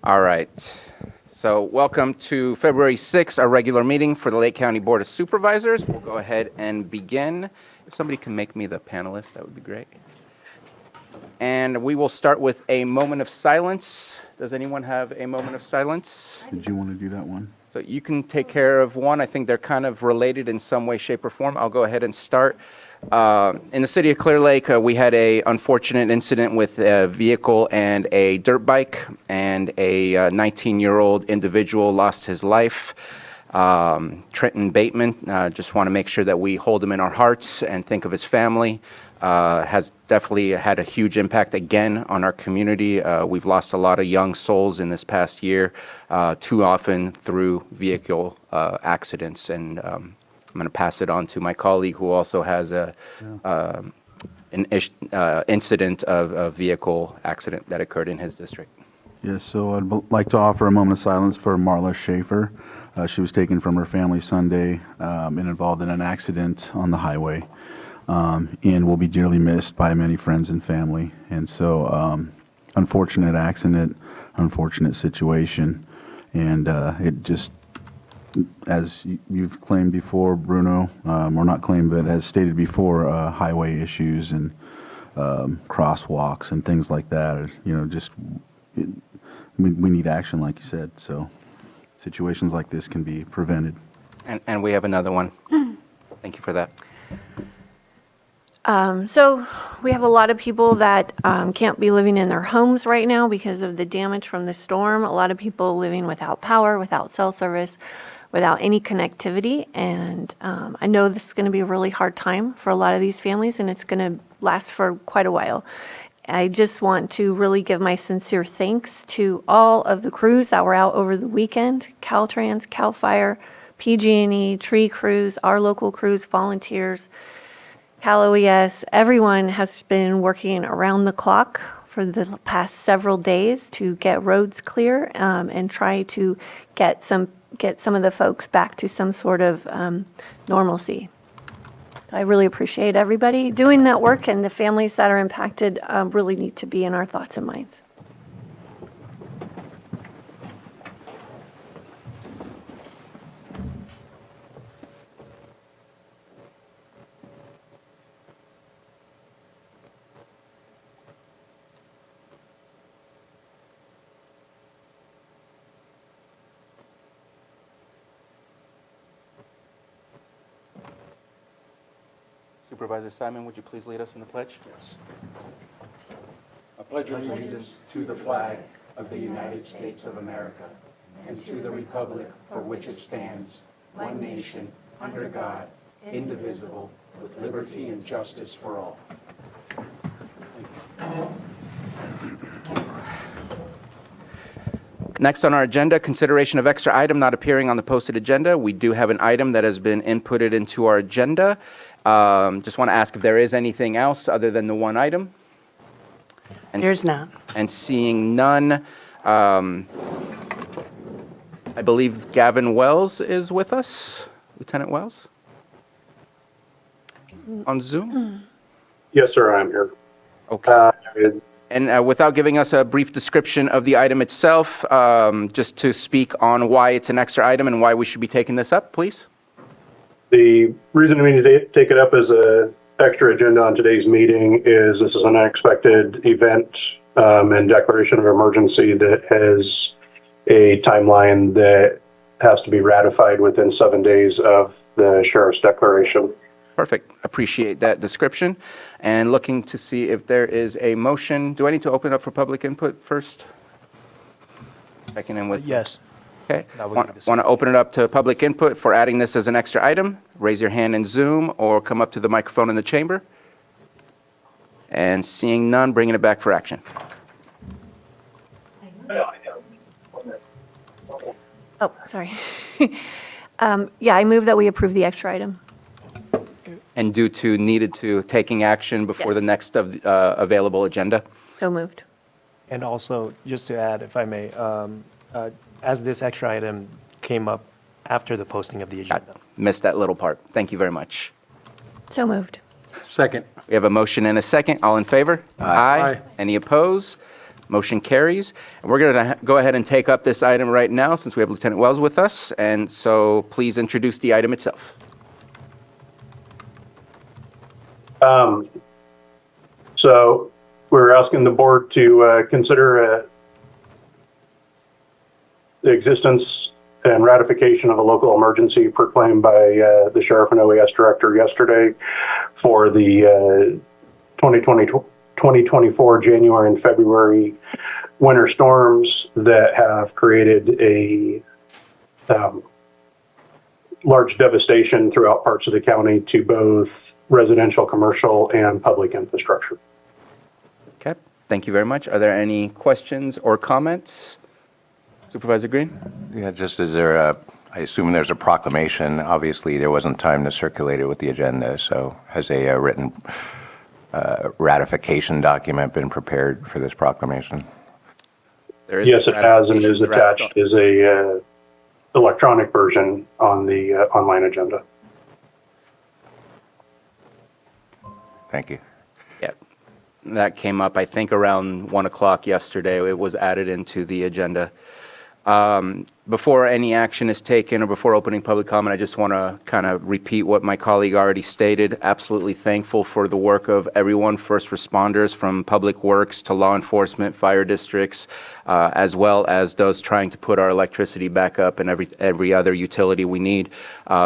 All right. So welcome to February 6th, our regular meeting for the Lake County Board of Supervisors. We'll go ahead and begin. If somebody can make me the panelist, that would be great. And we will start with a moment of silence. Does anyone have a moment of silence? Did you want to do that one? So you can take care of one. I think they're kind of related in some way, shape, or form. I'll go ahead and start. In the city of Clear Lake, we had an unfortunate incident with a vehicle and a dirt bike, and a 19-year-old individual lost his life. Trenton Bateman, just want to make sure that we hold him in our hearts and think of his family. Has definitely had a huge impact again on our community. We've lost a lot of young souls in this past year, too often through vehicle accidents. And I'm going to pass it on to my colleague who also has an incident of a vehicle accident that occurred in his district. Yes, so I'd like to offer a moment of silence for Marla Schaefer. She was taken from her family Sunday and involved in an accident on the highway, and will be dearly missed by many friends and family. And so, unfortunate accident, unfortunate situation, and it just, as you've claimed before, Bruno, or not claimed, but as stated before, highway issues and crosswalks and things like that, just we need action, like you said. So situations like this can be prevented. And we have another one. Thank you for that. So we have a lot of people that can't be living in their homes right now because of the damage from the storm. A lot of people living without power, without cell service, without any connectivity. And I know this is going to be a really hard time for a lot of these families, and it's going to last for quite a while. I just want to really give my sincere thanks to all of the crews that were out over the weekend: Caltrans, Cal Fire, PG&E, tree crews, our local crews, volunteers, Cal OES. Everyone has been working around the clock for the past several days to get roads clear and try to get some of the folks back to some sort of normalcy. I really appreciate everybody doing that work, and the families that are impacted really need to be in our thoughts and minds. Supervisor Simon, would you please lead us in the pledge? Yes. I pledge allegiance to the flag of the United States of America and to the republic for which it stands, one nation, under God, indivisible, with liberty and justice for all. Next on our agenda, consideration of extra item not appearing on the posted agenda. We do have an item that has been inputted into our agenda. Just want to ask if there is anything else other than the one item. There's none. And seeing none, I believe Gavin Wells is with us. Lieutenant Wells? On Zoom? Yes, sir, I'm here. Okay. And without giving us a brief description of the item itself, just to speak on why it's an extra item and why we should be taking this up, please. The reason we need to take it up as an extra agenda on today's meeting is this is an unexpected event and declaration of emergency that has a timeline that has to be ratified within 7 days of the sheriff's declaration. Perfect. Appreciate that description. And looking to see if there is a motion. Do I need to open up for public input first? Checking in with. Yes. Okay. That would Want be the same. to open it up to public input for adding this as an extra item? Raise your hand in Zoom or come up to the microphone in the chamber. And seeing none, bringing it back for action. Oh, sorry. Yeah, I move that we approve the extra item. And due to needed to taking action before Yes. the next of available agenda. So moved. And also, just to add, if I may, as this extra item came up after the posting of the agenda. Missed that little part. Thank you very much. So moved. Second. We have a motion and a second. All in favor? Aye. Any opposed? Motion carries. And we're going to go ahead and take up this item right now since we have Lieutenant Wells with us. And so please introduce the item itself. So we're asking the board to consider the existence and ratification of a local emergency proclaimed by the sheriff and OES director yesterday for the 2024 January and February winter storms that have created a large devastation throughout parts of the county to both residential, commercial, and public infrastructure. Okay, thank you very much. Are there any questions or comments? Supervisor Green? Yeah, just is there I assume there's a proclamation. Obviously, there wasn't time to circulate it with the agenda, so has a written ratification document been prepared for this proclamation? There is Yes, a it has, and is ratification draft attached as a electronic version on the online agenda. Thank you. Yeah, that came up, I think, around 1 o'clock yesterday. It was added into the agenda. Before any action is taken or before opening public comment, I just want to kind of repeat what my colleague already stated. Absolutely thankful for the work of everyone, first responders from public works to law enforcement, fire districts, as well as those trying to put our electricity back up and every other utility we need.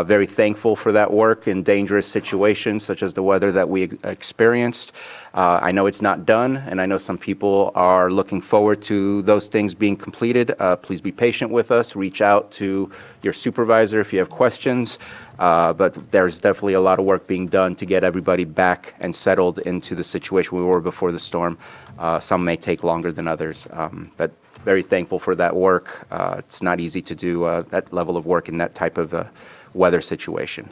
Very thankful for that work in dangerous situations such as the weather that we experienced. I know it's not done, and I know some people are looking forward to those things being completed. Please be patient with us. Reach out to your supervisor if you have questions. But there's definitely a lot of work being done to get everybody back and settled into the situation we were before the storm. Some may take longer than others, but very thankful for that work. It's not easy to do that level of work in that type of weather situation.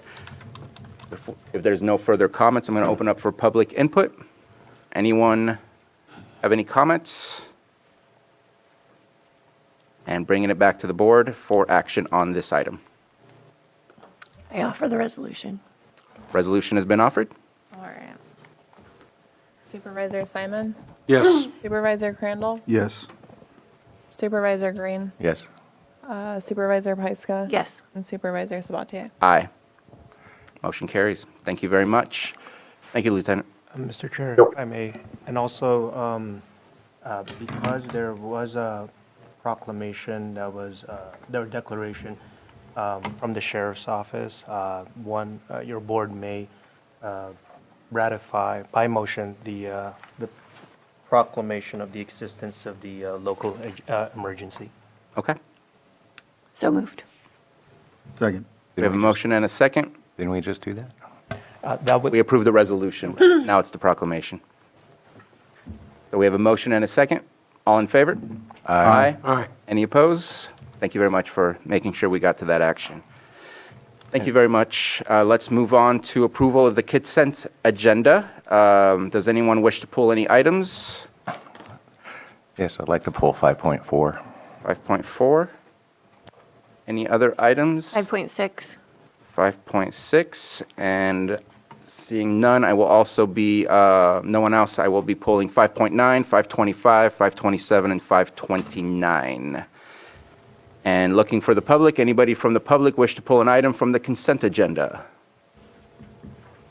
If there's no further comments, I'm going to open up for public input. Anyone have any comments? And bringing it back to the board for action on this item. I offer the resolution. Resolution has been offered. All right. Supervisor Simon? Yes. Supervisor Crandall? Yes. Supervisor Green? Yes. Supervisor Pyska? Yes. And Supervisor Sabatier? Aye. Motion carries. Thank you very much. Thank you, Lieutenant. Mr. Chair, Yep. if I may, and also because there was a proclamation that was, there was declaration from the sheriff's office, your board may ratify by motion the proclamation of the existence of the local emergency. Okay. So moved. Second. We have a motion and a second. Didn't we just do that? That would, We approve the resolution. Now it's the proclamation. So we have a motion and a second. All in favor? Aye. Aye. Any opposed? Thank you very much for making sure we got to that action. Thank you very much. Let's move on to approval of the consent agenda. Does anyone wish to pull any items? Yes, I'd like to pull 5.4. 5.4. Any other items? 5.6. 5.6, and seeing none, I will also be, no one else, I will be pulling 5.9, 525, 527, and 529. And looking for the public, anybody from the public wish to pull an item from the consent agenda?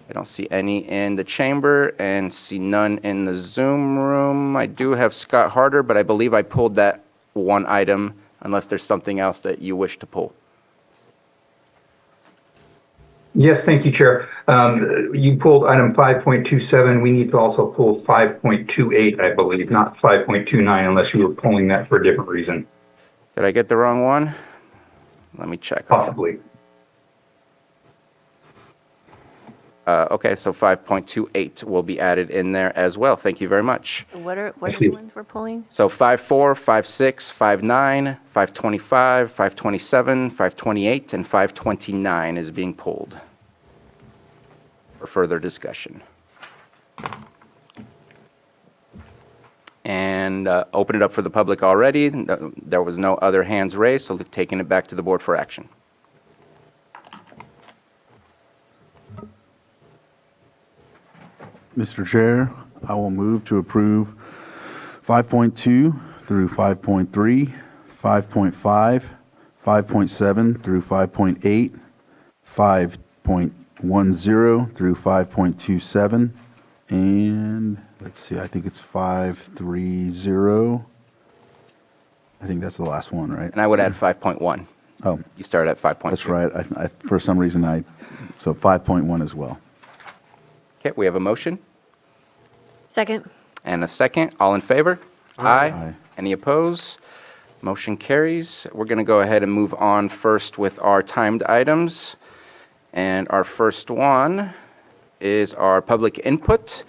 I don't see any in the chamber and see none in the Zoom room. I do have Scott Harder, but I believe I pulled that one item unless there's something else that you wish to pull. Yes, thank you, Chair. You pulled item 5.27. We need to also pull 5.28, I believe, not 5.29, unless you were pulling that for a different reason, Did I get the wrong one? Let me check. possibly. Okay, so 5.28 will be added in there as well. Thank you very much. So what are the ones we're pulling? So 5.4, 5.6, 5.9, 5.25, 5.27, 5.28, and 5.29 is being pulled for further discussion. And open it up for the public already. There was no other hands raised, so taking it back to the board for action. Mr. Chair, I will move to approve 5.2 through 5.3, 5.5, 5.7 through 5.8, 5.10 through 5.27, and let's see, I think it's 530. I think that's the last one, right? And I would add 5.1. Oh, You start at 5.2. that's right. For some reason, so 5.1 as well. Okay, we have a motion Second. and a second. All in favor? Aye. Any opposed? Motion carries. We're going to go ahead and move on first with our timed items. And our first one is our public input.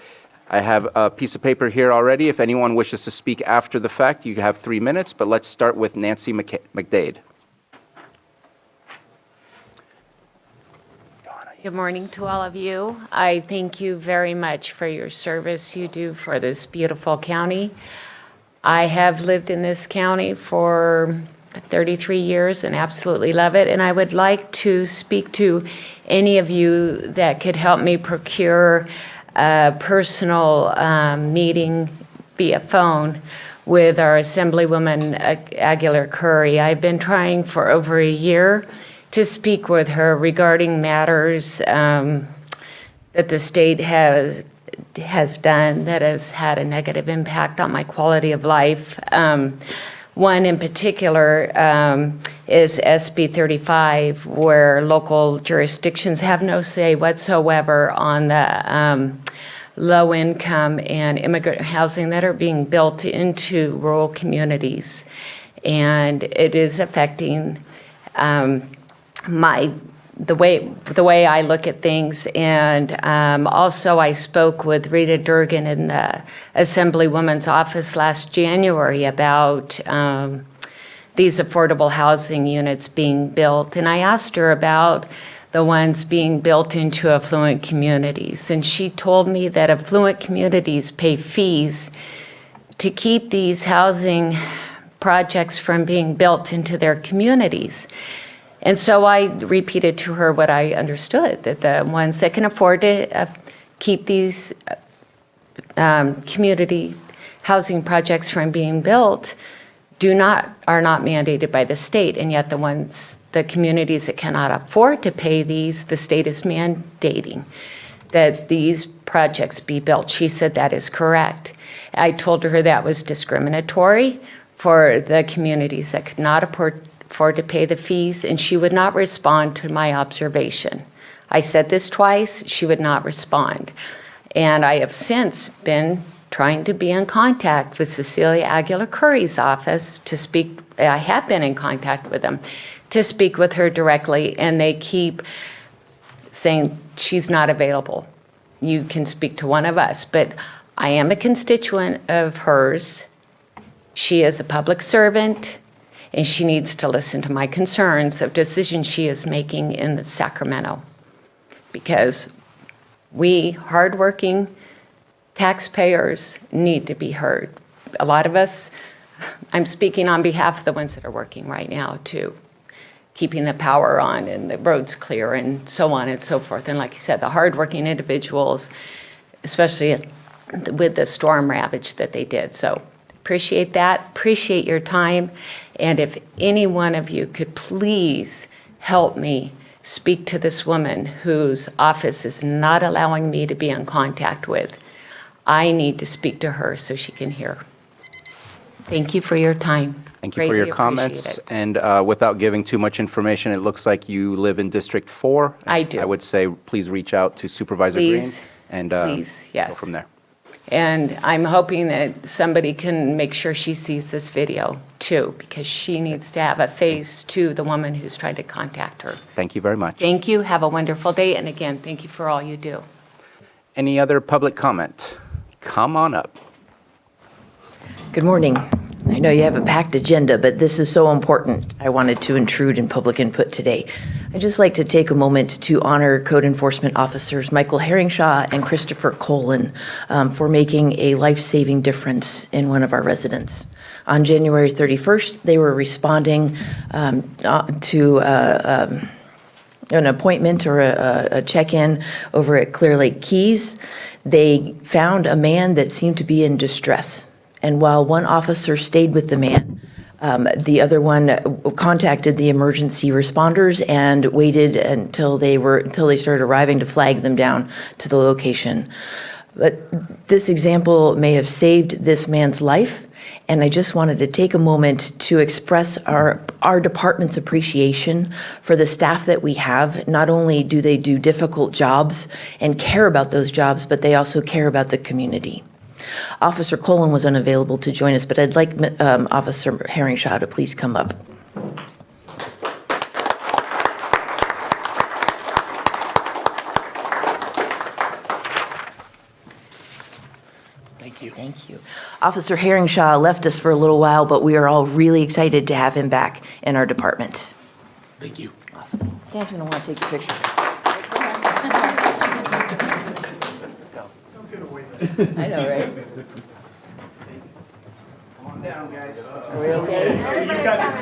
I have a piece of paper here already. If anyone wishes to speak after the fact, you have 3 minutes, but let's start with Nancy McDade. Good morning to all of you. I thank you very much for your service you do for this beautiful county. I have lived in this county for 33 years and absolutely love it. And I would like to speak to any of you that could help me procure a personal meeting via phone with our Assemblywoman Aguilar Curry. I've been trying for over a year to speak with her regarding matters that the state has done that has had a negative impact on my quality of life. One in particular is SB 35, where local jurisdictions have no say whatsoever on the low-income and immigrant housing that are being built into rural communities. And it is affecting the way I look at things. And also I spoke with Rita Durgan in the Assemblywoman's office last January about these affordable housing units being built. And I asked her about the ones being built into affluent communities. And she told me that affluent communities pay fees to keep these housing projects from being built into their communities. And so I repeated to her what I understood, that the ones that can afford to keep these community housing projects from being built are not mandated by the state, and yet the communities that cannot afford to pay these, the state is mandating that these projects be built. She said that is correct. I told her that was discriminatory for the communities that could not afford to pay the fees, and she would not respond to my observation. I said this twice, she would not respond. And I have since been trying to be in contact with Cecilia Aguilar Curry's office to speak. I have been in contact with them to speak with her directly, and they keep saying she's not available. You can speak to one of us, but I am a constituent of hers. She is a public servant, and she needs to listen to my concerns of decisions she is making in Sacramento. Because we hardworking taxpayers need to be heard. A lot of us, I'm speaking on behalf of the ones that are working right now too, keeping the power on and the roads clear and so on and so forth. And like you said, the hardworking individuals, especially with the storm ravage that they did. So appreciate that, appreciate your time. And if any one of you could please help me speak to this woman whose office is not allowing me to be in contact with, I need to speak to her so she can hear. Thank you for your time. Thank you for your Greatly comments. appreciate it. And without giving too much information, it looks like you live in District 4. I do. I would say please reach out to Supervisor Green. Please, And please, yes. go from there. And I'm hoping that somebody can make sure she sees this video too, because she needs to have a face to the woman who's trying to contact her. Thank you very much. Thank you. Have a wonderful day. And again, thank you for all you do. Any other public comment? Come on up. Good morning. I know you have a packed agenda, but this is so important. I wanted to intrude in public input today. I'd just like to take a moment to honor Code Enforcement Officers Michael Herringshaw and Christopher Colin for making a life-saving difference in one of our residents. On January 31st, they were responding to an appointment or a check-in over at Clear Lake Keys. They found a man that seemed to be in distress, And while one officer stayed with the man, the other one contacted the emergency responders and waited until they started arriving to flag them down to the location. But this example may have saved this man's life, and I just wanted to take a moment to express our department's appreciation for the staff that we have. Not only do they do difficult jobs and care about those jobs, but they also care about the community. Officer Colon was unavailable to join us, but I'd like Officer Herringshaw to please come up. Thank you. Thank you. Officer Herringshaw left us for a little while, but we are all really excited to have him back in our department. Thank you. Awesome. Samson, I want to take a picture. I know, right? Come on down, guys. Are we okay?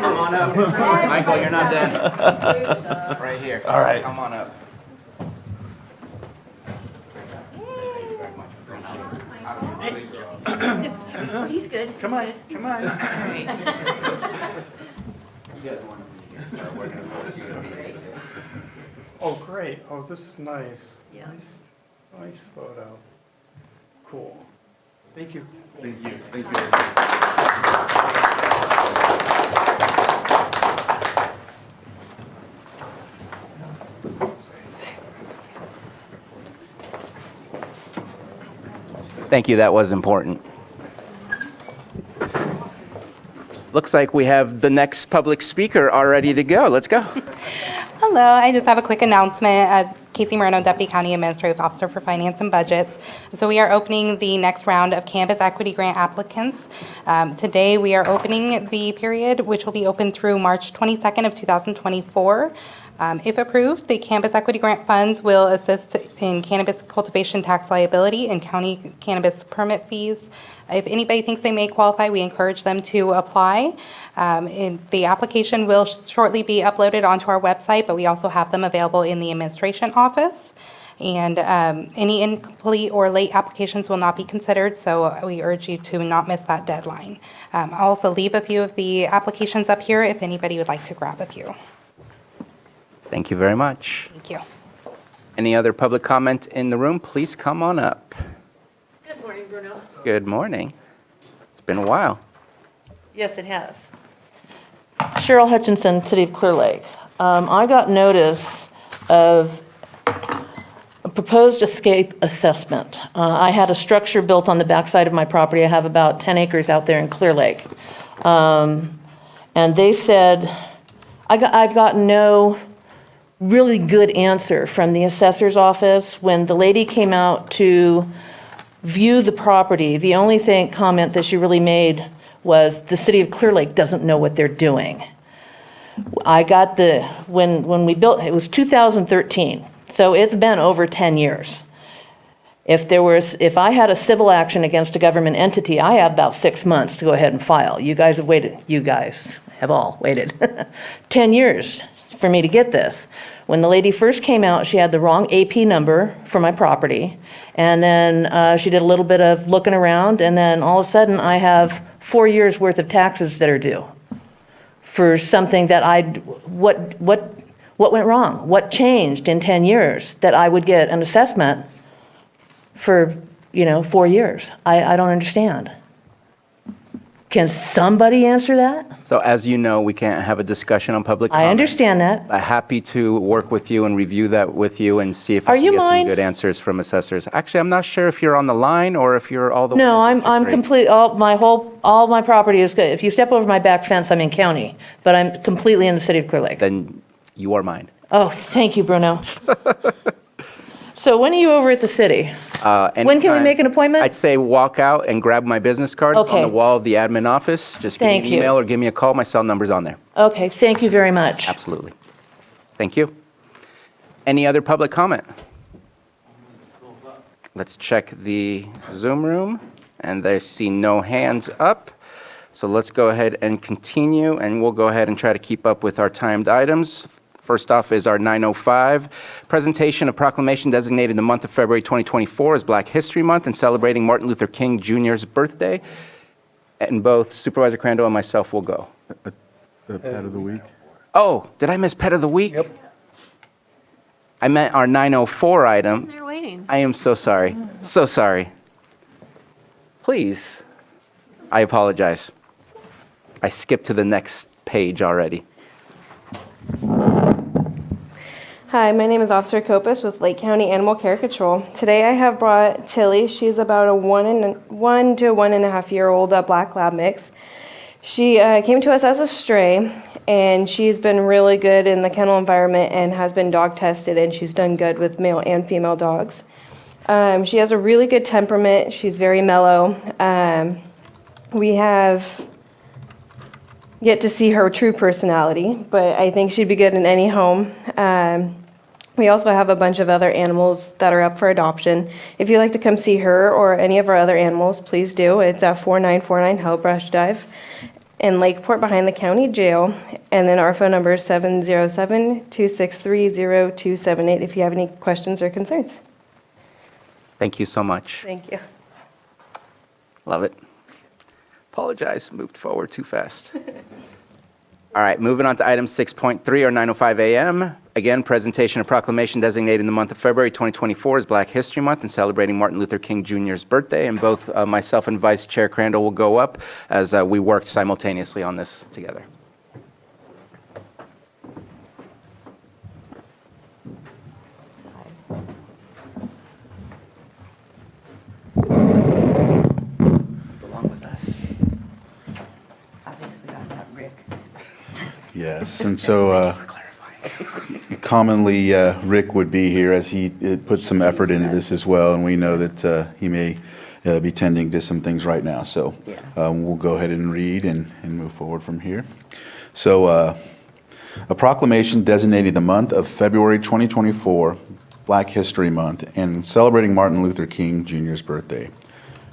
Come on up. Michael, you're not done. Right here. All right. Come on up. He's good. Come on, come on. You guys want to be here, so we're going to force you to be here. Oh, great. Oh, this is nice. Yeah. Nice photo. Cool. Thank you. Thank you. Thank you. Thank you, that was important. Looks like we have the next public speaker all ready to go. Let's go. Hello, I just have a quick announcement. Casey Moreno, Deputy County Administrative Officer for Finance and Budgets. So we are opening the next round of Campus Equity Grant applicants. Today we are opening the period, which will be open through March 22nd of 2024. If approved, the Campus Equity Grant funds will assist in cannabis cultivation tax liability and county cannabis permit fees. If anybody thinks they may qualify, we encourage them to apply. The application will shortly be uploaded onto our website, but we also have them available in the administration office. And any incomplete or late applications will not be considered, so we urge you to not miss that deadline. I'll also leave a few of the applications up here if anybody would like to grab a few. Thank you very much. Thank you. Any other public comment in the room? Please come on up. Good morning, Bruno. Good morning. It's been a while. Yes, it has. Cheryl Hutchinson, City of Clear Lake. I got notice of a proposed escape assessment. I had a structure built on the backside of my property. I have about 10 acres out there in Clear Lake. And they said, I've got no really good answer from the assessor's office. When the lady came out to view the property, the only comment that she really made was the City of Clear Lake doesn't know what they're doing. I got when we built, it was 2013, so it's been over 10 years. If I had a civil action against a government entity, I have about 6 months to go ahead and file. You guys have all waited 10 years for me to get this. When the lady first came out, she had the wrong AP number for my property, and then she did a little bit of looking around, and then all of a sudden I have 4 years worth of taxes that are due for something that what went wrong? What changed in 10 years that I would get an assessment for 4 years? I don't understand. Can somebody answer that? So as you know, we can't have a discussion on public comment. I understand that. I'm happy to work with you and review that with you and see if Are I can you get some mine? good answers from assessors. Actually, I'm not sure if you're on the line or if you're all the way No, in District I'm 3. complete, all my property is, if you step over my back fence, I'm in county, but I'm completely in the City of Clear Lake. Then you are mine. Oh, thank you, Bruno. So when are you over at the city? When can we Anytime. make an appointment? I'd say walk out and grab my business card. It's on Okay. the wall of the admin office. Just give me Thank an you. email or give me a call. My cell number's on there. Okay, thank you very much. Absolutely. Thank you. Any other public comment? Let's check the Zoom room, and I see no hands up. So let's go ahead and continue, and we'll go ahead and try to keep up with our timed items. First off is our 9:05 presentation of proclamation designated the month of February 2024 as Black History Month and celebrating Martin Luther King Jr.'s birthday. and both Supervisor Crandall and myself will go. The pet of the week. Oh, did I miss Pet of the Week? Yep. I meant our 904 item. They're waiting. I am so sorry. So sorry. Please. I apologize. I skipped to the next page already. Hi, my name is Officer Copus with Lake County Animal Care Control. Today I have brought Tilly. She's about a 1 to 1.5 year old black lab mix. She came to us as a stray, and she's been really good in the kennel environment and has been dog tested, and she's done good with male and female dogs. She has a really good temperament. She's very mellow. We have yet to see her true personality, but I think she'd be good in any home. We also have a bunch of other animals that are up for adoption. If you'd like to come see her or any of our other animals, please do. It's at 4949 Hellbrush Drive in Lakeport behind the county jail. And then our phone number is 707-263-0278 if you have any questions or concerns. Thank you so much. Thank you. Love it. Apologize, moved forward too fast. All right, moving on to item 6.3 or 9:05 a.m. Again, presentation of proclamation designating the month of February 2024 as Black History Month and celebrating Martin Luther King Jr.'s birthday. And both myself and Vice Chair Crandall will go up as we worked simultaneously on this together. Along with us. Obviously, I'm not Rick. Yes, and so commonly Rick would be here as he put some effort into this as well, and we know that he may be tending to some things right now. So we'll go ahead and read and move forward from here. So a proclamation designating the month of February 2024 Black History Month and celebrating Martin Luther King Jr.'s birthday.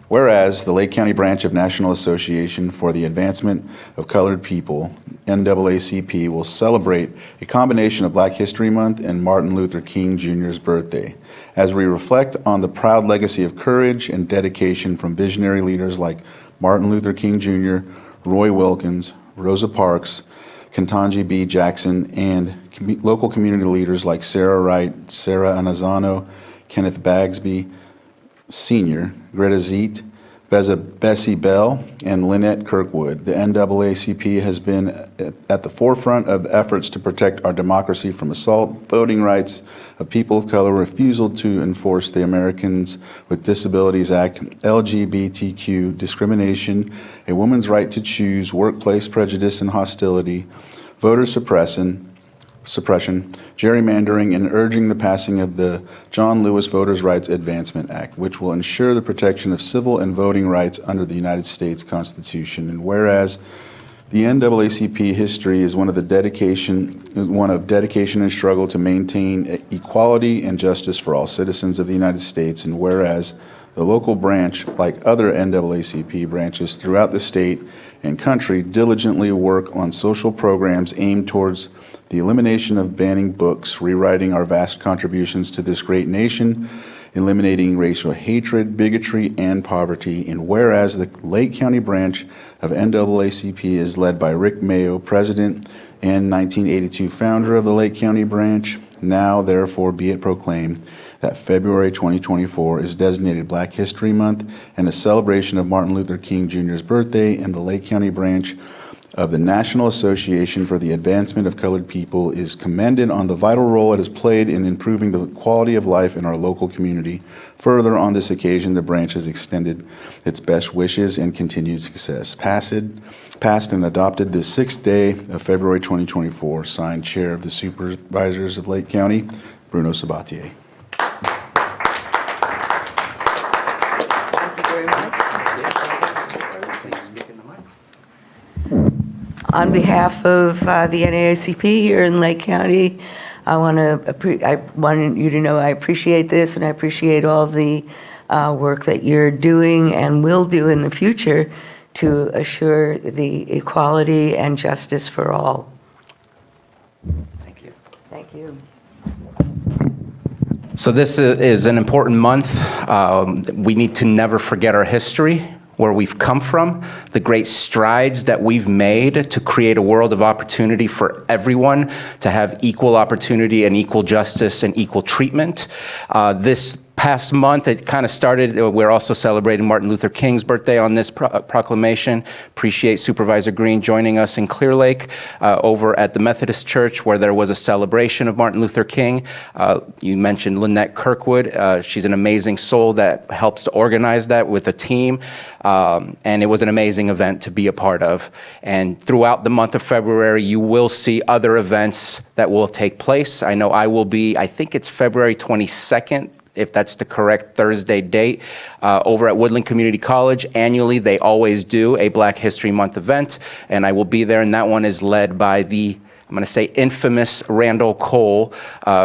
Whereas the Lake County branch of National Association for the Advancement of Colored People, NAACP, will celebrate a combination of Black History Month and Martin Luther King Jr.'s birthday, as we reflect on the proud legacy of courage and dedication from visionary leaders like Martin Luther King Jr., Roy Wilkins, Rosa Parks, Ketanji B. Jackson, and local community leaders like Sarah Wright, Sarah Anazano, Kenneth Bagsby, Sr., Greta Zeet, Bessie Bell, and Lynette Kirkwood. The NAACP has been at the forefront of efforts to protect our democracy from assault, voting rights of people of color, refusal to enforce the Americans with Disabilities Act, LGBTQ discrimination, a woman's right to choose, workplace prejudice and hostility, voter suppression, gerrymandering, and urging the passing of the John Lewis Voters' Rights Advancement Act, which will ensure the protection of civil and voting rights under the United States Constitution. And whereas the NAACP history is one of dedication and struggle to maintain equality and justice for all citizens of the United States, and whereas the local branch, like other NAACP branches throughout the state and country, diligently work on social programs aimed towards the elimination of banning books, rewriting our vast contributions to this great nation, eliminating racial hatred, bigotry, and poverty. And whereas the Lake County branch of NAACP is led by Rick Mayo, president and 1982 founder of the Lake County branch, now therefore be it proclaimed that February 2024 is designated Black History Month and a celebration of Martin Luther King Jr.'s birthday, and the Lake County branch of the National Association for the Advancement of Colored People is commended on the vital role it has played in improving the quality of life in our local community. Further, on this occasion, the branch has extended its best wishes and continued success. Passed and adopted this 6th day of February 2024, signed Chair of the Supervisors of Lake County, Bruno Sabatier. On behalf of the NAACP here in Lake County, I want you to know I appreciate this, and I appreciate all the work that you're doing and will do in the future to assure the equality and justice for all. Thank you. Thank you. So this is an important month. We need to never forget our history. where we've come from, the great strides that we've made to create a world of opportunity for everyone to have equal opportunity and equal justice and equal treatment. This past month, it kind of started, we're also celebrating Martin Luther King's birthday on this proclamation. Appreciate Supervisor Green joining us in Clear Lake over at the Methodist Church where there was a celebration of Martin Luther King. You mentioned Lynette Kirkwood. She's an amazing soul that helps to organize that with a team. And it was an amazing event to be a part of. And throughout the month of February, you will see other events that will take place. I know I will be, I think it's February 22nd, if that's the correct Thursday date, over at Woodland Community College. Annually, they always do a Black History Month event, and I will be there, and that one is led by the, I'm going to say, infamous Randall Cole,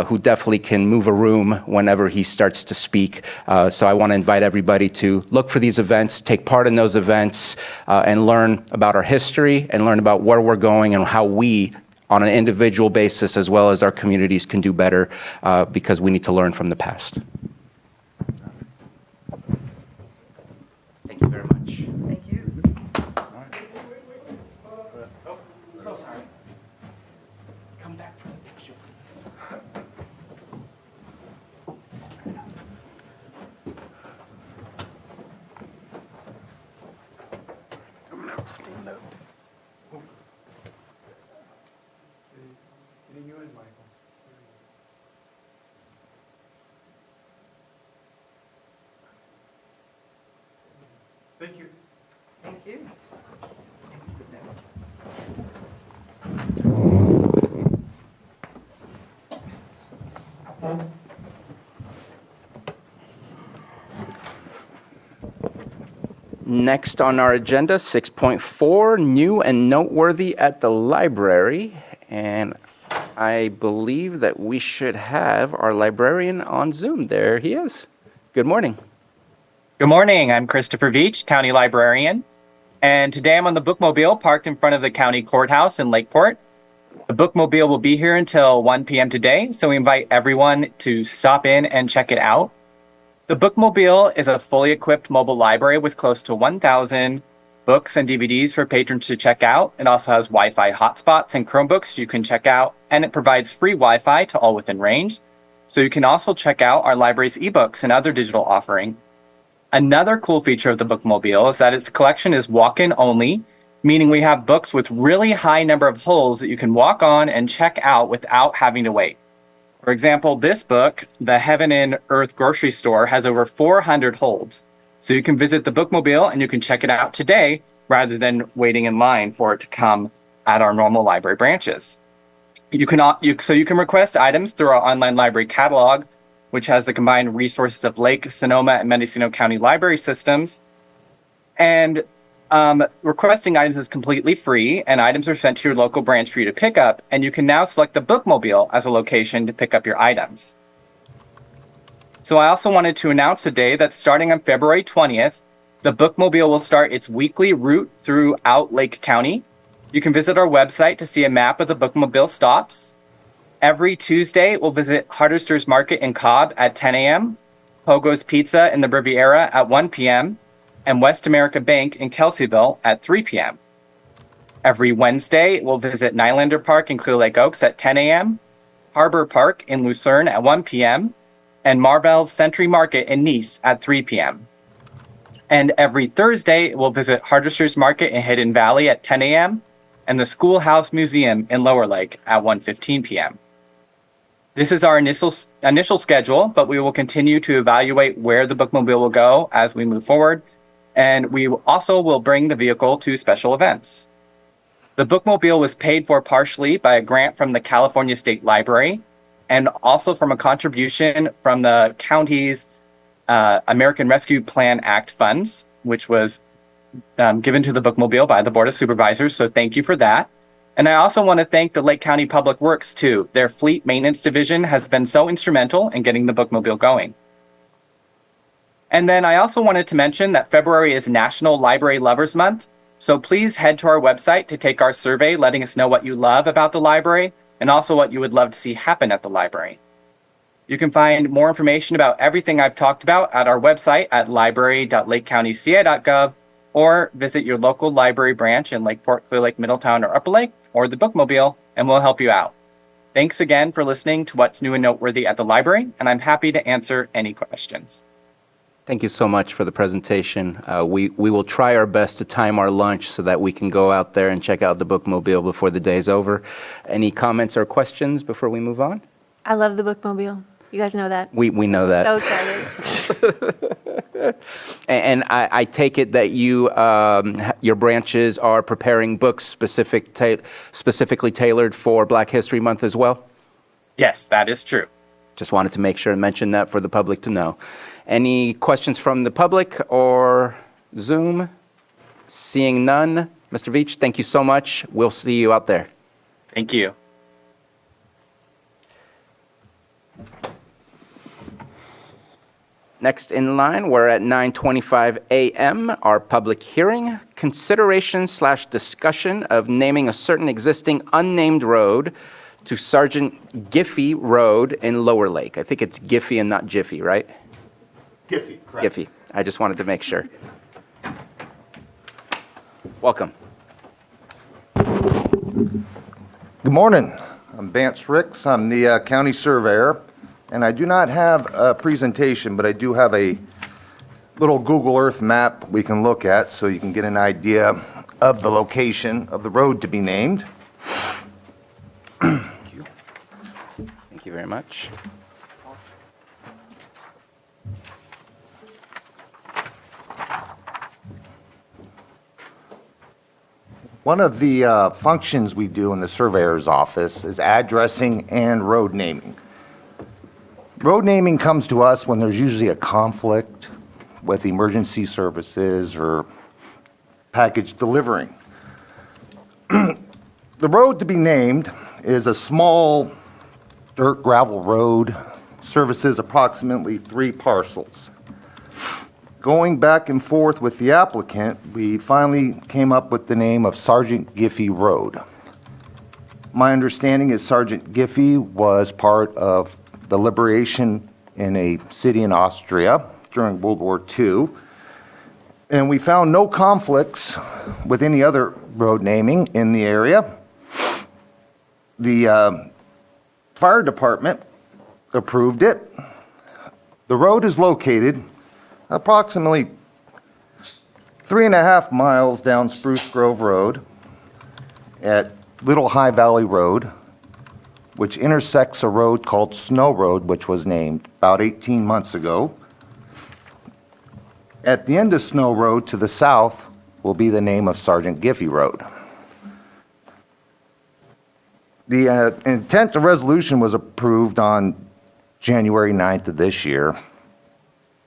who definitely can move a room whenever he starts to speak. So I want to invite everybody to look for these events, take part in those events, and learn about our history and learn about where we're going and how we, on an individual basis, as well as our communities, can do better because we need to learn from the past. Thank you very much. Thank you. Oh, so sorry. Come back for the picture, please. Come out, stand up. You and Michael. Thank you. Thank you. Next on our agenda, 6.4, new and noteworthy at the library. And I believe that we should have our librarian on Zoom. There he is. Good morning. Good morning. I'm Christopher Veach, County Librarian. And today I'm on the bookmobile parked in front of the county courthouse in Lakeport. The bookmobile will be here until 1 p.m. today, so we invite everyone to stop in and check it out. The bookmobile is a fully equipped mobile library with close to 1,000 books and DVDs for patrons to check out. It also has Wi-Fi hotspots and Chromebooks you can check out, and it provides free Wi-Fi to all within range. So you can also check out our library's ebooks and other digital offering. Another cool feature of the bookmobile is that its collection is walk-in only, meaning we have books with really high number of holds that you can walk on and check out without having to wait. For example, this book, The Heaven and Earth Grocery Store, has over 400 holds. So you can visit the bookmobile and you can check it out today rather than waiting in line for it to come at our normal library branches. You can request items through our online library catalog, which has the combined resources of Lake, Sonoma, and Mendocino County library systems. And requesting items is completely free, and items are sent to your local branch for you to pick up, and you can now select the bookmobile as a location to pick up your items. So I also wanted to announce today that starting on February 20th, the bookmobile will start its weekly route throughout Lake County. You can visit our website to see a map of the bookmobile stops. Every Tuesday, we'll visit Hardester's Market in Cobb at 10 a.m., Pogo's Pizza in the Riviera at 1 p.m., and West America Bank in Kelseyville at 3 p.m. Every Wednesday, we'll visit Nylander Park in Clear Lake Oaks at 10 a.m., Harbor Park in Lucerne at 1 p.m., and Marvell's Century Market in Nice at 3 p.m. And every Thursday, we'll visit Hardester's Market in Hidden Valley at 10 a.m., and the Schoolhouse Museum in Lower Lake at 1:15 p.m. This is our initial schedule, but we will continue to evaluate where the bookmobile will go as we move forward, and we also will bring the vehicle to special events. The bookmobile was paid for partially by a grant from the California State Library and also from a contribution from the county's American Rescue Plan Act funds, which was given to the bookmobile by the Board of Supervisors, so thank you for that. And I also want to thank the Lake County Public Works, too. Their fleet maintenance division has been so instrumental in getting the bookmobile going. And then I also wanted to mention that February is National Library Lovers Month, so please head to our website to take our survey, letting us know what you love about the library and also what you would love to see happen at the library. You can find more information about everything I've talked about at our website at library.lakecountyca.gov, or visit your local library branch in Lakeport, Clear Lake, Middletown, or Upper Lake, or the Bookmobile, and we'll help you out. Thanks again for listening to What's New and Noteworthy at the library, and I'm happy to answer any questions. Thank you so much for the presentation. We will try our best to time our lunch so that we can go out there and check out the Bookmobile before the day's over. Any comments or questions before we move on? I love the Bookmobile. You guys know that. We know that. So excited. And I take it that your branches are preparing books specifically tailored for Black History Month as well? Yes, that is true. Just wanted to make sure and mention that for the public to know. Any questions from the public or Zoom? Seeing none, Mr. Veach, thank you so much. We'll see you out there. Thank you. Next in line, we're at 9:25 a.m., our public hearing, consideration/discussion of naming a certain existing unnamed road to Sergeant Giffey Road in Lower Lake. I think it's Giffey and not Jiffy, right? Giffey, correct. Giffey. I just wanted to make sure. Welcome. Good morning. I'm Vance Ricks. I'm the county surveyor, and I do not have a presentation, but I do have a little Google Earth map we can look at so you can get an idea of the location of the road to be named. Thank you. Thank you very much. One of the functions we do in the surveyor's office is addressing and road naming. Road naming comes to us when there's usually a conflict with emergency services or package delivering. The road to be named is a small dirt gravel road, services approximately 3 parcels. Going back and forth with the applicant, we finally came up with the name of Sergeant Giffey Road. My understanding is Sergeant Giffey was part of the liberation in a city in Austria during World War II. And we found no conflicts with any other road naming in the area. The fire department approved it. The road is located approximately 3.5 miles down Spruce Grove Road at Little High Valley Road, which intersects a road called Snow Road, which was named about 18 months ago. At the end of Snow Road to the south will be the name of Sergeant Giffey Road. The intent of resolution was approved on January 9th of this year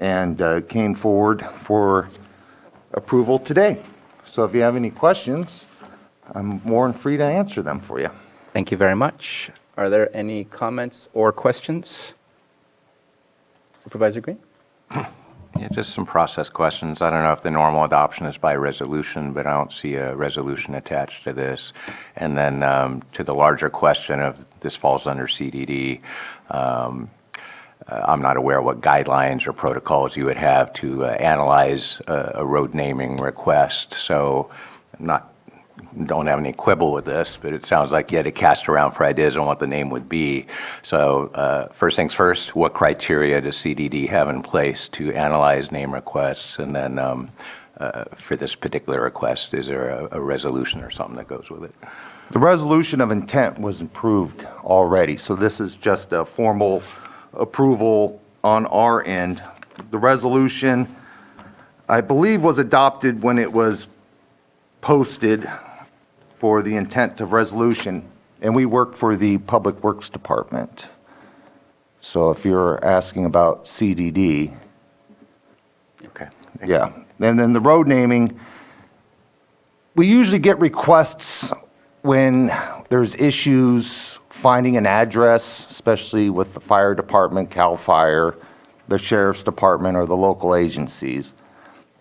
and came forward for approval today. So if you have any questions, I'm more than free to answer them for you. Thank you very much. Are there any comments or questions? Supervisor Green? Yeah, just some process questions. I don't know if the normal adoption is by resolution, but I don't see a resolution attached to this. And then to the larger question of this falls under CDD, I'm not aware what guidelines or protocols you would have to analyze a road naming request. So don't have any quibble with this, but it sounds like you had to cast around for ideas on what the name would be. So first things first, what criteria does CDD have in place to analyze name requests? And then for this particular request, is there a resolution or something that goes with it? The resolution of intent was approved already, so this is just a formal approval on our end. The resolution, I believe, was adopted when it was posted for the intent of resolution, and we work for the Public Works Department. So if you're asking about CDD. Okay. Yeah, and then the road naming, we usually get requests when there's issues finding an address, especially with the fire department, CAL FIRE, the sheriff's department, or the local agencies.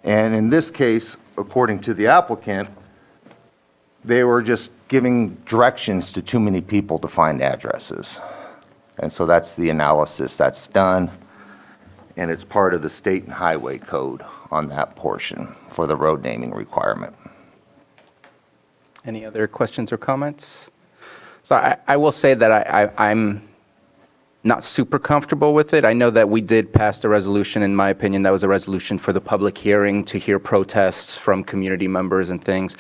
And in this case, according to the applicant, they were just giving directions to too many people to find addresses. And so that's the analysis that's done, and it's part of the state and highway code on that portion for the road naming requirement. Any other questions or comments? So I will say that I'm not super comfortable with it. I know that we did pass the resolution, in my opinion, that was a resolution for the public hearing to hear protests from community members and things.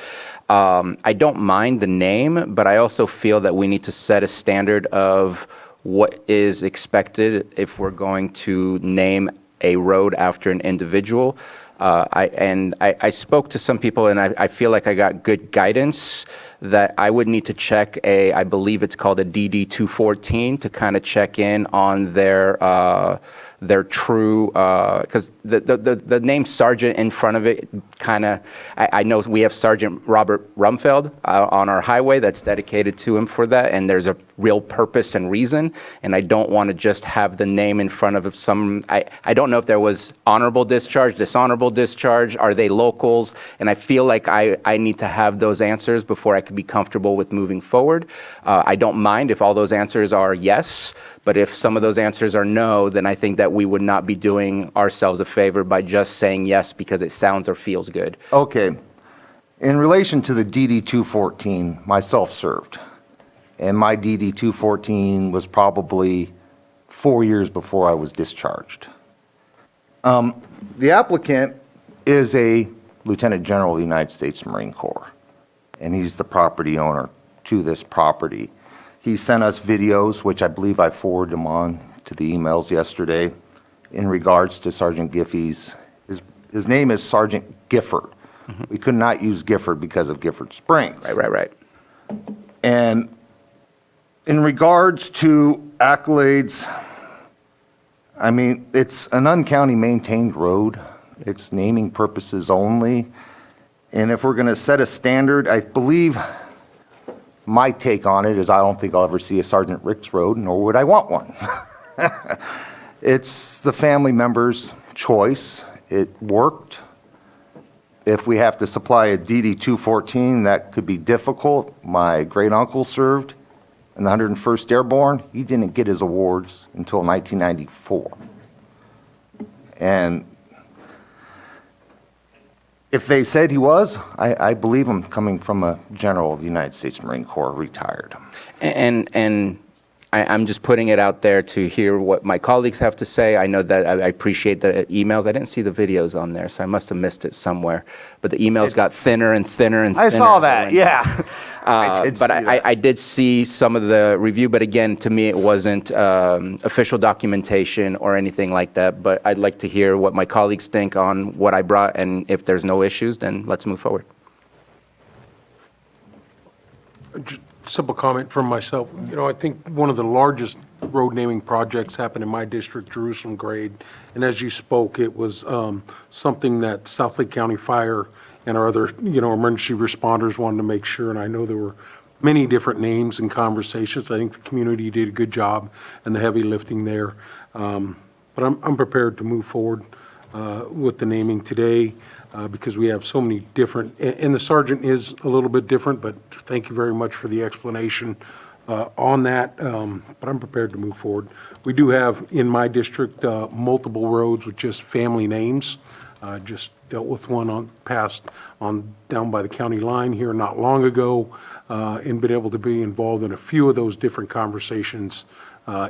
I don't mind the name, but I also feel that we need to set a standard of what is expected if we're going to name a road after an individual. I spoke to some people, and I feel like I got good guidance that I would need to check I believe it's called a DD 214 to kind of check in on their true, because the name Sergeant in front of it kind of, I know we have Sergeant Robert Rumfeld on our highway that's dedicated to him for that, and there's a real purpose and reason, and I don't want to just have the name in front of some, I don't know if there was honorable discharge, dishonorable discharge, are they locals, and I feel like I need to have those answers before I could be comfortable with moving forward. I don't mind if all those answers are yes, but if some of those answers are no, then I think that we would not be doing ourselves a favor by just saying yes because it sounds or feels good. Okay. In relation to the DD 214, myself served. And my DD 214 was probably 4 years before I was discharged. The applicant is a Lieutenant General of the United States Marine Corps, and he's the property owner to this property. He sent us videos, which I believe I forwarded them on to the emails yesterday, in regards to Sergeant Giffey's. His name is Sergeant Gifford. Mm-hmm. We could not use Gifford because of Gifford Springs. Right. And in regards to accolades, I mean, it's an un-county maintained road. It's naming purposes only. And if we're going to set a standard, I believe my take on it is I don't think I'll ever see a Sergeant Ricks Road, nor would I want one. It's the family member's choice. It worked. If we have to supply a DD 214, that could be difficult. My great uncle served in the 101st Airborne. He didn't get his awards until 1994. And if they said he was, I believe him, coming from a general of the United States Marine Corps, retired. And I'm just putting it out there to hear what my colleagues have to say. I know that I appreciate the emails. I didn't see the videos on there, so I must have missed it somewhere. But the emails got thinner and thinner and thinner. I saw that, yeah. I did see some of the review, but again, to me, it wasn't official documentation or anything like that. But I'd like to hear what my colleagues think on what I brought, and if there's no issues, then let's move forward. Simple comment from myself. You know, I think one of the largest road naming projects happened in my district, Jerusalem Grade. And as you spoke, it was something that South Lake County Fire and our other, emergency responders wanted to make sure. And I know there were many different names and conversations. I think the community did a good job and the heavy lifting there. But I'm prepared to move forward with the naming today. Because we have so many different, and the sergeant is a little bit different, but thank you very much for the explanation on that. But I'm prepared to move forward. We do have in my district multiple roads with just family names. Just dealt with one down by the county line here not long ago, and been able to be involved in a few of those different conversations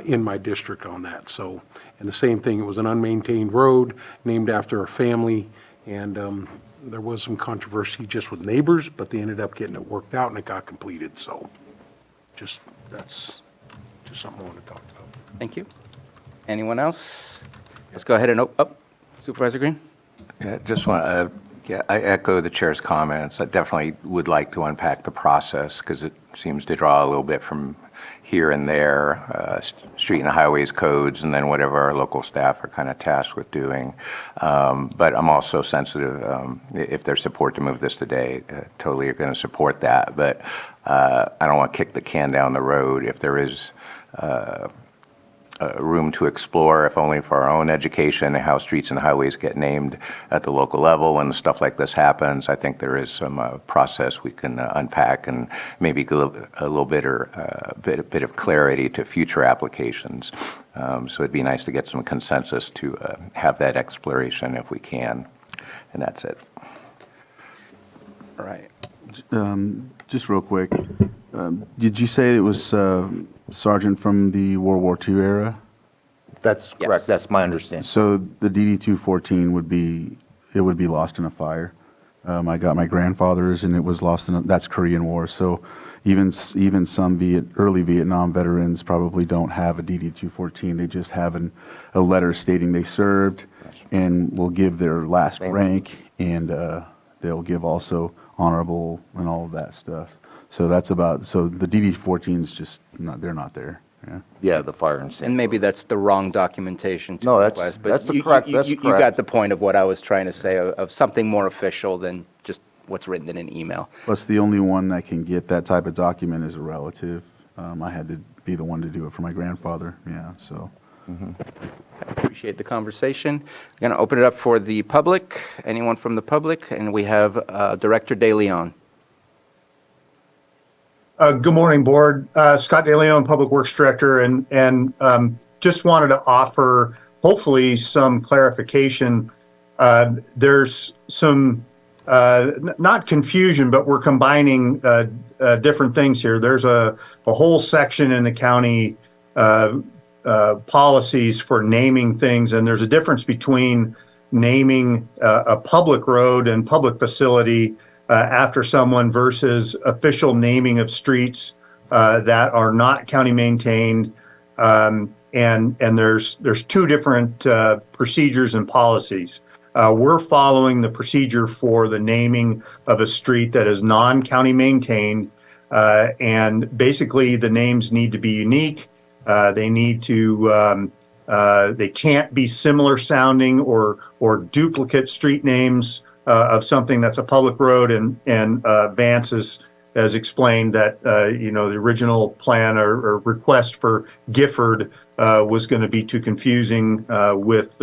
in my district on that. So, and the same thing, it was an unmaintained road named after a family. And there was some controversy just with neighbors, but they ended up getting it worked out and it got completed. So that's just something I want to talk about. Thank you. Anyone else? Let's go ahead and Supervisor Green. Yeah, just want to, I echo the chair's comments. I definitely would like to unpack the process because it seems to draw a little bit from here and there, street and highways codes, and then whatever our local staff are kind of tasked with doing. But I'm also sensitive, if there's support to move this today, totally are going to support that. But I don't want to kick the can down the road if there is room to explore, if only for our own education, how streets and highways get named at the local level and stuff like this happens. I think there is some process we can unpack and maybe give a little bit of clarity to future applications. So it'd be nice to get some consensus to have that exploration if we can. and that's it. All right. Just real quick, did you say it was sergeant from the World War II era? That's correct. That's my understanding. So the DD-214 would be lost in a fire. I got my grandfather's, and it was lost that's Korean War. So even some early Vietnam veterans probably don't have a DD-214. They just have a letter stating they served, and will give their last rank, and they'll give also honorable and all of that stuff. So the DD-14's just they're not there. Yeah. Yeah, the fire and safety. And maybe that's the wrong documentation to No, that's- request, but that's the you- correct- you- that's you correct. got the point of what I was trying to say, of something more official than just what's written in an email. Plus, the only one that can get that type of document is a relative. I had to be the one to do it for my grandfather. Yeah, so. Appreciate the conversation. I'm going to open it up for the public. Anyone from the public? And we have Director De Leon. Good morning, Board. Scott DeLeon, Public Works Director, and just wanted to offer hopefully some clarification. There's some, not confusion, but we're combining different things here. There's a whole section in the county policies for naming things, and there's a difference between naming a public road and public facility after someone versus official naming of streets that are not county maintained. And there's two different procedures and policies. We're following the procedure for the naming of a street that is non-county maintained. And basically the names need to be unique. They need to, they can't be similar sounding or duplicate street names of something that's a public road, and Vance has explained that the original plan or request for Gifford was going to be too confusing with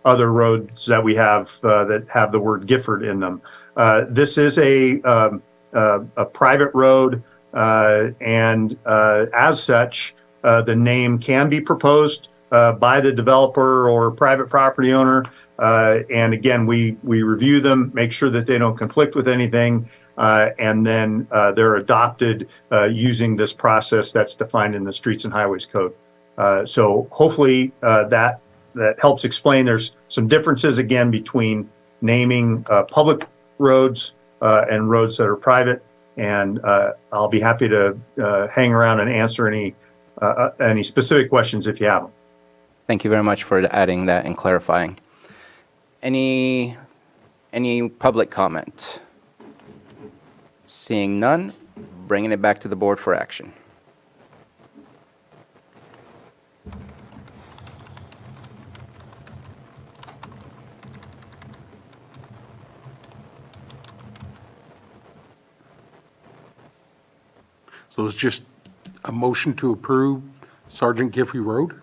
other roads that we have that have the word Gifford in them. This is a private road, and as such, the name can be proposed by the developer or private property owner. And again, we review them, make sure that they don't conflict with anything, and then they're adopted using this process that's defined in the Streets and Highways Code. So hopefully that helps explain. There's some differences again between naming public roads and roads that are private. And I'll be happy to hang around and answer any specific questions if you have them. Thank you very much for adding that and clarifying. Any public comment? Seeing none, bringing it back to the board for action. So it's just a motion to approve Sergeant Giffey Road?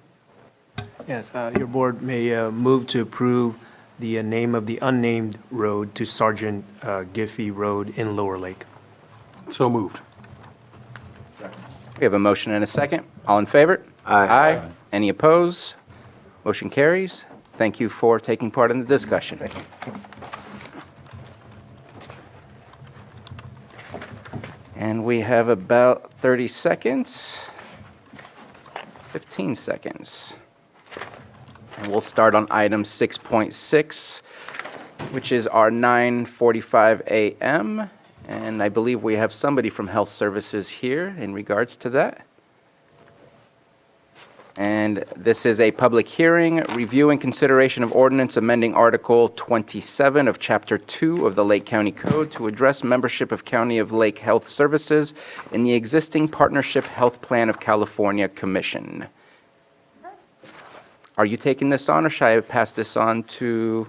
Yes, your board may move to approve the name of the unnamed road to Sergeant Giffey Road in Lower Lake. So moved. We have a motion and a second. All in favor? Aye. Any opposed? Motion carries. Thank you for taking part in the discussion. And we have about 30 seconds, 15 seconds. And we'll start on item 6.6, which is our 9:45 a.m. And I believe we have somebody from Health Services here in regards to that. And this is a public hearing, review and consideration of ordinance amending Article 27 of Chapter 2 of the Lake County Code to address membership of County of Lake Health Services in the existing Partnership Health Plan of California Commission. Are you taking this on, or should I pass this on to?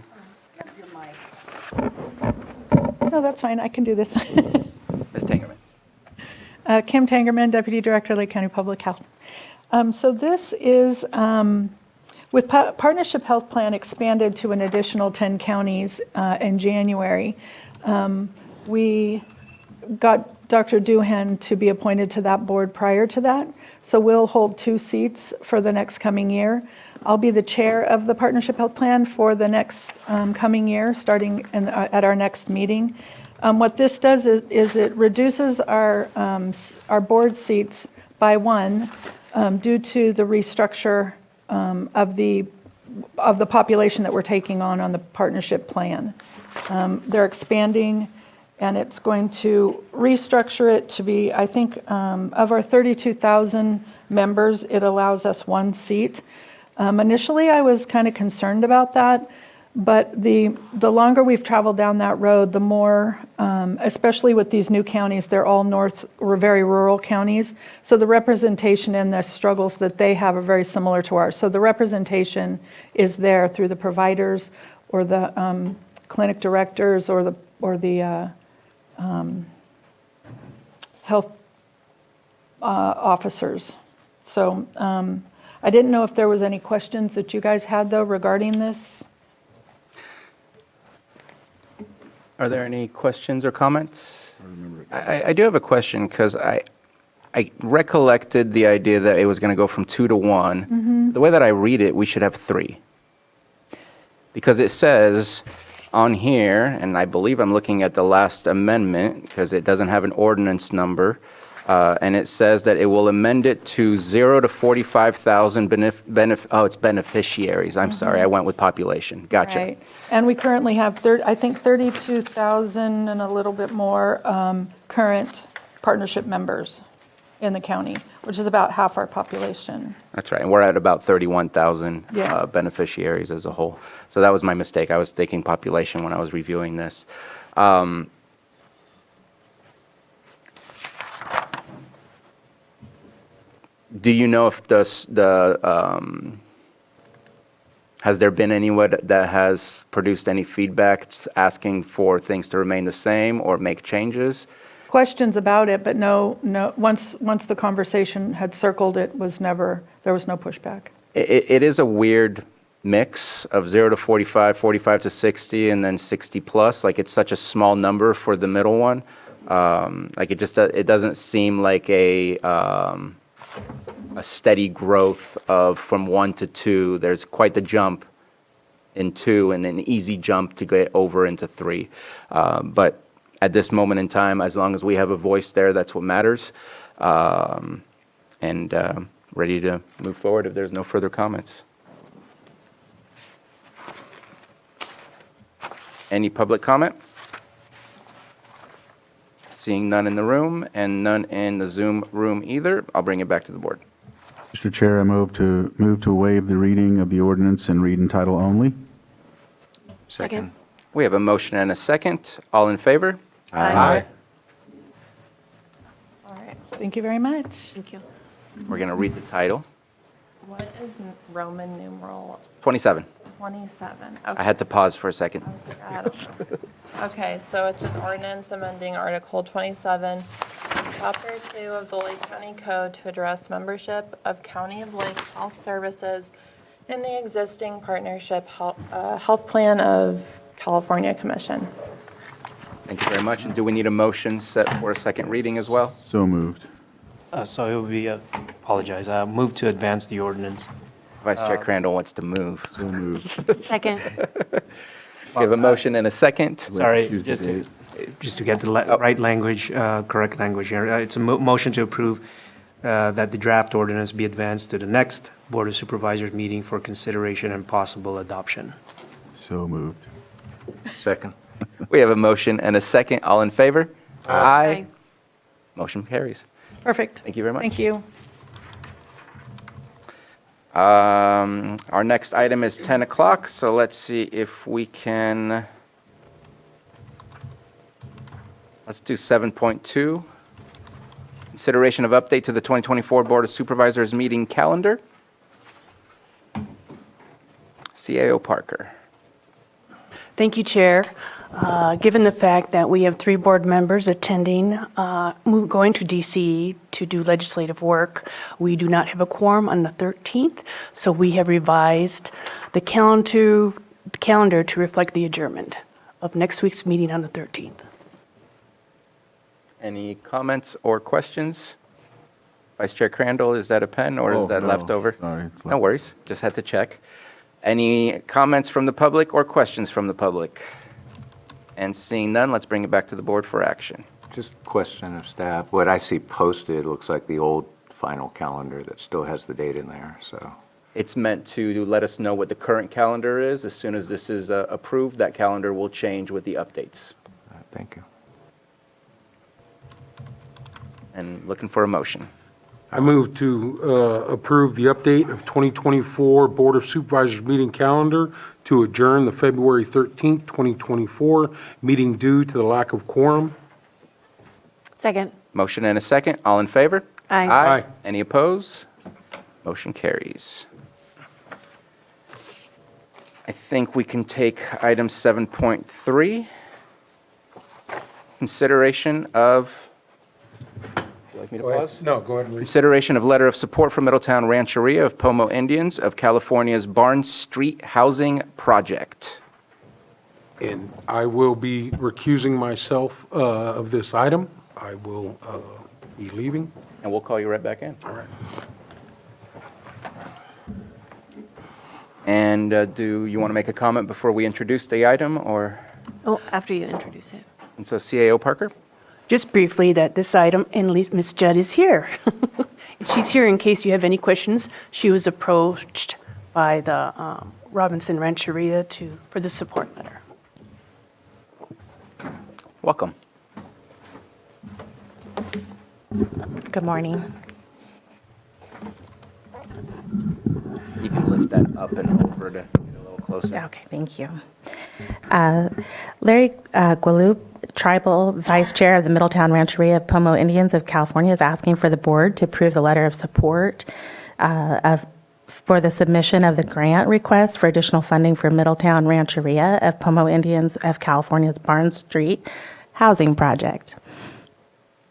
No, that's fine. I can do this. Ms. Tangerman. Kim Tangerman, Deputy Director, Lake County Public Health. So this is, with Partnership Health Plan expanded to an additional 10 counties in January, we got Dr. Doohan to be appointed to that board prior to that. So we'll hold 2 seats for the next coming year. I'll be the chair of the Partnership Health Plan for the next coming year, starting at our next meeting. What this does is it reduces our board seats by one due to the restructure of the population that we're taking on the partnership plan. They're expanding, and it's going to restructure it to be, I think, of our 32,000 members, it allows us one seat. Initially, I was kind of concerned about that, but the longer we've traveled down that road, the more, especially with these new counties, they're all very rural counties, so the representation and the struggles that they have are very similar to ours. So the representation is there through the providers or the clinic directors or the health officers. So I didn't know if there was any questions that you guys had, though, regarding this. Are there any questions or comments? I do have a question, because I recollected the idea that it was going to go from 2 to 1. The way that I read it, we should have 3. Because it says on here, and I believe I'm looking at the last amendment, because it doesn't have an ordinance number, and it says that it will amend it to 0 to 45,000 it's beneficiaries. I'm sorry, I went with population. Gotcha. Right. And we currently have, I think, 32,000 and a little bit more current partnership members in the county, which is about half our population. That's right, and we're at about 31,000 Yeah. beneficiaries as a whole. So that was my mistake. I was thinking population when I was reviewing this. Do you know if has there been anyone that has produced any feedback asking for things to remain the same or make changes? Questions about it, but no. Once the conversation had circled, there was no pushback. It is a weird mix of 0 to 45, 45 to 60, and then 60 plus. Like, it's such a small number for the middle one. Like, it doesn't seem like a steady growth of from 1 to 2. There's quite the jump in 2, and an easy jump to get over into 3. But at this moment in time, as long as we have a voice there, that's what matters. And ready to move forward if there's no further comments. Any public comment? Seeing none in the room and none in the Zoom room either, I'll bring it back to the board. Mr. Chair, I move to waive the reading of the ordinance and read in title only. Second. We have a motion and a second. All in favor? Aye. All right. Thank you very much. Thank you. We're going to read the title. What is Roman numeral 27. 27? I had to pause for a second. Okay, so it's an ordinance amending Article 27, Chapter 2 of the Lake County Code to address membership of County of Lake Health Services in the existing partnership health plan of California Commission. Thank you very much. And do we need a motion set for a second reading as well? So moved. So it would be, apologize, move to advance the ordinance. Vice Chair Crandall wants to move. So moved. Second. We have a motion and a second. Sorry, Choose the just to get the right language, correct language here. It's a motion to approve that the draft ordinance be advanced to the next Board of Supervisors meeting for consideration and possible adoption. So moved. Second. We have a motion and a second. All in favor? Aye. Motion carries. Perfect. Thank you very much. Thank you. Our next item is 10 o'clock, so let's see if we can, let's do 7.2. Consideration of update to the 2024 Board of Supervisors meeting calendar. CAO Parker. Thank you, Chair. Given the fact that we have 3 board members attending, going to DC to do legislative work, we do not have a quorum on the 13th, so we have revised the calendar to reflect the adjournment of next week's meeting on the 13th. Any comments or questions? Vice Chair Crandall, is that a pen or Oh, is that no. leftover? Sorry, it's No worries, just had to check. Any comments from the public or questions from the public? And seeing none, let's bring it back to the board for action. Just question of staff. What I see posted looks like the old final calendar that still has the date in there, so. It's meant to let us know what the current calendar is. As soon as this is approved, that calendar will change with the updates. Thank you. And looking for a motion. I move to approve the update of 2024 Board of Supervisors meeting calendar to adjourn the February 13th, 2024 meeting due to the lack of quorum. Second. Motion and a second. All in favor? Aye. Aye. Any opposed? Motion carries. I think we can take item 7.3. Consideration of, would you like me to Go ahead. pause? No, go ahead and read. Consideration of letter of support for Middletown Rancheria of Pomo Indians of California's Barnes Street Housing Project. And I will be recusing myself of this item. I will be leaving. And we'll call you right back in. All right. And do you want to make a comment before we introduce the item, or? Oh, after you introduce it. And so CAO Parker? Just briefly, that this item, and Ms. Judd is here. She's here in case you have any questions. She was approached by the Robinson Rancheria for the support letter. Welcome. Good morning. You can lift that up and over to get a little closer. Okay, thank you. Larry Gualup, Tribal Vice Chair of the Middletown Rancheria of Pomo Indians of California, is asking for the board to approve the letter of support for the submission of the grant request for additional funding for Middletown Rancheria of Pomo Indians of California's Barnes Street Housing Project.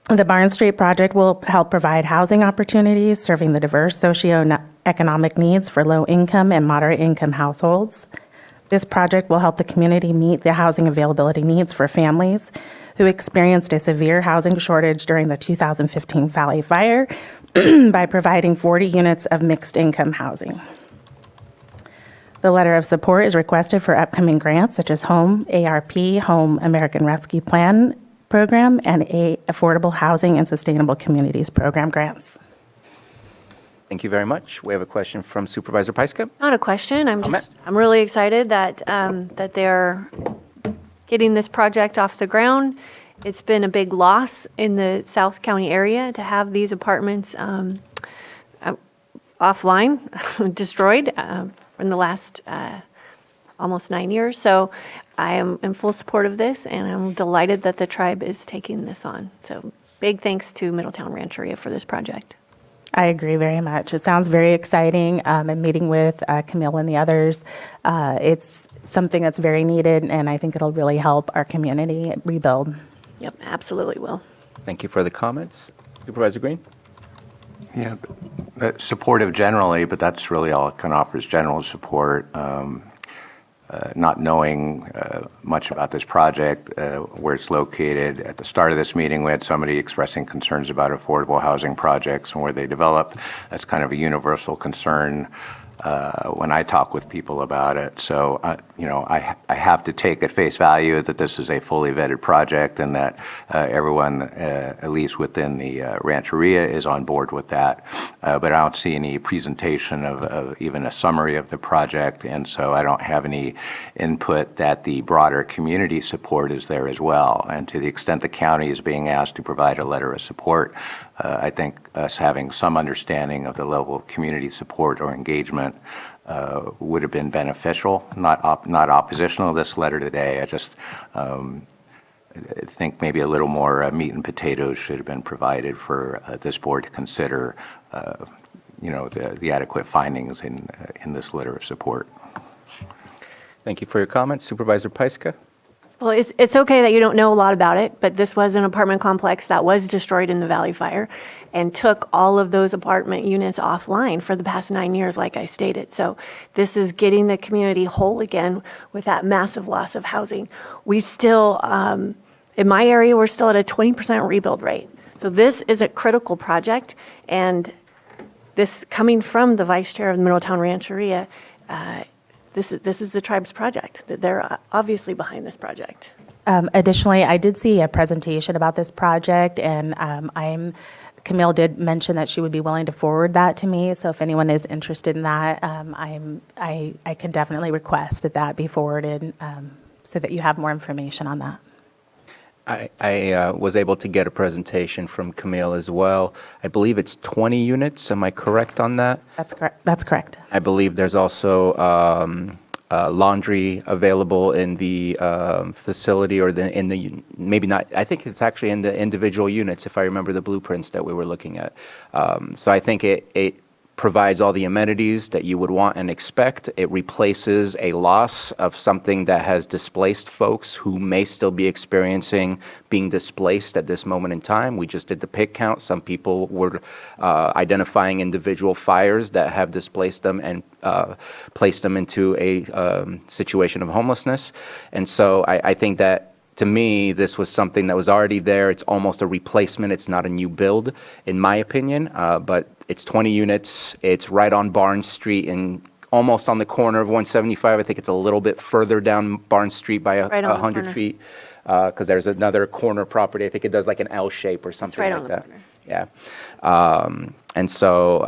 The Barnes Street project will help provide housing opportunities serving the diverse socioeconomic needs for low-income and moderate-income households. This project will help the community meet the housing availability needs for families who experienced a severe housing shortage during the 2015 Valley Fire by providing 40 units of mixed-income housing. The letter of support is requested for upcoming grants such as Home ARP, Home American Rescue Plan Program, and Affordable Housing and Sustainable Communities Program grants. Thank you very much. We have a question from Supervisor Pyska. Not a question. I'm Comment? really excited that that they're getting this project off the ground. It's been a big loss in the South County area to have these apartments offline, destroyed in the last almost 9 years. So I am in full support of this, and I'm delighted that the tribe is taking this on. So big thanks to Middletown Rancheria for this project. I agree very much. It sounds very exciting. And meeting with Camille and the others, it's something that's very needed, and I think it'll really help our community rebuild. Yep, absolutely will. Thank you for the comments. Supervisor Green? Yeah, supportive generally, but that's really all it can offer is general support. Not knowing much about this project, where it's located. At the start of this meeting, we had somebody expressing concerns about affordable housing projects and where they develop. That's kind of a universal concern when I talk with people about it. So, I have to take at face value that this is a fully vetted project and that everyone, at least within the Rancheria, is on board with that. But I don't see any presentation of even a summary of the project, and so I don't have any input that the broader community support is there as well. And to the extent the county is being asked to provide a letter of support, I think us having some understanding of the level of community support or engagement would have been beneficial, not oppositional to this letter today. I just think maybe a little more meat and potatoes should have been provided for this board to consider, the adequate findings in this letter of support. Thank you for your comments. Supervisor Pyska? Well, it's okay that you don't know a lot about it, but this was an apartment complex that was destroyed in the Valley Fire and took all of those apartment units offline for the past 9 years, like I stated. So this is getting the community whole again with that massive loss of housing. We still, in my area, we're still at a 20% rebuild rate. So this is a critical project, and this coming from the vice chair of the Middletown Rancheria, this is the tribe's project. They're obviously behind this project. Additionally, I did see a presentation about this project, and Camille did mention that she would be willing to forward that to me. So if anyone is interested in that, I can definitely request that that be forwarded so that you have more information on that. I was able to get a presentation from Camille as well. I believe it's 20 units. Am I correct on that? That's correct. That's correct. I believe there's also laundry available in the facility, or maybe not. I think it's actually in the individual units, if I remember the blueprints that we were looking at. So I think it provides all the amenities that you would want and expect. It replaces a loss of something that has displaced folks who may still be experiencing being displaced at this moment in time. We just did the pig count. Some people were identifying individual fires that have displaced them and placed them into a situation of homelessness. And so I think that, to me, this was something that was already there. It's almost a replacement. It's not a new build, in my opinion, but it's 20 units. It's right on Barnes Street and almost on the corner of 175. I think it's a little bit further down Barnes Street by Right on the 100 corner. feet, because there's another corner property. I think it does like an L shape or something right like on the that. corner. Yeah. And so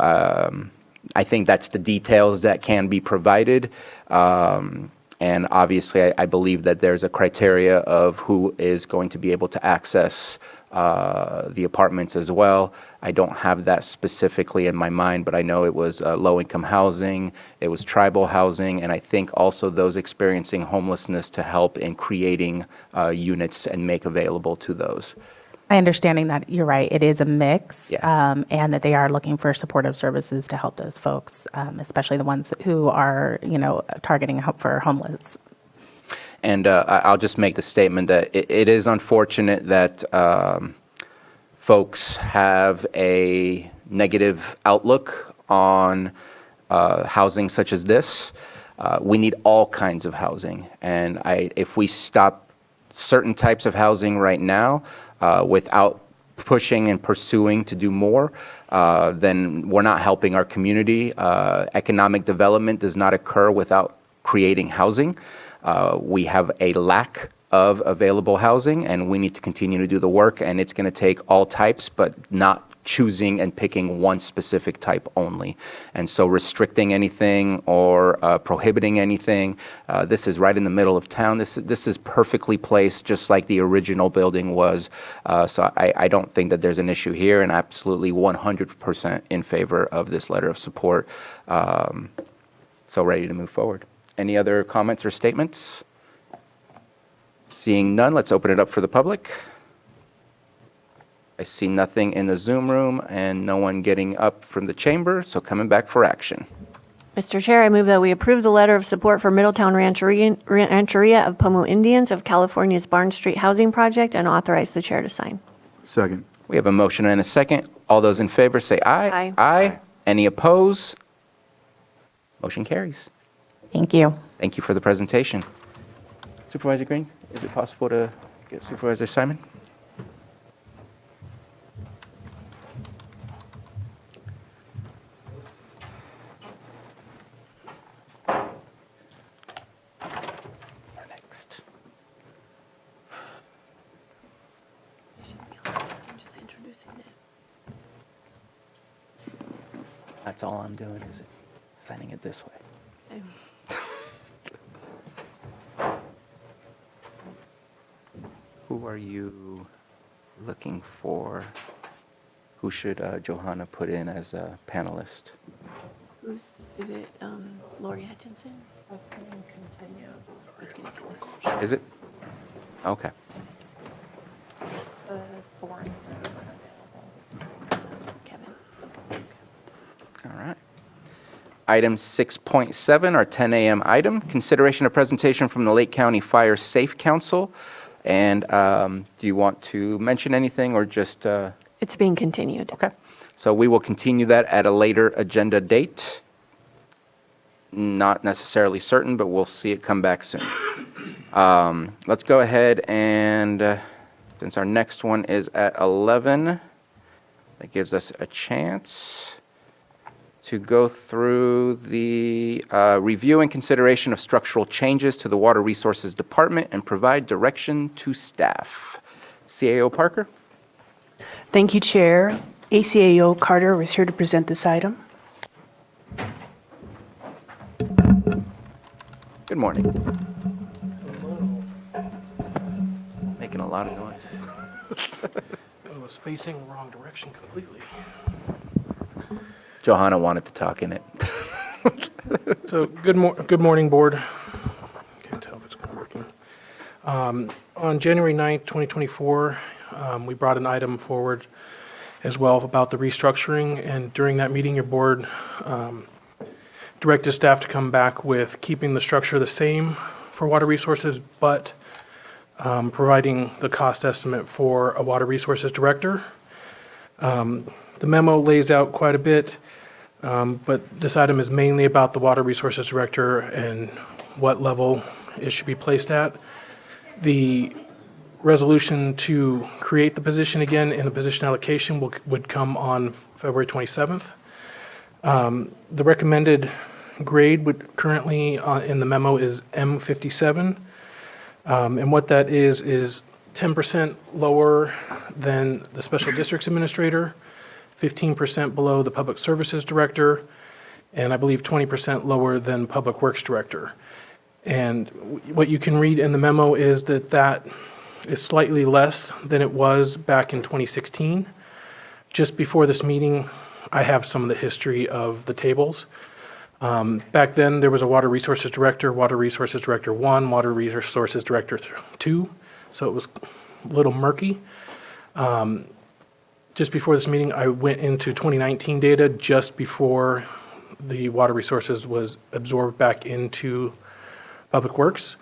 I think that's the details that can be provided. And obviously, I believe that there's a criteria of who is going to be able to access the apartments as well. I don't have that specifically in my mind, but I know it was low-income housing, it was tribal housing, and I think also those experiencing homelessness to help in creating units and make available to those. My understanding that you're right, it is a mix, Yeah. and that they are looking for supportive services to help those folks, especially the ones who are, targeting help for homeless. And I'll just make the statement that it is unfortunate that folks have a negative outlook on housing such as this. We need all kinds of housing. And if we stop certain types of housing right now without pushing and pursuing to do more, then we're not helping our community. Economic development does not occur without creating housing. We have a lack of available housing, and we need to continue to do the work, and it's going to take all types, but not choosing and picking one specific type only. And so restricting anything or prohibiting anything, this is right in the middle of town. This is perfectly placed, just like the original building was. So I don't think that there's an issue here, and absolutely 100% in favor of this letter of support. So ready to move forward. Any other comments or statements? Seeing none, let's open it up for the public. I see nothing in the Zoom room and no one getting up from the chamber, so coming back for action. Mr. Chair, I move that we approve the letter of support for Middletown Rancheria of Pomo Indians of California's Barnes Street Housing Project and authorize the chair to sign. Second. We have a motion and a second. All those in favor say aye. Aye. Aye. Any opposed? Motion carries. Thank you. Thank you for the presentation. Supervisor Green, is it possible to get Supervisor Simon? Next. That's all I'm doing, is signing it this way. Who are you looking for? Who should Johanna put in as a panelist? Is it Lori Hutchinson? That's going to continue. Is it? Okay. Kevin. All right. Item 6.7, our 10 a.m. item, consideration of presentation from the Lake County Fire Safe Council. And do you want to mention anything or just? It's being continued. Okay. So we will continue that at a later agenda date. Not necessarily certain, but we'll see it come back soon. Let's go ahead and, since our next one is at 11, That gives us a chance to go through the review and consideration of structural changes to the Water Resources Department and provide direction to staff. CAO Parker? Thank you, Chair. ACAO Carter is here to present this item. Good morning. Making a lot of noise. I was facing the wrong direction completely. Johanna wanted to talk in it. So, good morning, Board. Can't tell if it's working. On January 9th, 2024, we brought an item forward as well about the restructuring, and during that meeting, your Board directed staff to come back with keeping the structure the same for water resources, but providing the cost estimate for a water resources director. The memo lays out quite a bit, but this item is mainly about the water resources director and what level it should be placed at. The resolution to create the position again in the position allocation would come on February 27th. The recommended grade would currently in the memo is M57. And what that is 10% lower than the special districts administrator, 15% below the public services director, and I believe 20% lower than public works director. And what you can read in the memo is that is slightly less than it was back in 2016. Just before this meeting, I have some of the history of the tables. Back then, there was a Water Resources Director 1, Water Resources Director 2, so it was a little murky. Just before this meeting, I went into 2019 data just before the Water Resources was absorbed back into Public Works.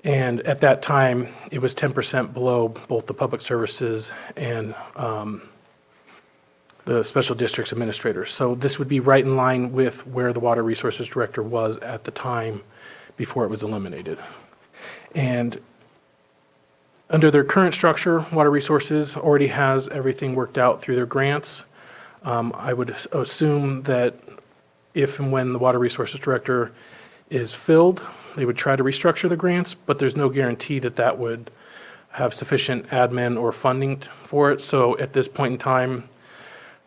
And at that time, it was 10% below both the Public Services and the Special Districts Administrator. So this would be right in line with where the Water Resources Director was at the time before it was eliminated. And under their current structure, Water Resources already has everything worked out through their grants. I would assume that if and when the Water Resources Director is filled, they would try to restructure the grants, but there's no guarantee that that would have sufficient admin or funding for it. So at this point in time,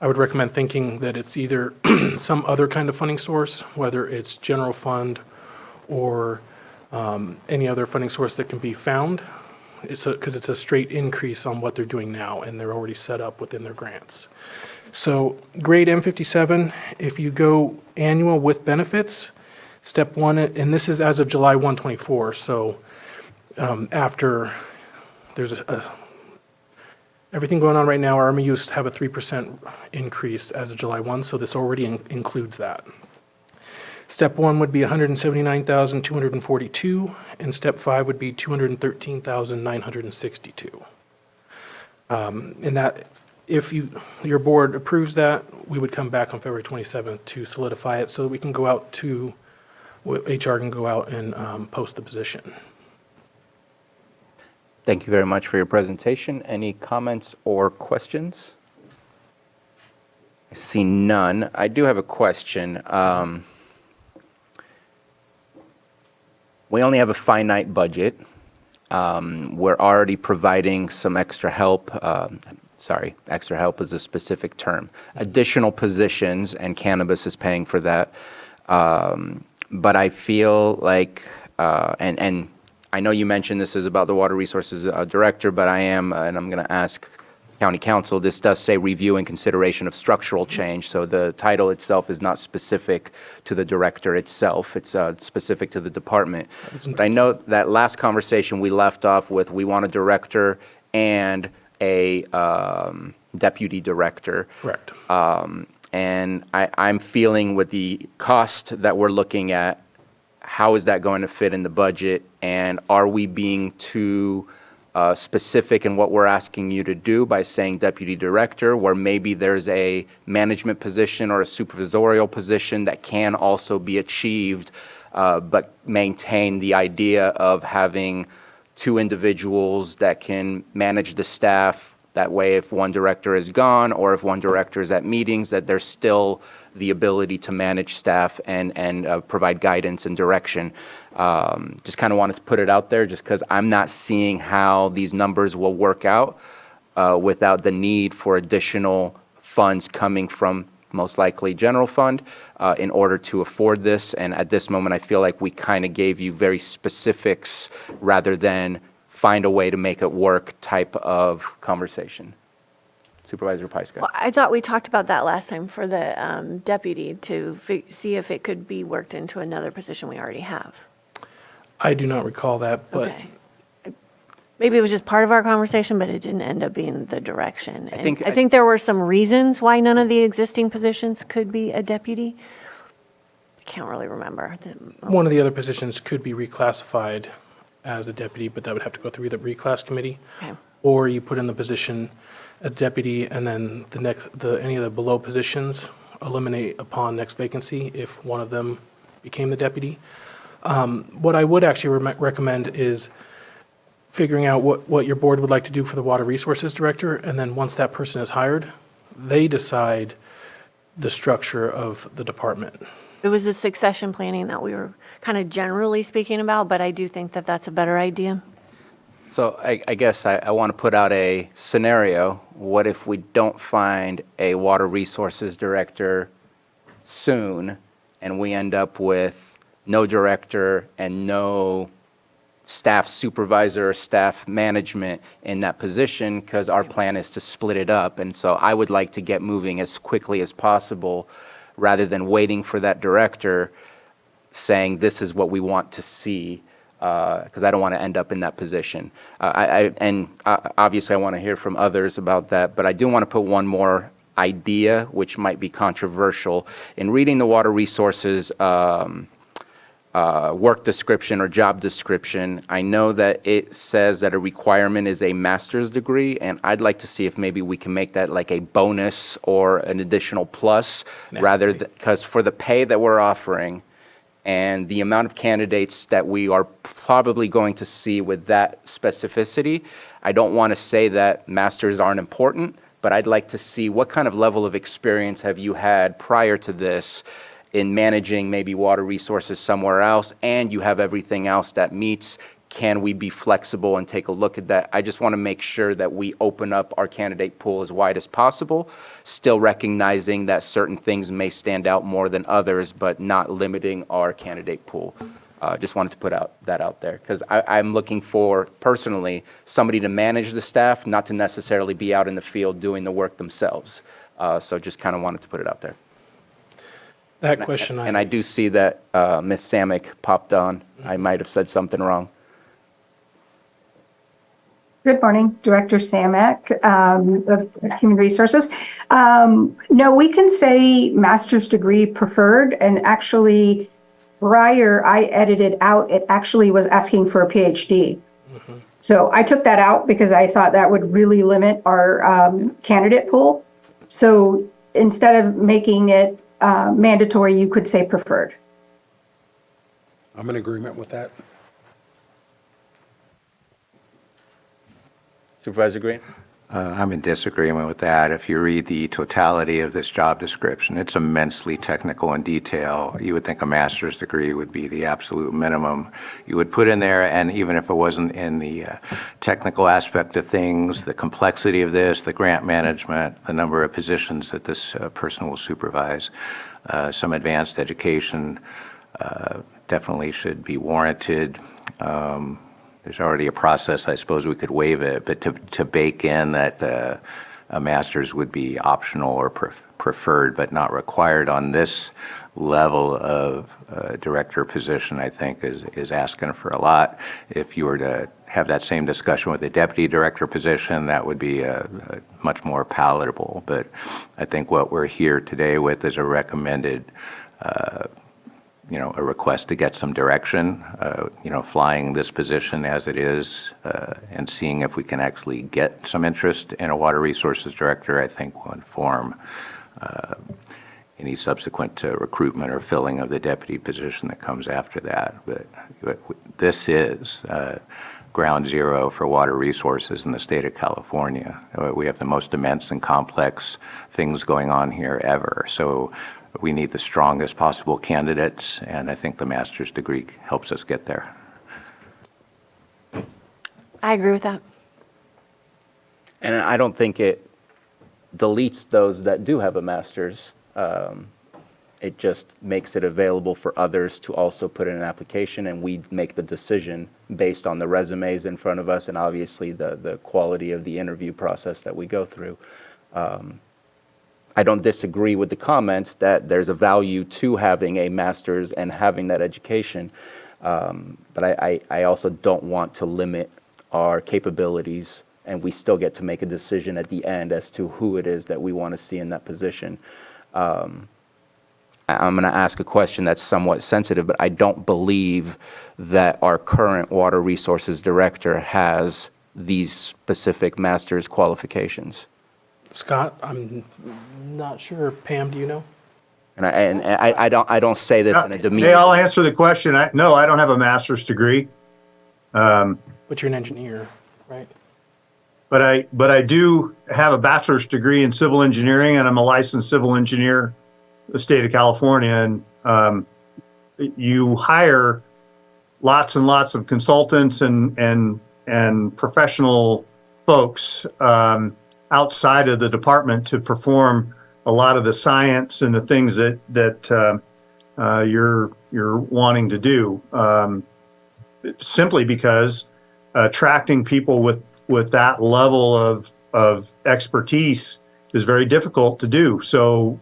I would recommend thinking that it's either some other kind of funding source, whether it's general fund or any other funding source that can be found, because it's a straight increase on what they're doing now, and they're already set up within their grants. So grade M57, if you go annual with benefits, step one, and this is as of July 1, 24, so after there's everything going on right now, our MUs have a 3% increase as of July 1, so this already includes that. Step 1 would be 179,242, and step 5 would be 213,962. And that, if your board approves that, we would come back on February 27th to solidify it so that we can go out to, HR can go out and post the position. Thank you very much for your presentation. Any comments or questions? I see none. I do have a question. We only have a finite budget. We're already providing some extra help. Extra help is a specific term. Additional positions, and cannabis is paying for that. But I feel like, and I know you mentioned this is about the Water Resources Director, but and I'm going to ask County Council, this does say review and consideration of structural change, so the title itself is not specific to the director itself, it's specific to the department. But I know that last conversation we left off with, we want a director and a deputy director. Correct. And I'm feeling with the cost that we're looking at, how is that going to fit in the budget? And are we being too specific in what we're asking you to do by saying deputy director, where maybe there's a management position or a supervisorial position that can also be achieved, but maintain the idea of having two individuals that can manage the staff That way, if one director is gone or if one director is at meetings, that there's still the ability to manage staff and provide guidance and direction. Just kind of wanted to put it out there just because I'm not seeing how these numbers will work out without the need for additional funds coming from most likely general fund in order to afford this. And at this moment, I feel like we kind of gave you very specifics rather than find a way to make it work type of conversation. Supervisor Pyska. Well, I thought we talked about that last time for the deputy to see if it could be worked into another position we already have. I do not recall that, but Okay. Maybe it was just part of our conversation, but it didn't end up being the direction. And think- I think there were some reasons why none of the existing positions could be a deputy. I can't really remember. one of the other positions could be reclassified as a deputy, but that would have to go through the reclass committee. Okay. Or you put in the position a deputy and then any of the below positions eliminate upon next vacancy if one of them became the deputy. What I would actually recommend is figuring out what your board would like to do for the water resources director, and then once that person is hired, they decide the structure of the department. It was the succession planning that we were kind of generally speaking about, but I do think that that's a better idea. So I guess I want to put out a scenario. What if we don't find a water resources director soon and we end up with no director and no staff supervisor or staff management in that position because our plan is to split it up. And so I would like to get moving as quickly as possible rather than waiting for that director saying this is what we want to see, because I don't want to end up in that position. Obviously I want to hear from others about that, but I do want to put one more idea, which might be controversial. In reading the water resources work description or job description, I know that it says that a requirement is a master's degree, and I'd like to see if maybe we can make that like a bonus or an additional plus, rather because for the pay that we're offering and the amount of candidates that we are probably going to see with that specificity, I don't want to say that masters aren't important, but I'd like to see what kind of level of experience have you had prior to this in managing maybe water resources somewhere else, and you have everything else that meets. Can we be flexible and take a look at that? I just want to make sure that we open up our candidate pool as wide as possible, still recognizing that certain things may stand out more than others, but not limiting our candidate pool. Just wanted to put that out there, because I'm looking for, personally, somebody to manage the staff, not to necessarily be out in the field doing the work themselves. So just kind of wanted to put it out there. That question And I do see that Ms. Samick popped on. I might have said something wrong. Good morning, Director Samak of Human Resources. No, we can say master's degree preferred, and actually prior I edited out, it actually was asking for a PhD. So I took that out because I thought that would really limit our candidate pool. So instead of making it mandatory, you could say preferred. I'm in agreement with that. Supervisor Green? I'm in disagreement with that. If you read the totality of this job description, it's immensely technical in detail. You would think a master's degree would be the absolute minimum you would put in there, and even if it wasn't in the technical aspect of things, the complexity of this, the grant management, the number of positions that this person will supervise, some advanced education definitely should be warranted. There's already a process, I suppose we could waive it, but to bake in that a master's would be optional or preferred but not required on this level of director position, I think is asking for a lot. If you were to have that same discussion with the deputy director position, that would be much more palatable. But I think what we're here today with is a recommended a request to get some direction, flying this position as it is, and seeing if we can actually get some interest in a water resources director, I think will inform any subsequent recruitment or filling of the deputy position that comes after that. But this is ground zero for water resources in the state of California. We have the most immense and complex things going on here ever. So we need the strongest possible candidates, and I think the master's degree helps us get there. I agree with that. And I don't think it deletes those that do have a master's. It just makes it available for others to also put in an application, and we make the decision based on the resumes in front of us and obviously the quality of the interview process that we go through. I don't disagree with the comments that there's a value to having a master's and having that education, but I also don't want to limit our capabilities, and we still get to make a decision at the end as to who it is that we want to see in that position. I'm going to ask a question that's somewhat sensitive, but I don't believe that our current Water Resources Director has these specific master's qualifications. Scott, I'm not sure. Pam, do you know? And I don't say this in a demeaning. Hey, I'll answer the question. No, I don't have a master's degree. But you're an engineer, right? But I do have a bachelor's degree in civil engineering, and I'm a licensed civil engineer in the state of California. And you hire lots and lots of consultants and professional folks outside of the department to perform a lot of the science and the things that you're wanting to do. Simply because attracting people with that level of expertise is very difficult to do. So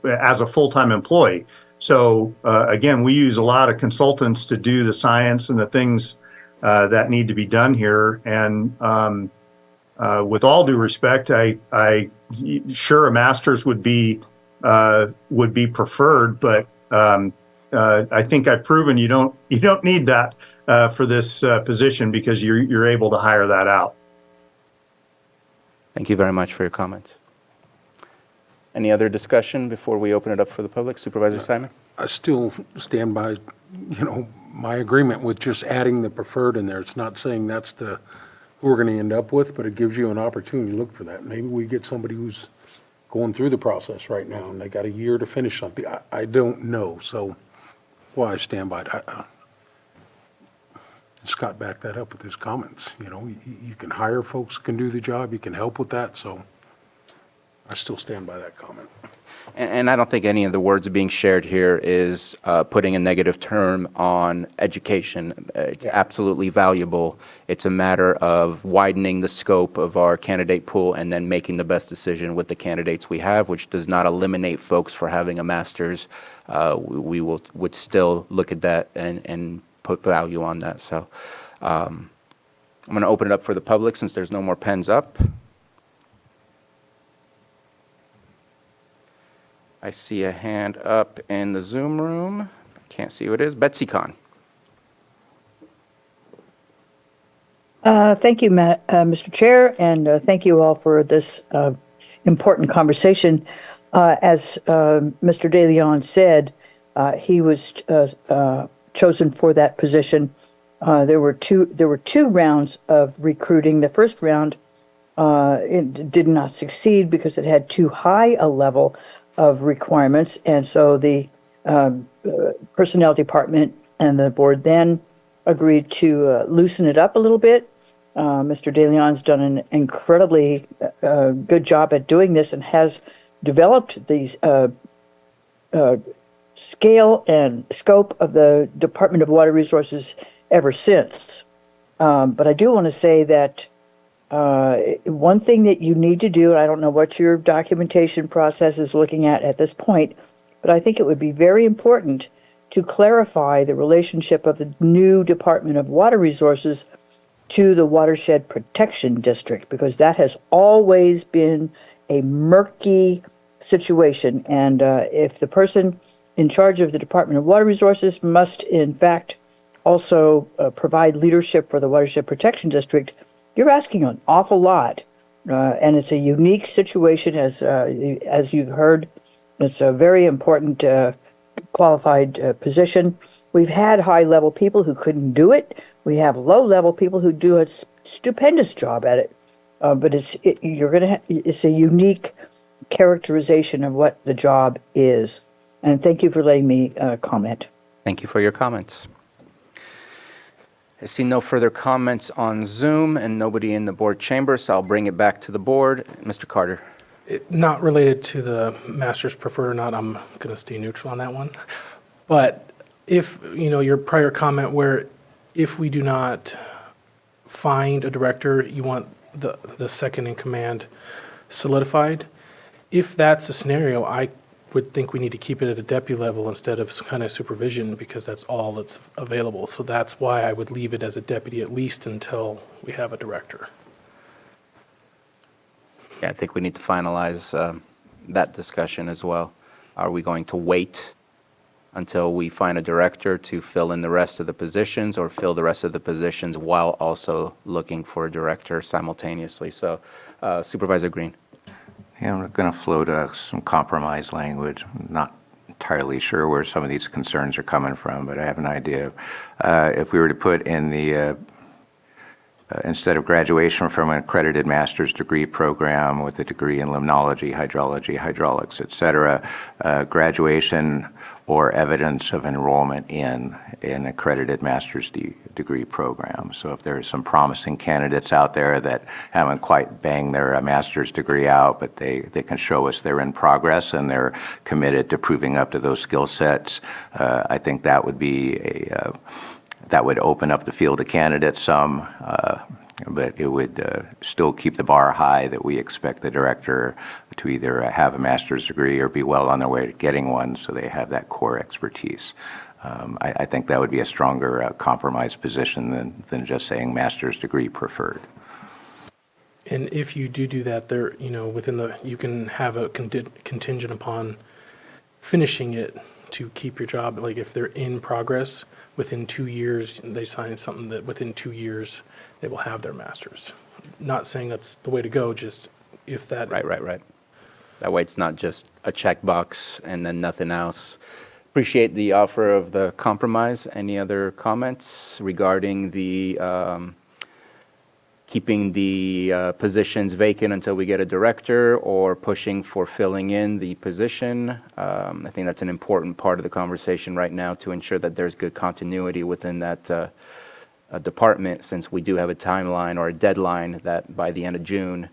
as a full-time employee. So again, we use a lot of consultants to do the science and the things that need to be done here. And with all due respect, I sure a master's would be preferred, but I think I've proven you don't need that for this position because you're able to hire that out. Thank you very much for your comments. Any other discussion before we open it up for the public? Supervisor Simon? I still stand by, my agreement with just adding the preferred in there. It's not saying that's who we're going to end up with, but it gives you an opportunity to look for that. Maybe we get somebody who's going through the process right now and they got a year to finish something. I don't know, so why I stand by it. Scott backed that up with his comments. You can hire folks who can do the job. You can help with that, so I still stand by that comment. And I don't think any of the words being shared here is putting a negative term on education. It's absolutely valuable. It's a matter of widening the scope of our candidate pool and then making the best decision with the candidates we have, which does not eliminate folks for having a master's. We would still look at that and put value on that. So I'm going to open it up for the public since there's no more pens up. I see a hand up in the Zoom room. Can't see who it is. Betsy Kahn. Thank you, Mr. Chair, and thank you all for this important conversation. As Mr. De Leon said, he was chosen for that position. There were two rounds of recruiting. The first round it did not succeed because it had too high a level of requirements, and so the personnel department and the board then agreed to loosen it up a little bit. Mr. De Leon's done an incredibly good job at doing this and has developed these scale and scope of the Department of Water Resources ever since. But I do want to say that one thing that you need to do, and I don't know what your documentation process is looking at this point, but I think it would be very important to clarify the relationship of the new Department of Water Resources to the Watershed Protection District, because that has always been a murky situation. And if the person in charge of the Department of Water Resources must, in fact, also provide leadership for the Watershed Protection District, you're asking an awful lot. And it's a unique situation, as you've heard. It's a very important qualified position. We've had high-level people who couldn't do it. We have low-level people who do a stupendous job at it. But it's a unique characterization of what the job is. And thank you for letting me comment. Thank you for your comments. I see no further comments on Zoom and nobody in the board chamber, so I'll bring it back to the board. Mr. Carter. Not related to the master's preferred or not, I'm going to stay neutral on that one. But if, your prior comment where if we do not find a director, you want the second in command solidified. If that's the scenario, I would think we need to keep it at a deputy level instead of kind of supervision because that's all that's available. So that's why I would leave it as a deputy at least until we have a director. Yeah, I think we need to finalize that discussion as well. Are we going to wait until we find a director to fill in the rest of the positions or fill the rest of the positions while also looking for a director simultaneously? So Supervisor Green. Yeah, I'm going to float some compromise language. I'm not entirely sure where some of these concerns are coming from, but I have an idea. If we were to put in the instead of graduation from an accredited master's degree program with a degree in limnology, hydrology, hydraulics, et cetera, graduation or evidence of enrollment in an accredited master's degree program. So if there are some promising candidates out there that haven't quite banged their master's degree out, but they can show us they're in progress and they're committed to proving up to those skill sets, I think that would be that would open up the field of candidates some, but it would still keep the bar high that we expect the director to either have a master's degree or be well on their way to getting one so they have that core expertise. I think that would be a stronger compromise position than just saying master's degree preferred. And if you do that, there, you can have a contingent upon finishing it to keep your job. Like if they're in progress, within 2 years, they sign something that within 2 years, they will have their master's. Not saying that's the way to go, just if that. Right. That way it's not just a checkbox and then nothing else. Appreciate the offer of the compromise. Any other comments regarding the keeping the positions vacant until we get a director or pushing for filling in the position? I think that's an important part of the conversation right now to ensure that there's good continuity within that department, since we do have a timeline or a deadline that by the end of June,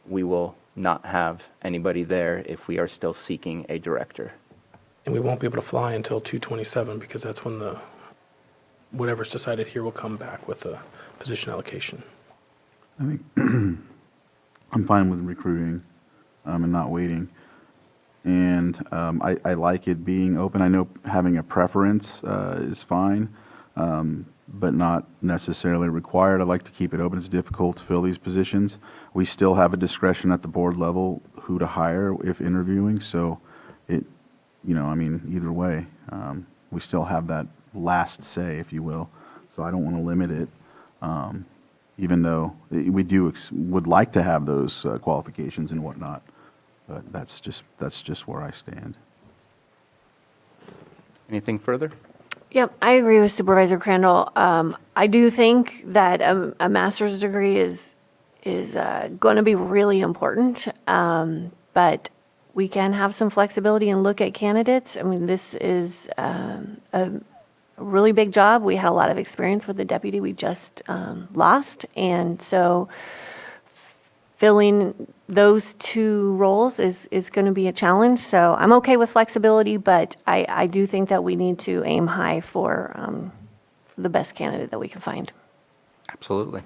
we will not have anybody there if we are still seeking a director. And we won't be able to fly until 2/27 because that's when whatever's decided here will come back with the position allocation. I think I'm fine with recruiting and not waiting. And I like it being open. I know having a preference is fine, but not necessarily required. I like to keep it open. It's difficult to fill these positions. We still have a discretion at the board level who to hire if interviewing. So either way, we still have that last say, if you will. So I don't want to limit it, even though we would like to have those qualifications and whatnot. But that's just where I stand. Anything further? Yep, I agree with Supervisor Crandall. I do think that a master's degree is going to be really important, but we can have some flexibility and look at candidates. I mean, this is a really big job. We had a lot of experience with the deputy we just lost, and so filling those two roles is going to be a challenge. So I'm okay with flexibility, but I do think that we need to aim high for the best candidate that we can find. Absolutely.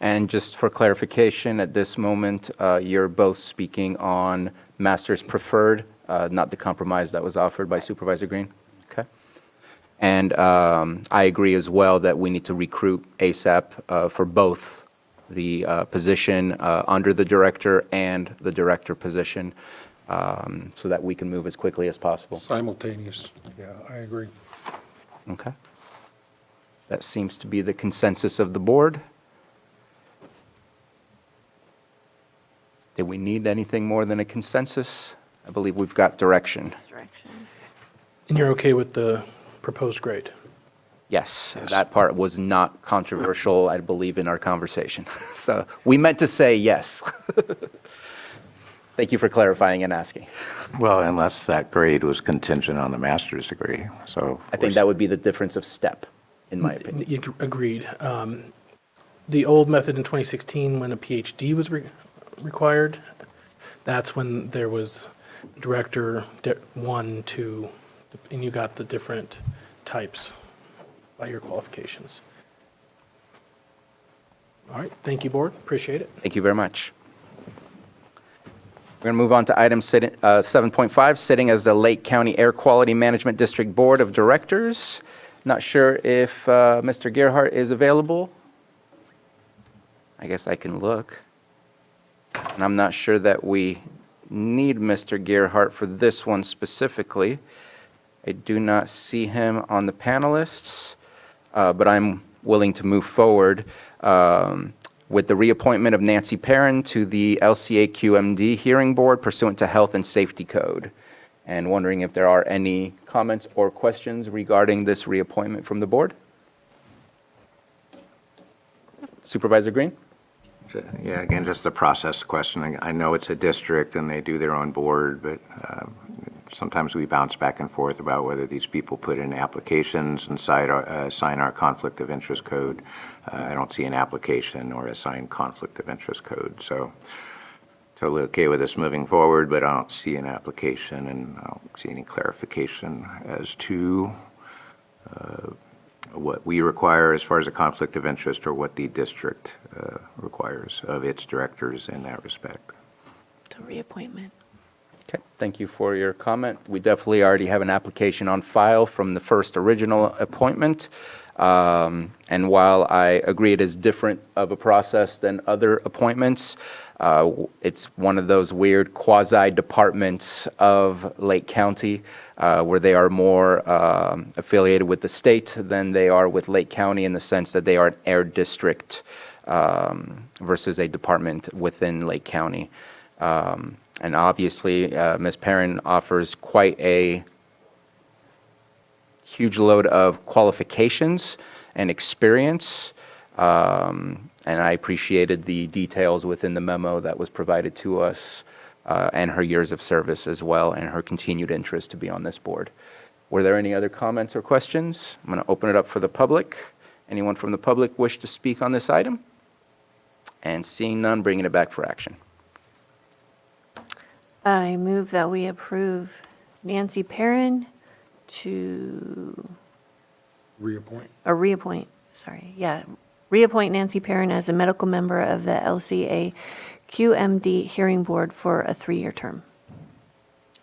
And just for clarification, at this moment, you're both speaking on master's preferred, not the compromise that was offered by Supervisor Green? Okay. And I agree as well that we need to recruit ASAP for both the position under the director and the director position, so that we can move as quickly as possible. Simultaneous. Yeah, I agree. Okay. That seems to be the consensus of the board. Did we need anything more than a consensus? I believe we've got direction. And you're okay with the proposed grade? Yes, that part was not controversial, I believe, in our conversation. So we meant to say yes. Thank you for clarifying and asking. Well, unless that grade was contingent on the master's degree, so. I think that would be the difference of step, in my opinion. Agreed. The old method in 2016, when a PhD was required, that's when there was director 1, 2, and you got the different types by your qualifications. All right, thank you, board. Appreciate it. Thank you very much. We're going to move on to item 7.5, sitting as the Lake County Air Quality Management District Board of Directors. Not sure if Mr. Gerhart is available. I guess I can look. And I'm not sure that we need Mr. Gerhart for this one specifically. I do not see him on the panelists, but I'm willing to move forward with the reappointment of Nancy Perrin to the LCA-QMD Hearing Board pursuant to Health and Safety Code. And wondering if there are any comments or questions regarding this reappointment from the board? Supervisor Green? Yeah, again, just a process question. I know it's a district and they do their own board, but sometimes we bounce back and forth about whether these people put in applications and sign our conflict of interest code. I don't see an application or a signed conflict of interest code. So totally okay with this moving forward, but I don't see an application and I don't see any clarification as to what we require as far as a conflict of interest or what the district requires of its directors in that respect. It's a reappointment. Okay, thank you for your comment. We definitely already have an application on file from the first original appointment. And while I agree it is different of a process than other appointments, it's one of those weird quasi-departments of Lake County where they are more affiliated with the state than they are with Lake County in the sense that they are an air district versus a department within Lake County. And obviously, Ms. Perrin offers quite a huge load of qualifications and experience. And I appreciated the details within the memo that was provided to us and her years of service as well and her continued interest to be on this board. Were there any other comments or questions? I'm going to open it up for the public. Anyone from the public wish to speak on this item? And seeing none, bringing it back for action. I move that we approve Nancy Perrin to Reappoint. reappoint Nancy Perrin as a medical member of the LCA QMD Hearing Board for a 3-year term.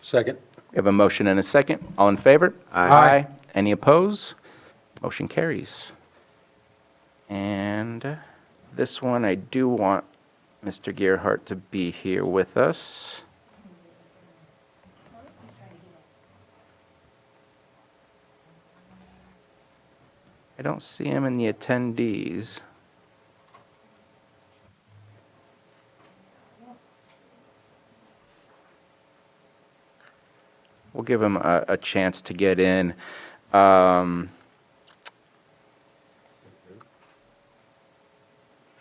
Second. We have a motion and a second. All in favor? Aye. Any opposed? Motion carries. And this one, I do want Mr. Gerhart to be here with us. I don't see him in the attendees. We'll give him a chance to get in.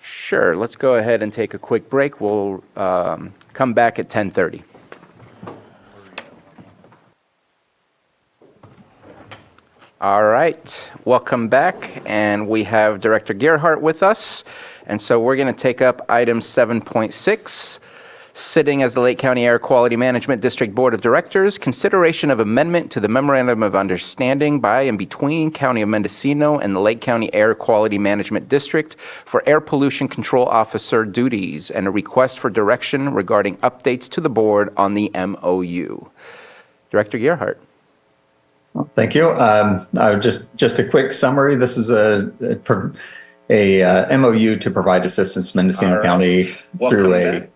Sure, let's go ahead and take a quick break. We'll come back at 10:30. All right, welcome back, and we have Director Gerhart with us. And so we're going to take up item 7.6, sitting as the Lake County Air Quality Management District Board of Directors, consideration of amendment to the Memorandum of Understanding by and between County of Mendocino and the Lake County Air Quality Management District for Air Pollution Control Officer duties, and a request for direction regarding updates to the board on the MOU. Director Gerhart. Thank you. Just a quick summary. This is a MOU to provide assistance to Mendocino County through a.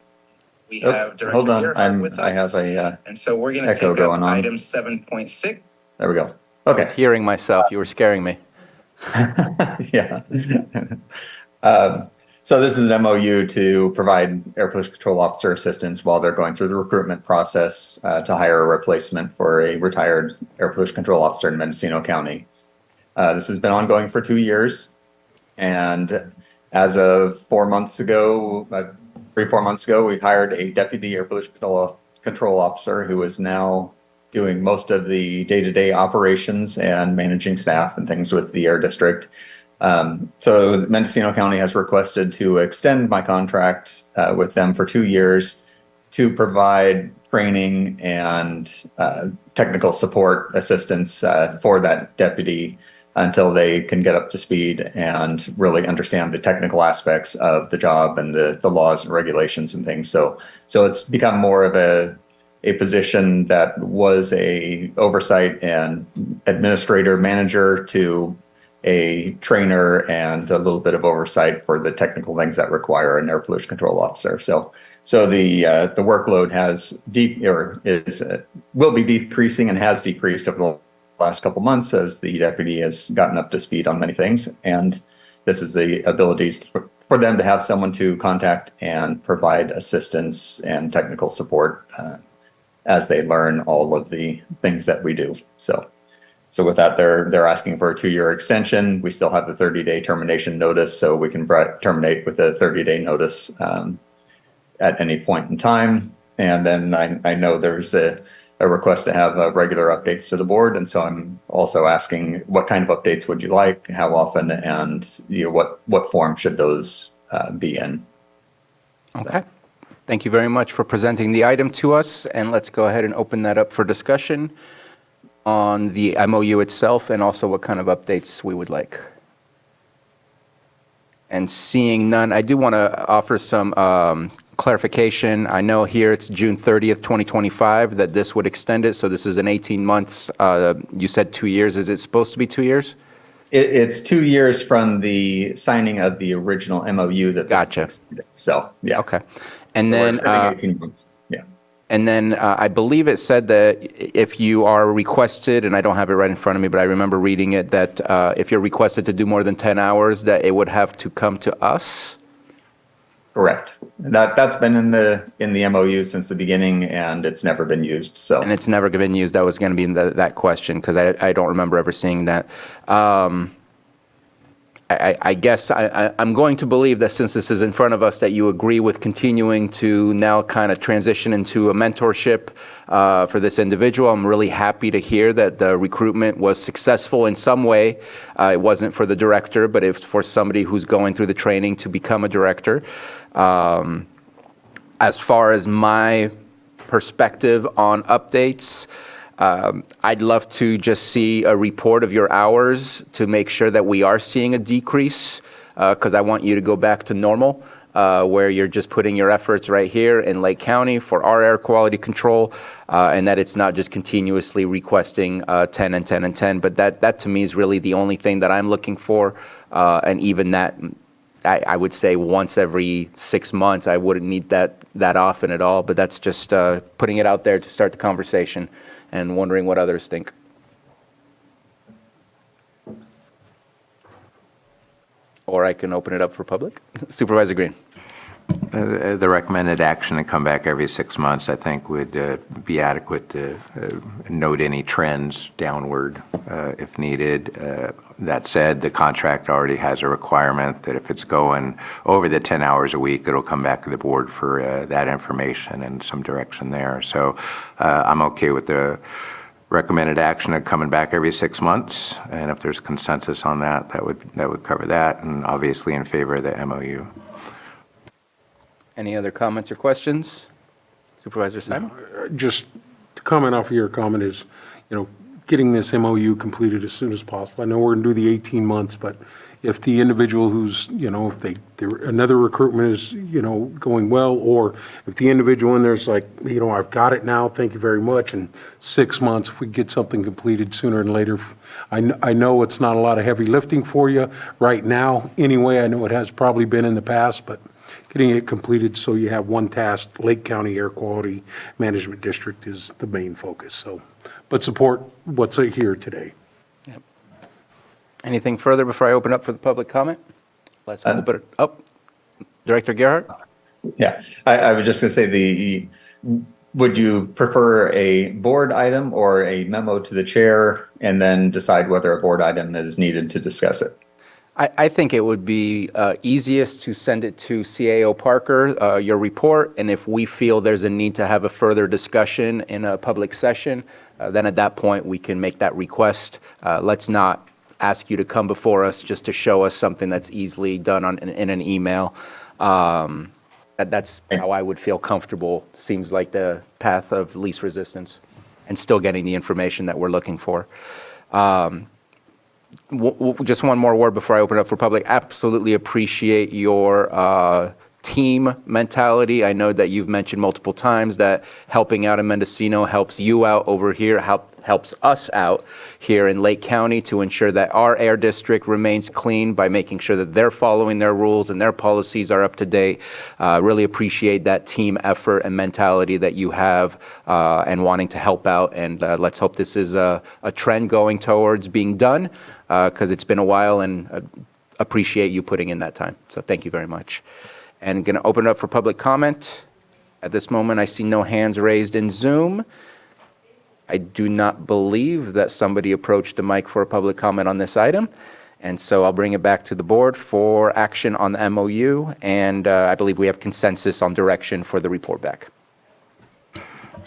We have Director Hold on, Gerhart with us. I have a and so we're going to echo take up going on. item 7.6. There we go. I Okay. was hearing myself. You were scaring me. Yeah. So this is an MOU to provide air pollution control officer assistance while they're going through the recruitment process to hire a replacement for a retired air pollution control officer in Mendocino County. This has been ongoing for 2 years. And as of 4 months ago, 4 months ago, we hired a deputy air pollution control officer who is now doing most of the day-to-day operations and managing staff and things with the air district. So Mendocino County has requested to extend my contract with them for 2 years to provide training and technical support assistance for that deputy until they can get up to speed and really understand the technical aspects of the job and the laws and regulations and things. So it's become more of a position that was a oversight and administrator manager to a trainer and a little bit of oversight for the technical things that require an air pollution control officer. So the workload will be decreasing and has decreased over the last couple months as the deputy has gotten up to speed on many things. And this is the ability for them to have someone to contact and provide assistance and technical support as they learn all of the things that we do. So with that, they're asking for a 2-year extension. We still have the 30-day termination notice, so we can terminate with a 30-day notice at any point in time. And then I know there's a request to have regular updates to the board, and so I'm also asking what kind of updates would you like, how often, and what form should those be in. Okay. Thank you very much for presenting the item to us, and let's go ahead and open that up for discussion on the MOU itself and also what kind of updates we would like. And seeing none, I do want to offer some clarification. I know here it's June 30th, 2025, that this would extend it. So this is an 18 months. You said 2 years. Is it supposed to be 2 years? It's 2 years from the signing of the original MOU that. Gotcha. So, yeah. Okay. And So then, we're extending 18 months. Yeah. and then I believe it said that if you are requested, and I don't have it right in front of me, but I remember reading it, that if you're requested to do more than 10 hours, that it would have to come to us. Correct. That's been in the MOU since the beginning, and it's never been used. So. And it's never been used. That was going to be that question, because I don't remember ever seeing that. I guess I'm going to believe that since this is in front of us, that you agree with continuing to now kind of transition into a mentorship for this individual. I'm really happy to hear that the recruitment was successful in some way. It wasn't for the director, but it's for somebody who's going through the training to become a director. As far as my perspective on updates, I'd love to just see a report of your hours to make sure that we are seeing a decrease, because I want you to go back to normal, where you're just putting your efforts right here in Lake County for our air quality control, and that it's not just continuously requesting 10 and 10 and 10. But that to me is really the only thing that I'm looking for, and even that, I would say once every 6 months. I wouldn't need that often at all, but that's just putting it out there to start the conversation and wondering what others think. Or I can open it up for public. Supervisor Green. The recommended action to come back every 6 months, I think, would be adequate to note any trends downward if needed. That said, the contract already has a requirement that if it's going over the 10 hours a week, it'll come back to the board for that information and some direction there. So I'm okay with the recommended action of coming back every 6 months, and if there's consensus on that, that would cover that, and obviously in favor of the MOU. Any other comments or questions? Supervisor Simon? Just to comment off of your comment is, getting this MOU completed as soon as possible. I know we're going to do the 18 months, but if the individual who's, if another recruitment is, going well, or if the individual in there's like, I've got it now, thank you very much, in 6 months, if we get something completed sooner than later, I know it's not a lot of heavy lifting for you right now. Anyway, I know it has probably been in the past, but getting it completed so you have one task, Lake County Air Quality Management District, is the main focus. So, but support what's here today. Yep. Anything further before I open up for the public comment? Let's open it up. Director Gerhardt? Yeah, I was just going to say would you prefer a board item or a memo to the chair and then decide whether a board item is needed to discuss it? I think it would be easiest to send it to CAO Parker, your report, and if we feel there's a need to have a further discussion in a public session, then at that point, we can make that request. Let's not ask you to come before us just to show us something that's easily done in an email. That's how I would feel comfortable. Seems like the path of least resistance and still getting the information that we're looking for. Just one more word before I open it up for public. Absolutely appreciate your team mentality. I know that you've mentioned multiple times that helping out in Mendocino helps you out over here, helps us out here in Lake County to ensure that our air district remains clean by making sure that they're following their rules and their policies are up to date. Really appreciate that team effort and mentality that you have and wanting to help out. And let's hope this is a trend going towards being done because it's been a while and appreciate you putting in that time. So thank you very much. And going to open it up for public comment. At this moment, I see no hands raised in Zoom. I do not believe that somebody approached the mic for a public comment on this item. And so I'll bring it back to the board for action on the MOU. And I believe we have consensus on direction for the report back.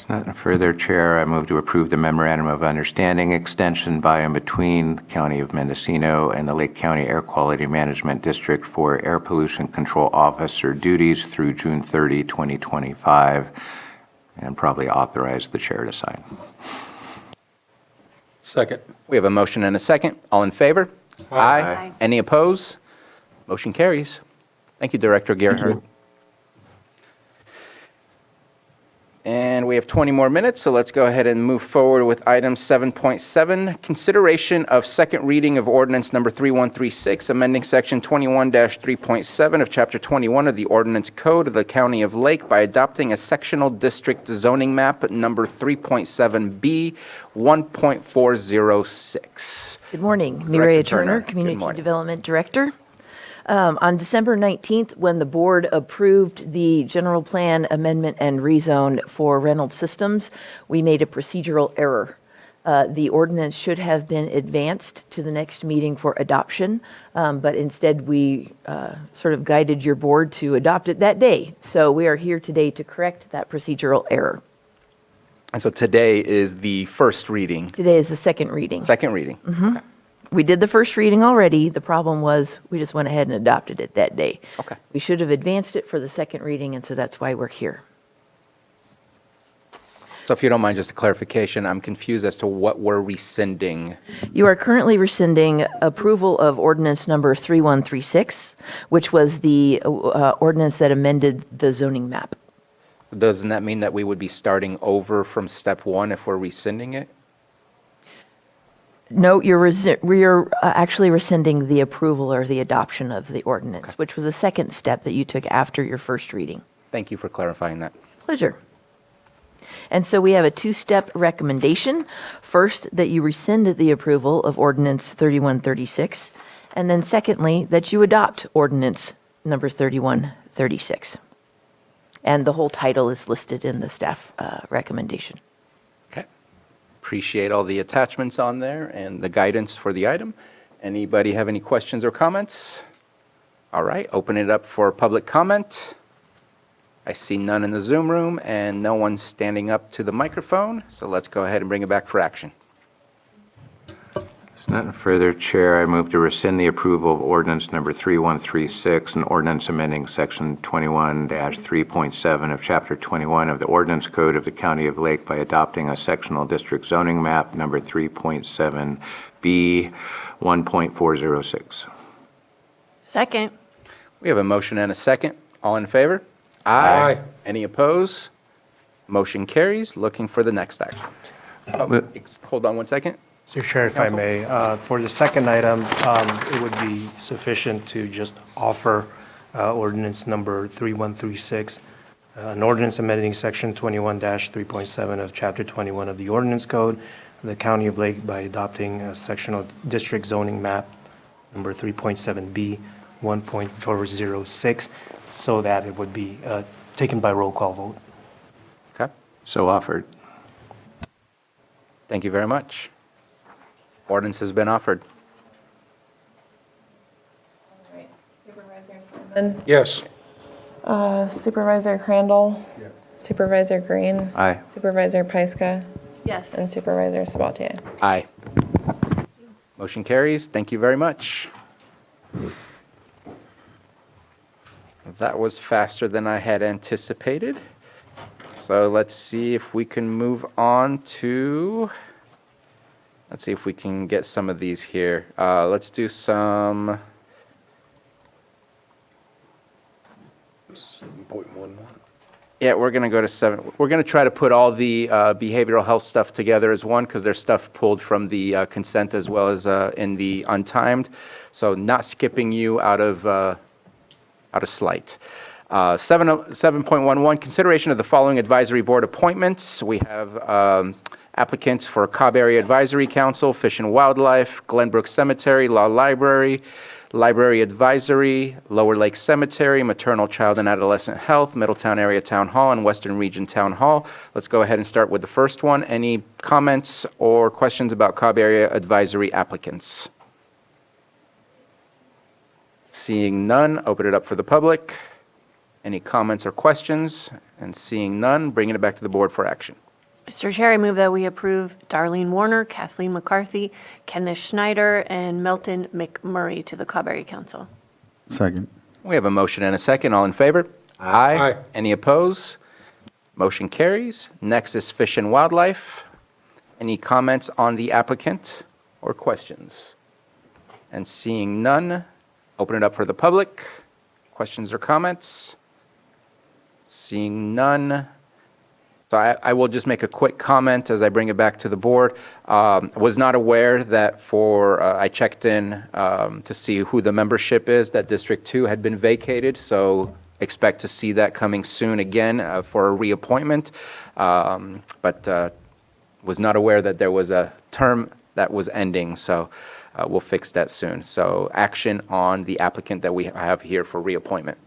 Nothing further, Chair. I move to approve the memorandum of understanding extension by and between the County of Mendocino and the Lake County Air Quality Management District for air pollution control officer duties through June 30, 2025, and probably authorize the chair to sign. Second. We have a motion and a second. All in favor? Aye. Any opposed? Motion carries. Thank you, Director Gerhardt. And we have 20 more minutes, so let's go ahead and move forward with item 7.7, consideration of second reading of ordinance number 3136, amending section 21-3.7 of chapter 21 of the ordinance code of the County of Lake by adopting a sectional district zoning map number 3.7B 1.406. Good morning. Director Mireya Turner. Turner, Good Community morning. Development Director. On December 19th, when the board approved the general plan amendment and rezone for Reynolds Systems, we made a procedural error. The ordinance should have been advanced to the next meeting for adoption, but instead we sort of guided your board to adopt it that day. So we are here today to correct that procedural error. And so today is the first reading. Today is the second reading. Second reading. Okay. We did the first reading already. The problem was we just went ahead and adopted it that day. Okay. We should have advanced it for the second reading, and so that's why we're here. So if you don't mind, just a clarification, I'm confused as to what we're rescinding. You are currently rescinding approval of ordinance number 3136, which was the ordinance that amended the zoning map. Doesn't that mean that we would be starting over from step one if we're rescinding it? No, we're actually rescinding the approval or the adoption of the ordinance, which was a second step that you took after your first reading. Thank you for clarifying that. Pleasure. And so we have a two-step recommendation. First, that you rescind the approval of ordinance 3136, and then secondly, that you adopt ordinance number 3136. And the whole title is listed in the staff recommendation. Okay. Appreciate all the attachments on there and the guidance for the item. Anybody have any questions or comments? All right, open it up for public comment. I see none in the Zoom room and no one standing up to the microphone, so let's go ahead and bring it back for action. There's nothing further, Chair. I move to rescind the approval of ordinance number 3136 and ordinance amending section 21-3.7 of chapter 21 of the ordinance code of the County of Lake by adopting a sectional district zoning map number 3.7B 1.406. Second. We have a motion and a second. All in favor? Aye. Any opposed? Motion carries. Looking for the next action. Hold on one second. Mr. Chair, if I Counsel? may, for the second item, it would be sufficient to just offer ordinance number 3136, an ordinance amending section 21-3.7 of chapter 21 of the ordinance code of the County of Lake by adopting a sectional district zoning map number 3.7B 1.406, so that it would be taken by roll call vote. Okay. So offered. Thank you very much. Ordinance has been offered. Supervisor Simon? Yes. Supervisor Crandall? Yes. Supervisor Green? Aye. Supervisor Pyska? Yes. And Supervisor Sabatier? Aye. Motion carries. Thank you very much. That was faster than I had anticipated. So let's see if we can move on to, let's see if we can get some of these here. Let's do some, 7.11. yeah, we're going to go to 7. We're going to try to put all the behavioral health stuff together as one because there's stuff pulled from the consent as well as in the untimed. So not skipping you out of slight. 7.11, consideration of the following advisory board appointments. We have applicants for Cobb Area Advisory Council, Fish and Wildlife, Glenbrook Cemetery, Law Library, Library Advisory, Lower Lake Cemetery, Maternal, Child, and Adolescent Health, Middletown Area Town Hall, and Western Region Town Hall. Let's go ahead and start with the first one. Any comments or questions about Cobb Area Advisory applicants? Seeing none, open it up for the public. Any comments or questions? And seeing none, bringing it back to the board for action. Mr. Chair, I move that we approve Darlene Warner, Kathleen McCarthy, Kenneth Schneider, and Melton McMurray to the Cobb Area Council. Second. We have a motion and a second. All in favor? Aye. Any opposed? Motion carries. Next is Fish and Wildlife. Any comments on the applicant or questions? And seeing none, open it up for the public. Questions or comments? Seeing none. So I will just make a quick comment as I bring it back to the board. Was not aware that I checked in to see who the membership is, that District 2 had been vacated, so expect to see that coming soon again for a reappointment. But was not aware that there was a term that was ending, so we'll fix that soon. So action on the applicant that we have here for reappointment.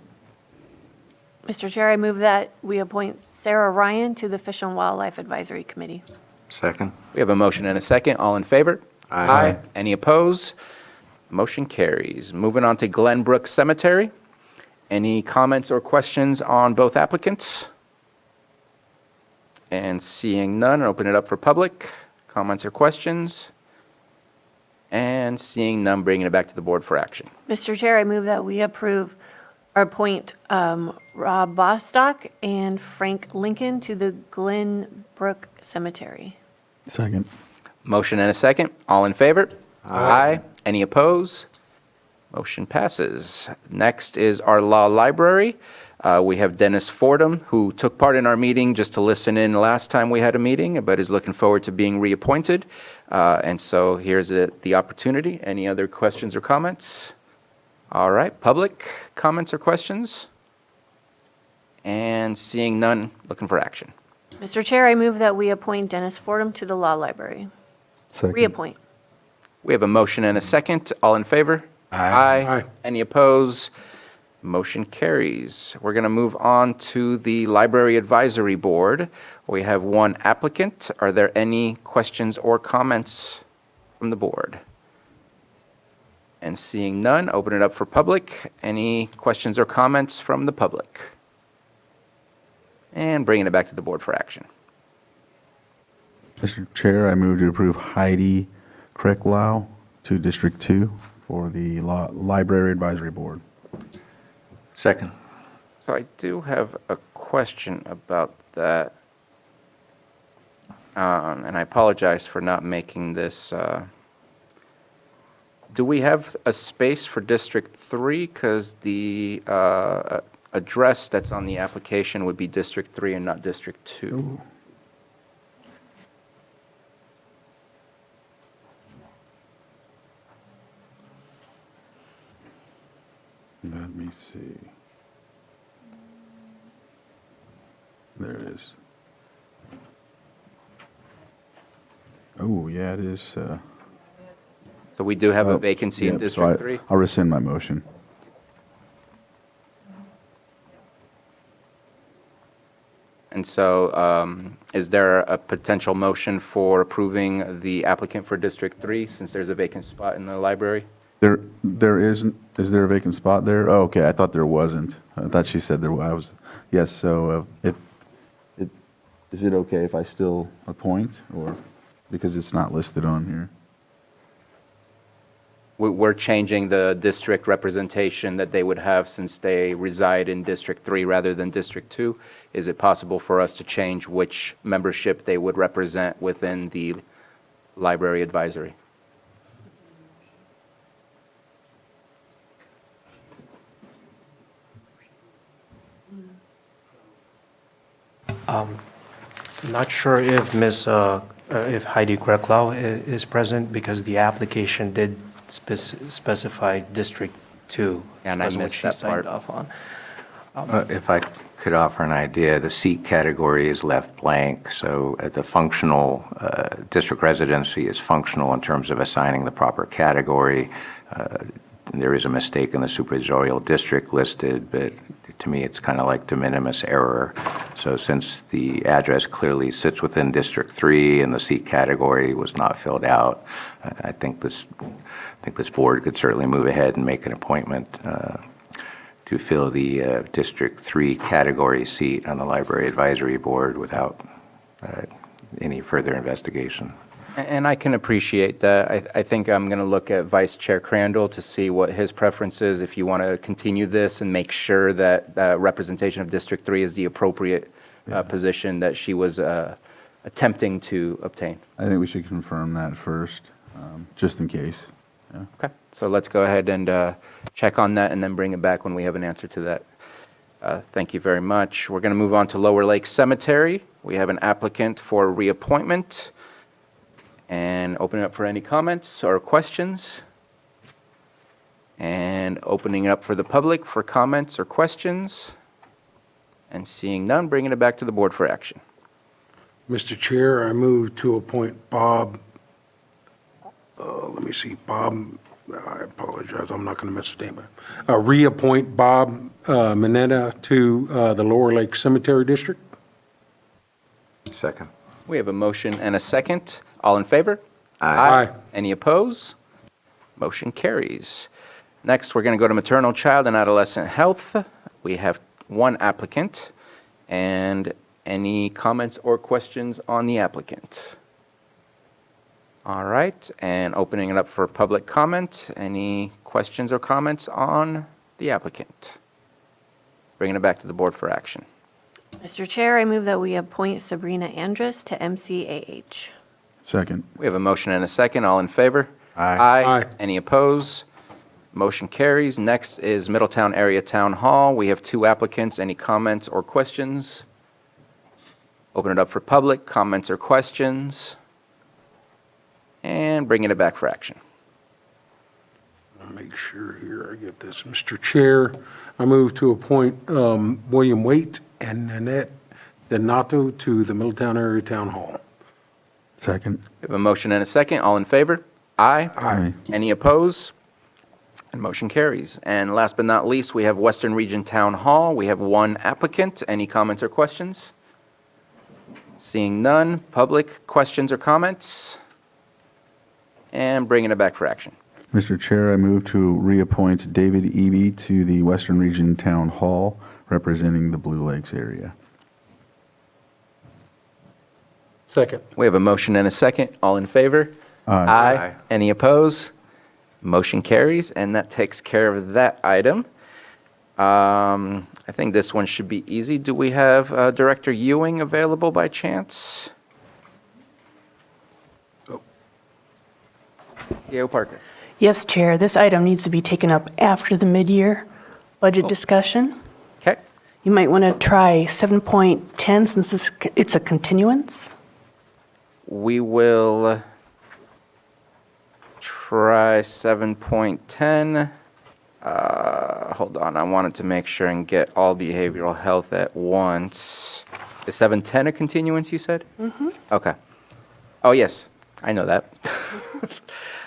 Mr. Chair, I move that we appoint Sarah Ryan to the Fish and Wildlife Advisory Committee. Second. We have a motion and a second. All in favor? Aye. Any opposed? Motion carries. Moving on to Glenbrook Cemetery. Any comments or questions on both applicants? And seeing none, open it up for public. Comments or questions? And seeing none, bringing it back to the board for action. Mr. Chair, I move that we approve or appoint Rob Bostock and Frank Lincoln to the Glenbrook Cemetery. Second. Motion and a second. All in favor? Aye. Any opposed? Motion passes. Next is our Law Library. We have Dennis Fordham, who took part in our meeting just to listen in last time we had a meeting, but is looking forward to being reappointed. And so here's the opportunity. Any other questions or comments? All right, public comments or questions? And seeing none, looking for action. Mr. Chair, I move that we appoint Dennis Fordham to the Law Library. Second. Reappoint. We have a motion and a second. All in favor? Aye. Any opposed? Motion carries. We're going to move on to the Library Advisory Board. We have one applicant. Are there any questions or comments from the board? And seeing none, open it up for public. Any questions or comments from the public? And bringing it back to the board for action. Mr. Chair, I move to approve Heidi Krecklau to District 2 for the Library Advisory Board. Second. So I do have a question about that. And I apologize for not making this. Do we have a space for District 3? Because the address that's on the application would be District 3 and not District 2. Ooh. Let me see. There it is. Oh, yeah, it is. So we do have a vacancy in Yep, so District 3? I'll rescind my motion. so is there a potential motion for approving the applicant for District 3 since there's a vacant spot in the library? There isn't, is there a vacant spot there? Oh, okay, I thought there wasn't. I thought she said there was. Yes, so is it okay if I still appoint, or, because it's not listed on here? We're changing the district representation that they would have since they reside in District 3 rather than District 2. Is it possible for us to change which membership they would represent within the library advisory? Not sure if if Heidi Greklau is present, because the application did specify District 2. And I was what missed she that signed part. off on. If I could offer an idea, the seat category is left blank, so the functional, district residency is functional in terms of assigning the proper category. There is a mistake in the supervisorial district listed, but to me, it's kind of like de minimis error. So since the address clearly sits within District 3 and the seat category was not filled out, I think this board could certainly move ahead and make an appointment to fill the District 3 category seat on the Library Advisory Board without any further investigation. And I can appreciate that. I think I'm going to look at Vice Chair Crandall to see what his preference is, if you want to continue this and make sure that representation of District 3 is the appropriate position that she was attempting to obtain. I think we should confirm that first, just in case. Yeah. Okay, so let's go ahead and check on that and then bring it back when we have an answer to that. Thank you very much. We're going to move on to Lower Lake Cemetery. We have an applicant for reappointment. And open it up for any comments or questions. And opening it up for the public for comments or questions. And seeing none, bringing it back to the board for action. Mr. Chair, I move to appoint Bob, Bob, I apologize, I'm not going to miss the name. Reappoint Bob Mineta to the Lower Lake Cemetery District. Second. We have a motion and a second. All in favor? Aye. Any opposed? Motion carries. Next, we're going to go to Maternal, Child, and Adolescent Health. We have one applicant. And any comments or questions on the applicant? All right, and opening it up for public comment. Any questions or comments on the applicant? Bringing it back to the board for action. Mr. Chair, I move that we appoint Sabrina Andrus to MCAH. Second. We have a motion and a second. All in favor? Aye. Aye. Any opposed? Motion carries. Next is Middletown Area Town Hall. We have two applicants. Any comments or questions? Open it up for public comments or questions. And bringing it back for action. I'll make sure here I get this. Mr. Chair, I move to appoint William Waite and Nanette Donato to the Middletown Area Town Hall. Second. We have a motion and a second. All in favor? Aye. Aye. Any opposed? And motion carries. And last but not least, we have Western Region Town Hall. We have one applicant. Any comments or questions? Seeing none. Public questions or comments? And bringing it back for action. Mr. Chair, I move to reappoint David Eby to the Western Region Town Hall, representing the Blue Lakes area. Second. We have a motion and a second. All in favor? Aye. Any opposed? Motion carries, and that takes care of that item. I think this one should be easy. Do we have Director Ewing available by chance? CEO Parker. Yes, Chair, this item needs to be taken up after the mid-year budget discussion. Okay. You might want to try 7.10 since it's a continuance. We will try 7.10. Hold on, I wanted to make sure and get all behavioral health at once. Is 7.10 a continuance, you said? Mm-hmm. Okay. Oh, yes, I know that.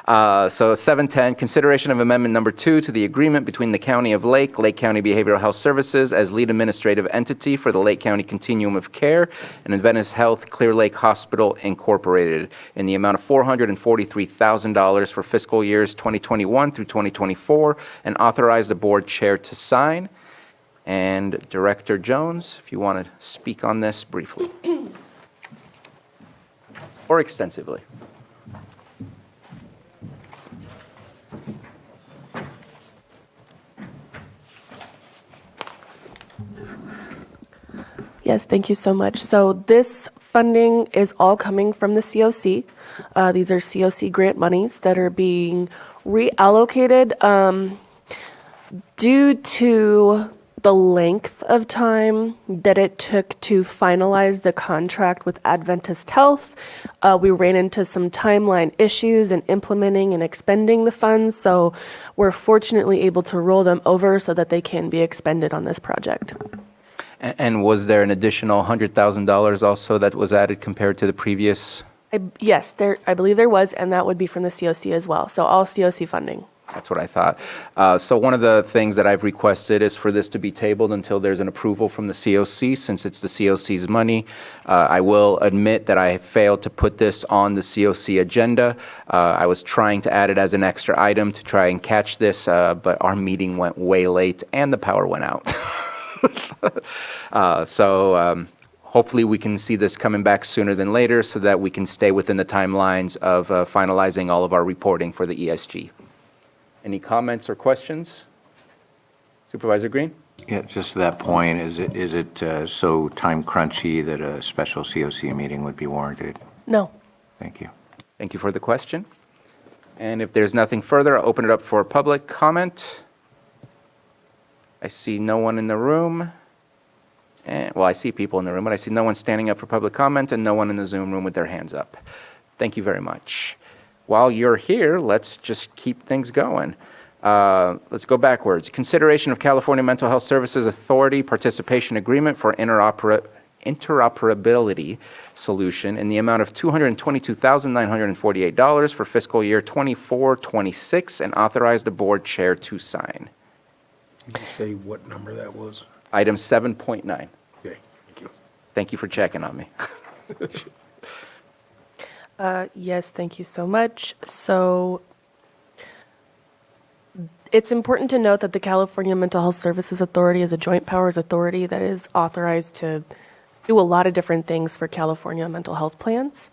So 710, consideration of amendment number 2 to the agreement between the County of Lake County Behavioral Health Services as lead administrative entity for the Lake County Continuum of Care, and Adventist Health Clear Lake Hospital Incorporated in the amount of $443,000 for fiscal years 2021 through 2024, and authorize the board chair to sign. And Director Jones, if you want to speak on this briefly or extensively. Yes, thank you so much. So this funding is all coming from the COC. These are COC grant monies that are being reallocated due to the length of time that it took to finalize the contract with Adventist Health. We ran into some timeline issues in implementing and expending the funds, so we're fortunately able to roll them over so that they can be expended on this project. And was there an additional $100,000 also that was added compared to the previous? Yes, I believe there was, and that would be from the COC as well. So all COC funding. That's what I thought. So one of the things that I've requested is for this to be tabled until there's an approval from the COC, since it's the COC's money. I will admit that I failed to put this on the COC agenda. I was trying to add it as an extra item to try and catch this, but our meeting went way late and the power went out. Hopefully we can see this coming back sooner than later so that we can stay within the timelines of finalizing all of our reporting for the ESG. Any comments or questions? Supervisor Green? Yeah, just to that point, is it so time crunchy that a special COC meeting would be warranted? No. Thank you. Thank you for the question. And if there's nothing further, I'll open it up for public comment. I see no one in the room. Well, I see people in the room, but I see no one standing up for public comment and no one in the Zoom room with their hands up. Thank you very much. While you're here, let's just keep things going. Let's go backwards. Consideration of California Mental Health Services Authority Participation Agreement for Interoperability Solution in the amount of $222,948 for fiscal year 24-26, and authorize the board chair to sign. Did you say what number that was? Item 7.9. Okay, thank you. Thank you for checking on me. Yes, thank you so much. So it's important to note that the California Mental Health Services Authority is a joint powers authority that is authorized to do a lot of different things for California mental health plans.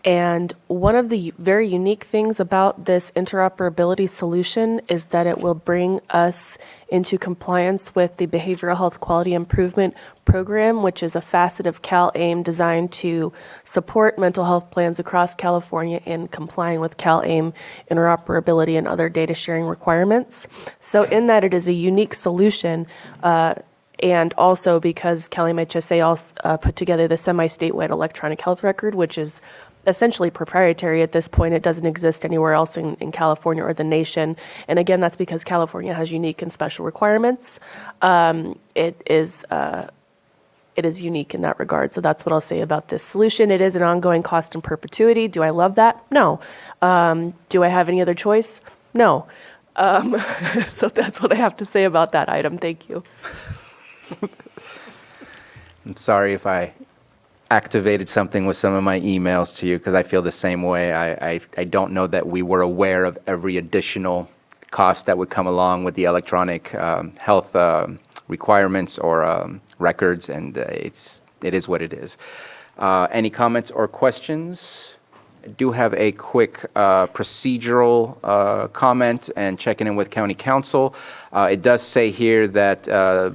And one of the very unique things about this interoperability solution is that it will bring us into compliance with the Behavioral Health Quality Improvement Program, which is a facet of CalAIM designed to support mental health plans across California in complying with CalAIM interoperability and other data sharing requirements. So in that, it is a unique solution, and also because CalAIM HSA also put together the semi-statewide electronic health record, which is essentially proprietary at this point. It doesn't exist anywhere else in California or the nation. And again, that's because California has unique and special requirements. It is unique in that regard. So that's what I'll say about this solution. It is an ongoing cost in perpetuity. Do I love that? No. Do I have any other choice? No. So that's what I have to say about that item. Thank you. I'm sorry if I activated something with some of my emails to you, because I feel the same way. I don't know that we were aware of every additional cost that would come along with the electronic health requirements or records, and it is what it is. Any comments or questions? I do have a quick procedural comment and checking in with County Council. It does say here that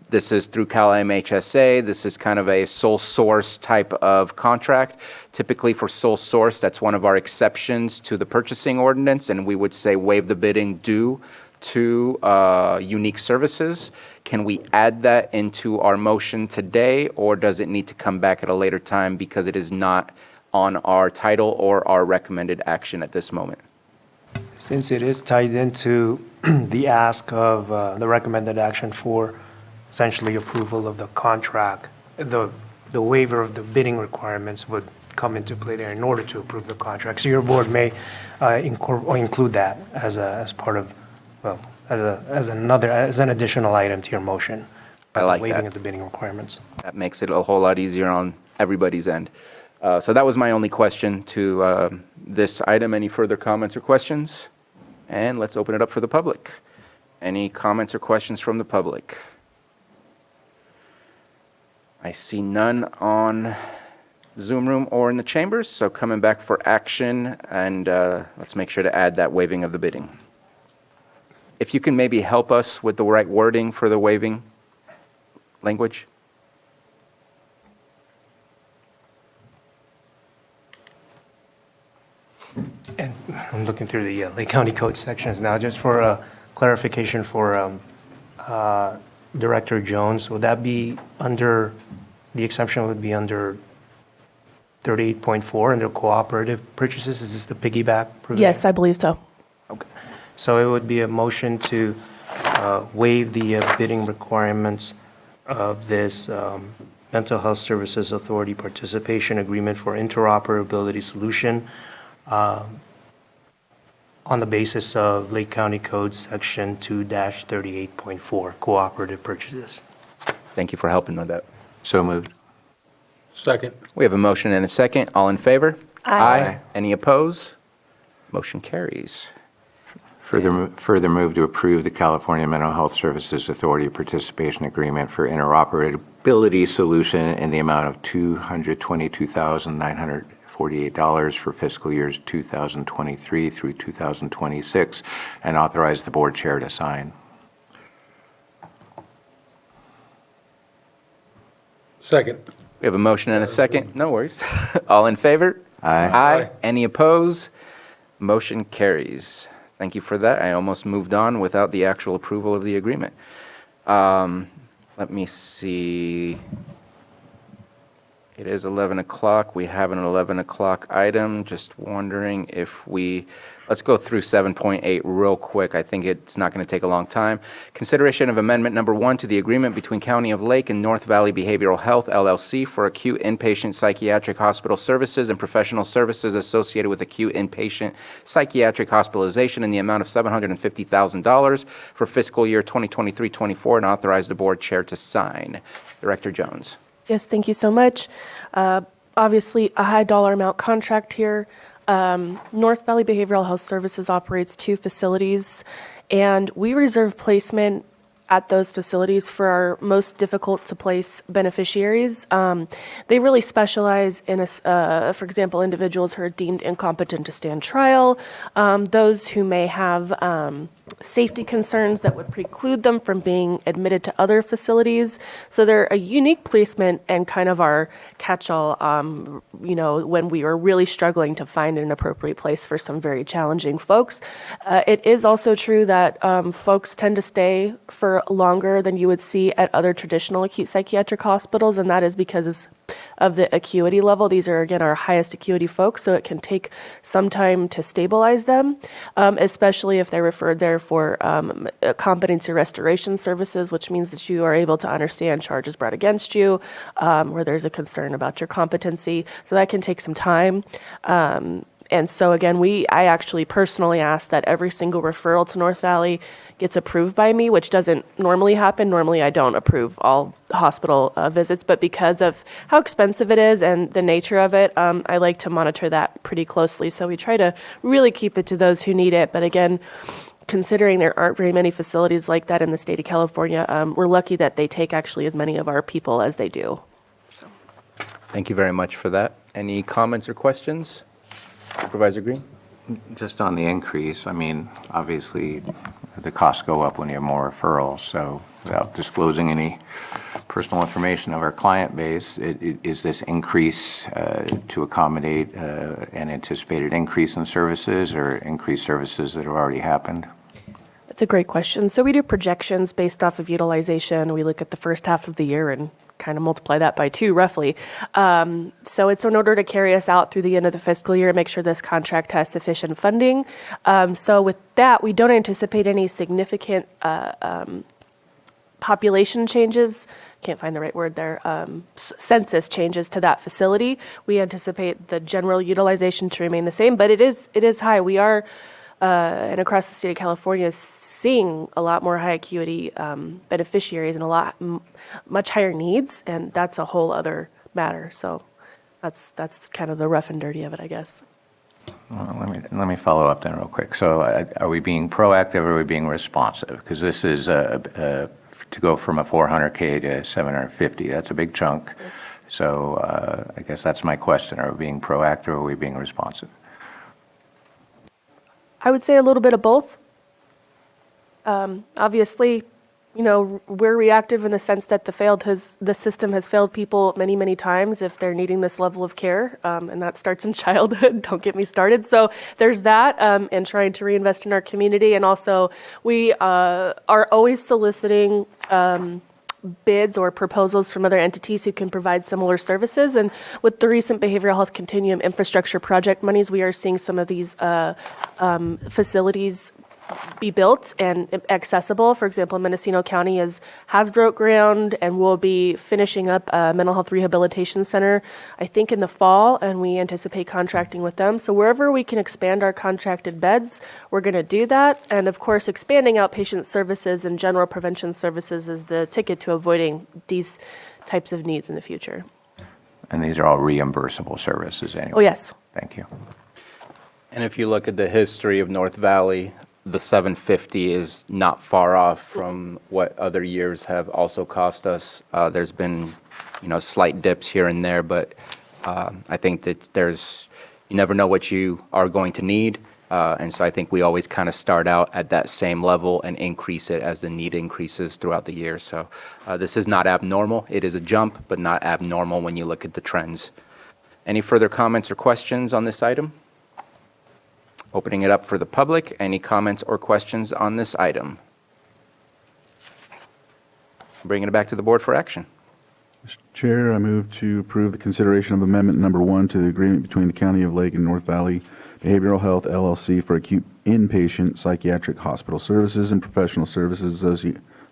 this is through CalAIM HSA. This is kind of a sole source type of contract. Typically for sole source, that's one of our exceptions to the purchasing ordinance, and we would say waive the bidding due to unique services. Can we add that into our motion today, or does it need to come back at a later time because it is not on our title or our recommended action at this moment? Since it is tied into the ask of the recommended action for essentially approval of the contract, the waiver of the bidding requirements would come into play there in order to approve the contract. So your board may include that as part of, well, as an additional item to your motion. I like Waiving that. of the bidding requirements. That makes it a whole lot easier on everybody's end. So that was my only question to this item. Any further comments or questions? And let's open it up for the public. Any comments or questions from the public? I see none on Zoom room or in the chambers, so coming back for action, and let's make sure to add that waiving of the bidding. If you can maybe help us with the right wording for the waiving language? And I'm looking through the Lake County Code sections now, just for clarification for Director Jones. Would that be under, the exception would be under 38.4 under cooperative purchases? Is this the piggyback provision? Yes, I believe so. Okay. So it would be a motion to waive the bidding requirements of this Mental Health Services Authority Participation Agreement for Interoperability Solution on the basis of Lake County Code Section 2-38.4, cooperative purchases. Thank you for helping with that. So moved. Second. We have a motion and a second. All in favor? Aye. Any opposed? Motion carries. Further move to approve the California Mental Health Services Authority Participation Agreement for Interoperability Solution in the amount of $222,948 for fiscal years 2023 through 2026, and authorize the board chair to sign. Second. We have a motion and a second. No worries. All in favor? Aye. Aye. Any opposed? Motion carries. Thank you for that. I almost moved on without the actual approval of the agreement. Let me see. It is 11 o'clock. We have an 11 o'clock item. Just wondering if let's go through 7.8 real quick. I think it's not going to take a long time. Consideration of amendment number 1 to the agreement between County of Lake and North Valley Behavioral Health, LLC, for acute inpatient psychiatric hospital services and professional services associated with acute inpatient psychiatric hospitalization in the amount of $750,000 for fiscal year 2023-24, and authorize the board chair to sign. Director Jones. Yes, thank you so much. Obviously, a high dollar amount contract here. North Valley Behavioral Health Services operates 2 facilities, and we reserve placement at those facilities for our most difficult to place beneficiaries. They really specialize in, for example, individuals who are deemed incompetent to stand trial, those who may have safety concerns that would preclude them from being admitted to other facilities. So they're a unique placement and kind of our catch-all, when we are really struggling to find an appropriate place for some very challenging folks. It is also true that folks tend to stay for longer than you would see at other traditional acute psychiatric hospitals, and that is because of the acuity level. These are, again, our highest acuity folks, so it can take some time to stabilize them, especially if they're referred there for competency restoration services, which means that you are able to understand charges brought against you, where there's a concern about your competency. So that can take some time. And so again, I actually personally ask that every single referral to North Valley gets approved by me, which doesn't normally happen. Normally, I don't approve all hospital visits, but because of how expensive it is and the nature of it, I like to monitor that pretty closely. So we try to really keep it to those who need it. But again, considering there aren't very many facilities like that in the state of California, we're lucky that they take actually as many of our people as they do. So. Thank you very much for that. Any comments or questions? Supervisor Green? Just on the increase, I mean, obviously, the costs go up when you have more referrals, so without disclosing any personal information of our client base, is this increase to accommodate an anticipated increase in services or increased services that have already happened? That's a great question. So we do projections based off of utilization. We look at the first half of the year and kind of multiply that by 2 roughly. So it's in order to carry us out through the end of the fiscal year and make sure this contract has sufficient funding. So with that, we don't anticipate any significant population changes, can't find the right word there, census changes to that facility, we anticipate the general utilization to remain the same, but it is high. We are, and across the state of California, seeing a lot more high acuity beneficiaries and much higher needs, and that's a whole other matter. So that's kind of the rough and dirty of it, I guess. Well, let me follow up then real quick. So are we being proactive or are we being responsive? Because this is to go from a 400K to 750. That's a big chunk. So I guess that's my question. Are we being proactive or are we being responsive? I would say a little bit of both. Obviously, we're reactive in the sense that the system has failed people many, many times if they're needing this level of care, and that starts in childhood. Don't get me started. So there's that, and trying to reinvest in our community, and also we are always soliciting bids or proposals from other entities who can provide similar services. And with the recent behavioral health continuum infrastructure project monies, we are seeing some of these facilities be built and accessible. For example, Mendocino County has broke ground and will be finishing up a mental health rehabilitation center, I think, in the fall, and we anticipate contracting with them. So wherever we can expand our contracted beds, we're going to do that. And of course, expanding outpatient services and general prevention services is the ticket to avoiding these types of needs in the future. And these are all reimbursable services anyway? Oh, yes. Thank you. And if you look at the history of North Valley, the 750 is not far off from what other years have also cost us. There's been, slight dips here and there, but I think that you never know what you are going to need. And so I think we always kind of start out at that same level and increase it as the need increases throughout the year. So this is not abnormal. It is a jump, but not abnormal when you look at the trends. Any further comments or questions on this item? Opening it up for the public. Any comments or questions on this item? Bringing it back to the board for action. Mr. Chair, I move to approve the consideration of Amendment Number 1 to the agreement between the County of Lake and North Valley Behavioral Health LLC for acute inpatient psychiatric hospital services and professional services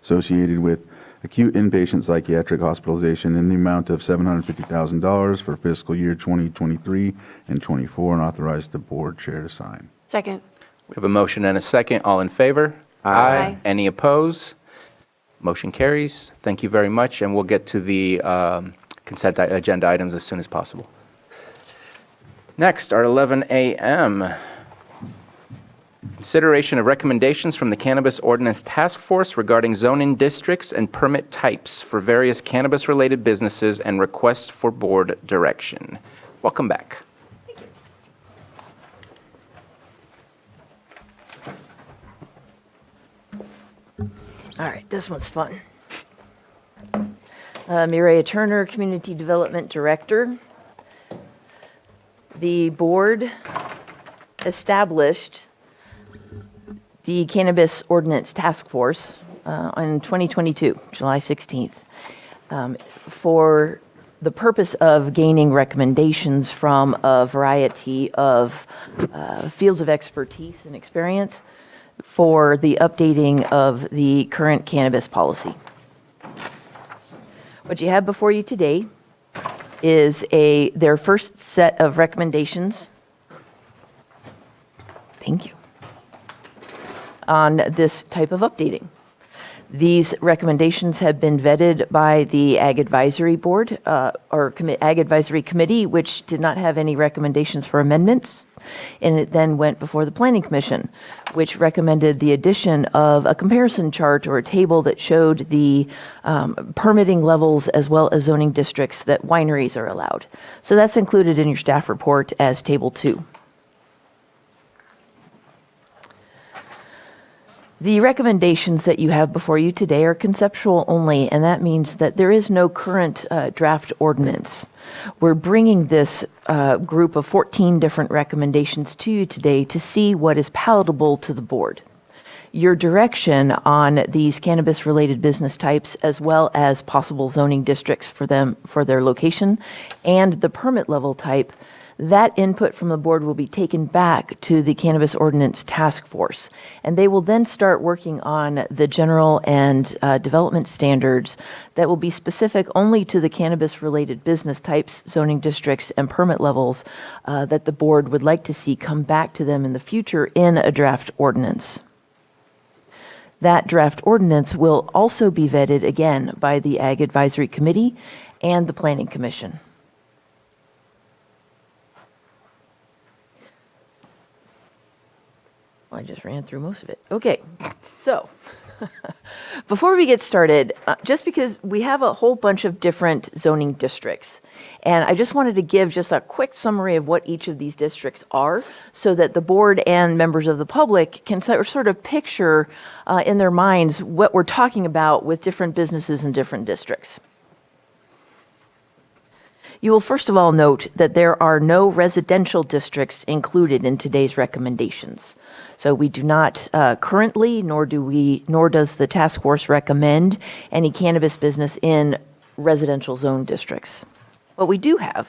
associated with acute inpatient psychiatric hospitalization in the amount of $750,000 for fiscal year 2023 and 24, and authorize the board chair to sign. Second. We have a motion and a second. All in favor? Aye. Any opposed? Motion carries. Thank you very much, and we'll get to the consent agenda items as soon as possible. Next, our 11 a.m. Consideration of recommendations from the Cannabis Ordinance Task Force regarding zoning districts and permit types for various cannabis-related businesses and request for board direction. Welcome back. All right, this one's fun. Mireya Turner, Community Development Director. The board established the Cannabis Ordinance Task Force in 2022, July 16th, for the purpose of gaining recommendations from a variety of fields of expertise and experience for the updating of the current cannabis policy. What you have before you today is their first set of recommendations. Thank you. On this type of updating. These recommendations have been vetted by the Ag Advisory Board, Ag Advisory Committee, which did not have any recommendations for amendments. And it then went before the Planning Commission, which recommended the addition of a comparison chart or a table that showed the permitting levels as well as zoning districts that wineries are allowed. So that's included in your staff report as Table 2. The recommendations that you have before you today are conceptual only, and that means that there is no current draft ordinance. We're bringing this group of 14 different recommendations to you today to see what is palatable to the board. Your direction on these cannabis-related business types, as well as possible zoning districts for them, for their location, and the permit level type, That input from the board will be taken back to the Cannabis Ordinance Task Force, and they will then start working on the general and development standards that will be specific only to the cannabis-related business types, zoning districts, and permit levels that the board would like to see come back to them in the future in a draft ordinance. That draft ordinance will also be vetted again by the Ag Advisory Committee and the Planning Commission. I just ran through most of it. Okay, so before we get started, just because we have a whole bunch of different zoning districts, and I just wanted to give just a quick summary of what each of these districts are so that the board and members of the public can sort of picture in their minds what we're talking about with different businesses in different districts. You will first of all note that there are no residential districts included in today's recommendations. So we do not currently, nor does the task force recommend any cannabis business in residential zone districts. What we do have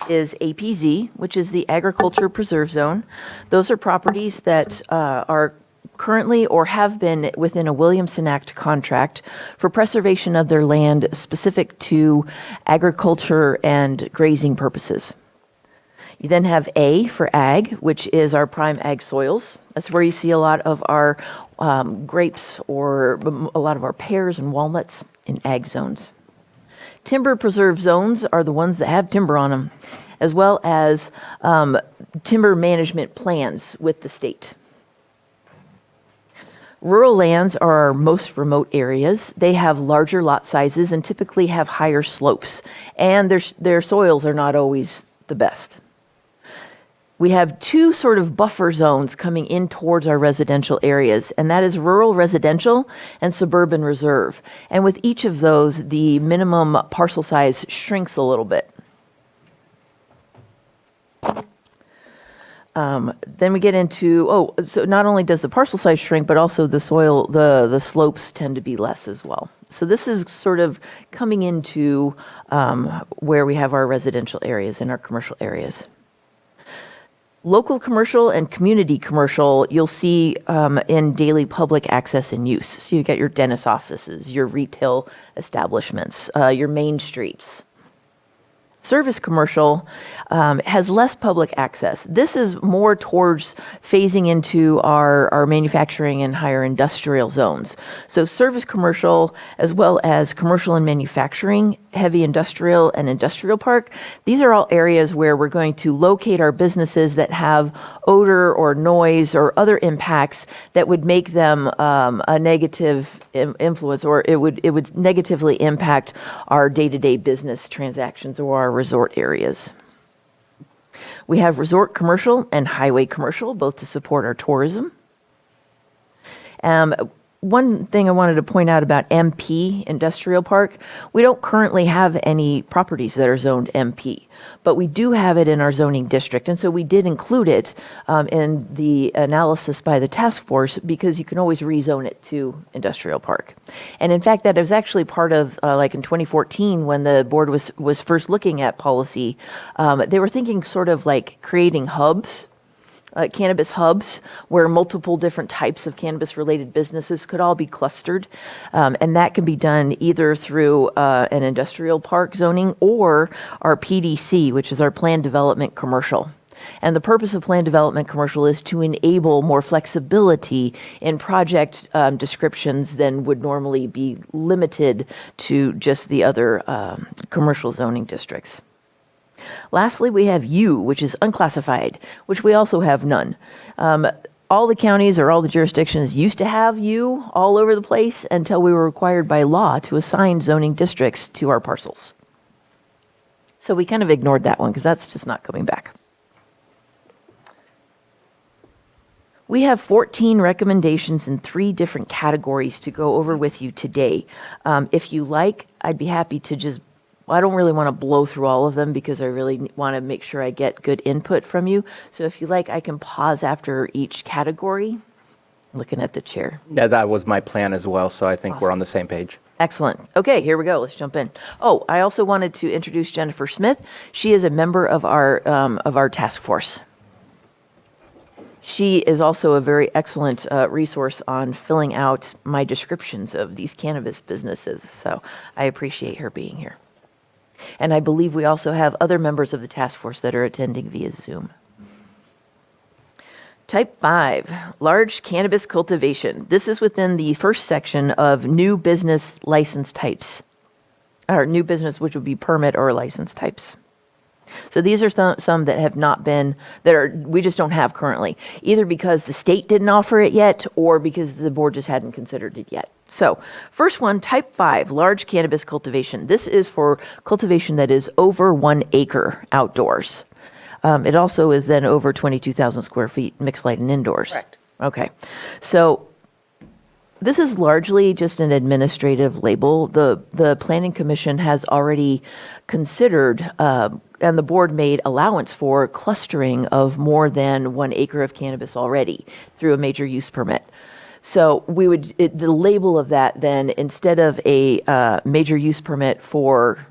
is APZ, which is the Agriculture Preserve Zone. Those are properties that are currently or have been within a Williamson Act contract for preservation of their land specific to agriculture and grazing purposes. You then have A for ag, which is our prime ag soils. That's where you see a lot of our grapes or a lot of our pears and walnuts in ag zones. Timber preserve zones are the ones that have timber on them, as well as timber management plans with the state. Rural lands are our most remote areas. They have larger lot sizes and typically have higher slopes, and their soils are not always the best. We have two sort of buffer zones coming in towards our residential areas, and that is rural residential and suburban reserve. And with each of those, the minimum parcel size shrinks a little bit. Then we get into, so not only does the parcel size shrink, but also the soil, the slopes tend to be less as well. So this is sort of coming into where we have our residential areas and our commercial areas. Local commercial and community commercial, you'll see in daily public access and use. So you get your dentist offices, your retail establishments, your main streets. Service commercial has less public access. This is more towards phasing into our manufacturing and higher industrial zones. So service commercial, as well as commercial and manufacturing, heavy industrial and industrial park, these are all areas where we're going to locate our businesses that have odor or noise or other impacts that would make them a negative influence, or it would negatively impact our day-to-day business transactions or our resort areas. We have resort commercial and highway commercial, both to support our tourism. One thing I wanted to point out about MP Industrial Park, we don't currently have any properties that are zoned MP, but we do have it in our zoning district. And so we did include it in the analysis by the task force because you can always rezone it to industrial park. And in fact, that was actually part of, like in 2014, when the board was first looking at policy, they were thinking sort of like creating hubs, cannabis hubs, where multiple different types of cannabis-related businesses could all be clustered. And that can be done either through an industrial park zoning or our PDC, which is our Planned Development Commercial. And the purpose of Planned Development Commercial is to enable more flexibility in project descriptions than would normally be limited to just the other commercial zoning districts. Lastly, we have U, which is unclassified, which we also have none. All the counties or all the jurisdictions used to have U all over the place until we were required by law to assign zoning districts to our parcels. So we kind of ignored that one because that's just not coming back. We have 14 recommendations in 3 different categories to go over with you today. If you like, I'd be happy to just I don't really want to blow through all of them because I really want to make sure I get good input from you. So if you like, I can pause after each category. Looking at the chair. Yeah, that was my plan as well, so I think we're on the same page. Excellent. Okay, here we go. Let's jump in. Oh, I also wanted to introduce Jennifer Smith. She is a member of our task force. She is also a very excellent resource on filling out my descriptions of these cannabis businesses. So I appreciate her being here. And I believe we also have other members of the task force that are attending via Zoom. Type 5, large cannabis cultivation. This is within the first section of new business license types, or new business, which would be permit or license types. So these are some that have not been, we just don't have currently, either because the state didn't offer it yet or because the board just hadn't considered it yet. So first one, type 5, large cannabis cultivation. This is for cultivation that is over 1 acre outdoors. It also is then over 22,000 square feet mixed light and indoors. Correct. Okay. So this is largely just an administrative label. The Planning Commission has already considered, and the board made allowance for clustering of more than 1 acre of cannabis already through a major use permit. So the label of that then, instead of a major use permit for,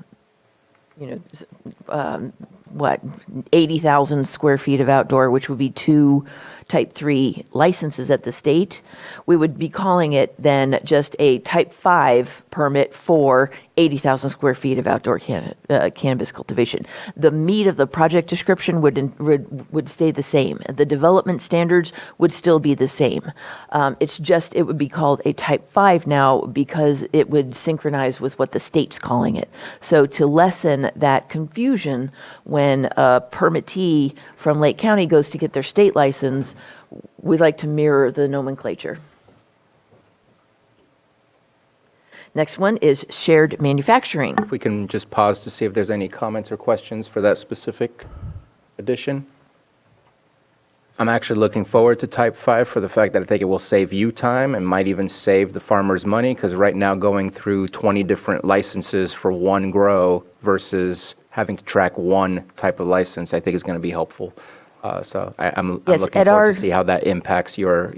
80,000 square feet of outdoor, which would be 2 type 3 licenses at the state, we would be calling it then just a type 5 permit for 80,000 square feet of outdoor cannabis cultivation. The meat of the project description would stay the same. The development standards would still be the same. It would be called a type 5 now because it would synchronize with what the state's calling it. So to lessen that confusion when a permittee from Lake County goes to get their state license, we'd like to mirror the nomenclature. Next one is shared manufacturing. If we can just pause to see if there's any comments or questions for that specific addition. I'm actually looking forward to type 5 for the fact that I think it will save you time and might even save the farmers money, because right now going through 20 different licenses for one grow versus having to track one type of license, I think is going to be helpful. So I'm looking forward to see how that impacts your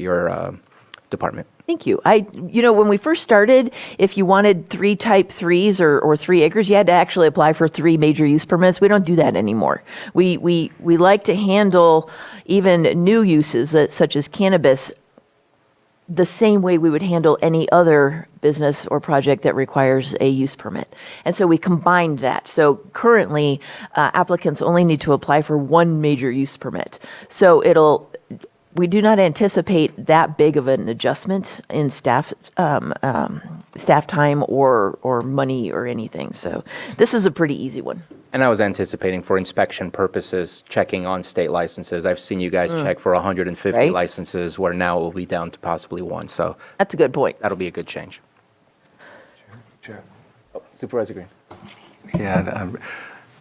department. Thank you. When we first started, if you wanted 3 type 3s or 3 acres, you had to actually apply for 3 major use permits. We don't do that anymore. We like to handle even new uses such as cannabis the same way we would handle any other business or project that requires a use permit. And so we combined that. So currently, applicants only need to apply for 1 major use permit. So we do not anticipate that big of an adjustment in staff time or money or anything. So this is a pretty easy one. And I was anticipating for inspection purposes, checking on state licenses. I've seen you guys check for 150 Right. licenses, where now it will be down to possibly 1. So That's a good point. that'll be a good change. Sure. Supervisor Green. Yeah,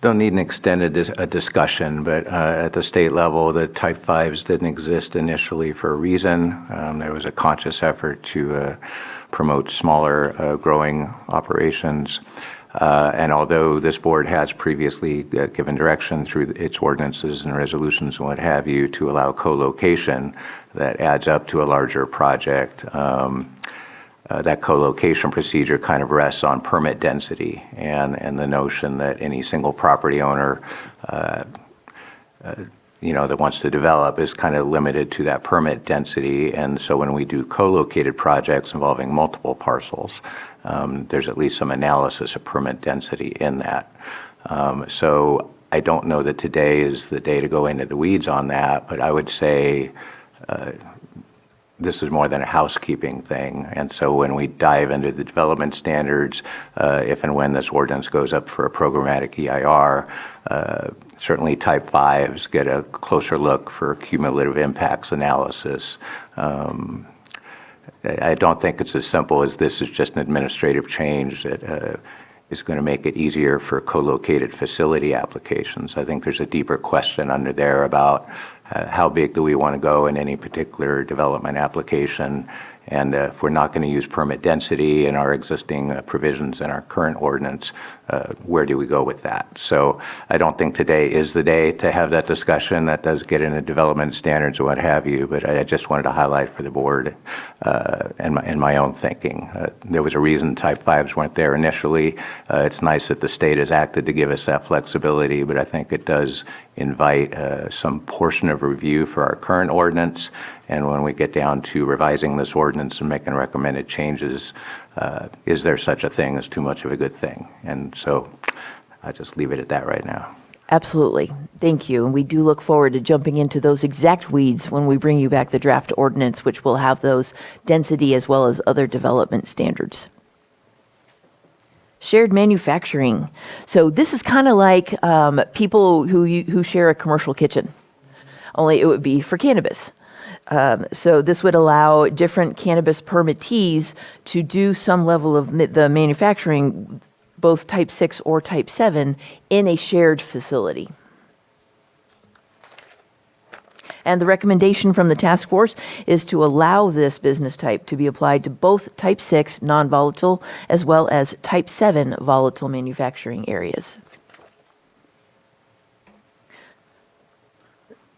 don't need an extended discussion, but at the state level, the type 5s didn't exist initially for a reason. There was a conscious effort to promote smaller growing operations. And although this board has previously given direction through its ordinances and resolutions and what have you to allow co-location that adds up to a larger project, that co-location procedure kind of rests on permit density and the notion that any single property owner that wants to develop is kind of limited to that permit density. And so when we do co-located projects involving multiple parcels, there's at least some analysis of permit density in that. So I don't know that today is the day to go into the weeds on that, but I would say this is more than a housekeeping thing. And so when we dive into the development standards, if and when this ordinance goes up for a programmatic EIR, certainly type 5s get a closer look for cumulative impacts analysis. I don't think it's as simple as this is just an administrative change that is going to make it easier for co-located facility applications. I think there's a deeper question under there about how big do we want to go in any particular development application. And if we're not going to use permit density in our existing provisions in our current ordinance, where do we go with that? So I don't think today is the day to have that discussion. That does get into development standards and what have you, but I just wanted to highlight for the board and my own thinking. There was a reason type 5s weren't there initially. It's nice that the state has acted to give us that flexibility, but I think it does invite some portion of review for our current ordinance. And when we get down to revising this ordinance and making recommended changes, is there such a thing as too much of a good thing? And so I just leave it at that right now. Absolutely. Thank you. And we do look forward to jumping into those exact weeds when we bring you back the draft ordinance, which will have those density as well as other development standards. Shared manufacturing. So this is kind of like people who share a commercial kitchen, only it would be for cannabis. So this would allow different cannabis permittees to do some level of the manufacturing, both type 6 or type 7, in a shared facility. And the recommendation from the task force is to allow this business type to be applied to both type 6 non-volatile as well as type 7 volatile manufacturing areas.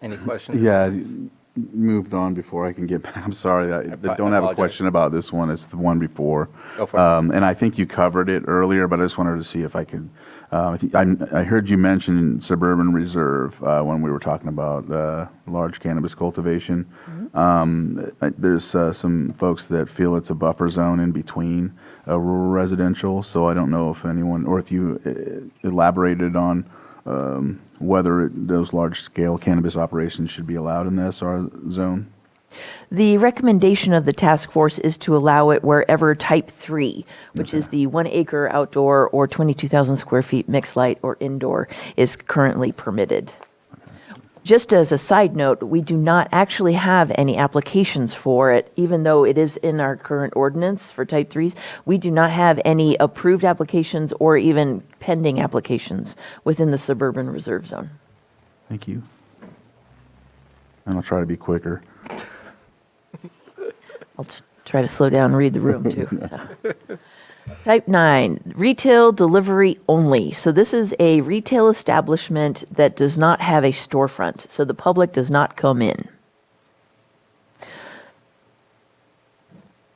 Any questions? Yeah, moved on before I can get back. I'm sorry, I don't have a question about this one. It's the one before. Go for it. And I think you covered it earlier, but I just wanted to see if I could. I heard you mention suburban reserve when we were talking about large cannabis cultivation. There's some folks that feel it's a buffer zone in between rural residential, so I don't know if anyone, or if you elaborated on whether those large-scale cannabis operations should be allowed in the SR zone? The recommendation of the task force is to allow it wherever type 3, which is the 1 acre outdoor or 22,000 square feet mixed light or indoor, is currently permitted. Just as a side note, we do not actually have any applications for it, even though it is in our current ordinance for type 3s. We do not have any approved applications or even pending applications within the suburban reserve zone. Thank you. And I'll try to be quicker. I'll try to slow down and read the room too. So. Type 9, retail delivery only. So this is a retail establishment that does not have a storefront, so the public does not come in.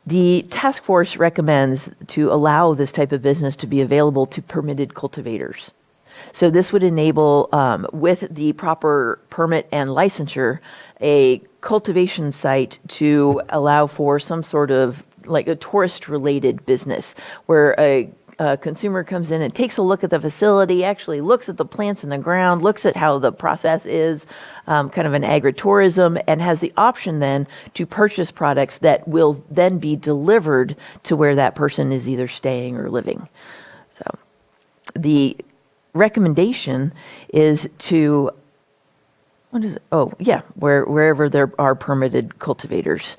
The task force recommends to allow this type of business to be available to permitted cultivators. So this would enable, with the proper permit and licensure, a cultivation site to allow for some sort of like a tourist-related business where a consumer comes in and takes a look at the facility, actually looks at the plants in the ground, looks at how the process is, kind of an agritourism, and has the option then to purchase products that will then be delivered to where that person is either staying or living. So the recommendation is to, what is it? Oh, yeah, wherever there are permitted cultivators.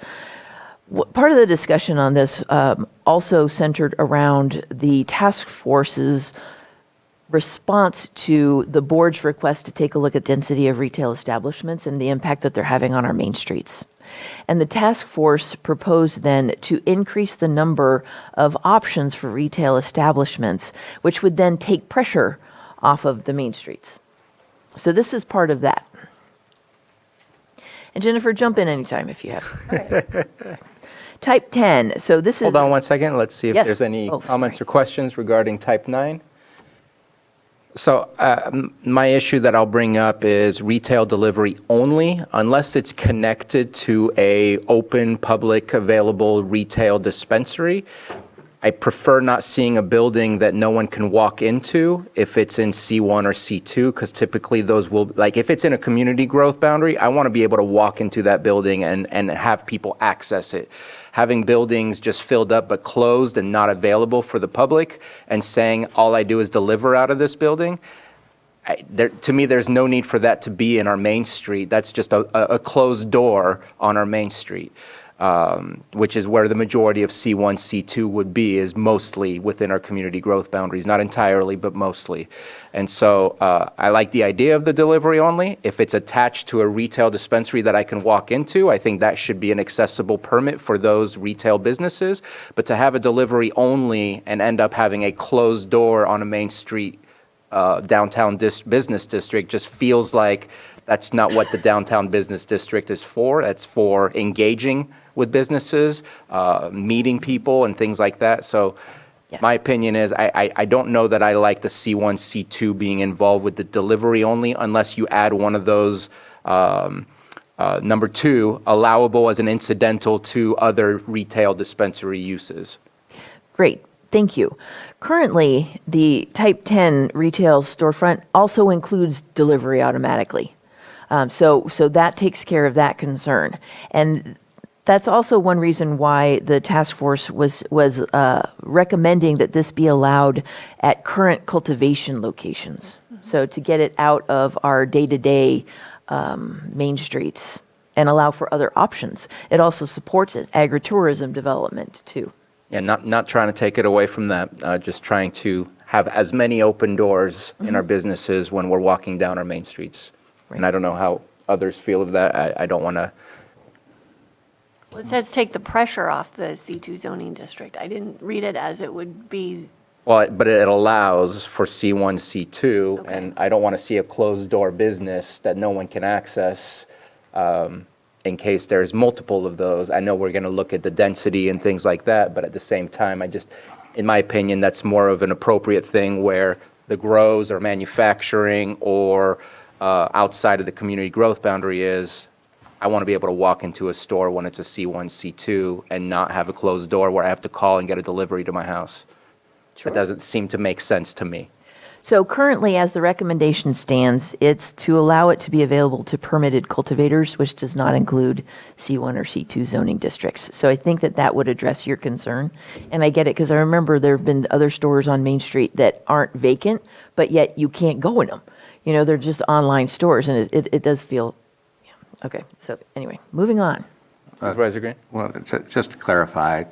Part of the discussion on this also centered around the task force's response to the board's request to take a look at density of retail establishments and the impact that they're having on our main streets. And the task force proposed then to increase the number of options for retail establishments, which would then take pressure off of the main streets. So this is part of that. And Jennifer, jump in anytime if you have. Type 10, so this is... Hold on one second. Let's see if Yes. there's any Oh, comments or questions regarding type 9. So my issue that I'll bring up is retail delivery only, unless it's connected to a open, public, available retail dispensary. I prefer not seeing a building that no one can walk into if it's in C1 or C2, because typically those will, like if it's in a community growth boundary, I want to be able to walk into that building and have people access it. Having buildings just filled up but closed and not available for the public and saying all I do is deliver out of this building, to me, there's no need for that to be in our main street. That's just a closed door on our main street. which is where the majority of C1, C2 would be, is mostly within our community growth boundaries, not entirely, but mostly. And so I like the idea of the delivery only. If it's attached to a retail dispensary that I can walk into, I think that should be an accessible permit for those retail businesses. But to have a delivery only and end up having a closed door on a main street downtown business district just feels like that's not what the downtown business district is for. It's for engaging with businesses, meeting people and things like that. So my opinion is I don't know that I like the C1, C2 being involved with the delivery only unless you add one of those, number 2, allowable as an incidental to other retail dispensary uses. Great, thank you. Currently, the Type 10 retail storefront also includes delivery automatically. So that takes care of that concern. And that's also one reason why the task force was recommending that this be allowed at current cultivation locations. So to get it out of our day-to-day main streets and allow for other options. It also supports an agritourism development too. Yeah, not trying to take it away from that, just trying to have as many open doors in our businesses when we're walking down our main streets. And I don't know how others feel of that. I don't want to. Well, it says take the pressure off the C2 zoning district. I didn't read it as it would be. Well, but it allows for C1, C2, and I don't want to see a closed door business that no one can access in case there's multiple of those. I know we're going to look at the density and things like that, but at the same time, in my opinion, that's more of an appropriate thing where the grows or manufacturing or outside of the community growth boundary is. I want to be able to walk into a store when it's a C1, C2 and not have a closed door where I have to call and get a delivery to my house. That doesn't seem to make sense to me. So currently, as the recommendation stands, it's to allow it to be available to permitted cultivators, which does not include C1 or C2 zoning districts. So I think that would address your concern. And I get it because I remember there have been other stores on Main Street that aren't vacant, but yet you can't go in them. You know, they're just online stores, and it does feel, okay. So anyway, moving on. Supervisor Green? Well, just to clarify,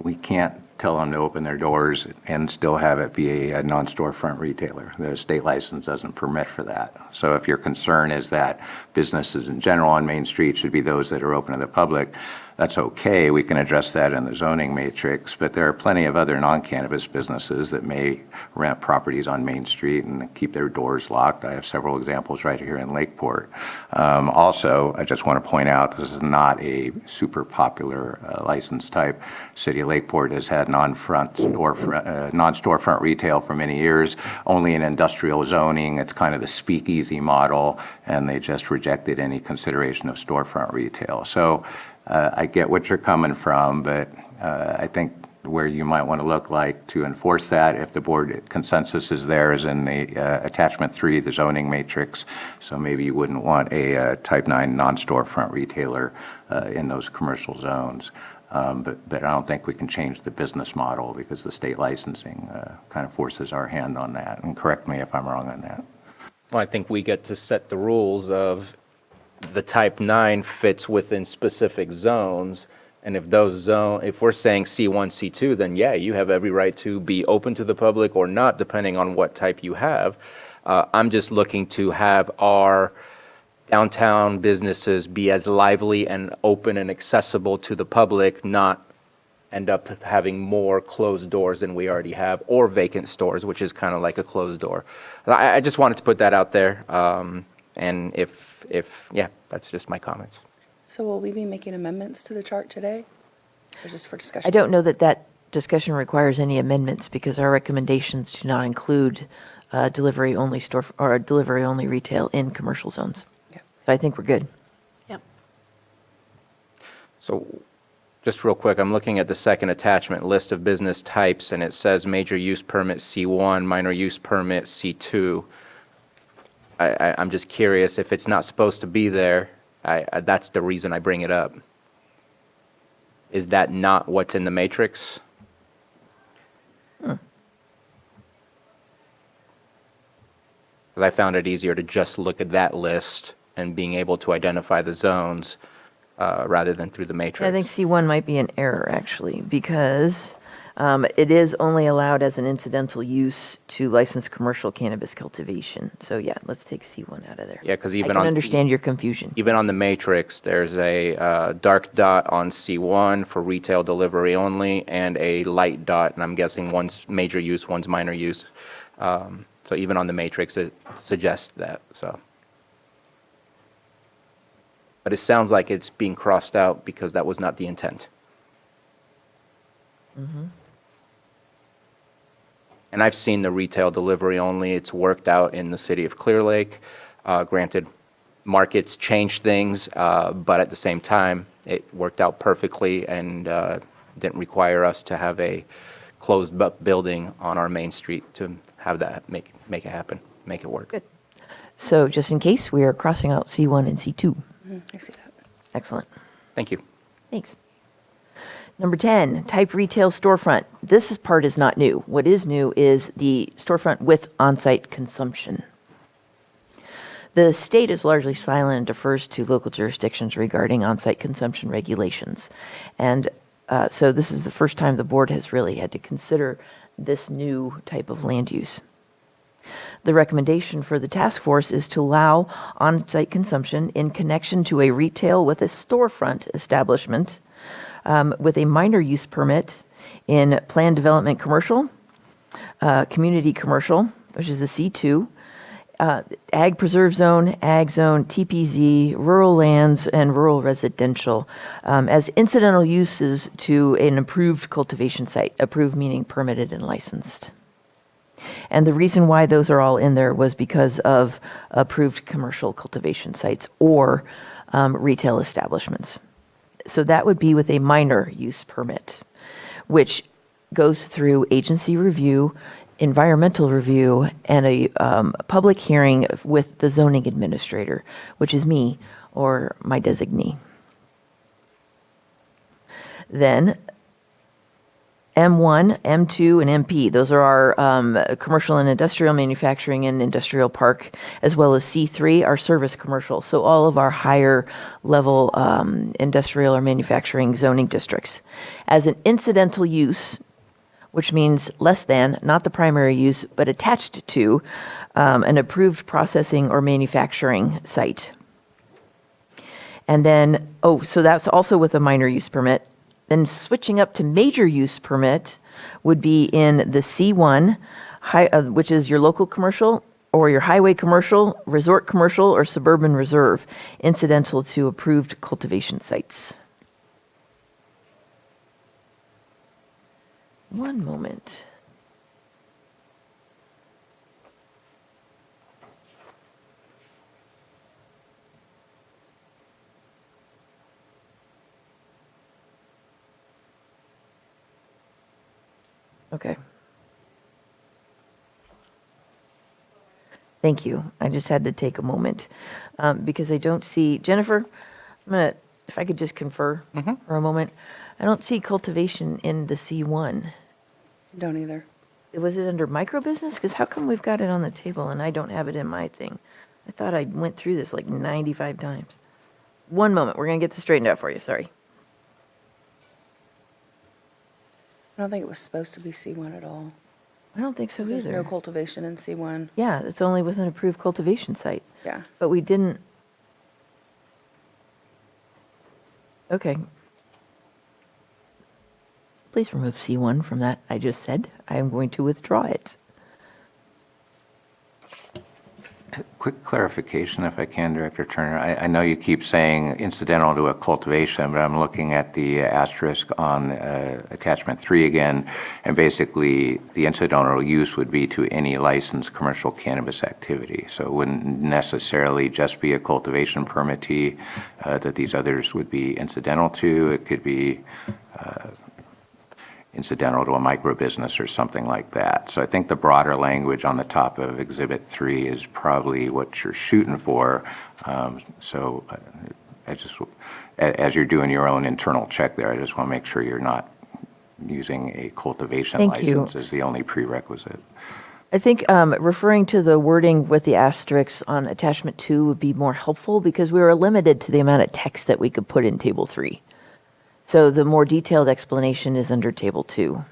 we can't tell them to open their doors and still have it be a non-storefront retailer. The state license doesn't permit for that. So if your concern is that businesses in general on Main Street should be those that are open to the public, that's okay. We can address that in the zoning matrix, but there are plenty of other non-cannabis businesses that may rent properties on Main Street and keep their doors locked. I have several examples right here in Lakeport. Also, I just want to point out, this is not a super popular license type. City of Lakeport has had non-storefront retail for many years, only in industrial zoning. It's kind of the speakeasy model, and they just rejected any consideration of storefront retail. So I get what you're coming from, but I think where you might want to look like to enforce that, if the board consensus is there, is in the attachment 3, the zoning matrix. So maybe you wouldn't want a type 9 non-storefront retailer in those commercial zones. But I don't think we can change the business model because the state licensing kind of forces our hand on that. And correct me if I'm wrong on that. Well, I think we get to set the rules of the type 9 fits within specific zones. And if if we're saying C1, C2, then yeah, you have every right to be open to the public or not, depending on what type you have. I'm just looking to have our downtown businesses be as lively and open and accessible to the public, not end up having more closed doors than we already have, or vacant stores, which is kind of like a closed door. I just wanted to put that out there. And yeah, that's just my comments. So will we be making amendments to the chart today, or just for discussion? I don't know that discussion requires any amendments because our recommendations do not include delivery-only store or delivery-only retail in commercial zones. Yeah. So I think we're good. Yep. So just real quick, I'm looking at the second attachment, list of business types, and it says major use permit C1, minor use permit C2. I'm just curious if it's not supposed to be there. That's the reason I bring it up. Is that not what's in the matrix? Because I found it easier to just look at that list and being able to identify the zones. rather than through the matrix. I think C1 might be an error, actually, because it is only allowed as an incidental use to licensed commercial cannabis cultivation. So yeah, let's take C1 out of there. Yeah, because I even can understand your confusion. even on the matrix, there's a dark dot on C1 for retail delivery only, and a light dot, and I'm guessing one's major use, one's minor use. So even on the matrix, it suggests that. So, but it sounds like it's being crossed out because that was not the intent. And I've seen the retail delivery only. It's worked out in the city of Clear Lake. Granted, markets change things, but at the same time, it worked out perfectly and didn't require us to have a closed building on our main street to have that make it happen, make it work. Good. So just in case, we are crossing out C1 and C2. I see that. Excellent. Thank you. Thanks. Number 10, type retail storefront. This part is not new. What is new is the storefront with on-site consumption. The state is largely silent and defers to local jurisdictions regarding on-site consumption regulations. And so this is the first time the board has really had to consider this new type of land use. The recommendation for the task force is to allow on-site consumption in connection to a retail with a storefront establishment with a minor use permit in planned development commercial, community commercial, which is the C2, ag preserve zone, ag zone, TPZ, rural lands, and rural residential as incidental uses to an approved cultivation site, approved meaning permitted and licensed. And the reason why those are all in there was because of approved commercial cultivation sites or retail establishments. So that would be with a minor use permit, which goes through agency review, environmental review, and a public hearing with the zoning administrator, which is me or my designee. Then M1, M2, and MP. Those are our commercial and industrial manufacturing and industrial park, as well as C3, our service commercial. So all of our higher level industrial or manufacturing zoning districts. As an incidental use, which means less than, not the primary use, but attached to an approved processing or manufacturing site. And then, so that's also with a minor use permit. Then switching up to major use permit would be in the C1, which is your local commercial or your highway commercial, resort commercial, or suburban reserve, incidental to approved cultivation sites. One moment. Okay. Thank you. I just had to take a moment because I don't see, Jennifer, if I could just confer for a moment. I don't see cultivation in the C1. Don't either. Was it under micro business? Because how come we've got it on the table and I don't have it in my thing? I thought I went through this like 95 times. One moment. We're going to get this straightened out for you. Sorry. I don't think it was supposed to be C1 at all. I don't think so There's either. no cultivation in C1. Yeah, it's only with an approved cultivation site. Yeah. But we didn't. Okay. Please remove C1 from that I just said. I am going to withdraw it. Quick clarification, if I can, Director Turner. I know you keep saying incidental to a cultivation, but I'm looking at the asterisk on attachment 3 again, and basically the incidental use would be to any licensed commercial cannabis activity. So it wouldn't necessarily just be a cultivation permittee that these others would be incidental to. It could be incidental to a micro business or something like that. So I think the broader language on the top of Exhibit 3 is probably what you're shooting for. So I just, as you're doing your own internal check there, I just want to make sure you're not using a cultivation Thank you. license as the only prerequisite. I think referring to the wording with the asterisks on attachment 2 would be more helpful because we were limited to the amount of text that we could put in table 3. So the more detailed explanation is under table 2.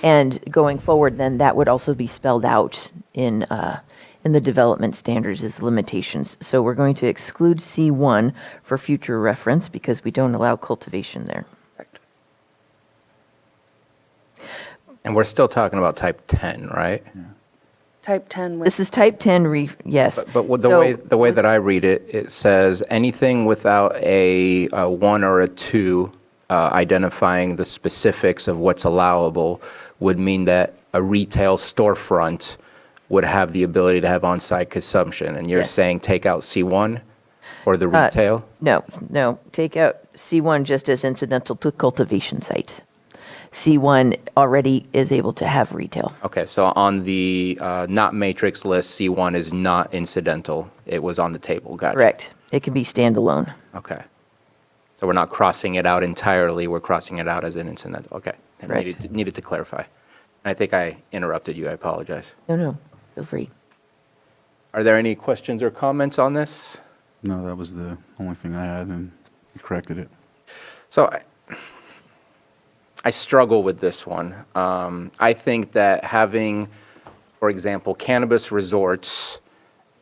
And going forward, then that would also be spelled out in the development standards as limitations. So we're going to exclude C1 for future reference because we don't allow cultivation there. And we're still talking about type 10, right? Type 10 with. This is type 10, yes. But with So- the way that I read it, it says anything without a 1 or a 2 identifying the specifics of what's allowable would mean that a retail storefront would have the ability to have on-site consumption. And you're Yes. saying take out C1 or the retail? No, take out C1 just as incidental to cultivation site. C1 already is able to have retail. Okay, so on the not matrix list, C1 is not incidental. It was on the table. Gotcha. Correct. It can be standalone. Okay. So we're not crossing it out entirely. We're crossing it out as an incidental. Okay. I Correct. needed to clarify. I think I interrupted you. I apologize. No, feel free. Are there any questions or comments on this? No, that was the only thing I had, and you corrected it. So I struggle with this one. I think that having, for example, cannabis resorts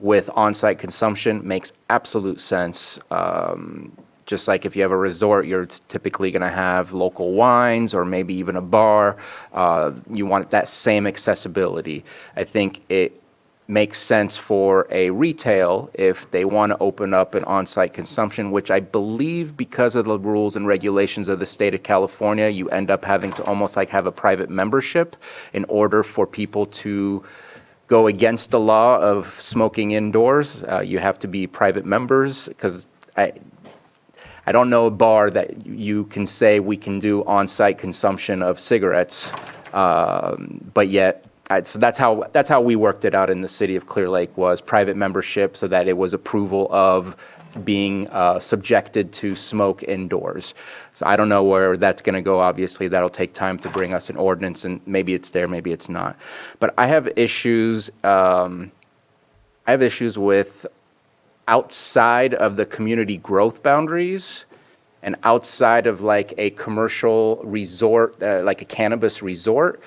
with on-site consumption makes absolute sense. Just like if you have a resort, you're typically going to have local wines or maybe even a bar. You want that same accessibility. I think it makes sense for a retail if they want to open up an on-site consumption, which I believe because of the rules and regulations of the state of California, you end up having to almost like have a private membership in order for people to go against the law of smoking indoors. You have to be private members because I don't know a bar that you can say we can do on-site consumption of cigarettes, but yet. So that's how we worked it out in the city of Clear Lake was private membership so that it was approval of being subjected to smoke indoors. So I don't know where that's going to go. Obviously, that'll take time to bring us an ordinance, and maybe it's there, maybe it's not. But I have issues. With outside of the community growth boundaries and outside of like a commercial resort, like a cannabis resort.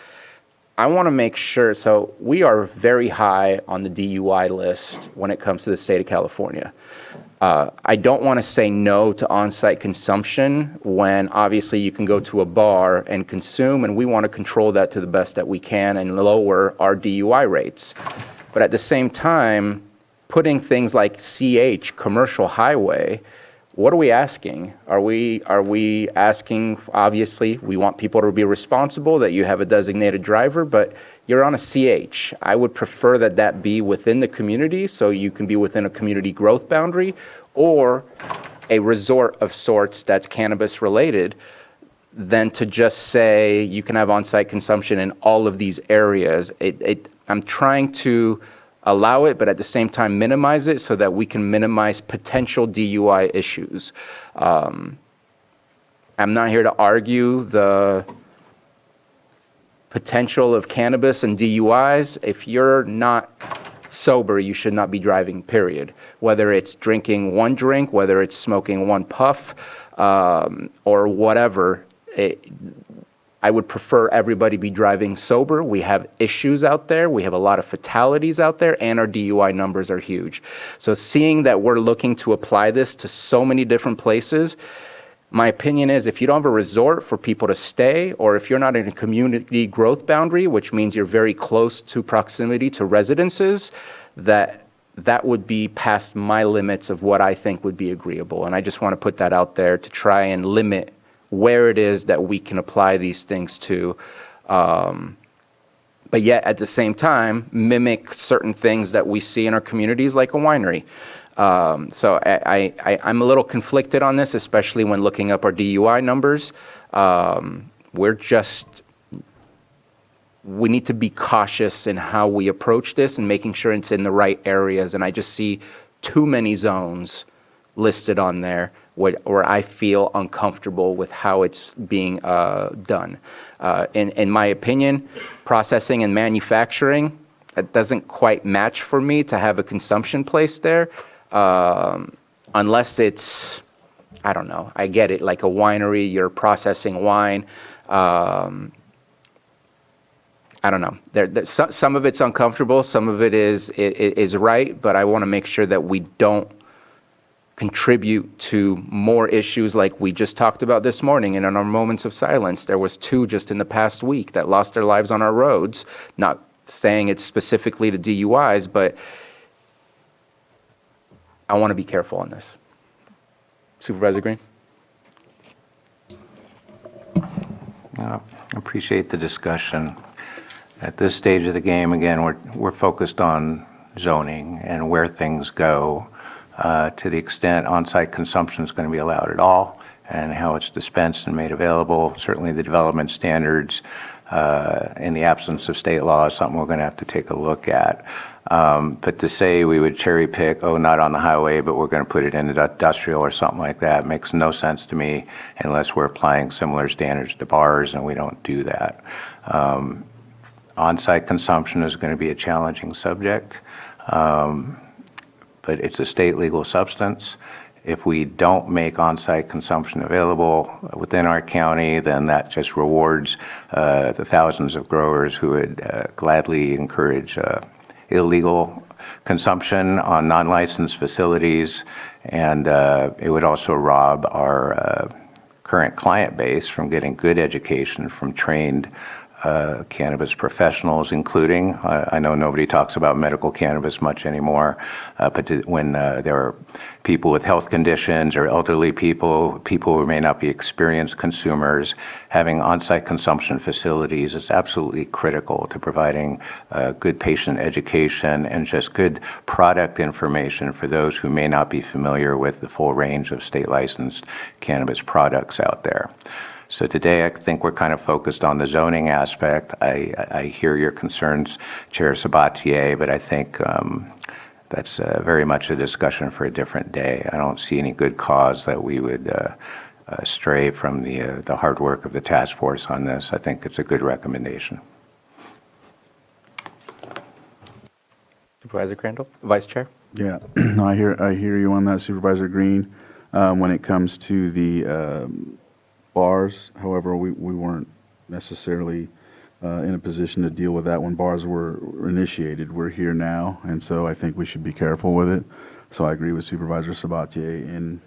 I want to make sure, so we are very high on the DUI list when it comes to the state of California. I don't want to say no to on-site consumption when obviously you can go to a bar and consume, and we want to control that to the best that we can and lower our DUI rates. But at the same time, putting things like CH, commercial highway, what are we asking? Are we asking, obviously, we want people to be responsible, that you have a designated driver, but you're on a CH. I would prefer that that be within the community so you can be within a community growth boundary or a resort of sorts that's cannabis related than to just say you can have on-site consumption in all of these areas. I'm trying to allow it, but at the same time minimize it so that we can minimize potential DUI issues. I'm not here to argue the potential of cannabis and DUIs. If you're not sober, you should not be driving, period. Whether it's drinking one drink, whether it's smoking one puff, or whatever, I would prefer everybody be driving sober. We have issues out there. We have a lot of fatalities out there, and our DUI numbers are huge. So seeing that we're looking to apply this to so many different places, my opinion is if you don't have a resort for people to stay, or if you're not in a community growth boundary, which means you're very close to proximity to residences, that would be past my limits of what I think would be agreeable. And I just want to put that out there to try and limit where it is that we can apply these things to, but yet at the same time, mimic certain things that we see in our communities like a winery. So I'm a little conflicted on this, especially when looking up our DUI numbers. We need to be cautious in how we approach this and making sure it's in the right areas. And I just see too many zones listed on there where I feel uncomfortable with how it's being done. In my opinion, processing and manufacturing, it doesn't quite match for me to have a consumption place there, unless it's, I don't know, I get it, like a winery, you're processing wine. I don't know. Some of it's uncomfortable, some of it is right, but I want to make sure that we don't contribute to more issues like we just talked about this morning. And in our moments of silence, there was 2 just in the past week that lost their lives on our roads. Not saying it's specifically to DUIs, but I want to be careful on this. Supervisor Green? I appreciate the discussion. At this stage of the game, again, we're focused on zoning and where things go, to the extent on-site consumption is going to be allowed at all, and how it's dispensed and made available. Certainly the development standards, in the absence of state law, is something we're going to have to take a look at. But to say we would cherry pick, not on the highway, but we're going to put it in industrial or something like that, makes no sense to me unless we're applying similar standards to bars, and we don't do that. On-site consumption is going to be a challenging subject, but it's a state legal substance. If we don't make on-site consumption available within our county, then that just rewards the thousands of growers who would gladly encourage illegal consumption on non-licensed facilities, and it would also rob our current client base from getting good education from trained cannabis professionals, including, I know nobody talks about medical cannabis much anymore, but when there are people with health conditions or elderly people who may not be experienced consumers, having on-site consumption facilities is absolutely critical to providing good patient education and just good product information for those who may not be familiar with the full range of state-licensed cannabis products out there. So today, I think we're kind of focused on the zoning aspect. I hear your concerns, Chair Sabatier, but I think that's very much a discussion for a different day. I don't see any good cause that we would stray from the hard work of the task force on this. I think it's a good recommendation. Supervisor Crandall? Vice Chair? Yeah, no, I hear you on that, Supervisor Green. When it comes to the bars, however, we weren't necessarily in a position to deal with that when bars were initiated. We're here now, and so I think we should be careful with it. So I agree with Supervisor Sabatier in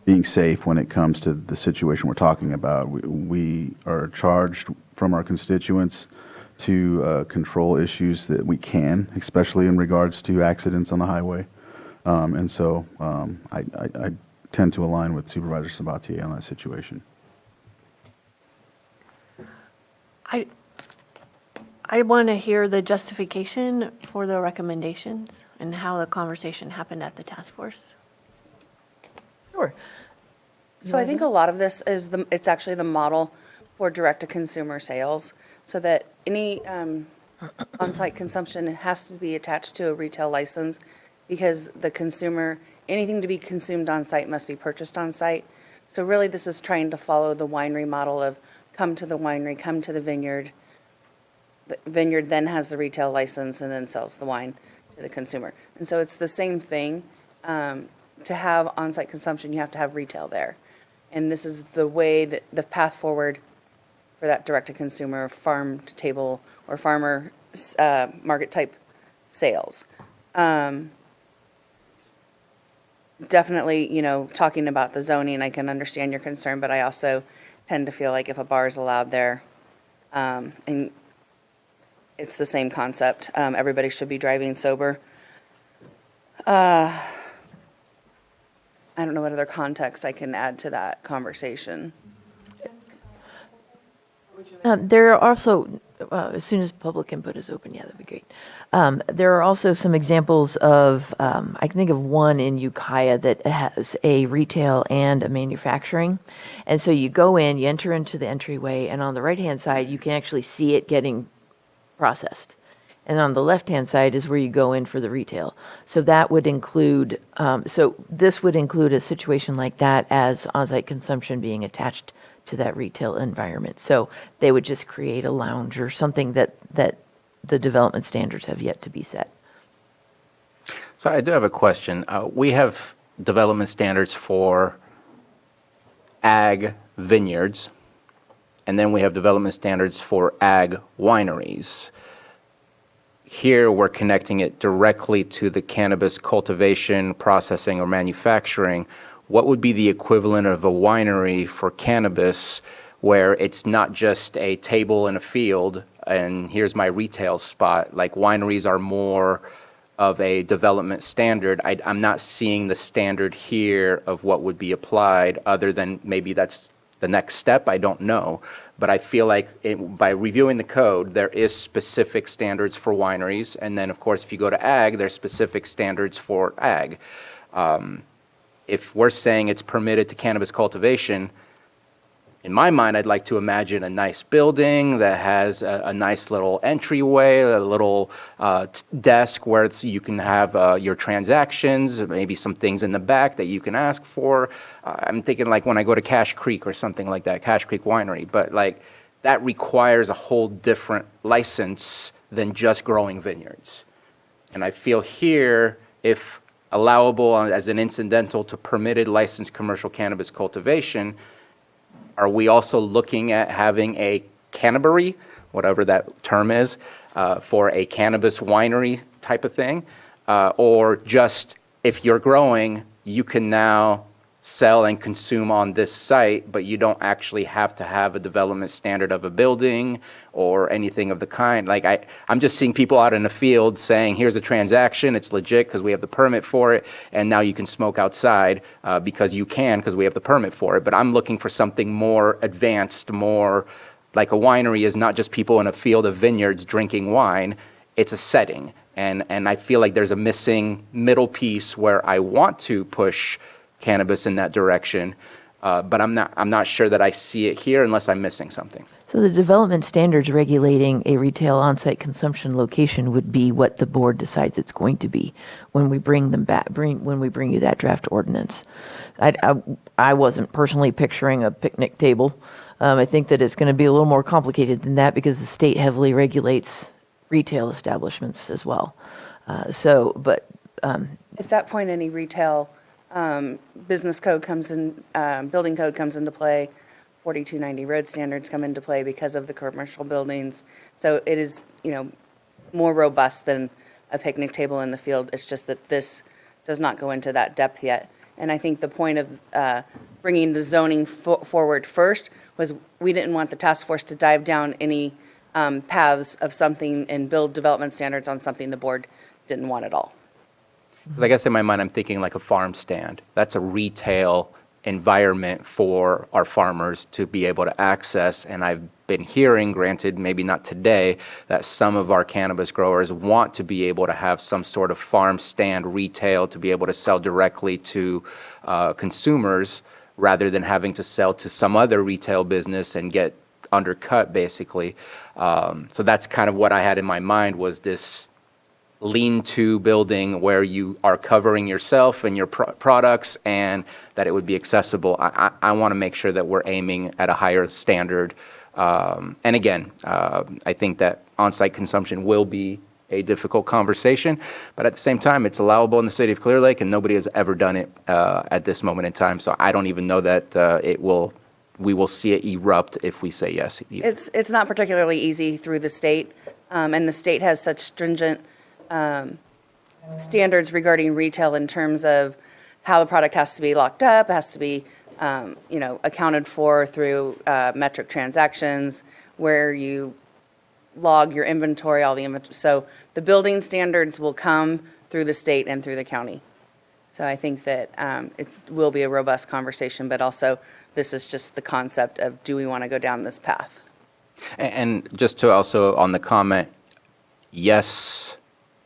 being safe when it comes to the situation we're talking about. We are charged from our constituents to control issues that we can, especially in regards to accidents on the highway. And so I tend to align with Supervisor Sabatier on that situation. I want to hear the justification for the recommendations and how the conversation happened at the task force. Sure. So I think a lot of this is it's actually the model for direct-to-consumer sales, so that any on-site consumption has to be attached to a retail license, because the consumer, anything to be consumed on-site must be purchased on-site. So really, this is trying to follow the winery model of come to the winery, come to the vineyard. The vineyard then has the retail license and then sells the wine to the consumer. And so it's the same thing. To have on-site consumption, you have to have retail there. And this is the way that the path forward for that direct-to-consumer, farm-to-table, or farmer market-type sales. Definitely, talking about the zoning, I can understand your concern, but I also tend to feel like if a bar is allowed there, and it's the same concept, everybody should be driving sober. I don't know what other context I can add to that conversation. There are also, as soon as public input is open, yeah, that'd be great. There are also some examples of, I can think of one in Ukiah that has a retail and a manufacturing. And so you go in, you enter into the entryway, and on the right-hand side, you can actually see it getting processed. and on the left-hand side is where you go in for the retail. So that would include, so this would include a situation like that as on-site consumption being attached to that retail environment. So they would just create a lounge or something that the development standards have yet to be set. So I do have a question. We have development standards for ag vineyards, and then we have development standards for ag wineries. Here, we're connecting it directly to the cannabis cultivation, processing, or manufacturing. What would be the equivalent of a winery for cannabis, where it's not just a table in a field and here's my retail spot? Like, wineries are more of a development standard. I'm not seeing the standard here of what would be applied, other than maybe that's the next step. I don't know. But I feel like by reviewing the code, there is specific standards for wineries. And then, of course, if you go to ag, there's specific standards for ag. If we're saying it's permitted to cannabis cultivation, in my mind, I'd like to imagine a nice building that has a nice little entryway, a little desk where you can have your transactions, maybe some things in the back that you can ask for. I'm thinking like when I go to Cache Creek or something like that, Cache Creek Winery, but like that requires a whole different license than just growing vineyards. And I feel here, if allowable as an incidental to permitted licensed commercial cannabis cultivation, are we also looking at having a cannabery, whatever that term is, for a cannabis winery type of thing? Or just if you're growing, you can now sell and consume on this site, but you don't actually have to have a development standard of a building or anything of the kind. Like I'm just seeing people out in the field saying, here's a transaction, it's legit because we have the permit for it, and now you can smoke outside because you can because we have the permit for it. But I'm looking for something more advanced, more like a winery is not just people in a field of vineyards drinking wine, it's a setting. And I feel like there's a missing middle piece where I want to push cannabis in that direction, but I'm not sure that I see it here unless I'm missing something. So the development standards regulating a retail on-site consumption location would be what the board decides it's going to be when we bring them back, when we bring you that draft ordinance. I wasn't personally picturing a picnic table. I think that it's going to be a little more complicated than that because the state heavily regulates retail establishments as well. At that point, any retail business code comes in, building code comes into play, 4290 road standards come into play because of the commercial buildings. So it is, more robust than a picnic table in the field. It's just that this does not go into that depth yet. And I think the point of bringing the zoning forward first was we didn't want the task force to dive down any paths of something and build development standards on something the board didn't want at all. Because I guess in my mind, I'm thinking like a farm stand. That's a retail environment for our farmers to be able to access. And I've been hearing, granted, maybe not today, that some of our cannabis growers want to be able to have some sort of farm stand retail to be able to sell directly to consumers rather than having to sell to some other retail business and get undercut, basically. So that's kind of what I had in my mind, was this lean-to building where you are covering yourself and your products, and that it would be accessible. I want to make sure that we're aiming at a higher standard. And again, I think that on-site consumption will be a difficult conversation, but at the same time, it's allowable in the city of Clear Lake, and nobody has ever done it at this moment in time. So I don't even know that we will see it erupt if we say yes. It's not particularly easy through the state, and the state has such stringent standards regarding retail in terms of how the product has to be locked up, has to be, accounted for through metric transactions, where you log your inventory, all the inventory. So the building standards will come through the state and through the county. So I think that it will be a robust conversation, but also this is just the concept of, do we want to go down this path? And just to also on the comment, yes,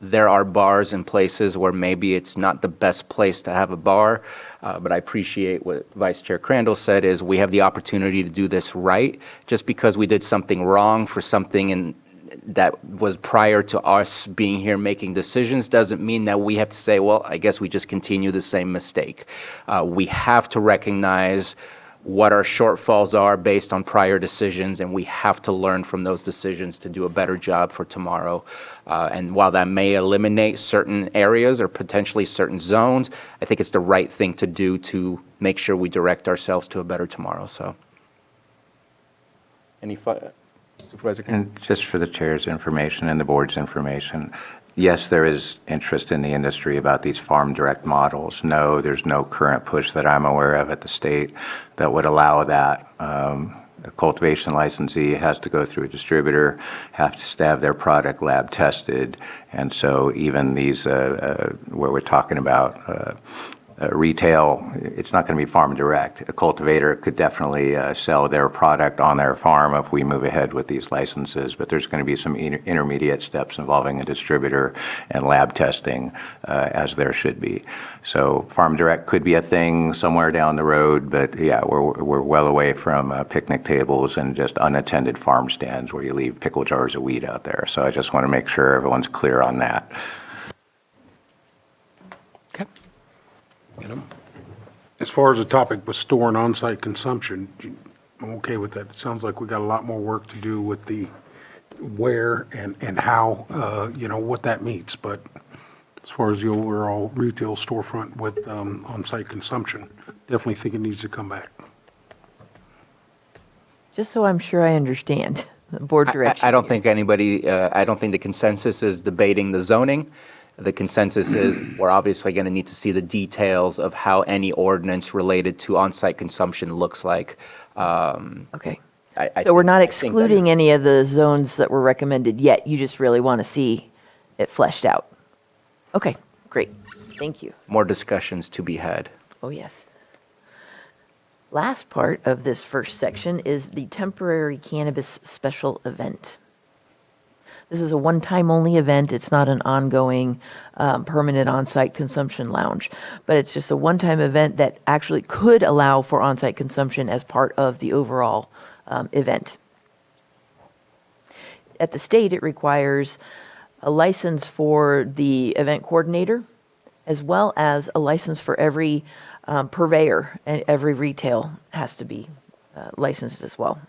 there are bars and places where maybe it's not the best place to have a bar, but I appreciate what Vice Chair Crandall said, is we have the opportunity to do this right. Just because we did something wrong for something that was prior to us being here making decisions doesn't mean that we have to say, well, I guess we just continue the same mistake. We have to recognize what our shortfalls are based on prior decisions, and we have to learn from those decisions to do a better job for tomorrow. And while that may eliminate certain areas or potentially certain zones, I think it's the right thing to do to make sure we direct ourselves to a better tomorrow. So, any Supervisor King? And just for the chair's information and the board's information, yes, there is interest in the industry about these farm direct models. No, there's no current push that I'm aware of at the state that would allow that. A cultivation licensee has to go through a distributor, have to have their product lab tested. And so even these, where we're talking about retail, it's not going to be farm direct. A cultivator could definitely sell their product on their farm if we move ahead with these licenses, but there's going to be some intermediate steps involving a distributor and lab testing, as there should be. So farm direct could be a thing somewhere down the road, but yeah, we're well away from picnic tables and just unattended farm stands where you leave pickle jars of weed out there. So I just want to make sure everyone's clear on that. As far as the topic with store and on-site consumption, I'm okay with that. It sounds like we got a lot more work to do with the where and how, what that means. But as far as the overall retail storefront with on-site consumption, definitely think it needs to come back. Just so I'm sure I understand the board direction. I don't think anybody, I don't think the consensus is debating the zoning. The consensus is we're obviously going to need to see the details of how any ordinance related to on-site consumption looks like. Okay. So we're not excluding any of the zones that were recommended yet. You just really want to see it fleshed out. Okay, great. Thank you. More discussions to be had. Oh, yes. Last part of this first section is the temporary cannabis special event. This is a one-time only event. It's not an ongoing permanent on-site consumption lounge, but it's just a one-time event that actually could allow for on-site consumption as part of the overall event. At the state, it requires a license for the event coordinator, as well as a license for every purveyor, and every retail has to be licensed as well.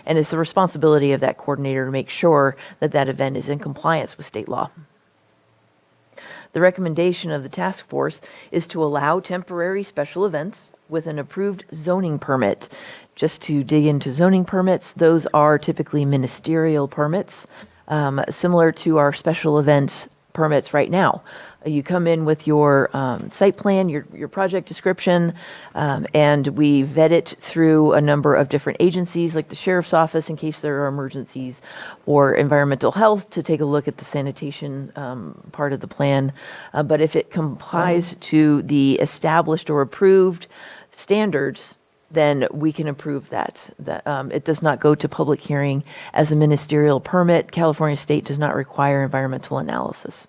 And it's the responsibility of that coordinator to make sure that that event is in compliance with state law. The recommendation of the task force is to allow temporary special events with an approved zoning permit. Just to dig into zoning permits, those are typically ministerial permits, similar to our special events permits right now. You come in with your site plan, your project description, and we vet it through a number of different agencies like the sheriff's office in case there are emergencies, or environmental health to take a look at the sanitation part of the plan. But if it complies to the established or approved standards, then we can approve that. It does not go to public hearing as a ministerial permit. California State does not require environmental analysis.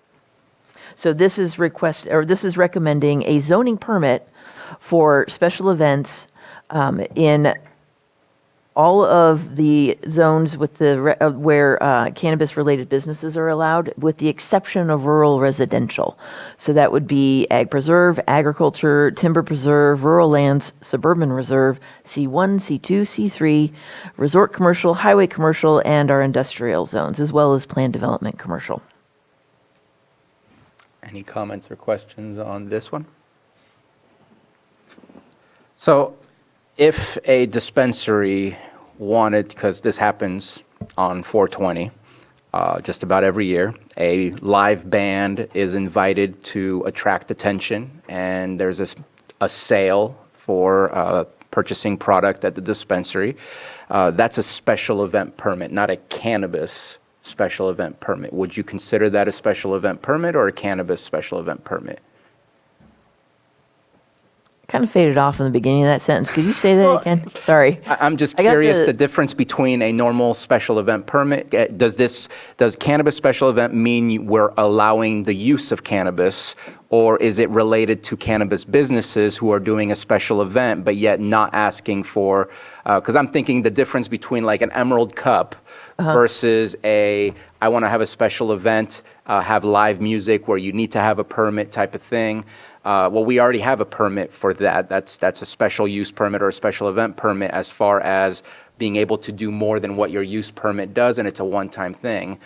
So this is recommending a zoning permit for special events in all of the zones with where cannabis-related businesses are allowed, with the exception of rural residential. So that would be ag preserve, agriculture, timber preserve, rural lands, suburban reserve, C1, C2, C3, resort commercial, highway commercial, and our industrial zones, as well as planned development commercial. Any comments or questions on this one? So if a dispensary wanted, because this happens on 420 just about every year, a live band is invited to attract attention, and there's a sale for purchasing product at the dispensary. That's a special event permit, not a cannabis special event permit. Would you consider that a special event permit or a cannabis special event permit? Kind of faded off in the beginning of that sentence. Could you say that again? Sorry. I'm just I got curious the- the difference between a normal special event permit. Does cannabis special event mean we're allowing the use of cannabis, or is it related to cannabis businesses who are doing a special event but yet not asking for? Because I'm thinking the difference between like an Emerald Cup versus I want to have a special event, have live music where you need to have a permit type of thing. Well, we already have a permit for that. That's a special use permit or a special event permit as far as being able to do more than what your use permit does, and it's a one-time thing.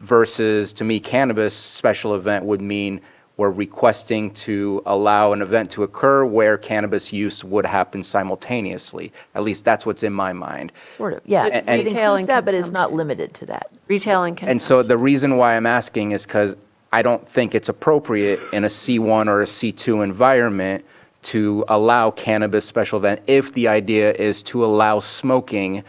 Versus, to me, cannabis special event would mean we're requesting to allow an event to occur where cannabis use would happen simultaneously. At least that's what's in my mind. Sort of, yeah. And- It Retail includes and that, but it's not consumption. limited to that. Retail and consumption. And so the reason why I'm asking is because I don't think it's appropriate in a C1 or a C2 environment to allow cannabis special event if the idea is to allow smoking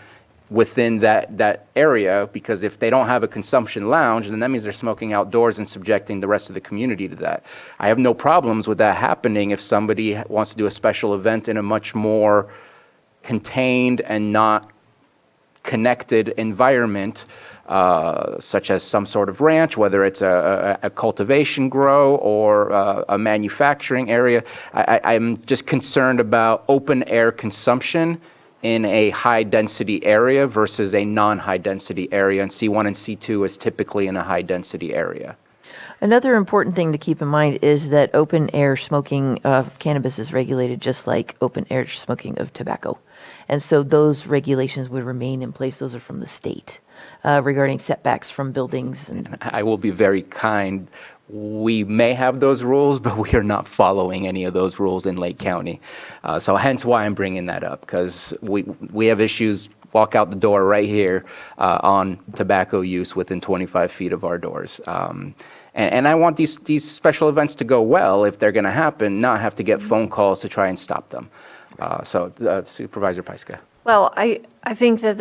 within that area, because if they don't have a consumption lounge, then that means they're smoking outdoors and subjecting the rest of the community to that. I have no problems with that happening if somebody wants to do a special event in a much more contained and not connected environment, such as some sort of ranch, whether it's a cultivation grow or a manufacturing area. I'm just concerned about open air consumption in a high density area versus a non-high density area, and C1 and C2 is typically in a high density area. Another important thing to keep in mind is that open air smoking of cannabis is regulated just like open air smoking of tobacco. And so those regulations would remain in place. Those are from the state regarding setbacks from buildings. And I will be very kind. We may have those rules, but we are not following any of those rules in Lake County. So hence why I'm bringing that up, because we have issues, walk out the door right here on tobacco use within 25 feet of our doors. And I want these special events to go well if they're going to happen, not have to get phone calls to try and stop them. So Supervisor Pyska. Well, I think that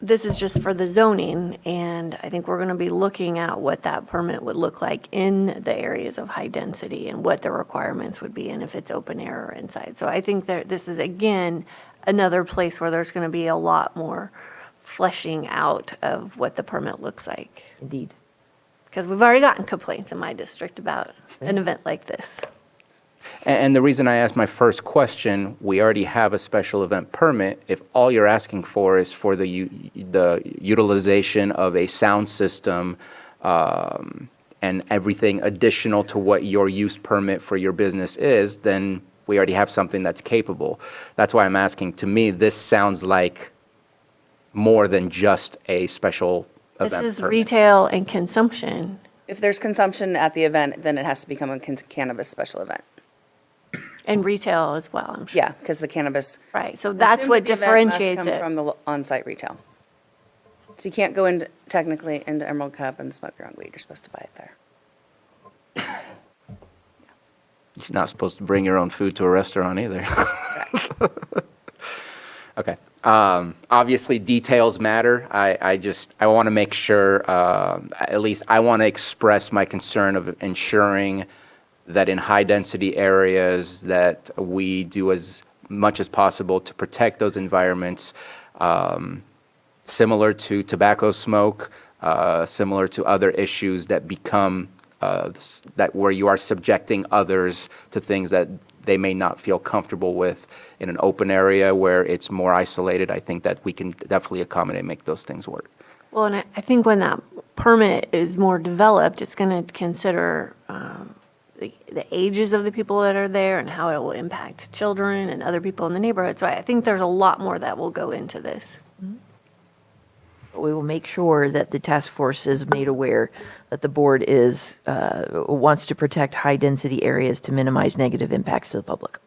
this is just for the zoning, and I think we're going to be looking at what that permit would look like in the areas of high density and what the requirements would be and if it's open air or inside. So I think that this is, again, another place where there's going to be a lot more fleshing out of what the permit looks like. indeed. Because we've already gotten complaints in my district about an event like this. And the reason I asked my first question, we already have a special event permit. If all you're asking for is for the utilization of a sound system and everything additional to what your use permit for your business is, then we already have something that's capable. That's why I'm asking. To me, this sounds like more than just a special event This is permit. retail and consumption. If there's consumption at the event, then it has to become a cannabis special event. And retail as well, I'm sure. Yeah, because the cannabis. Right, so that's what Assume that the event must differentiates come it. from the on-site retail. So you can't go into, technically, into Emerald Cup and smoke your own weed. You're supposed to buy it there. You're not supposed to bring your own food to a restaurant either. Okay. Obviously, details matter. I want to make sure, at least I want to express my concern of ensuring that in high-density areas that we do as much as possible to protect those environments, similar to tobacco smoke, similar to other issues that become that where you are subjecting others to things that they may not feel comfortable with in an open area where it's more isolated. I think that we can definitely accommodate, make those things work. Well, and I think when that permit is more developed, it's going to consider the ages of the people that are there and how it will impact children and other people in the neighborhood. So I think there's a lot more that will go into this. We will make sure that the task force is made aware that the board wants to protect high-density areas to minimize negative impacts to the public.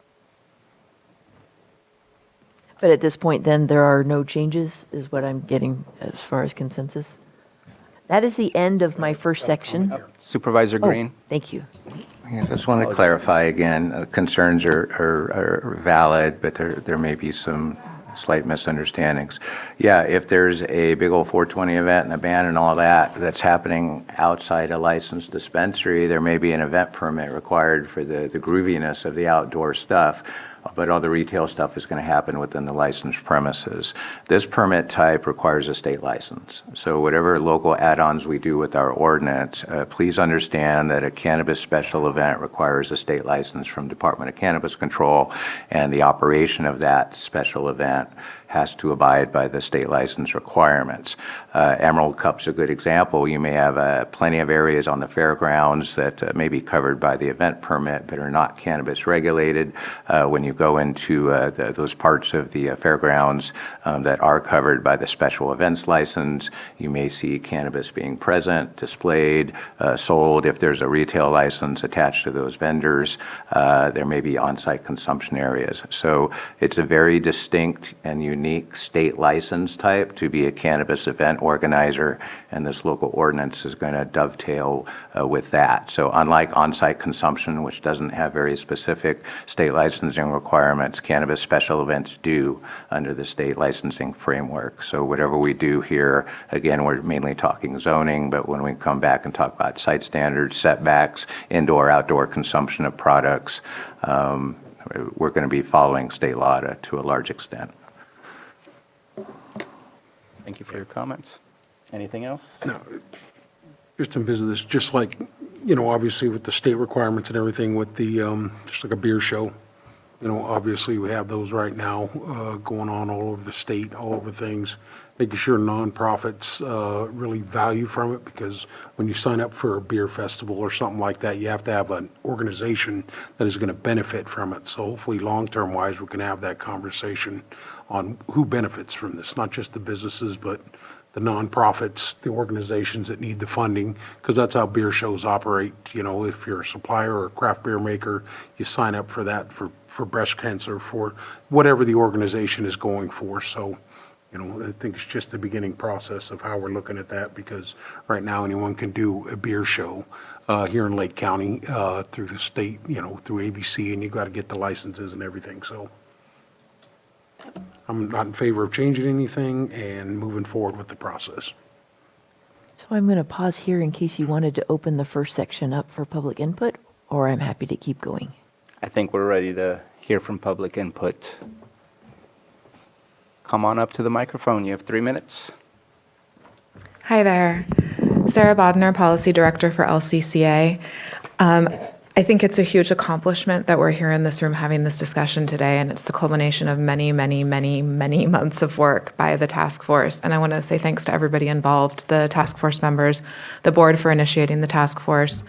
But at this point, then, there are no changes, is what I'm getting as far as consensus. That is the end of my first section. Supervisor Green? Thank you. I just want to clarify again, concerns are valid, but there may be some slight misunderstandings. Yeah, if there's a big old 420 event and a band and all that that's happening outside a licensed dispensary, there may be an event permit required for the grooviness of the outdoor stuff. but all the retail stuff is going to happen within the licensed premises. This permit type requires a state license. So whatever local add-ons we do with our ordinance, please understand that a cannabis special event requires a state license from Department of Cannabis Control, and the operation of that special event has to abide by the state license requirements. Emerald Cup's a good example. You may have plenty of areas on the fairgrounds that may be covered by the event permit but are not cannabis regulated. When you go into those parts of the fairgrounds that are covered by the special events license, you may see cannabis being present, displayed, sold. If there's a retail license attached to those vendors, there may be on-site consumption areas. So it's a very distinct and unique state license type to be a cannabis event organizer, and this local ordinance is going to dovetail with that. So unlike on-site consumption, which doesn't have very specific state licensing requirements, cannabis special events do under the state licensing framework. So whatever we do here, again, we're mainly talking zoning, but when we come back and talk about site standards, setbacks, indoor, outdoor consumption of products, we're going to be following state law to a large extent. Thank you for your comments. Anything else? No, just in business, just like, obviously with the state requirements and everything with the, just like a beer show. Obviously we have those right now going on all over the state, all over things, making sure nonprofits really value from it, because when you sign up for a beer festival or something like that, you have to have an organization that is going to benefit from it. So hopefully long-term wise, we can have that conversation on who benefits from this, not just the businesses, but the nonprofits, the organizations that need the funding, because that's how beer shows operate. If you're a supplier or a craft beer maker, you sign up for that for breast cancer, for whatever the organization is going for. So, I think it's just the beginning process of how we're looking at that, because right now anyone can do a beer show here in Lake County through the state, through ABC, and you've got to get the licenses and everything. So I'm not in favor of changing anything and moving forward with the process. So I'm going to pause here in case you wanted to open the first section up for public input, or I'm happy to keep going. I think we're ready to hear from public input. Come on up to the microphone. You have 3 minutes. Hi there. Sarah Bodner, Policy Director for LCCA. I think it's a huge accomplishment that we're here in this room having this discussion today, and it's the culmination of many, many, many, many months of work by the task force. And I want to say thanks to everybody involved, the task force members, the board for initiating the task force,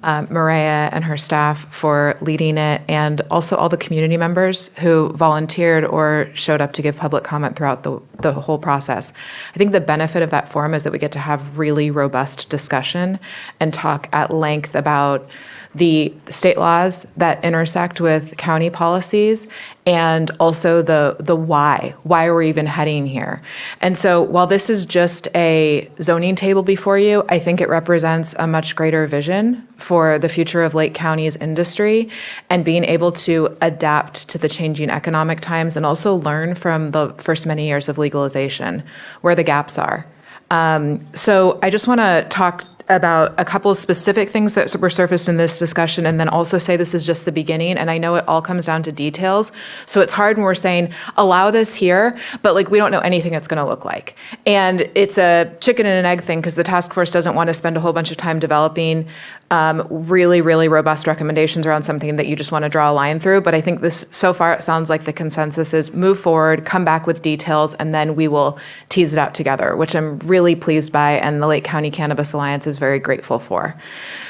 Maria and her staff for leading it, and also all the community members who volunteered or showed up to give public comment throughout the whole process. I think the benefit of that forum is that we get to have really robust discussion and talk at length about the state laws that intersect with county policies, and also the why we're even heading here. And so while this is just a zoning table before you, I think it represents a much greater vision for the future of Lake County's industry and being able to adapt to the changing economic times, and also learn from the first many years of legalization where the gaps are. So I just want to talk about a couple of specific things that were surfaced in this discussion, and then also say this is just the beginning. And I know it all comes down to details. So it's hard when we're saying, allow this here, but we don't know anything it's going to look like. And it's a chicken and an egg thing, because the task force doesn't want to spend a whole bunch of time developing really, really robust recommendations around something that you just want to draw a line through. But I think this, so far, it sounds like the consensus is move forward, come back with details, and then we will tease it out together, which I'm really pleased by, and the Lake County Cannabis Alliance is very grateful for.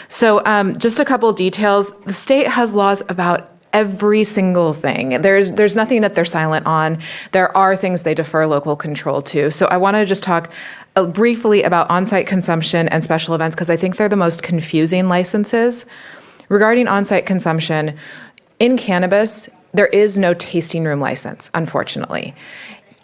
So just a couple details. The state has laws about every single thing. There's nothing that they're silent on. There are things they defer local control to. So I want to just talk briefly about on-site consumption and special events, because I think they're the most confusing licenses. Regarding on-site consumption, in cannabis, there is no tasting room license, unfortunately.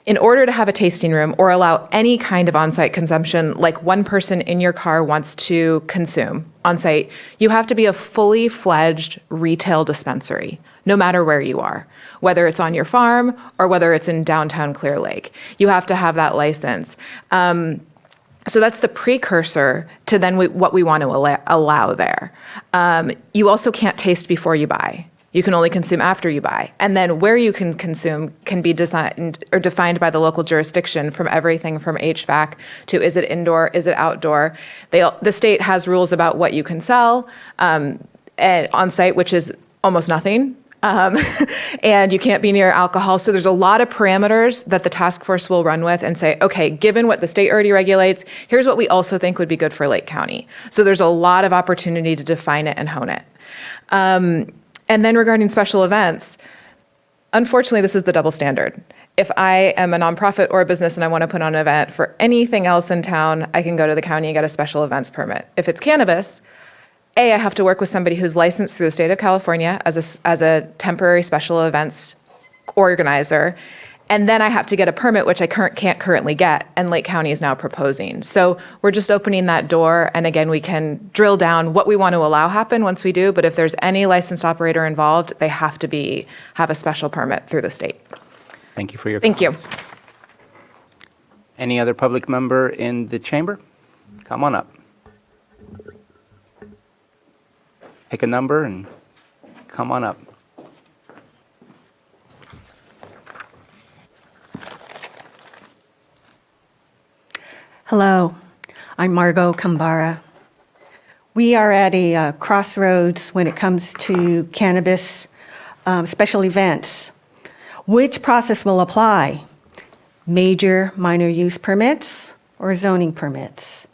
In order to have a tasting room or allow any kind of on-site consumption, like one person in your car wants to consume on-site, you have to be a fully fledged retail dispensary, no matter where you are, whether it's on your farm or whether it's in downtown Clear Lake. You have to have that license. So that's the precursor to then what we want to allow there. You also can't taste before you buy. You can only consume after you buy. And then where you can consume can be designed or defined by the local jurisdiction, from everything from HVAC to is it indoor, is it outdoor. The state has rules about what you can sell on site, which is almost nothing. And you can't be near alcohol. So there's a lot of parameters that the task force will run with and say, okay, given what the state already regulates, here's what we also think would be good for Lake County. So there's a lot of opportunity to define it and hone it. And then regarding special events, unfortunately, this is the double standard. If I am a nonprofit or a business and I want to put on an event for anything else in town, I can go to the county and get a special events permit. If it's cannabis, I have to work with somebody who's licensed through the state of California as a temporary special events organizer. And then I have to get a permit, which I can't currently get, and Lake County is now proposing. So we're just opening that door, and again, we can drill down what we want to allow happen once we do, but if there's any licensed operator involved, they have to have a special permit through the state. Thank you for your Thank you. comments. Any other public member in the chamber? Come on up. Pick a number and come on up. Hello, I'm Margot Kambara. We are at a crossroads when it comes to cannabis special events. Which process will apply? Major, minor use permits or zoning permits?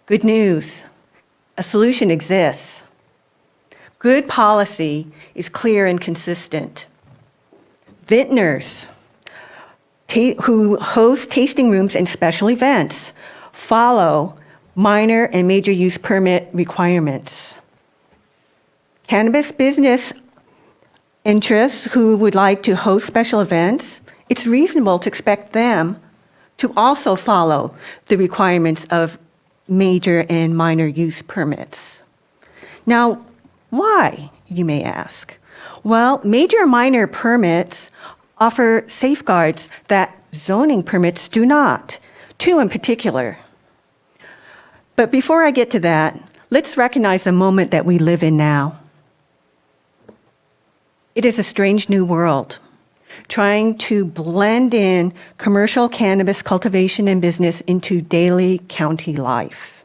Good news, a solution exists. Good policy is clear and consistent. Vintners who host tasting rooms and special events follow minor and major use permit requirements. Cannabis business interests who would like to host special events, it's reasonable to expect them to also follow the requirements of major and minor use permits. Now, why, you may ask? Well, major and minor permits offer safeguards that zoning permits do not, two in particular. But before I get to that, let's recognize the moment that we live in now. It is a strange new world, trying to blend in commercial cannabis cultivation and business into daily county life.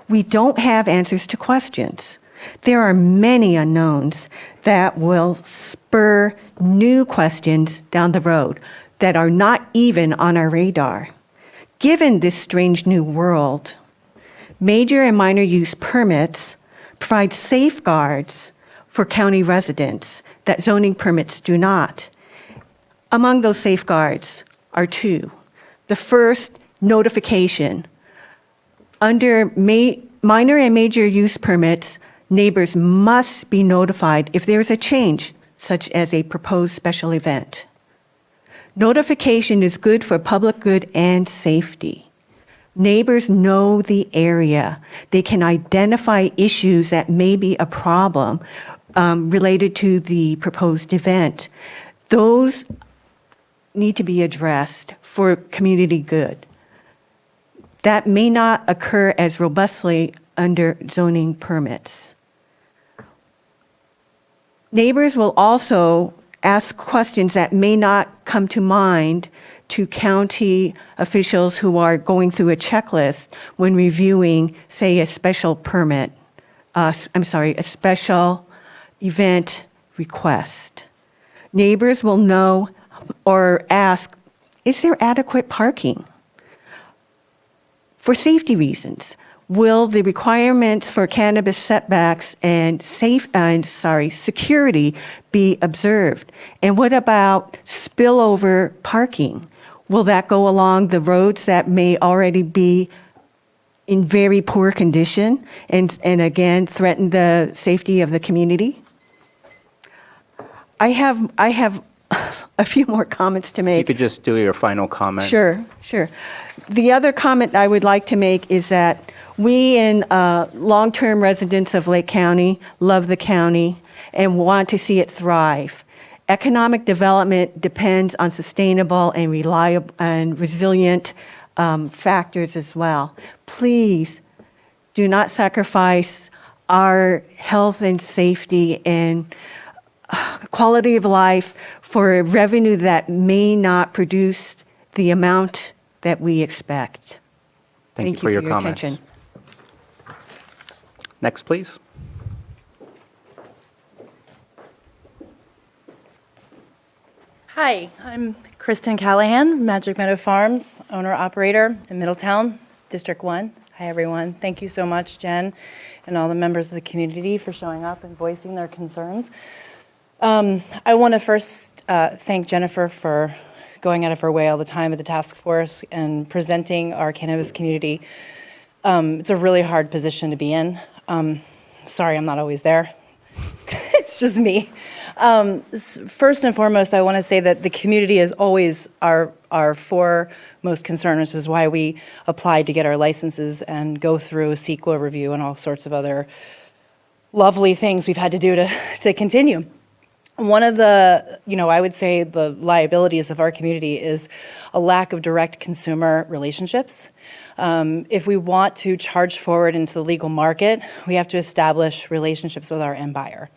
We don't have answers to questions. There are many unknowns that will spur new questions down the road that are not even on our radar. Given this strange new world, major and minor use permits provide safeguards for county residents that zoning permits do not. Among those safeguards are two. The first, notification. Under minor and major use permits, neighbors must be notified if there is a change, such as a proposed special event. Notification is good for public good and safety. Neighbors know the area. They can identify issues that may be a problem related to the proposed event. Those need to be addressed for community good. That may not occur as robustly under zoning permits. Neighbors will also ask questions that may not come to mind to county officials who are going through a checklist when reviewing, say, a special permit, a special event request. Neighbors will know or ask, is there adequate parking? For safety reasons, will the requirements for cannabis setbacks and security be observed? And what about spillover parking? Will that go along the roads that may already be in very poor condition and again threaten the safety of the community? I have a few more comments to make. You could just do your final comment. Sure. The other comment I would like to make is that we long-term residents of Lake County love the county and want to see it thrive. Economic development depends on sustainable and reliable and resilient factors as well. Please do not sacrifice our health and safety and quality of life for revenue that may not produce the amount that we expect. Thank you for your comments. attention. Next, please. Hi, I'm Kristen Callahan, Magic Meadow Farms, owner-operator in Middletown, District 1. Hi, everyone. Thank you so much, Jen, and all the members of the community for showing up and voicing their concerns. I want to first thank Jennifer for going out of her way all the time at the task force and presenting our cannabis community. It's a really hard position to be in. Sorry, I'm not always there. It's just me. First and foremost, I want to say that the community is always our foremost concern, which is why we applied to get our licenses and go through a CEQA review and all sorts of other lovely things we've had to do to continue. One of the, I would say the liabilities of our community is a lack of direct consumer relationships. If we want to charge forward into the legal market, we have to establish relationships with our end buyer.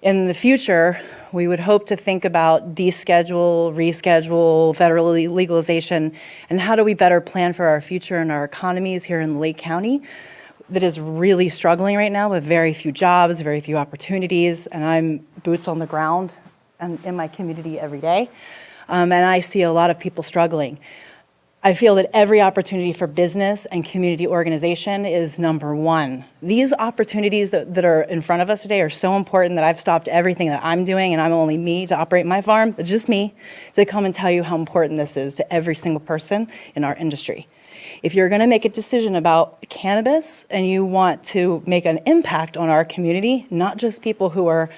In the future, we would hope to think about deschedule, reschedule, federal legalization, and how do we better plan for our future and our economies here in Lake County that is really struggling right now with very few jobs, very few opportunities, and I'm boots on the ground and in my community every day, and I see a lot of people struggling. I feel that every opportunity for business and community organization is number one. These opportunities that are in front of us today are so important that I've stopped everything that I'm doing, and I'm only me to operate my farm. It's just me to come and tell you how important this is to every single person in our industry. If you're going to make a decision about cannabis and you want to make an impact on our community, not just people who are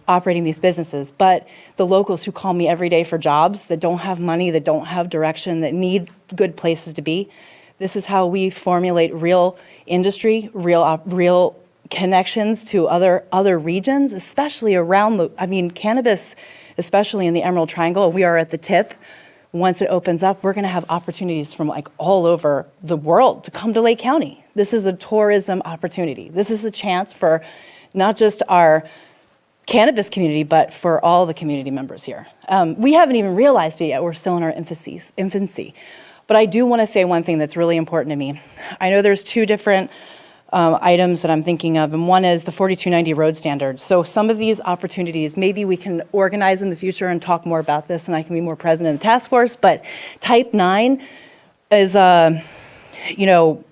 operating these businesses, but the locals who call me every day for jobs that don't have money, that don't have direction, that need good places to be. This is how we formulate real industry, real connections to other regions, especially around cannabis, especially in the Emerald Triangle. We are at the tip. Once it opens up, we're going to have opportunities from all over the world to come to Lake County. This is a tourism opportunity. This is a chance for not just our cannabis community, but for all the community members here. We haven't even realized it yet. We're still in our infancy. But I do want to say one thing that's really important to me. I know there's two different items that I'm thinking of, and one is the 4290 road standards. So some of these opportunities, maybe we can organize in the future and talk more about this, and I can be more present in the task force, but type 9 is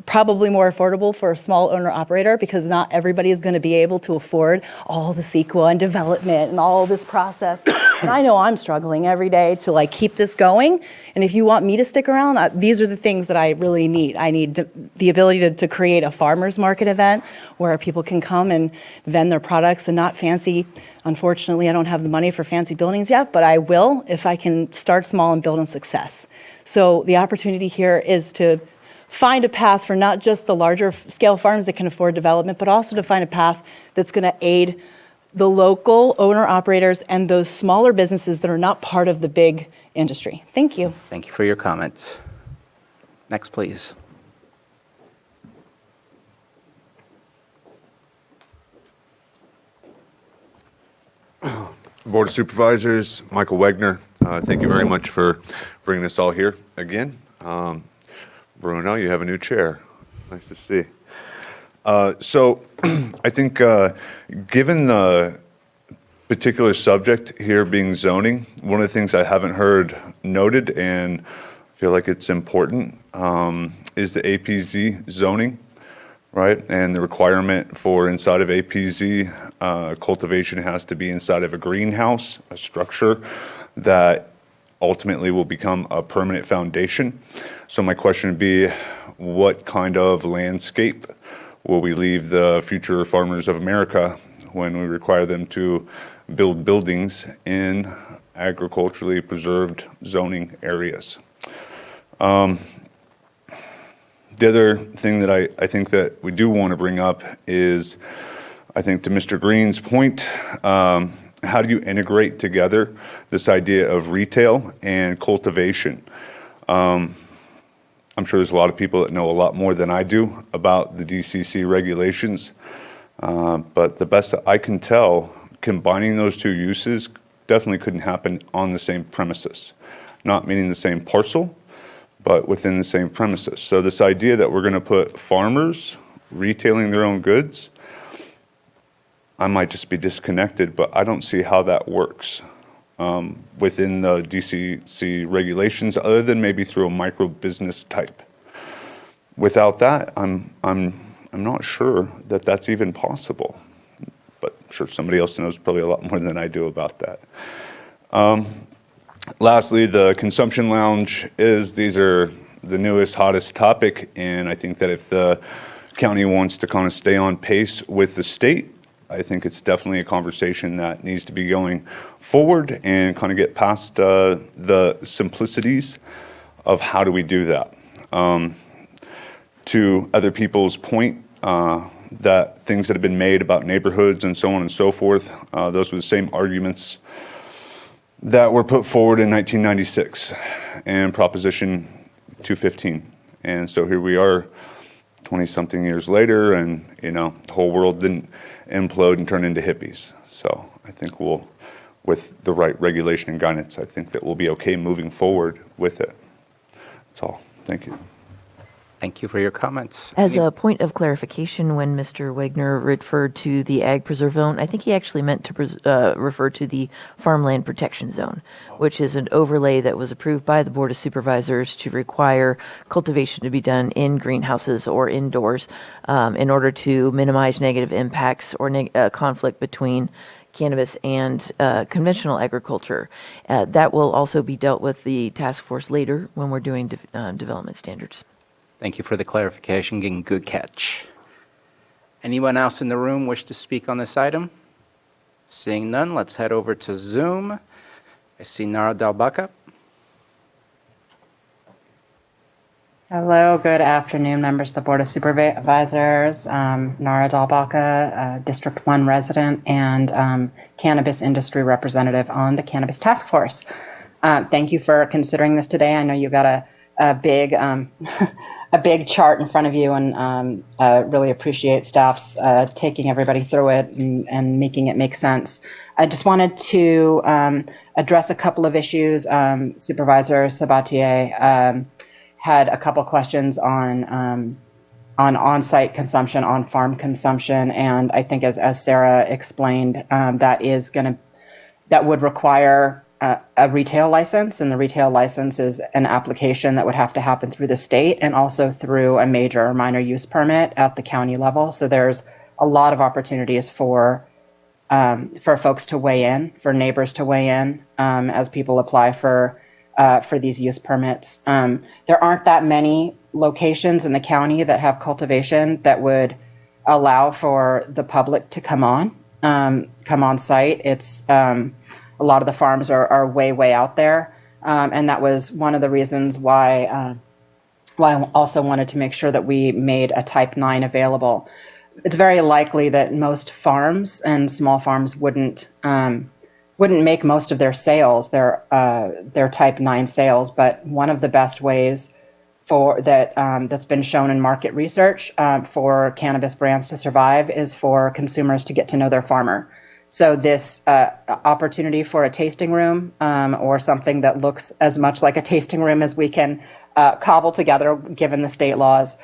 probably more affordable for a small owner operator because not everybody is going to be able to afford all the CEQA and development and all this process. And I know I'm struggling every day to keep this going. And if you want me to stick around, these are the things that I really need. I need the ability to create a farmer's market event where people can come and vend their products and not fancy. Unfortunately, I don't have the money for fancy buildings yet, but I will if I can start small and build on success. So the opportunity here is to find a path for not just the larger scale farms that can afford development, but also to find a path that's going to aid the local owner operators and those smaller businesses that are not part of the big industry. Thank you. Thank you for your comments. Next, please. Board of Supervisors, Michael Wegner, thank you very much for bringing us all here again. Bruno, you have a new chair. Nice to see. So I think given the particular subject here being zoning, one of the things I haven't heard noted and feel like it's important is the APZ zoning, right? And the requirement for inside of APZ, cultivation has to be inside of a greenhouse, a structure that ultimately will become a permanent foundation. So my question would be, what kind of landscape will we leave the future farmers of America when we require them to build buildings in agriculturally preserved zoning areas? The other thing that I think that we do want to bring up is, I think to Mr. Green's point, how do you integrate together this idea of retail and cultivation? I'm sure there's a lot of people that know a lot more than I do about the DCC regulations, but the best that I can tell, combining those two uses definitely couldn't happen on the same premises. Not meaning the same parcel, but within the same premises. So this idea that we're going to put farmers retailing their own goods, I might just be disconnected, but I don't see how that works within the DCC regulations, other than maybe through a micro business type. Without that, I'm not sure that that's even possible. But I'm sure somebody else knows probably a lot more than I do about that. Lastly, the consumption lounge these are the newest, hottest topic, and I think that if the county wants to kind of stay on pace with the state, I think it's definitely a conversation that needs to be going forward and kind of get past the simplicities of how do we do that. To other people's point, that things that have been made about neighborhoods and so on and so forth, those were the same arguments that were put forward in 1996 and Proposition 215. And so here we are 20-something years later, and the whole world didn't implode and turn into hippies. So I think with the right regulation and guidance, I think that we'll be okay moving forward with it. That's all. Thank you. Thank you for your comments. As a point of clarification, when Mr. Wagner referred to the Ag Preserve Zone, I think he actually meant to refer to the Farmland Protection Zone, which is an overlay that was approved by the Board of Supervisors to require cultivation to be done in greenhouses or indoors in order to minimize negative impacts or conflict between cannabis and conventional agriculture. That will also be dealt with the task force later when we're doing development standards. Thank you for the clarification. Getting good catch. Anyone else in the room wish to speak on this item? Seeing none, let's head over to Zoom. I see Nara Dalbaca. Hello, good afternoon, members of the Board of Supervisors. Nara Dalbaca, District 1 resident and cannabis industry representative on the Cannabis Task Force. Thank you for considering this today. I know you got a big a big chart in front of you, and really appreciate staff's taking everybody through it and making it make sense. I just wanted to address a couple of issues. Supervisor Sabatier had a couple questions on on-site consumption, on-farm consumption, and I think as Sarah explained, that would require a retail license, and the retail license is an application that would have to happen through the state and also through a major or minor use permit at the county level. So there's a lot of opportunities for folks to weigh in, for neighbors to weigh in as people apply for these use permits. There aren't that many locations in the county that have cultivation that would allow for the public to come on site. It's a lot of the farms are way out there, and that was one of the reasons why I also wanted to make sure that we made a Type 9 available. It's very likely that most farms and small farms wouldn't make most of their sales, their Type 9 sales, but one of the best ways that's been shown in market research for cannabis brands to survive is for consumers to get to know their farmer. So this opportunity for a tasting room or something that looks as much like a tasting room as we can cobble together, given the state laws,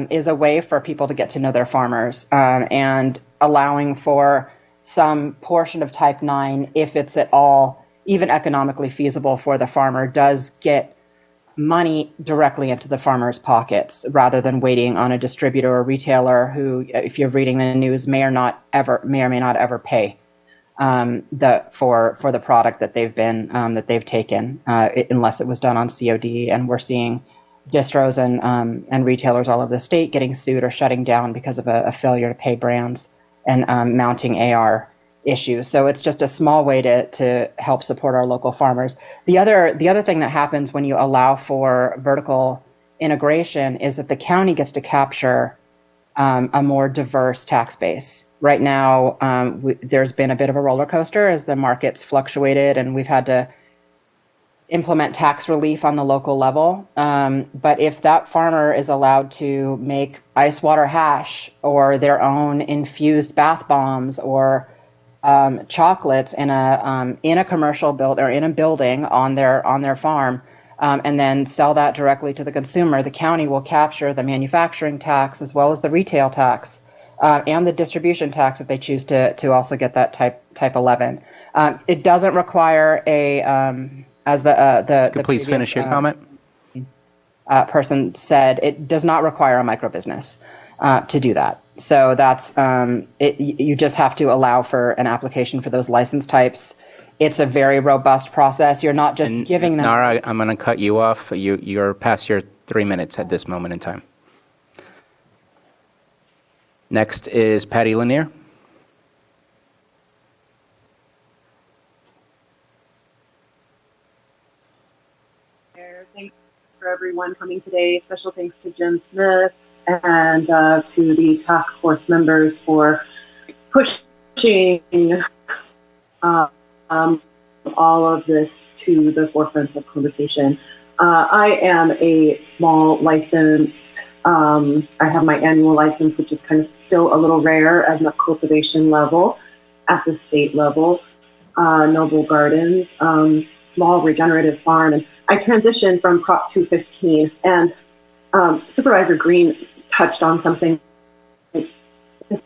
is a way for people to get to know their farmers and allowing for some portion of Type 9, if it's at all even economically feasible for the farmer, does get money directly into the farmer's pockets rather than waiting on a distributor or retailer who, if you're reading the news, may or may not ever pay for the product that they've taken unless it was done on COD. And we're seeing distros and retailers all over the state getting sued or shutting down because of a failure to pay brands and mounting AR issues. So it's just a small way to help support our local farmers. The other thing that happens when you allow for vertical integration is that the county gets to capture a more diverse tax base. Right now, there's been a bit of a roller coaster as the market's fluctuated, and we've had to implement tax relief on the local level. But if that farmer is allowed to make ice water hash or their own infused bath bombs or chocolates in a commercial build or in a building on their farm, and then sell that directly to the consumer, the county will capture the manufacturing tax as well as the retail tax and the distribution tax if they choose to also get that type 11. It doesn't require as the Please previous, finish your comment. person said, it does not require a micro business to do that. So that's it. You just have to allow for an application for those license types. It's a very robust process. You're not just giving them. Nara, I'm going to cut you off. You're past your 3 minutes at this moment in time. Next is Patty Lanier. Thanks for everyone coming today. Special thanks to Jen Smith and to the task force members for pushing all of this to the forefront of conversation. I am a small licensed, I have my annual license, which is kind of still a little rare at the cultivation level, at the state level, Noble Gardens, small regenerative farm. And I transitioned from Prop 215, and Supervisor Green touched on something just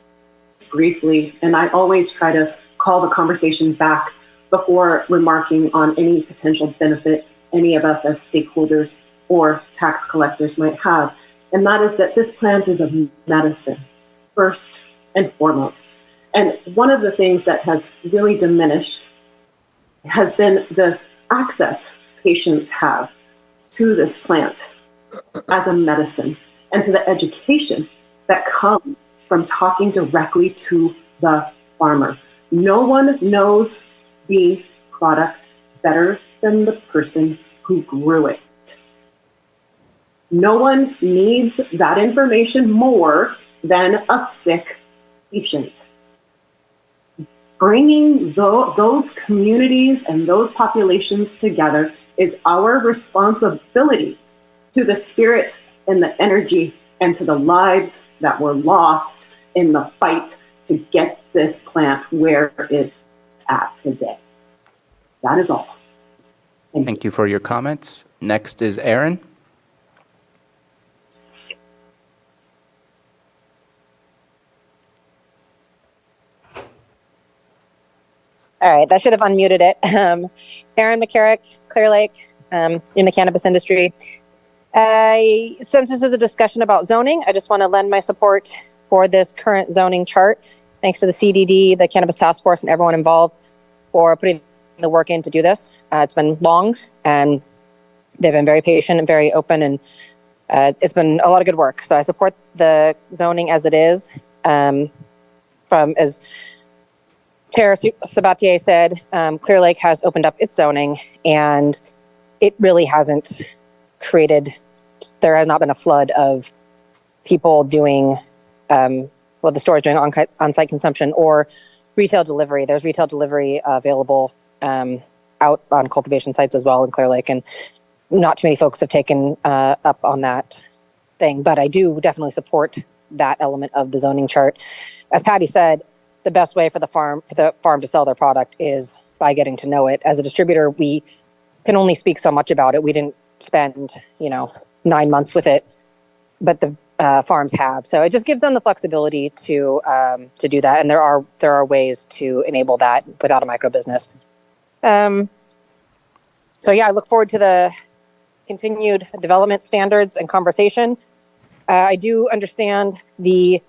briefly, and I always try to call the conversation back before remarking on any potential benefit any of us as stakeholders or tax collectors might have. And that is that this plant is a medicine, first and foremost. And one of the things that has really diminished has been the access patients have to this plant as a medicine and to the education that comes from talking directly to the farmer. No one knows the product better than the person who grew it. No one needs that information more than a sick patient. Bringing those communities and those populations together is our responsibility to the spirit and the energy and to the lives that were lost in the fight to get this plant where it's at today. That is all. Thank you for your comments. Next is Aaron. All right, that should have unmuted it. Erin McCarrick, Clear Lake, in the cannabis industry. Since this is a discussion about zoning, I just want to lend my support for this current zoning chart. Thanks to the CDD, the Cannabis Task Force, and everyone involved for putting the work in to do this. It's been long, and they've been very patient and very open, and it's been a lot of good work. So I support the zoning as it is. As Chair Sabatier said, Clear Lake has opened up its zoning, and it really hasn't there has not been a flood of people doing, the stores doing on-site consumption or retail delivery. There's retail delivery available out on cultivation sites as well in Clear Lake, and not too many folks have taken up on that thing, but I do definitely support that element of the zoning chart. As Patty said, the best way for the farm to sell their product is by getting to know it. As a distributor, we can only speak so much about it. We didn't spend 9 months with it, but the farms have. So it just gives them the flexibility to do that, and there are ways to enable that without a micro business. I look forward to the continued development standards and conversation. I do understand the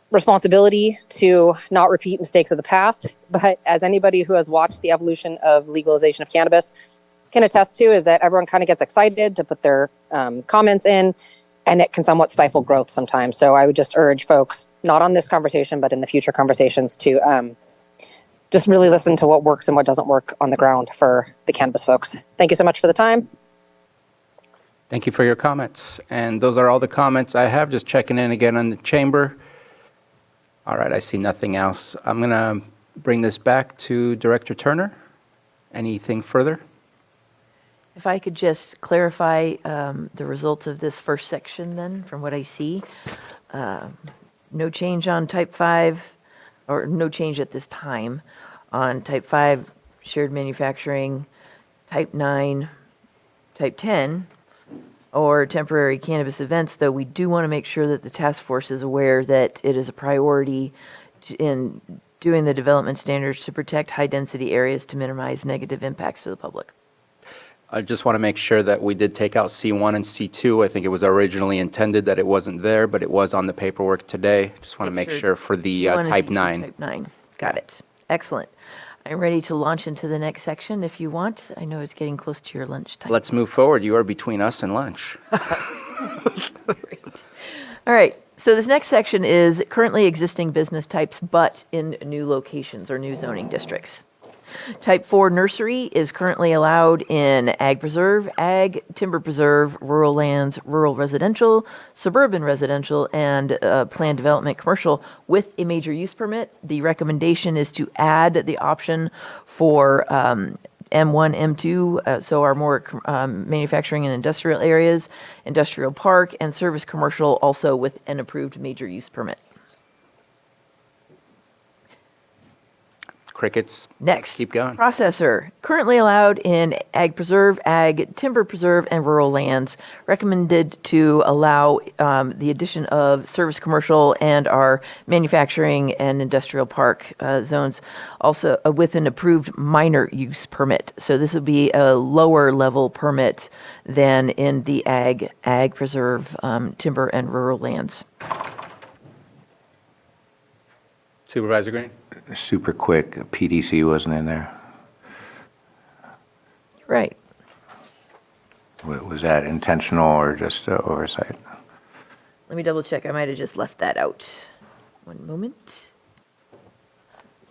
responsibility to not repeat mistakes of the past, but as anybody who has watched the evolution of legalization of cannabis can attest to, is that everyone kind of gets excited to put their comments in, and it can somewhat stifle growth sometimes. So I would just urge folks, not on this conversation, but in the future conversations, to just really listen to what works and what doesn't work on the ground for the cannabis folks. Thank you so much for the time. Thank you for your comments. And those are all the comments I have. Just checking in again on the chamber. All right, I see nothing else. I'm going to bring this back to Director Turner. Anything further? If I could just clarify the results of this first section then, from what I see. No change on type 5, or no change at this time on type 5, shared manufacturing, type 9, type 10, or temporary cannabis events, though we do want to make sure that the task force is aware that it is a priority in doing the development standards to protect high-density areas to minimize negative impacts to the public. I just want to make sure that we did take out C1 and C2. I think it was originally intended that it wasn't there, but it was on the paperwork today. Just want to make sure for the C1 is type C2, 9. Type 9, got it. Excellent. I'm ready to launch into the next section if you want. I know it's getting close to your lunchtime. Let's move forward. You are between us and lunch. All right, so this next section is currently existing business types, but in new locations or new zoning districts. Type 4 nursery is currently allowed in ag preserve, ag, timber preserve, rural lands, rural residential, suburban residential, and planned development commercial with a major use permit. The recommendation is to add the option for M1, M2, so our more manufacturing and industrial areas, industrial park, and service commercial also with an approved major use permit. Crickets. Next. Keep going. Processor, currently allowed in ag preserve, ag, timber preserve, and rural lands. Recommended to allow the addition of service commercial and our manufacturing and industrial park zones, also with an approved minor use permit. So this would be a lower level permit than in the ag preserve, timber, and rural lands. Supervisor Green? Super quick, PDC wasn't in there. Right. Was that intentional or just oversight? Let me double check. I might have just left that out. One moment.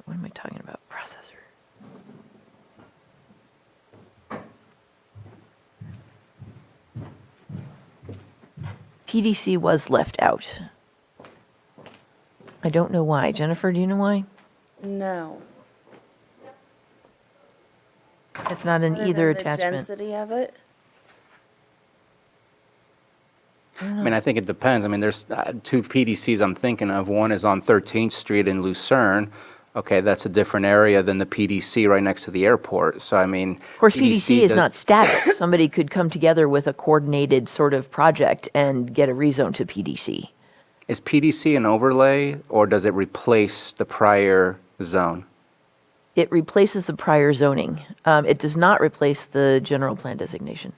What am I talking about? Processor. PDC was left out. I don't know why. Jennifer, do you know why? No. It's not in Other either than the attachment. density of it? I mean, I think it depends. I mean, there's two PDCs I'm thinking of. One is on 13th Street in Lucerne. Okay, that's a different area than the PDC right next to the airport. So, I mean. Of course, PDC is does- not static. Somebody could come together with a coordinated sort of project and get a rezone to PDC. Is PDC an overlay, or does it replace the prior zone? It replaces the prior zoning. It does not replace the general plan designation.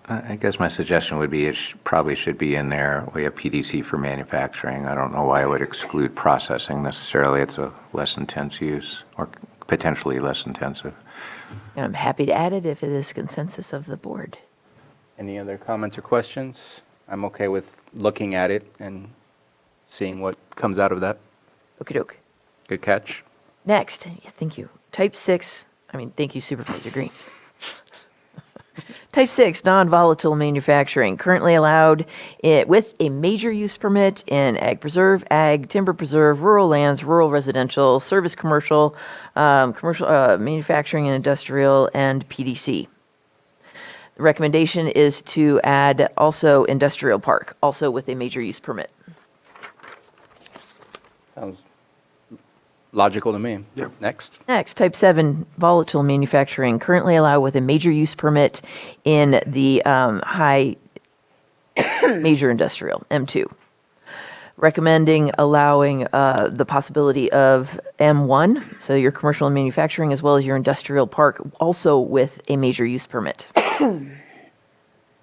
I guess my suggestion would be it probably should be in there. We have PDC for manufacturing. I don't know why it would exclude processing necessarily. It's a less intense use or potentially less intensive. And I'm happy to add it if it is consensus of the board. Any other comments or questions? I'm okay with looking at it and seeing what comes out of that. Okey doke. Good catch. Next, thank you. Type 6, thank you, Supervisor Green. Type 6, non-volatile manufacturing, currently allowed with a major use permit in ag preserve, ag, timber preserve, rural lands, rural residential, service commercial, manufacturing and industrial, and PDC. The recommendation is to add also industrial park, also with a major use permit. Sounds logical to me. Yep. Next. Next, type 7, volatile manufacturing, currently allowed with a major use permit in the high major industrial, M2. Recommending allowing the possibility of M1, so your commercial and manufacturing, as well as your industrial park, also with a major use permit.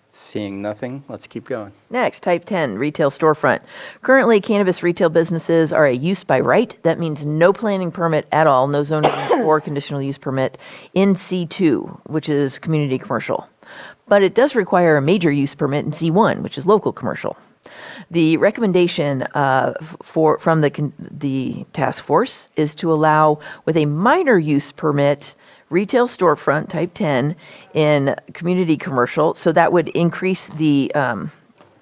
Seeing nothing, let's keep going. Next, type 10, retail storefront. Currently, cannabis retail businesses are a use by right. That means no planning permit at all, no zoning or conditional use permit in C2, which is community commercial. But it does require a major use permit in C1, which is local commercial. The recommendation from the task force is to allow with a minor use permit retail storefront type 10 in community commercial. So that would increase the,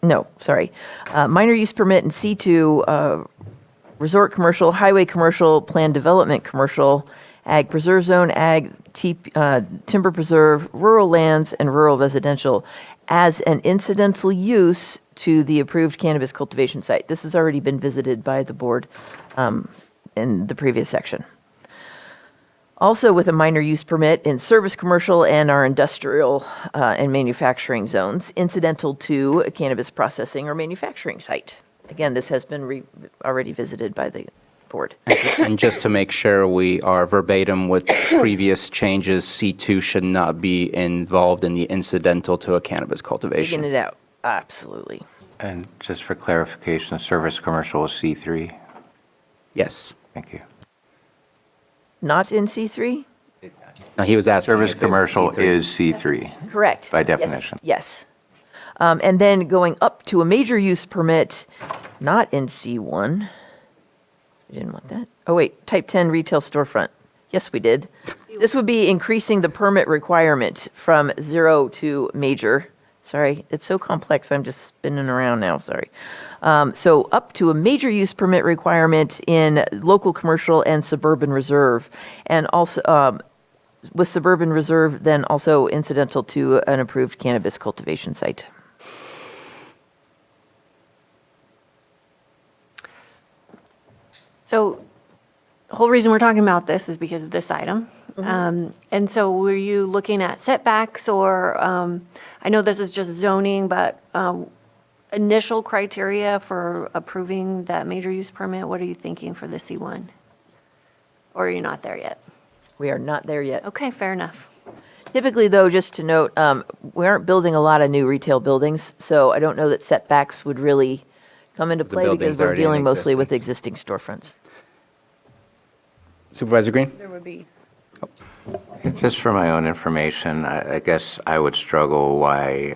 minor use permit in C2, resort commercial, highway commercial, planned development commercial, ag preserve zone, ag, timber preserve, rural lands, and rural residential as an incidental use to the approved cannabis cultivation site. This has already been visited by the board in the previous section. Also with a minor use permit in service commercial and our industrial and manufacturing zones, incidental to a cannabis processing or manufacturing site. Again, this has been already visited by the board. And just to make sure we are verbatim with previous changes, C2 should not be involved in the incidental to a cannabis cultivation. Taking it out, absolutely. And just for clarification, service commercial is C3? Yes. Thank you. Not in C3? No, he was asking. Service if it was commercial C3. is C3. Correct. By Yes, definition. Yes. And then going up to a major use permit, not in C1. We didn't want that. Oh, wait, type 10 retail storefront. Yes, we did. This would be increasing the permit requirement from 0 to major. Sorry, it's so complex, I'm just spinning around now, sorry. So up to a major use permit requirement in local commercial and suburban reserve. And also, with suburban reserve, then also incidental to an approved cannabis cultivation site. So the whole reason we're talking about this is because of this item. And so were you looking at setbacks or, I know this is just zoning, but initial criteria for approving that major use permit? What are you thinking for the C1? Or are you not there yet? We are not there yet. Okay, fair enough. Typically, though, just to note, we aren't building a lot of new retail buildings, so I don't know that setbacks would really come into play building's because we're already in dealing mostly with existence. existing storefronts. Supervisor Green? There would be. Just for my own information, I guess I would struggle why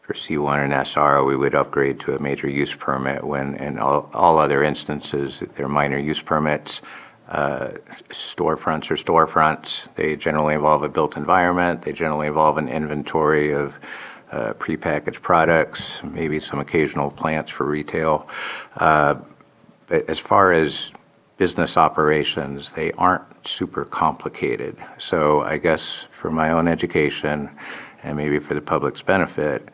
for C1 and SR we would upgrade to a major use permit when in all other instances they're minor use permits. Storefronts are storefronts. They generally involve a built environment. They generally involve an inventory of prepackaged products, maybe some occasional plants for retail. But as far as business operations, they aren't super complicated. So I guess for my own education and maybe for the public's benefit,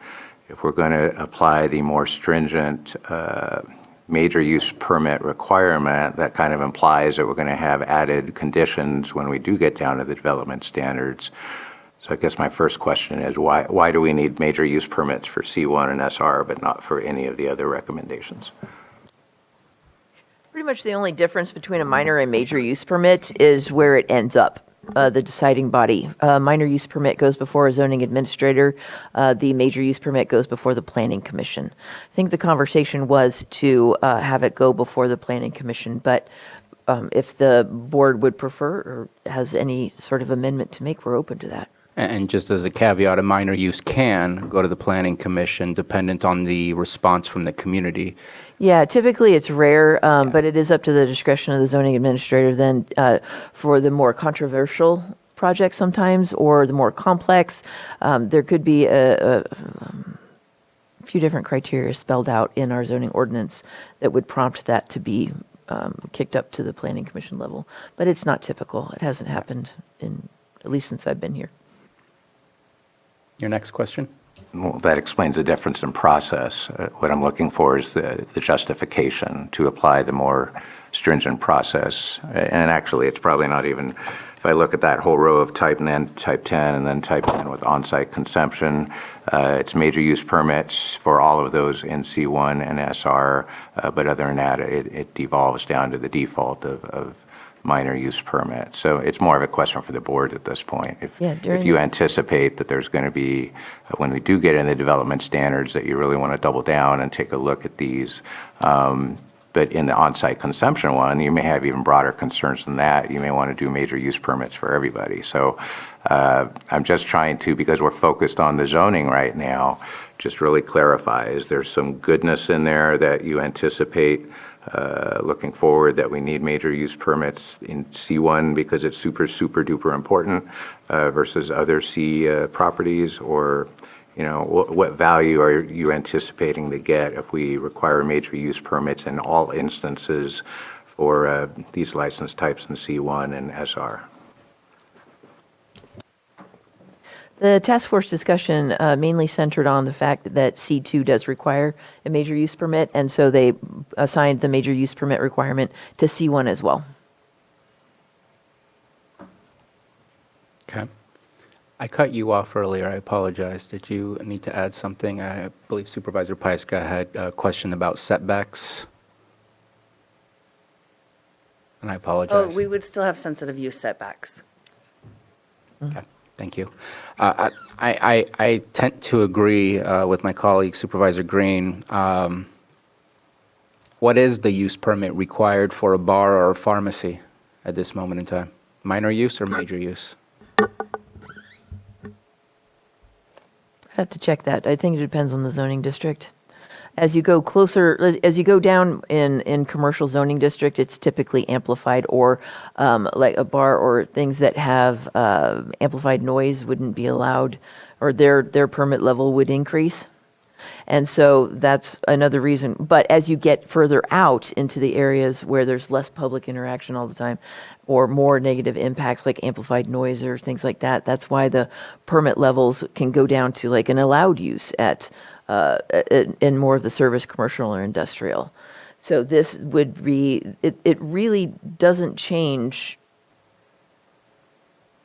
if we're going to apply the more stringent major use permit requirement, that kind of implies that we're going to have added conditions when we do get down to the development standards. So I guess my first question is why do we need major use permits for C1 and SR but not for any of the other recommendations? Pretty much the only difference between a minor and major use permit is where it ends up, the deciding body. Minor use permit goes before a zoning administrator. The major use permit goes before the planning commission. I think the conversation was to have it go before the planning commission, but if the board would prefer or has any sort of amendment to make, we're open to that. And just as a caveat, a minor use can go to the planning commission dependent on the response from the community. Yeah, typically it's rare, but it is up to the discretion of the zoning administrator then for the more controversial projects sometimes or the more complex. There could be a few different criteria spelled out in our zoning ordinance that would prompt that to be kicked up to the planning commission level. But it's not typical. It hasn't happened at least since I've been here. Your next question? Well, that explains the difference in process. What I'm looking for is the justification to apply the more stringent process. And actually, it's probably not even, if I look at that whole row of type 10 and then type 10 with on-site consumption, it's major use permits for all of those in C1 and SR. But other than that, it devolves down to the default of minor use permit. So it's more of a question for the board at this point. If you anticipate that there's going to be, when we do get in the development standards, that you really want to double down and take a look at these. But in the on-site consumption one, you may have even broader concerns than that. You may want to do major use permits for everybody. So I'm just trying to, because we're focused on the zoning right now, just really clarify, is there some goodness in there that you anticipate looking forward that we need major use permits in C1 because it's super, super duper important versus other C properties? Or, you know, what value are you anticipating to get if we require major use permits in all instances for these license types in C1 and SR? The task force discussion mainly centered on the fact that C2 does require a major use permit, and so they assigned the major use permit requirement to C1 as well. Okay. I cut you off earlier. I apologize. Did you need to add something? I believe Supervisor Pyska had a question about setbacks. And I apologize. Oh, we would still have sensitive use setbacks. Okay, thank you. I tend to agree with my colleague Supervisor Green. What is the use permit required for a bar or a pharmacy at this moment in time? Minor use or major use? I'd have to check that. I think it depends on the zoning district. As you go closer, as you go down in commercial zoning district, it's typically amplified, or like a bar or things that have amplified noise wouldn't be allowed, or their permit level would increase. And so that's another reason. But as you get further out into the areas where there's less public interaction all the time, or more negative impacts like amplified noise or things like that, that's why the permit levels can go down to like an allowed use at in more of the service, commercial, or industrial. So this would be, it really doesn't change.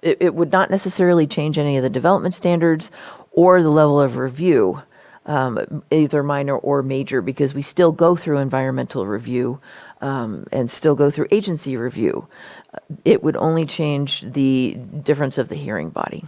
It would not necessarily change any of the development standards or the level of review, either minor or major, because we still go through environmental review and still go through agency review. It would only change the difference of the hearing body.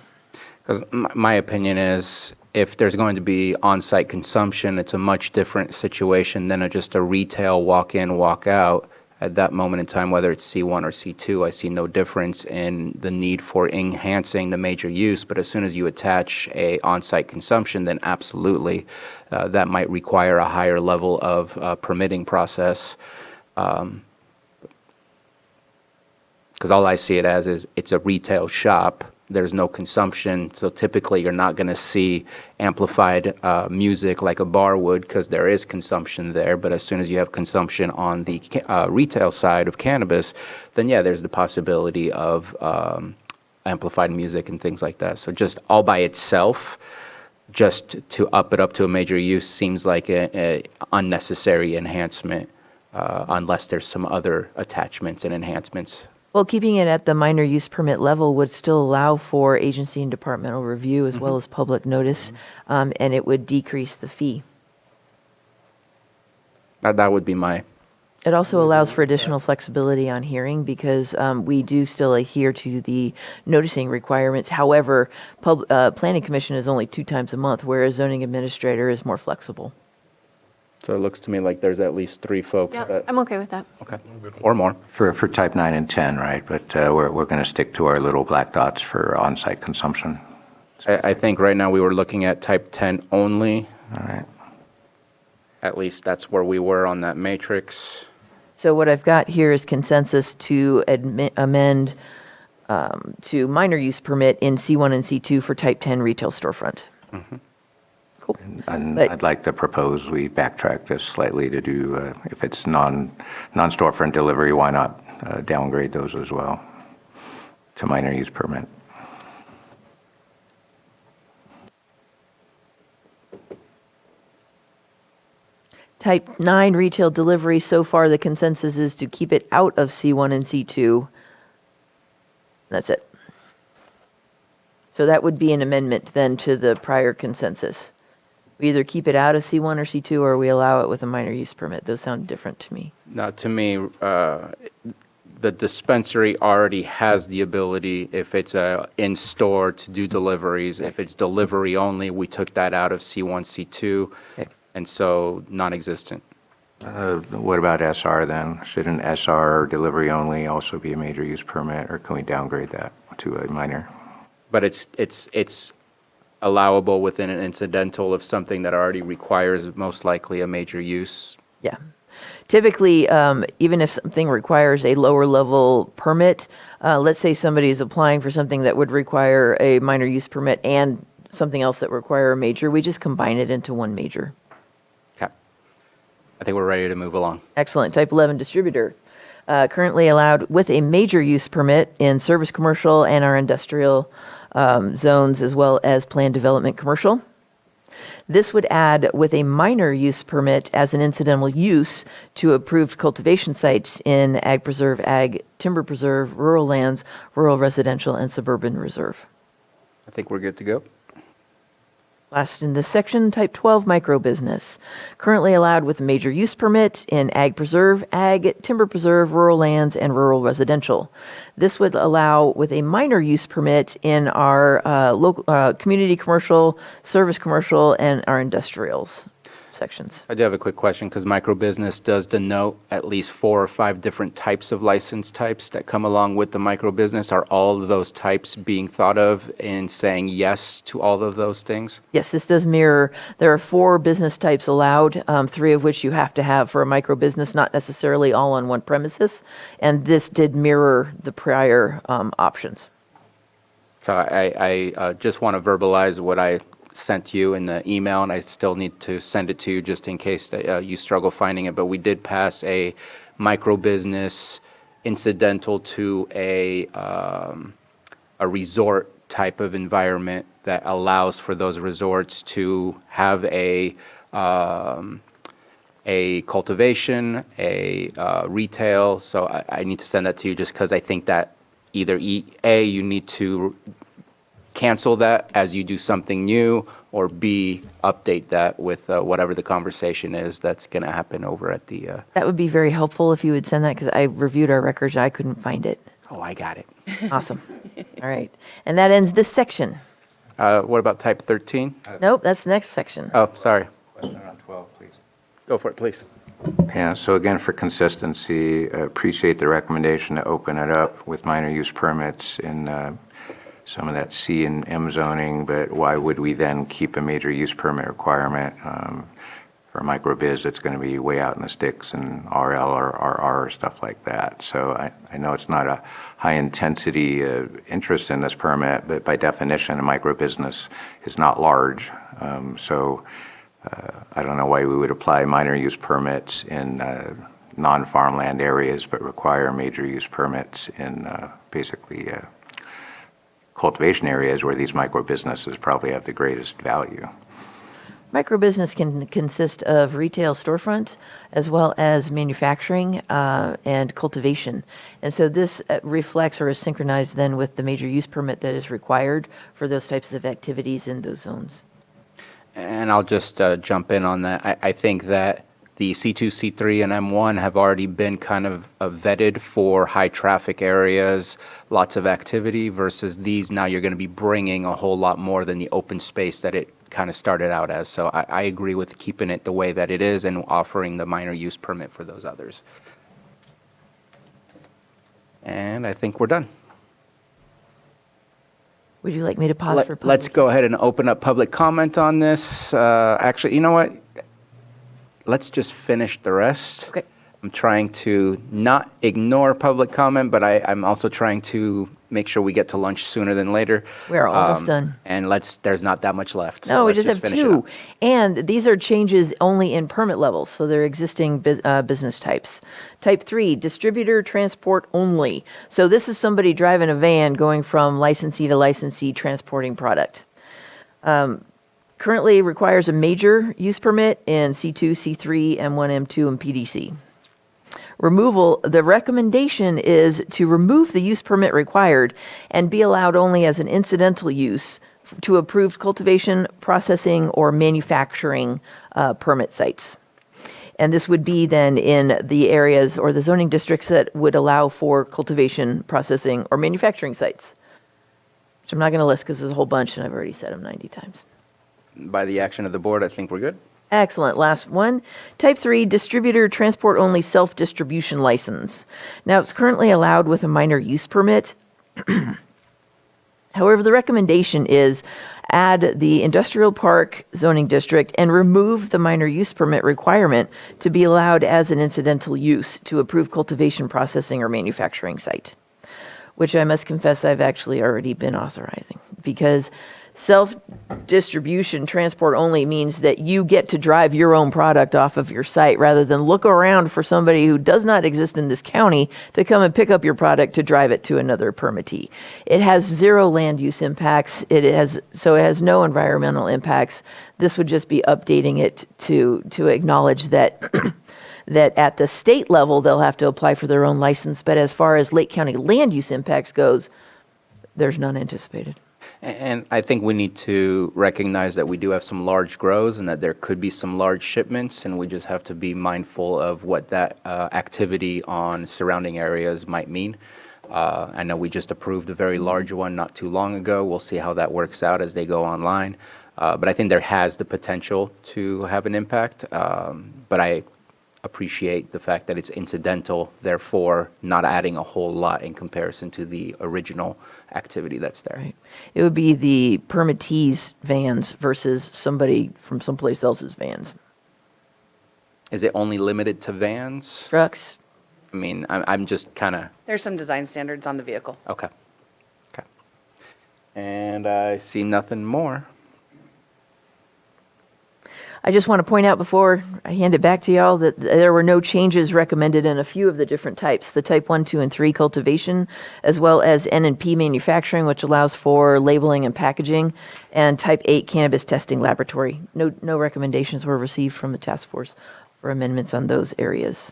Because my opinion is, if there's going to be on-site consumption, it's a much different situation than just a retail walk-in, walk-out. At that moment in time, whether it's C1 or C2, I see no difference in the need for enhancing the major use. But as soon as you attach a on-site consumption, then absolutely, that might require a higher level of permitting process. Because all I see it as is it's a retail shop. There's no consumption, so typically you're not going to see amplified music like a bar would, because there is consumption there. But as soon as you have consumption on the retail side of cannabis, then yeah, there's the possibility of amplified music and things like that. So just all by itself, just to up it up to a major use seems like a unnecessary enhancement, unless there's some other attachments and enhancements. Well, keeping it at the minor use permit level would still allow for agency and departmental review as well as public notice, and it would decrease the fee. That would be my... It also allows for additional flexibility on hearing, because we do still adhere to the noticing requirements. However, Planning Commission is only 2 times a month, whereas zoning administrator is more flexible. So it looks to me like there's at least 3 folks Yeah, that... I'm okay with that. Okay, or more. For type 9 and 10, right? But we're going to stick to our little black dots for on-site consumption. I think right now we were looking at type 10 only. All right. At least that's where we were on that matrix. So what I've got here is consensus to amend to minor use permit in C1 and C2 for type 10 retail storefront. Mm-hmm. Cool. And But- I'd like to propose we backtrack this slightly to do, if it's non-storefront delivery, why not downgrade those as well to minor use permit? Type 9 retail delivery, so far the consensus is to keep it out of C1 and C2. That's it. So that would be an amendment then to the prior consensus. We either keep it out of C1 or C2, or we allow it with a minor use permit. Those sound different to me. Now, to me, the dispensary already has the ability, if it's in-store, to do deliveries. If it's delivery only, we took that out of C1, C2, and so non-existent. What about SR then? Shouldn't SR delivery only also be a major use permit, or can we downgrade that to a minor? But it's allowable within an incidental of something that already requires most likely a major use. Yeah. Typically, even if something requires a lower level permit, let's say somebody is applying for something that would require a minor use permit and something else that require a major, we just combine it into one major. Okay. I think we're ready to move along. Excellent. Type 11 distributor. Currently allowed with a major use permit in service, commercial, and our industrial zones as well as planned development commercial. This would add with a minor use permit as an incidental use to approved cultivation sites in ag preserve, ag timber preserve, rural lands, rural residential, and suburban reserve. I think we're good to go. Last in this section, type 12 micro business, currently allowed with a major use permit in ag preserve, ag, timber preserve, rural lands, and rural residential. This would allow with a minor use permit in our local community commercial, service commercial, and our industrials sections. I do have a quick question because microbusiness does denote at least 4 or 5 different types of license types that come along with the microbusiness. Are all of those types being thought of in saying yes to all of those things? Yes, this does mirror. There are 4 business types allowed, 3 of which you have to have for a micro business, not necessarily all on one premises. And this did mirror the prior options. So I just want to verbalize what I sent you in the email, and I still need to send it to you just in case that, you struggle finding it. But we did pass a micro business incidental to a resort type of environment that allows for those resorts to have a cultivation, a retail. So I need to send that to you just because I think that either A, you need to cancel that as you do something new, or B, update that with whatever the conversation is that's going to happen over at the... That would be very helpful if you would send that because I reviewed our records. I couldn't find it. Oh, I got it. Awesome. All right. And that ends this section. What about type 13? Nope, that's the next section. Oh, sorry. Question on 12, please. Go for it, please. Yeah, so again, for consistency, appreciate the recommendation to open it up with minor use permits in some of that C and M zoning, but why would we then keep a major use permit requirement for a micro biz that's going to be way out in the sticks and RL or RR or stuff like that? So I know it's not a high intensity interest in this permit, but by definition, a micro business is not large. So I don't know why we would apply minor use permits in non-farmland areas, but require major use permits in basically cultivation areas where these micro businesses probably have the greatest value. Microbusiness can consist of retail storefront as well as manufacturing and cultivation. And so this reflects or is synchronized then with the major use permit that is required for those types of activities in those zones. And I'll just jump in on that. I think that the C2, C3, and M1 have already been kind of vetted for high traffic areas, lots of activity, versus these now you're going to be bringing a whole lot more than the open space that it kind of started out as. So I agree with keeping it the way that it is and offering the minor use permit for those others. And I think we're done. Would you like me to pause for public? Let's go ahead and open up public comment on this. Actually, you know what? Let's just finish the rest. Okay. I'm trying to not ignore public comment, but I'm also trying to make sure we get to lunch sooner than later. We're almost done. And there's not that much left. No, we let's just have finish it 2. up. And these are changes only in permit levels, so they're existing business types. Type 3, distributor transport only. So this is somebody driving a van going from licensee to licensee transporting product. Currently requires a major use permit in C2, C3, M1, M2, and PDC. Removal, the recommendation is to remove the use permit required and be allowed only as an incidental use to approved cultivation, processing, or manufacturing permit sites. And this would be then in the areas or the zoning districts that would allow for cultivation, processing, or manufacturing sites, which I'm not going to list because there's a whole bunch and I've already said them 90 times. By the action of the board, I think we're good. Excellent. Last one. Type 3, distributor transport only self-distribution license. Now, it's currently allowed with a minor use permit. However, the recommendation is add the industrial park zoning district and remove the minor use permit requirement to be allowed as an incidental use to approve cultivation, processing, or manufacturing site, which I must confess I've actually already been authorizing because Self-distribution, transport only means that you get to drive your own product off of your site rather than look around for somebody who does not exist in this county to come and pick up your product to drive it to another permittee. It has 0 land use impacts. It has no environmental impacts. This would just be updating it to acknowledge that that at the state level they'll have to apply for their own license, but as far as Lake County land use impacts goes, there's none anticipated. And I think we need to recognize that we do have some large grows and that there could be some large shipments, and we just have to be mindful of what that activity on surrounding areas might mean. I know we just approved a very large one not too long ago. We'll see how that works out as they go online. But I think there has the potential to have an impact. But I appreciate the fact that it's incidental, therefore not adding a whole lot in comparison to the original activity that's there. Right. It would be the permittees' vans versus somebody from someplace else's vans. Is it only limited to vans? Trucks. I mean, I'm just kind of, There's some design standards on the vehicle. okay. Okay. And I see nothing more. I just want to point out before I hand it back to y'all that there were no changes recommended in a few of the different types, the type 1, 2, and 3 cultivation, as well as N and P manufacturing, which allows for labeling and packaging, and type 8 cannabis testing laboratory. No recommendations were received from the task force for amendments on those areas.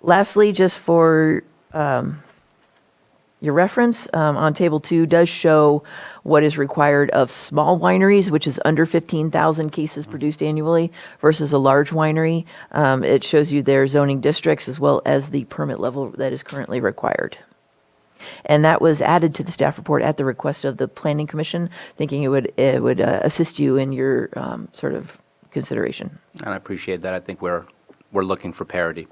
Lastly, just for your reference, on Table 2 does show what is required of small wineries, which is under 15,000 cases produced annually, versus a large winery. It shows you their zoning districts as well as the permit level that is currently required. And that was added to the staff report at the request of the Planning Commission, thinking it would assist you in your sort of consideration. And I appreciate that. I think we're looking for parity.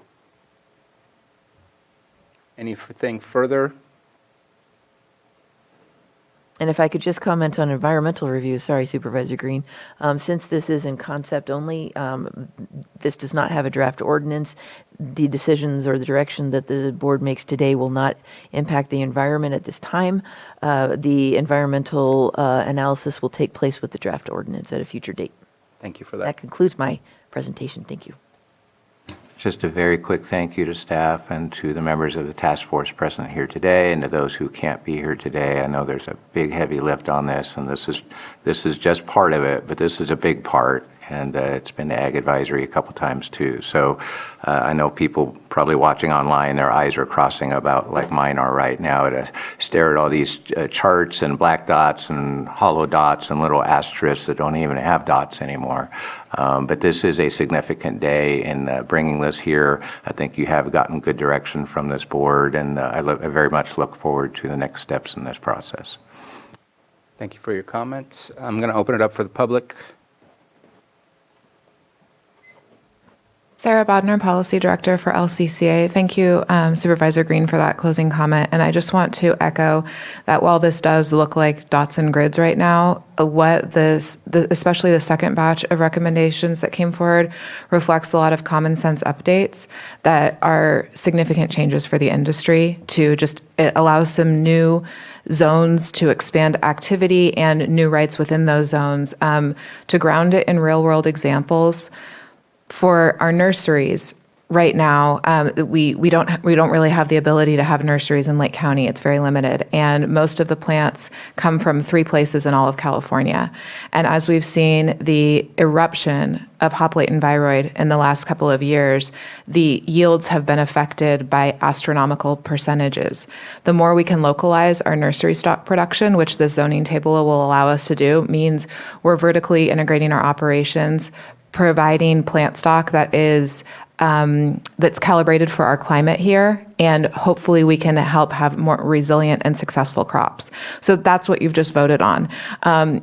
Anything further? And if I could just comment on environmental review, sorry, Supervisor Green. Since this is in concept only, this does not have a draft ordinance. The decisions or the direction that the board makes today will not impact the environment at this time. The environmental analysis will take place with the draft ordinance at a future date. Thank you for that. That concludes my presentation. Thank you. Just a very quick thank you to staff and to the members of the task force present here today, and to those who can't be here today. I know there's a big, heavy lift on this, and this is just part of it, but this is a big part, and it's been Ag Advisory a couple times too. So I know people probably watching online, their eyes are crossing about, like mine are right now, to stare at all these charts and black dots and hollow dots and little asterisks that don't even have dots anymore. But this is a significant day in bringing this here. I think you have gotten good direction from this board, and I very much look forward to the next steps in this process. Thank you for your comments. I'm going to open it up for the public. Sarah Bodner, Policy Director for LCCA. Thank you, Supervisor Green, for that closing comment. And I just want to echo that while this does look like dots and grids right now, what especially the second batch of recommendations that came forward reflects a lot of common sense updates that are significant changes for the industry. It allows some new zones to expand activity and new rights within those zones. To ground it in real world examples, for our nurseries right now, we don't really have the ability to have nurseries in Lake County. It's very limited, and most of the plants come from 3 places in all of California. And as we've seen the eruption of hop latent viroid in the last couple of years, the yields have been affected by astronomical percentages. The more we can localize our nursery stock production, which this zoning table will allow us to do, means we're vertically integrating our operations, providing plant stock that is that's calibrated for our climate here, and hopefully we can help have more resilient and successful crops. So that's what you've just voted on.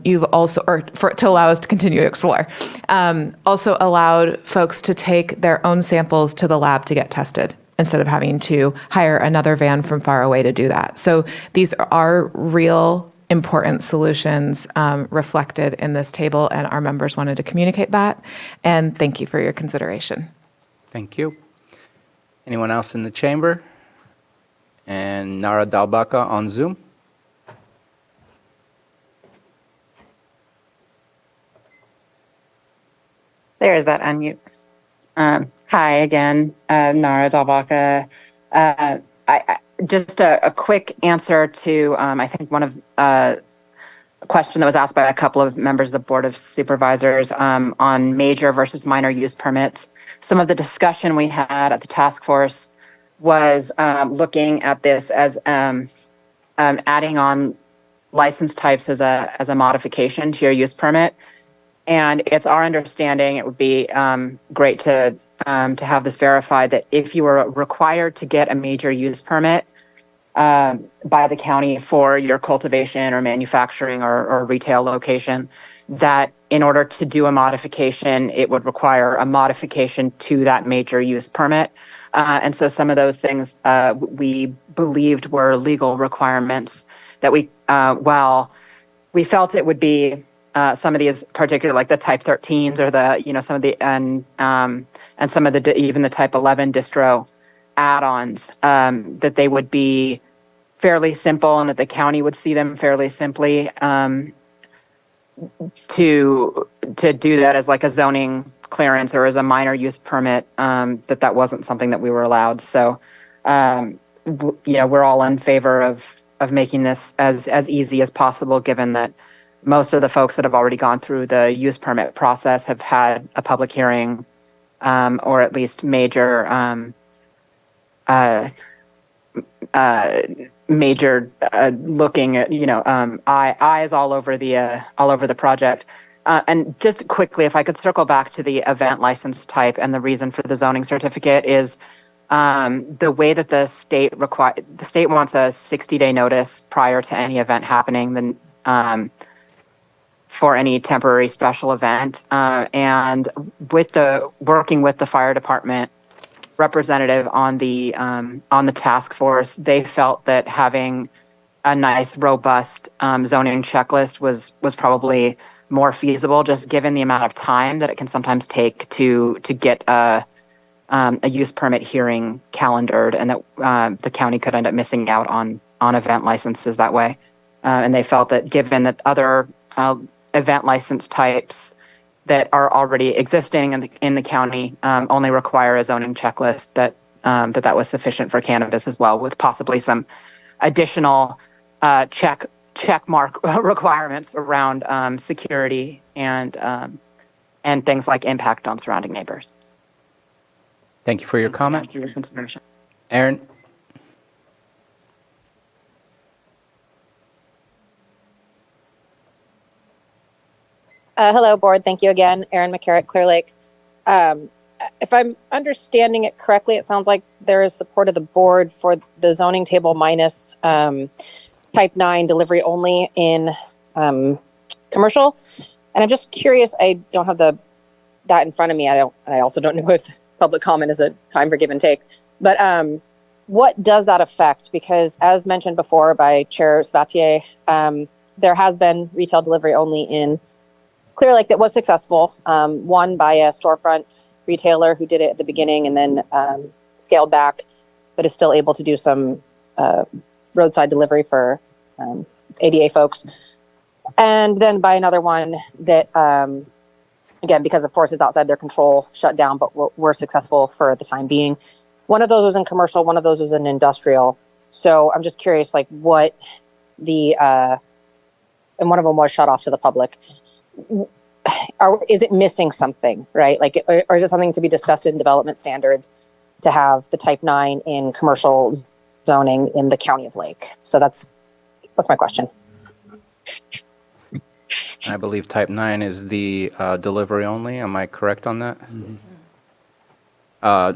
You've also, to allow us to continue to explore, also allowed folks to take their own samples to the lab to get tested, instead of having to hire another van from far away to do that. So these are real important solutions reflected in this table, and our members wanted to communicate that. And thank you for your consideration. Thank you. Anyone else in the chamber? And Nara Dalbaka on Zoom. There's that unmute. Hi again, Nara Dalbaka. Just a quick answer to, I think, one of a question that was asked by a couple of members of the Board of Supervisors on major versus minor use permits. Some of the discussion we had at the task force was looking at this as adding on license types as a modification to your use permit. And it's our understanding, it would be great to have this verified, that if you were required to get a major use permit by the county for your cultivation or manufacturing or retail location, that in order to do a modification, it would require a modification to that major use permit. And so some of those things we believed were legal requirements that we felt it would be some of these, particularly like the Type 13s or the, some of the, and some of the, even the Type 11 distro add-ons, that they would be fairly simple and that the county would see them fairly simply to do that as like a zoning clearance or as a minor use permit, that wasn't something that we were allowed. So, we're all in favor of making this as easy as possible, given that most of the folks that have already gone through the use permit process have had a public hearing, or at least major looking at, eyes all over the project. And just quickly, if I could circle back to the event license type, and the reason for the zoning certificate is the way that the state wants a 60-day notice prior to any event happening, then for any temporary special event, and working with the fire department representative on the task force, they felt that having a nice, robust zoning checklist was probably more feasible, just given the amount of time that it can sometimes take to get a use permit hearing calendared, and that the county could end up missing out on event licenses that way. And they felt that given that other event license types that are already existing in the county only require a zoning checklist, that was sufficient for cannabis as well, with possibly some additional check mark requirements around security and things like impact on surrounding neighbors. Thank you for your comment. Thank you for your consideration. Aaron? Hello, board. Thank you again. Erin McCarrick, Clear Lake. If I'm understanding it correctly, it sounds like there is support of the board for the zoning table minus type 9 delivery only in commercial. And I'm just curious, I don't have that in front of me. I also don't know if public comment is a time for give and take. But what does that affect? Because as mentioned before by Chair Sabatier, there has been retail delivery only in Clear Lake that was successful, one by a storefront retailer who did it at the beginning and then scaled back, but is still able to do some roadside delivery for ADA folks. And then by another one that, again, because of forces outside their control, shut down, but were successful for the time being. One of those was in commercial, one of those was in industrial. So I'm just curious, like what and one of them was shut off to the public. Is it missing something, right? Like, or is it something to be discussed in development standards to have the type 9 in commercial zoning in the county of Lake? So that's my question. I believe type 9 is the delivery only. Am I correct on that?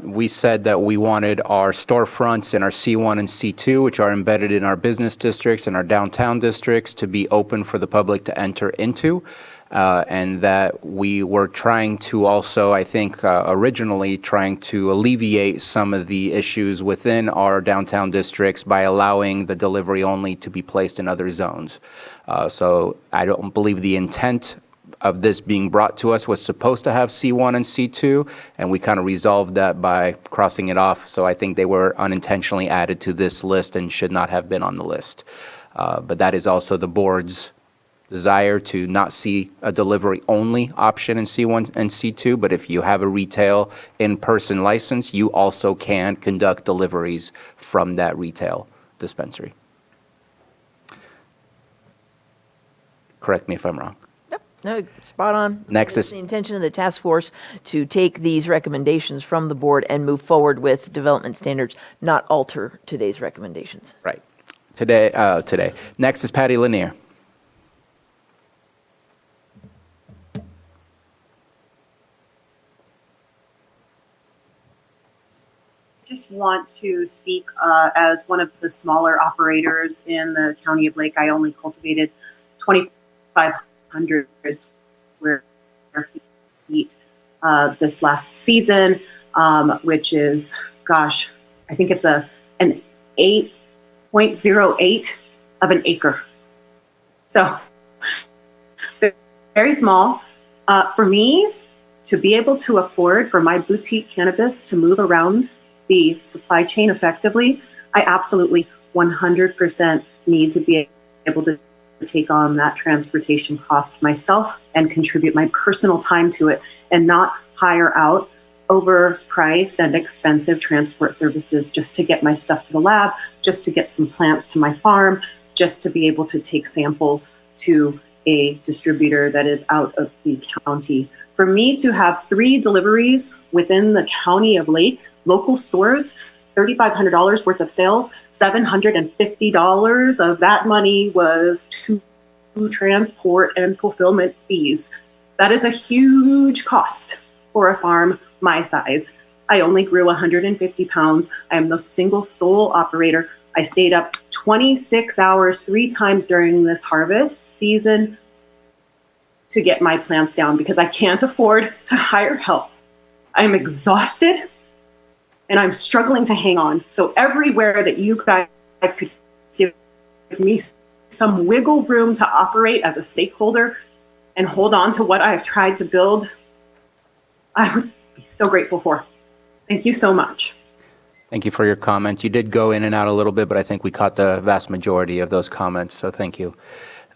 We said that we wanted our storefronts in our C1 and C2, which are embedded in our business districts and our downtown districts, to be open for the public to enter into. And that we were trying to also, I think, originally trying to alleviate some of the issues within our downtown districts by allowing the delivery only to be placed in other zones. So I don't believe the intent of this being brought to us was supposed to have C1 and C2, and we kind of resolved that by crossing it off. So I think they were unintentionally added to this list and should not have been on the list. But that is also the board's desire to not see a delivery-only option in C1 and C2, but if you have a retail in-person license, you also can conduct deliveries from that retail dispensary. Correct me if I'm wrong. No, spot on. Next It's is- the intention of the task force to take these recommendations from the board and move forward with development standards, not alter today's recommendations. Right. Today. Next is Patty Lanier. Just want to speak as one of the smaller operators in the County of Lake. I only cultivated 2,500 square feet this last season, which is, gosh, I think it's an 8.08 of an acre. So very small. For me, to be able to afford for my boutique cannabis to move around the supply chain effectively, I absolutely 100% need to be able to take on that transportation cost myself and contribute my personal time to it and not hire out overpriced and expensive transport services just to get my stuff to the lab, just to get some plants to my farm, just to be able to take samples to a distributor that is out of the county. For me to have 3 deliveries within the County of Lake, local stores, $3,500 worth of sales, $750 of that money was to transport and fulfillment fees. That is a huge cost for a farm my size. I only grew 150 pounds. I am the single sole operator. I stayed up 26 hours 3 times during this harvest season to get my plants down because I can't afford to hire help. I'm exhausted and I'm struggling to hang on. So everywhere that you guys could give me some wiggle room to operate as a stakeholder and hold on to what I've tried to build, I would be so grateful for. Thank you so much. Thank you for your comments. You did go in and out a little bit, but I think we caught the vast majority of those comments, so thank you.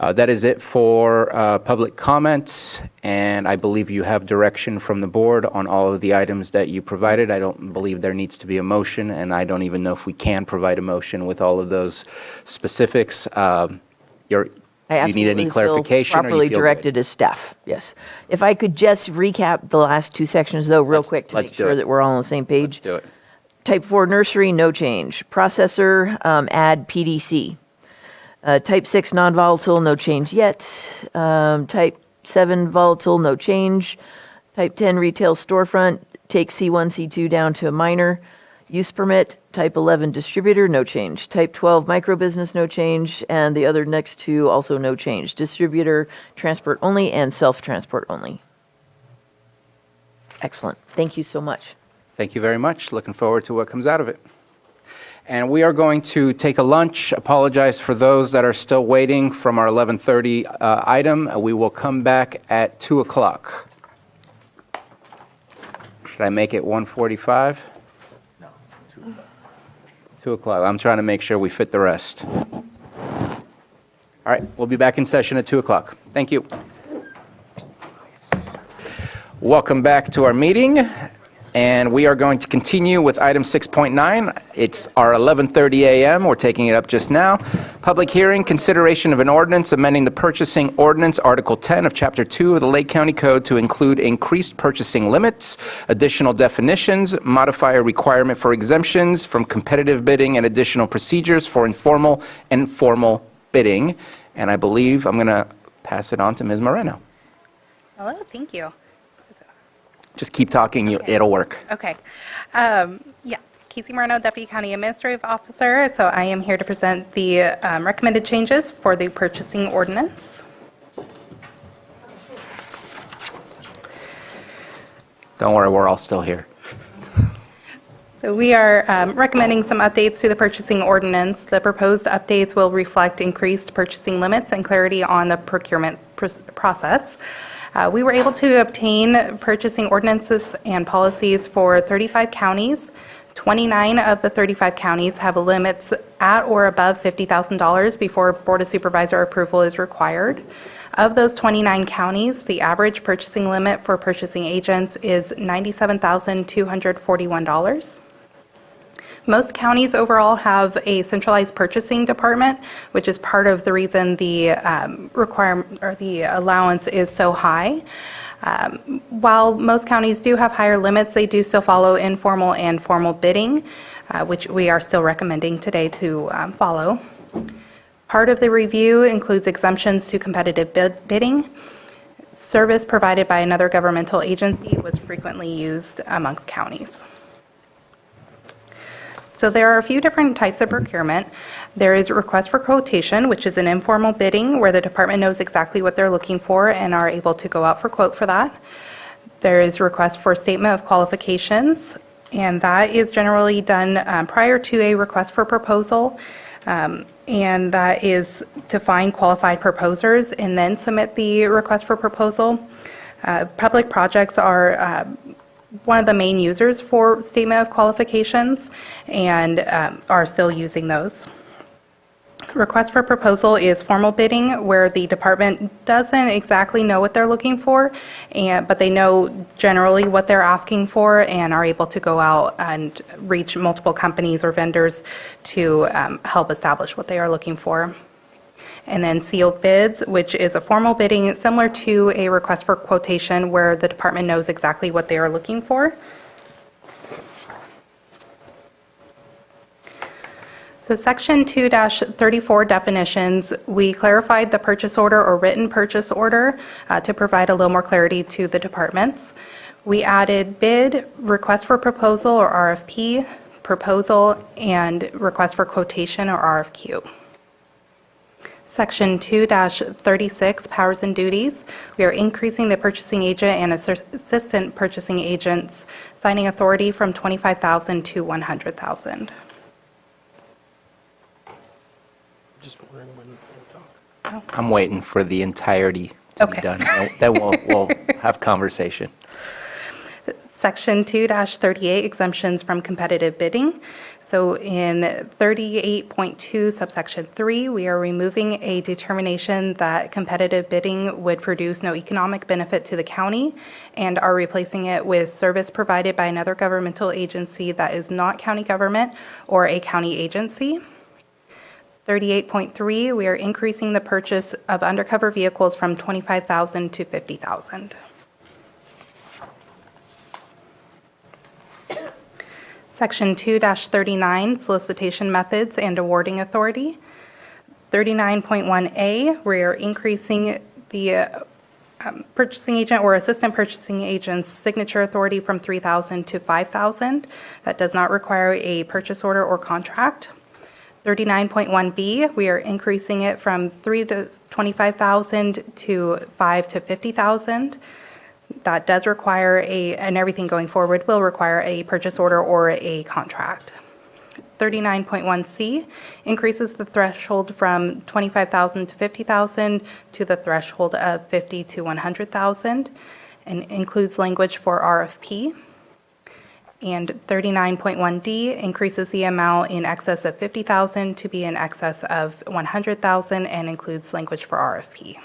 That is it for public comments, and I believe you have direction from the board on all of the items that you provided. I don't believe there needs to be a motion, and I don't even know if we can provide a motion with all of those specifics. I You need any absolutely clarification? feel or you properly feel good? directed as staff, yes. If I could just recap the last 2 sections, though, real quick to let's make do sure it. that we're all on the same page. Let's do it. Type 4 nursery, no change. Processor, add PDC. Type 6 non-volatile, no change yet. Type 7 volatile, no change. Type 10 retail storefront, take C1, C2 down to a minor. Use permit, type 11 distributor, no change. Type 12 microbusiness, no change. And the other next 2, also no change. Distributor, transport only, and self-transport only. Excellent. Thank you so much. Thank you very much. Looking forward to what comes out of it. And we are going to take a lunch. Apologize for those that are still waiting from our 11:30 item. We will come back at 2 o'clock. Should I make it 1:45? No, 2 o'clock. 2 o'clock. I'm trying to make sure we fit the rest. All right, we'll be back in session at 2 o'clock. Thank you. Welcome back to our meeting. And we are going to continue with item 6.9. It's our 11:30 a.m. We're taking it up just now. Public hearing, consideration of an ordinance amending the purchasing ordinance, Article 10 of Chapter 2 of the Lake County Code to include increased purchasing limits, additional definitions, modify a requirement for exemptions from competitive bidding, and additional procedures for informal and formal bidding. And I believe I'm going to pass it on to Ms. Moreno. Hello, thank you. Just keep talking, it'll work. Okay. Yes, Casey Moreno, Deputy County Administrative Officer. So I am here to present the recommended changes for the purchasing ordinance. Don't worry, we're all still here. So we are recommending some updates to the purchasing ordinance. The proposed updates will reflect increased purchasing limits and clarity on the procurement process. We were able to obtain purchasing ordinances and policies for 35 counties. 29 of the 35 counties have limits at or above $50,000 before Board of Supervisor approval is required. Of those 29 counties, the average purchasing limit for purchasing agents is $97,241. Most counties overall have a centralized purchasing department, which is part of the reason the requirement or the allowance is so high. While most counties do have higher limits, they do still follow informal and formal bidding, which we are still recommending today to follow. Part of the review includes exemptions to competitive bidding. Service provided by another governmental agency was frequently used amongst counties. So there are a few different types of procurement. There is request for quotation, which is an informal bidding where the department knows exactly what they're looking for and are able to go out for quote for that. There is request for statement of qualifications, and that is generally done prior to a request for proposal. And that is to find qualified proposers and then submit the request for proposal. Public projects are one of the main users for statement of qualifications and are still using those. Request for proposal is formal bidding where the department doesn't exactly know what they're looking for, but they know generally what they're asking for and are able to go out and reach multiple companies or vendors to help establish what they are looking for. And then sealed bids, which is a formal bidding similar to a request for quotation where the department knows exactly what they are looking for. So Section 2-34 definitions, we clarified the purchase order or written purchase order to provide a little more clarity to the departments. We added bid, request for proposal or RFP, proposal, and request for quotation or RFQ. Section 2-36, powers and duties. We are increasing the purchasing agent and assistant purchasing agent's signing authority from $25,000 to $100,000. I'm waiting for the entirety to be done. Then we'll have conversation. Section 2-38, exemptions from competitive bidding. So in 38.2 subsection 3, we are removing a determination that competitive bidding would produce no economic benefit to the county and are replacing it with service provided by another governmental agency that is not county government or a county agency. 38.3, we are increasing the purchase of undercover vehicles from $25,000 to $50,000. Section 2-39, solicitation methods and awarding authority. 39.1A, we are increasing the purchasing agent or assistant purchasing agent's signature authority from $3,000 to $5,000. That does not require a purchase order or contract. 39.1B, we are increasing it from $3,000 to $25,000 to $5,000 to $50,000. That does require and everything going forward will require a purchase order or a contract. 39.1C increases the threshold from $25,000 to $50,000 to the threshold of $50,000 to $100,000 and includes language for RFP. And 39.1D increases the amount in excess of $50,000 to be in excess of $100,000 and includes language for RFP.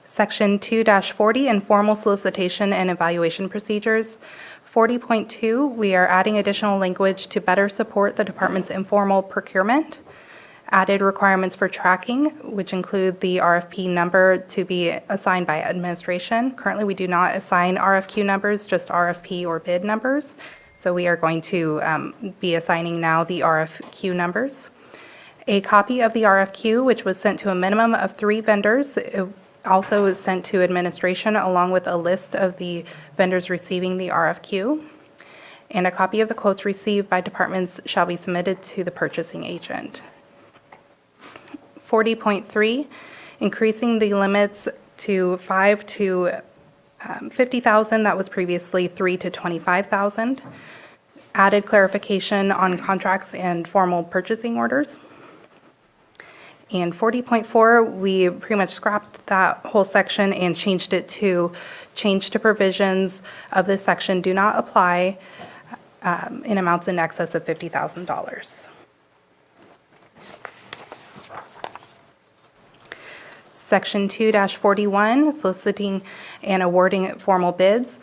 Section 2-40, informal solicitation and evaluation procedures. 40.2, we are adding additional language to better support the department's informal procurement. Added requirements for tracking, which include the RFP number to be assigned by administration. Currently, we do not assign RFQ numbers, just RFP or bid numbers. So we are going to be assigning now the RFQ numbers. A copy of the RFQ, which was sent to a minimum of 3 vendors, also is sent to administration along with a list of the vendors receiving the RFQ. And a copy of the quotes received by departments shall be submitted to the purchasing agent. 40.3, increasing the limits to $5,000 to $50,000. That was previously $3,000 to $25,000. Added clarification on contracts and formal purchasing orders. And 40.4, we pretty much scrapped that whole section and changed it to change to provisions of this section do not apply in amounts in excess of $50,000. Section 2-41, soliciting and awarding formal bids.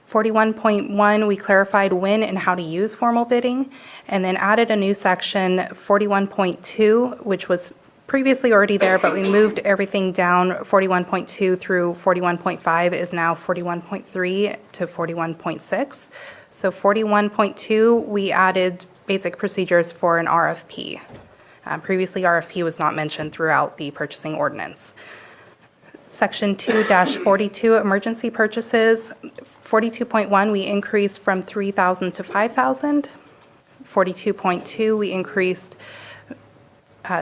41.1, we clarified when and how to use formal bidding, and then added a new section, 41.2, which was previously already there, but we moved everything down. 41.2 through 41.5 is now 41.3 to 41.6. So 41.2, we added basic procedures for an RFP. Previously, RFP was not mentioned throughout the purchasing ordinance. Section 2-42, emergency purchases. 42.1, we increased from 3,000 to 5,000. 42.2, we increased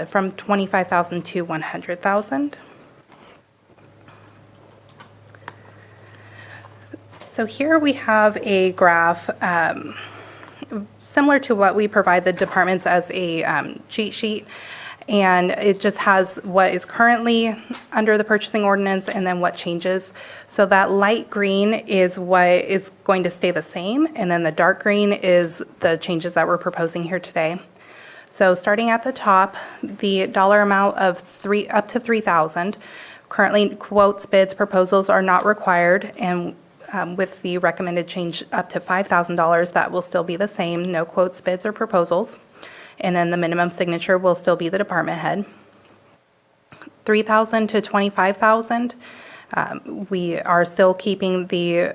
from 25,000 to 100,000. So here we have a graph similar to what we provide the departments as a cheat sheet. And it just has what is currently under the purchasing ordinance and then what changes. So that light green is what is going to stay the same, and then the dark green is the changes that we're proposing here today. So starting at the top, the dollar amount of up to 3,000. Currently, quotes, bids, proposals are not required, and with the recommended change up to $5,000, that will still be the same, no quotes, bids, or proposals. And then the minimum signature will still be the department head. 3,000 to 25,000, we are still keeping the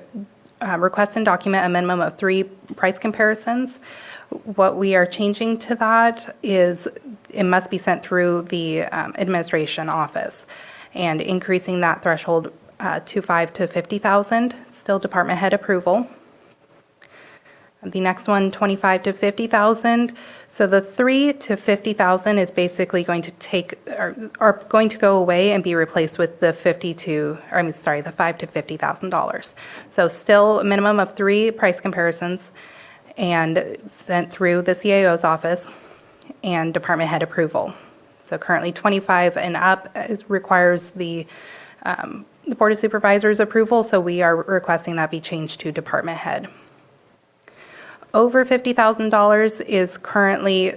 request and document a minimum of 3 price comparisons. What we are changing to that is it must be sent through the administration office, and increasing that threshold to 5 to 50,000, still department head approval. The next one, 25 to 50,000. So the 3 to 50,000 is basically going to are going to go away and be replaced with the the $5 to $50,000. So still a minimum of 3 price comparisons, and sent through the CAO's office and department head approval. So currently 25 and up requires the Board of Supervisors approval, so we are requesting that be changed to department head. Over $50,000 is currently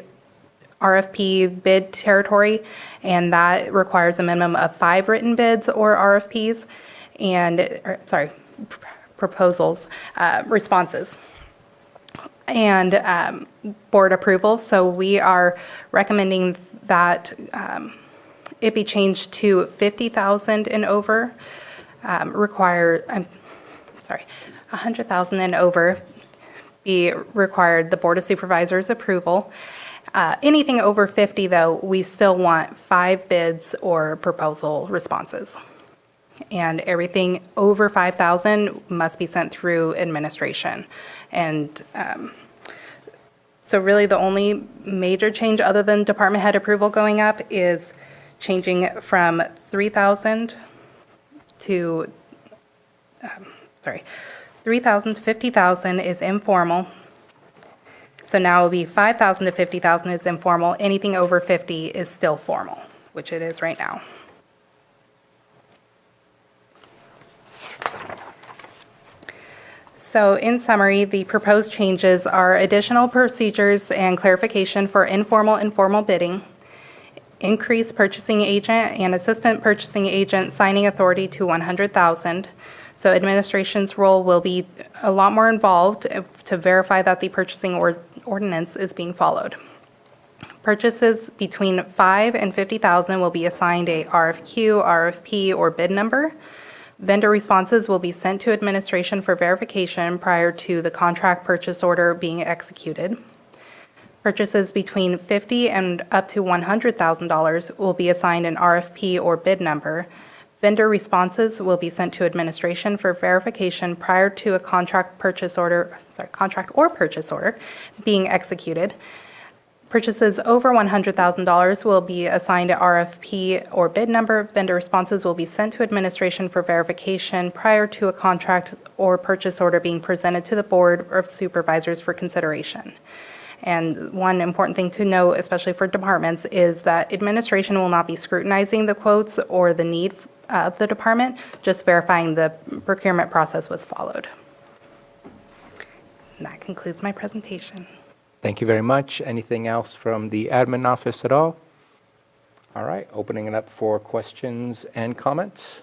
RFP bid territory, and that requires a minimum of 5 written bids or RFPs, proposals, responses, and board approval. So we are recommending that it be changed to 50,000 and over, 100,000 and over be required the Board of Supervisors approval. Anything over 50, though, we still want 5 bids or proposal responses. And everything over 5,000 must be sent through administration. And so really the only major change other than department head approval going up is changing from 3,000 to 3,000 to 50,000 is informal. So now it will be 5,000 to 50,000 is informal. Anything over 50 is still formal, which it is right now. So in summary, the proposed changes are additional procedures and clarification for informal and formal bidding, increased purchasing agent and assistant purchasing agent signing authority to 100,000. So administration's role will be a lot more involved to verify that the purchasing ordinance is being followed. Purchases between 5 and 50,000 will be assigned a RFQ, RFP, or bid number. Vendor responses will be sent to administration for verification prior to the contract purchase order being executed. Purchases between $50,000 and up to $100,000 will be assigned an RFP or bid number. Vendor responses will be sent to administration for verification prior to a contract or purchase order being executed. Purchases over $100,000 will be assigned an RFP or bid number. Vendor responses will be sent to administration for verification prior to a contract or purchase order being presented to the Board of Supervisors for consideration. And one important thing to note, especially for departments, is that administration will not be scrutinizing the quotes or the need of the department, just verifying the procurement process was followed. And that concludes my presentation. Thank you very much. Anything else from the admin office at all? All right, opening it up for questions and comments.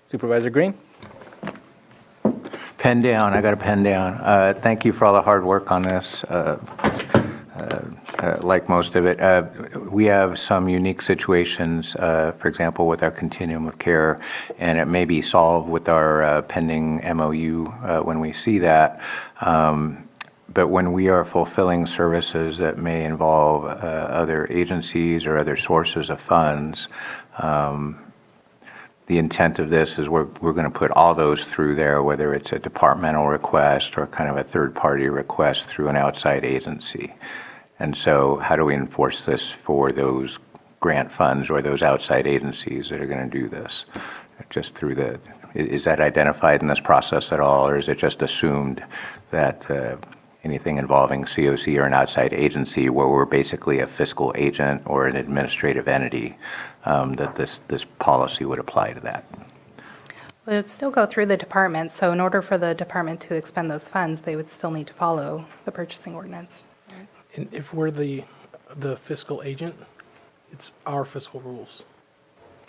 Supervisor Green? Pen down, I got a pen down. Thank you for all the hard work on this. Like most of it, we have some unique situations, for example, with our continuum of care, and it may be solved with our pending MOU when we see that. But when we are fulfilling services that may involve other agencies or other sources of funds, the intent of this is we're going to put all those through there, whether it's a departmental request or kind of a third-party request through an outside agency. And so how do we enforce this for those grant funds or those outside agencies that are going to do this? Just through the, is that identified in this process at all, or is it just assumed that anything involving COC or an outside agency where we're basically a fiscal agent or an administrative entity, that this policy would apply to that? Well, it would still go through the department, so in order for the department to expend those funds, they would still need to follow the purchasing ordinance. And if we're the fiscal agent, it's our fiscal rules.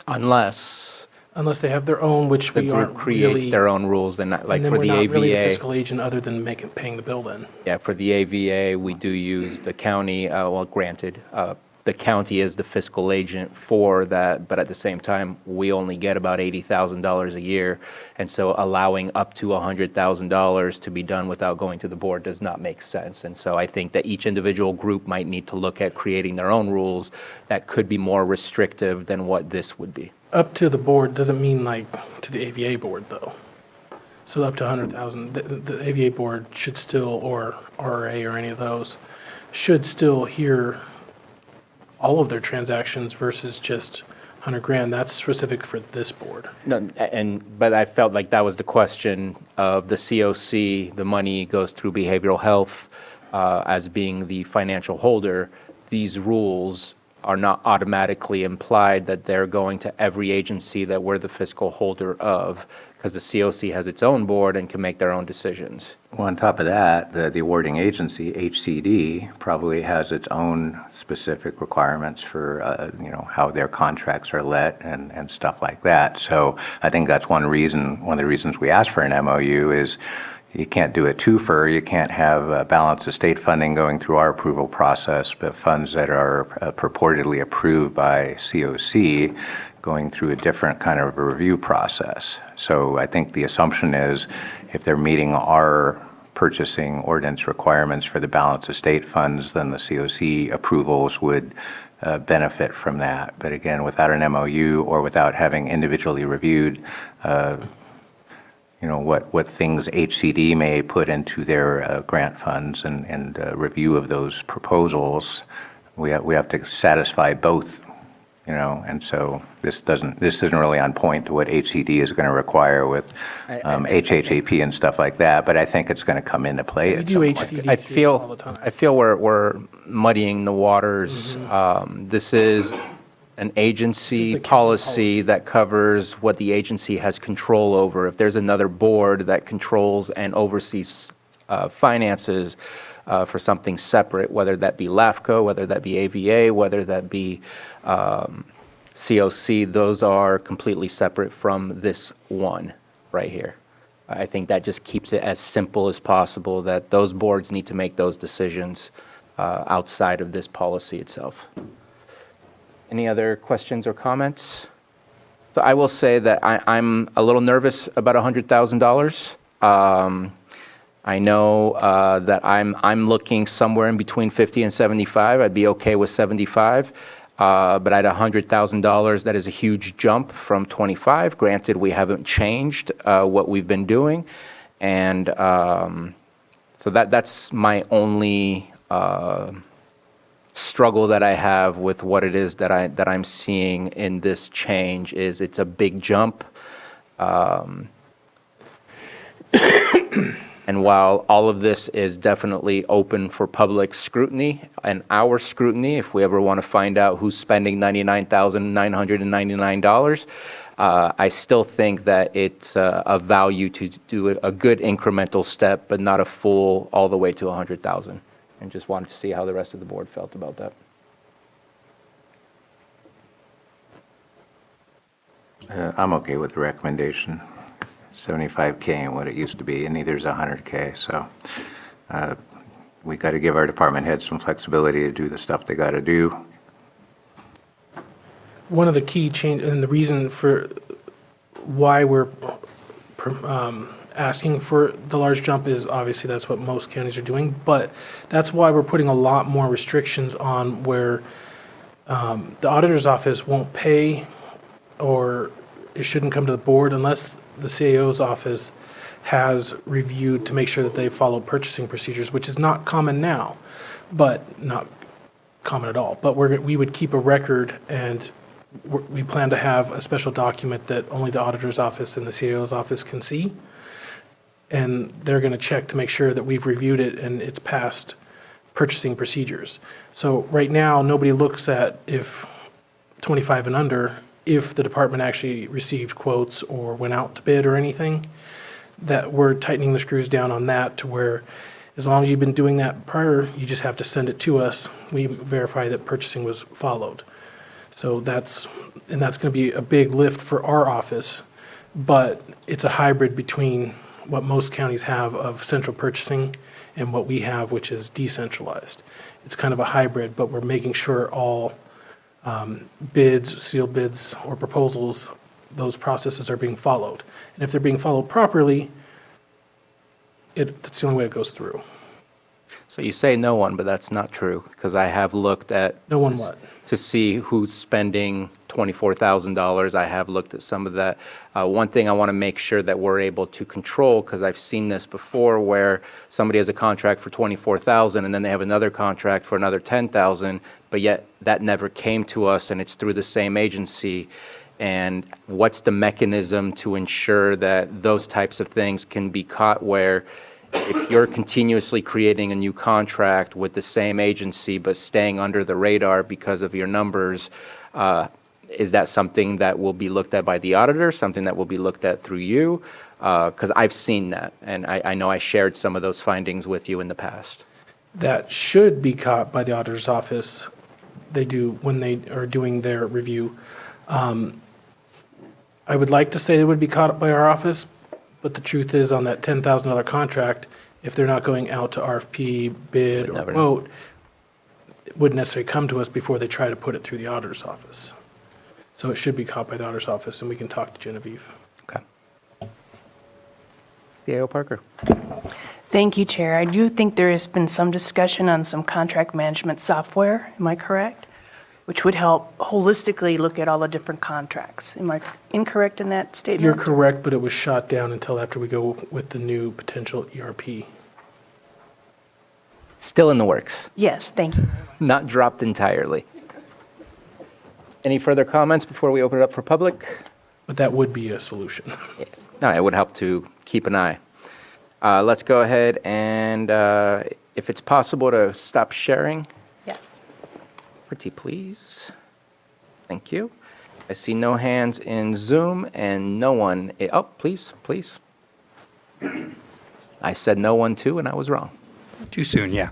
Unless Unless they have their own, which the we group aren't creates really. their own rules, then like And then for we're the not AVA. really the fiscal agent other than paying the bill then. Yeah, for the AVA, we do use the county, well, granted, the county is the fiscal agent for that, but at the same time, we only get about $80,000 a year. And so allowing up to $100,000 to be done without going to the board does not make sense. And so I think that each individual group might need to look at creating their own rules that could be more restrictive than what this would be. Up to the board doesn't mean like to the AVA board though. So up to 100,000, the AVA board should still, or RRA or any of those, should still hear all of their transactions versus just 100 grand. That's specific for this board. No, but I felt like that was the question of the COC, the money goes through behavioral health as being the financial holder. These rules are not automatically implied that they're going to every agency that we're the fiscal holder of, because the COC has its own board and can make their own decisions. Well, on top of that, the awarding agency, HCD, probably has its own specific requirements for, how their contracts are let and stuff like that. So I think that's one of the reasons we asked for an MOU is you can't do a twofer. You can't have balance of state funding going through our approval process, but funds that are purportedly approved by COC going through a different kind of a review process. So I think the assumption is if they're meeting our purchasing ordinance requirements for the balance of state funds, then the COC approvals would benefit from that. But again, without an MOU or without having individually reviewed what things HCD may put into their grant funds and review of those proposals, we have to satisfy both, and so this isn't really on point to what HCD is going to require with HHAP and stuff like that, but I think it's going to come into play at some point. I feel we're muddying the waters. This is an agency policy that covers what the agency has control over. If there's another board that controls and oversees finances for something separate, whether that be LAFCO, whether that be AVA, whether that be COC, those are completely separate from this one right here. I think that just keeps it as simple as possible, that those boards need to make those decisions outside of this policy itself. Any other questions or comments? So I will say that I'm a little nervous about $100,000. I know that I'm looking somewhere in between 50 and 75. I'd be okay with 75. But at $100,000, that is a huge jump from 25. Granted, we haven't changed what we've been doing. And so that's my only struggle that I have with what it is that I'm seeing in this change is it's a big jump. And while all of this is definitely open for public scrutiny and our scrutiny, if we ever want to find out who's spending $99,999, I still think that it's a value to do a good incremental step, but not a full all the way to 100,000. And just wanted to see how the rest of the board felt about that. I'm okay with the recommendation. 75K and what it used to be, and neither's 100K, so we got to give our department heads some flexibility to do the stuff they got to do. One of the key change, and the reason for why we're asking for the large jump is obviously that's what most counties are doing, but that's why we're putting a lot more restrictions on where the auditor's office won't pay, or it shouldn't come to the board unless the CAO's office has reviewed to make sure that they follow purchasing procedures, which is not common now, but not common at all. But we would keep a record, and we plan to have a special document that only the auditor's office and the CAO's office can see. And they're going to check to make sure that we've reviewed it and it's passed purchasing procedures. So right now, nobody looks at if 25 and under, if the department actually received quotes or went out to bid or anything. That we're tightening the screws down on that to where as long as you've been doing that prior, you just have to send it to us. We verify that purchasing was followed. So that's going to be a big lift for our office, but it's a hybrid between what most counties have of central purchasing and what we have, which is decentralized. It's kind of a hybrid, but we're making sure all bids, sealed bids, or proposals, those processes are being followed. And if they're being followed properly, that's the only way it goes through. So you say no one, but that's not true, because I have looked at. No one what? To see who's spending $24,000. I have looked at some of that. One thing I want to make sure that we're able to control, because I've seen this before where somebody has a contract for $24,000 and then they have another contract for another $10,000, but yet that never came to us and it's through the same agency. And what's the mechanism to ensure that those types of things can be caught, where if you're continuously creating a new contract with the same agency but staying under the radar because of your numbers, is that something that will be looked at by the auditor, something that will be looked at through you? Because I've seen that, and I know I shared some of those findings with you in the past. That should be caught by the auditor's office. They do when they are doing their review. I would like to say they would be caught by our office, but the truth is on that $10,000 contract, if they're not going out to RFP, bid, or quote, it wouldn't necessarily come to us before they try to put it through the auditor's office. So it should be caught by the auditor's office, and we can talk to Genevieve. Okay. CAO Parker. Thank you, Chair. I do think there has been some discussion on some contract management software, am I correct? Which would help holistically look at all the different contracts. Am I incorrect in that statement? You're correct, but it was shot down until after we go with the new potential ERP. Still in the works. Yes, thank you. Not dropped entirely. Any further comments before we open it up for public? But that would be a solution. No, it would help to keep an eye. Let's go ahead and, if it's possible, to stop sharing. Yes. Pretty please. Thank you. I see no hands in Zoom and no one. Oh, please. I said no one too, and I was wrong. Too soon, yeah.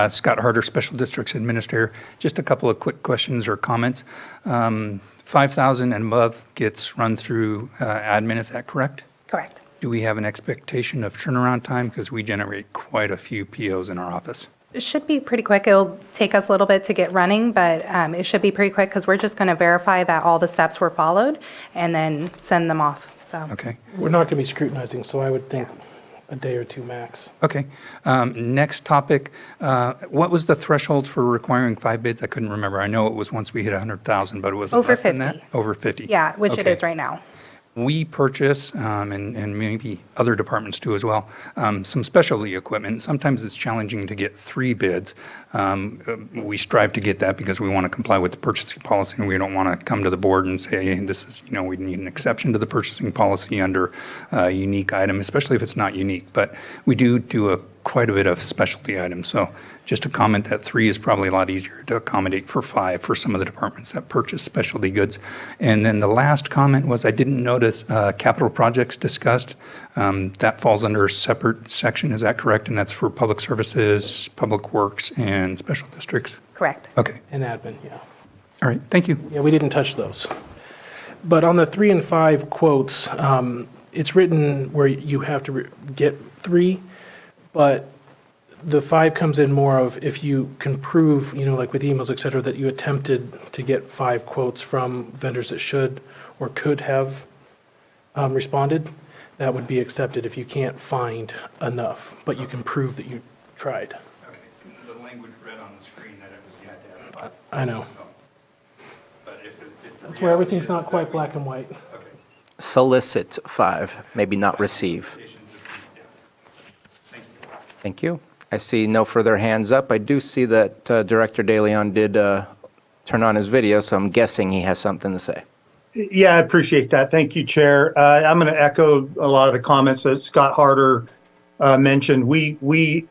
Scott Harder, Special Districts Administrator. Just a couple of quick questions or comments. 5,000 and above gets run through admin, is that correct? Correct. Do we have an expectation of turnaround time? Because we generate quite a few POs in our office. It should be pretty quick. It'll take us a little bit to get running, but it should be pretty quick because we're just going to verify that all the steps were followed and then send them off. So. Okay. We're not going to be scrutinizing, so I would think a day or two max. Okay. Next topic. What was the threshold for requiring 5 bids? I couldn't remember. I know it was once we hit 100,000, but it was Over less than 50. that? Over 50. Yeah, which it Okay. is right now. We purchase, and maybe other departments do as well, some specialty equipment. Sometimes it's challenging to get 3 bids. We strive to get that because we want to comply with the purchasing policy, and we don't want to come to the board and say, hey, this is, we need an exception to the purchasing policy under a unique item, especially if it's not unique. But we do quite a bit of specialty items. So just a comment that 3 is probably a lot easier to accommodate for 5 for some of the departments that purchase specialty goods. And then the last comment was I didn't notice capital projects discussed. That falls under a separate section, is that correct? And that's for public services, public works, and special districts? Correct. Okay. And admin, yeah. All right, thank you. Yeah, we didn't touch those. But on the 3 and 5 quotes, it's written where you have to get 3, but the 5 comes in more of if you can prove, like with emails, et cetera, that you attempted to get 5 quotes from vendors that should or could have responded, that would be accepted if you can't find enough, but you can prove that you tried. Okay, the language read on the screen that it was you had to have 5. I know. But if the That's where everything's reality not is quite that black and white. Okay. Solicit 5, maybe not receive. Thank you. Thank you. I see no further hands up. I do see that Director DeLeon did turn on his video, so I'm guessing he has something to say. Yeah, I appreciate that. Thank you, Chair. I'm going to echo a lot of the comments that Scott Harder mentioned. We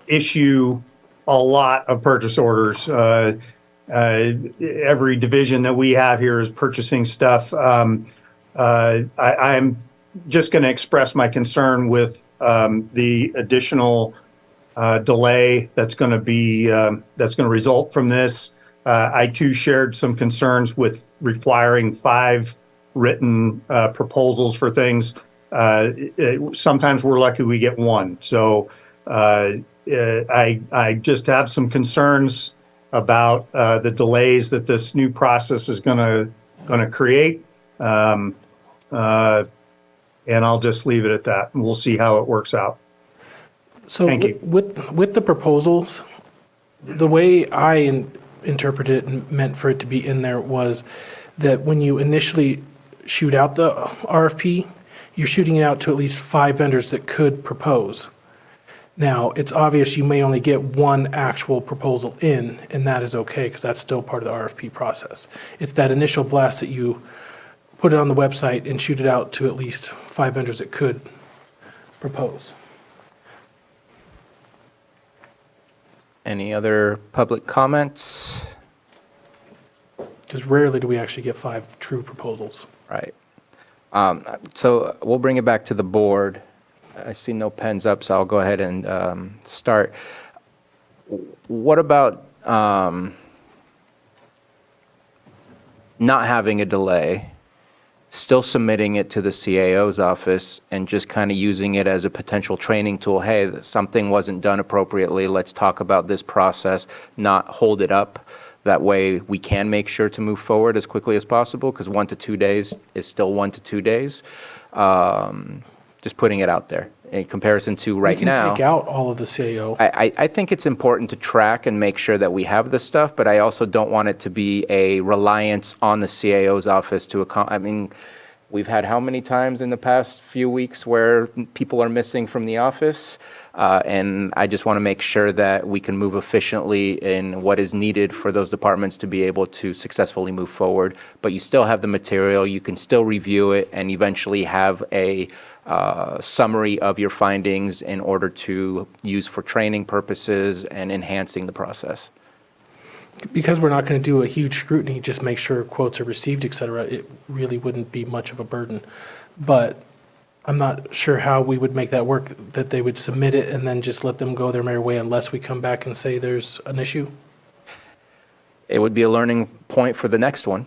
issue a lot of purchase orders. Every division that we have here is purchasing stuff. I'm just going to express my concern with the additional delay that's going to result from this. I too shared some concerns with requiring 5 written proposals for things. Sometimes we're lucky we get 1. So I just have some concerns about the delays that this new process is going to create. And I'll just leave it at that, and we'll see how it works out. So Thank you. with the proposals, the way I interpreted it and meant for it to be in there was that when you initially shoot out the RFP, you're shooting it out to at least 5 vendors that could propose. Now, it's obvious you may only get 1 actual proposal in, and that is okay, because that's still part of the RFP process. It's that initial blast that you put it on the website and shoot it out to at least 5 vendors that could propose. Any other public comments? Because rarely do we actually get 5 true proposals. Right. So we'll bring it back to the board. I see no pens up, so I'll go ahead and start. What about not having a delay, still submitting it to the CAO's office and just kind of using it as a potential training tool? Hey, something wasn't done appropriately. Let's talk about this process, not hold it up. That way we can make sure to move forward as quickly as possible, because 1 to 2 days is still 1 to 2 days. Just putting it out there in comparison to right now. We can take out all of the CAO. I think it's important to track and make sure that we have this stuff, but I also don't want it to be a reliance on the CAO's office to I mean, we've had how many times in the past few weeks where people are missing from the office? And I just want to make sure that we can move efficiently in what is needed for those departments to be able to successfully move forward. But you still have the material, you can still review it, and eventually have a summary of your findings in order to use for training purposes and enhancing the process. Because we're not going to do a huge scrutiny, just make sure quotes are received, et cetera, it really wouldn't be much of a burden. But I'm not sure how we would make that work, that they would submit it and then just let them go their merry way unless we come back and say there's an issue. It would be a learning point for the next one.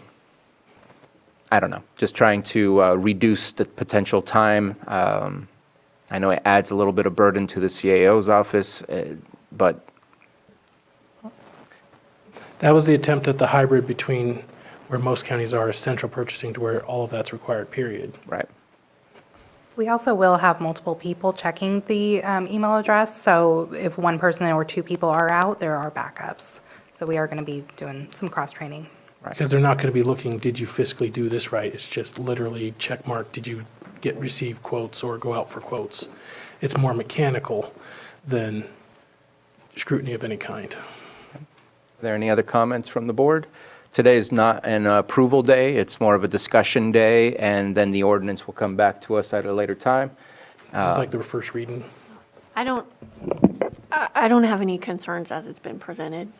I don't know, just trying to reduce the potential time. I know it adds a little bit of burden to the CAO's office, but That was the attempt at the hybrid between where most counties are, central purchasing, to where all of that's required, period. Right. We also will have multiple people checking the email address, so if 1 person or 2 people are out, there are backups. So we are going to be doing some cross-training. Because they're not going to be looking, did you fiscally do this right? It's just literally check mark, did you receive quotes or go out for quotes? It's more mechanical than scrutiny of any kind. Are there any other comments from the board? Today is not an approval day, it's more of a discussion day, and then the ordinance will come back to us at a later time. This is like the first reading. I don't have any concerns as it's been presented.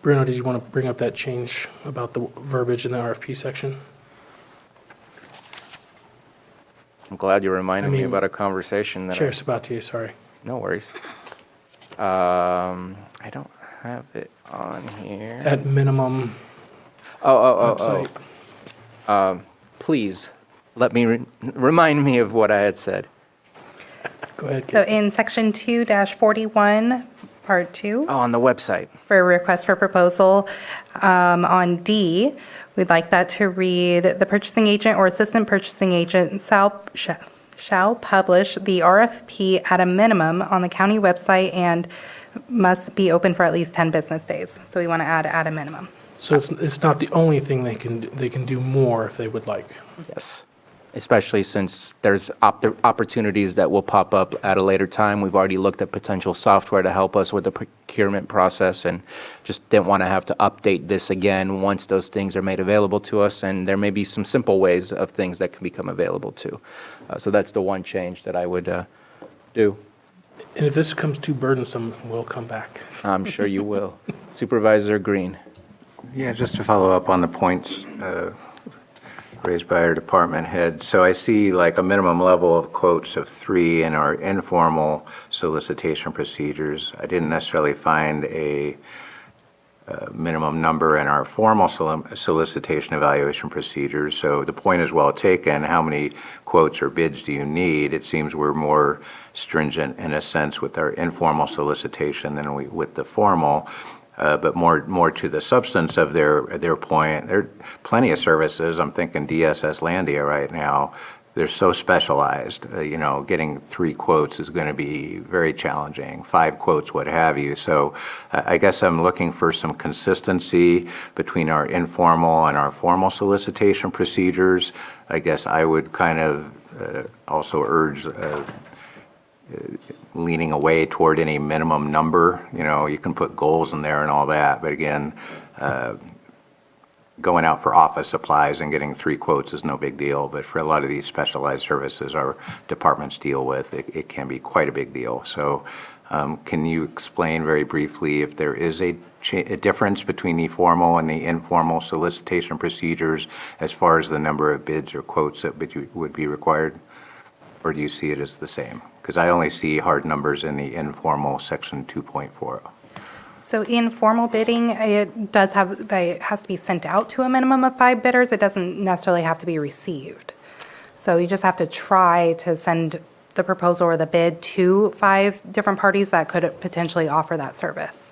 Bruno, did you want to bring up that change about the verbiage in the RFP section? I'm glad you reminded me about a conversation that Chair Sabatier, sorry. No worries. I don't have it on here. At minimum. website. Please, let me remind me of what I had said. Go ahead, So Casey. in section 2-41, part 2, Oh, on the website. for a request for proposal, on D, we'd like that to read, the purchasing agent or assistant purchasing agent shall publish the RFP at a minimum on the county website and must be open for at least 10 business days. So we want to add at a minimum. So it's not the only thing they can do more if they would like. Yes. Especially since there's opportunities that will pop up at a later time. We've already looked at potential software to help us with the procurement process and just didn't want to have to update this again once those things are made available to us. And there may be some simple ways of things that can become available too. So that's the one change that I would do. And if this becomes too burdensome, we'll come back. I'm sure you will. Supervisor Green. Yeah, just to follow up on the points raised by our department head. So I see like a minimum level of quotes of 3 in our informal solicitation procedures. I didn't necessarily find a minimum number in our formal solicitation evaluation procedures. So the point is well taken. How many quotes or bids do you need? It seems we're more stringent in a sense with our informal solicitation than with the formal. But more to the substance of their point, there are plenty of services. I'm thinking DSS Landia right now. They're so specialized. Getting 3 quotes is going to be very challenging. 5 quotes, what have you. So I guess I'm looking for some consistency between our informal and our formal solicitation procedures. I guess I would kind of also urge leaning away toward any minimum number. You can put goals in there and all that, but again, going out for office supplies and getting 3 quotes is no big deal, but for a lot of these specialized services our departments deal with, it can be quite a big deal. So can you explain very briefly if there is a difference between the formal and the informal solicitation procedures as far as the number of bids or quotes that would be required? Or do you see it as the same? Because I only see hard numbers in the informal section 2.40. So in formal bidding, it has to be sent out to a minimum of 5 bidders. It doesn't necessarily have to be received. So you just have to try to send the proposal or the bid to 5 different parties that could potentially offer that service.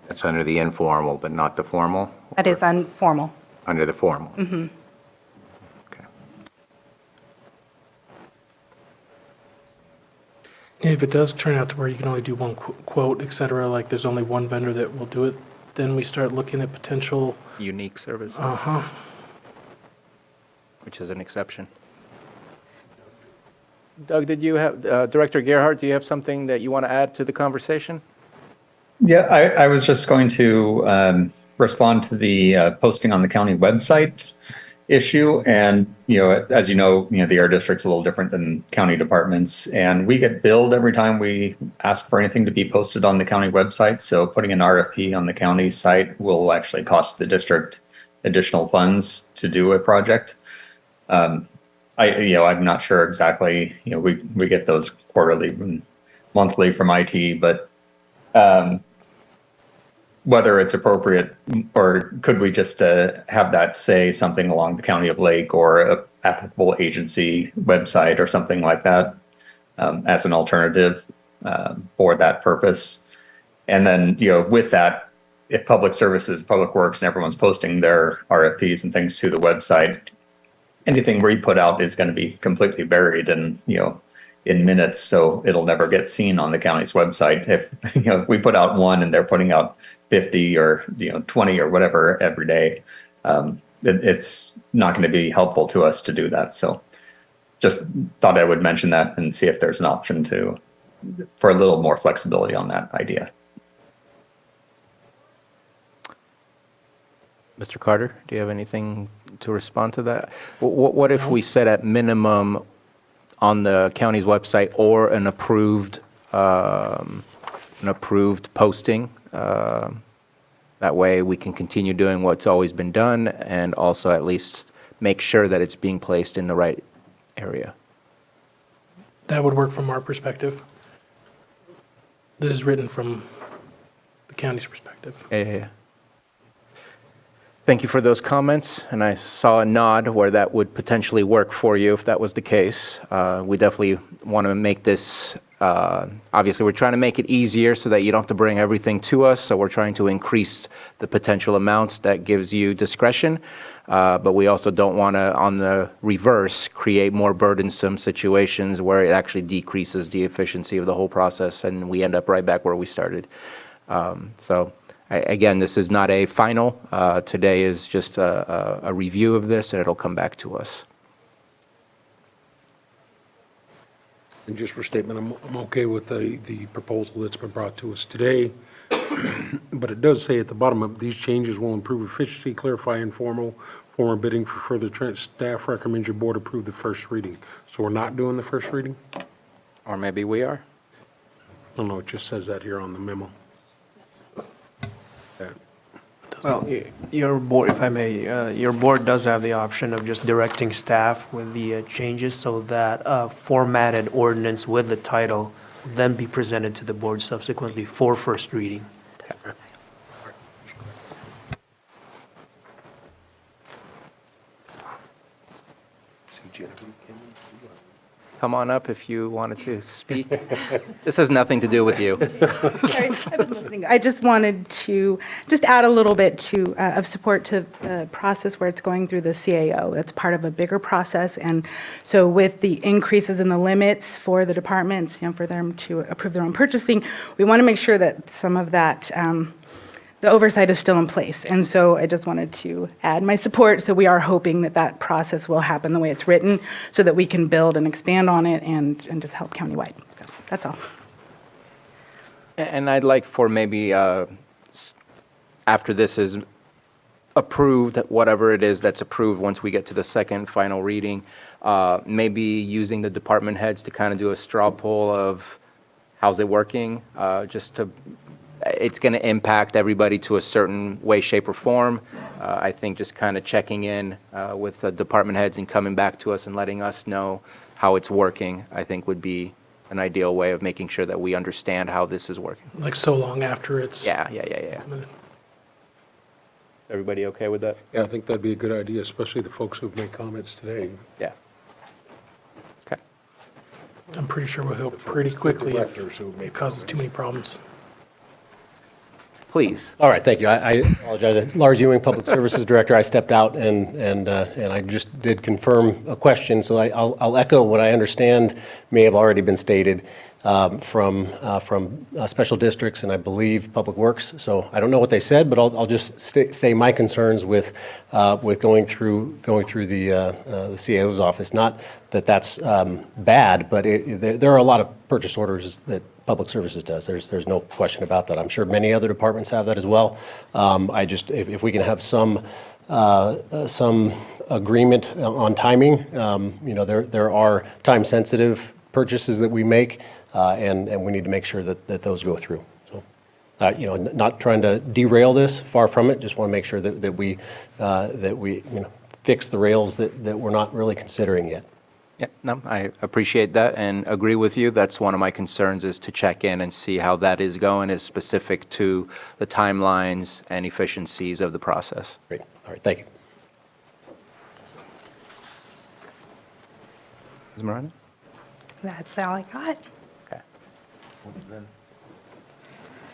That's under the informal, but not the formal? That is informal. Under the formal? Mm-hmm. And if it does turn out to where you can only do 1 quote, et cetera, like there's only 1 vendor that will do it, then we start looking at potential unique services. Which is an exception. Doug, did you have, Director Gerhardt, do you have something that you want to add to the conversation? Yeah, I was just going to respond to the posting on the county website issue. And, as you know, the air district's a little different than county departments. And we get billed every time we ask for anything to be posted on the county website. So putting an RFP on the county site will actually cost the district additional funds to do a project. I'm not sure exactly, we get those quarterly and monthly from IT, but whether it's appropriate, or could we just have that say something along the County of Lake or a applicable agency website or something like that as an alternative for that purpose? And then, with that, if public services, public works, and everyone's posting their RFPs and things to the website, anything we put out is going to be completely buried in minutes, so it'll never get seen on the county's website. If we put out 1 and they're putting out 50 or 20 or whatever every day, it's not going to be helpful to us to do that. So just thought I would mention that and see if there's an option for a little more flexibility on that idea. Mr. Carter, do you have anything to respond to that? What if we set at minimum on the county's website or an approved posting? That way we can continue doing what's always been done and also at least make sure that it's being placed in the right area. That would work from our perspective. This is written from the county's perspective. Yeah. Thank you for those comments, and I saw a nod where that would potentially work for you if that was the case. We definitely want to make this, obviously we're trying to make it easier so that you don't have to bring everything to us, so we're trying to increase the potential amounts that gives you discretion, but we also don't want to, on the reverse, create more burdensome situations where it actually decreases the efficiency of the whole process and we end up right back where we started. Again, this is not a final. Today is just a review of this, and it'll come back to us. And just for statement, I'm okay with the proposal that's been brought to us today. But it does say at the bottom of these changes will improve efficiency, clarify informal form of bidding for further staff recommends your board approve the first reading. So we're not doing the first reading? Or maybe we are. I don't know, it just says that here on the memo. Yeah. Well, your board, if I may, your board does have the option of just directing staff with the changes so that a formatted ordinance with the title will then be presented to the board subsequently for first reading. Come on up if you wanted to speak. This has nothing to do with you. Sorry, I've been listening. I just wanted to just add a little bit to of support to the process where it's going through the CAO. That's part of a bigger process, and so with the increases in the limits for the departments, for them to approve their own purchasing, we want to make sure that some of that. The oversight is still in place. And so I just wanted to add my support. So we are hoping that that process will happen the way it's written so that we can build and expand on it and just help countywide. So that's all. And I'd like for maybe after this is approved, whatever it is that's approved, once we get to the second final reading, maybe using the department heads to kind of do a straw poll of how's it working, just to it's going to impact everybody to a certain way, shape, or form. I think just kind of checking in with the department heads and coming back to us and letting us know how it's working, I think would be an ideal way of making sure that we understand how this is working. Like so long after it's. Yeah. Everybody okay with that? Yeah, I think that'd be a good idea, especially the folks who've made comments today. Yeah. Okay. I'm pretty sure we'll help pretty quickly if it causes too many problems. Please. All right, thank you. I apologize. Lars Ewing, Public Services Director. I stepped out and I just did confirm a question, so I'll echo what I understand may have already been stated from special districts and I believe Public Works. So I don't know what they said, but I'll just say my concerns with going through the CAO's office. Not that that's bad, but there are a lot of purchase orders that Public Services does. There's no question about that. I'm sure many other departments have that as well. I just, if we can have some agreement on timing, there are time-sensitive purchases that we make, and we need to make sure that those go through. So, not trying to derail this, far from it. Just want to make sure that we fix the rails that we're not really considering yet. Yeah, no, I appreciate that and agree with you. That's one of my concerns, is to check in and see how that is going, is specific to the timelines and efficiencies of the process. Great. All right, thank you. Ms. Miranda? That's all I got. Okay.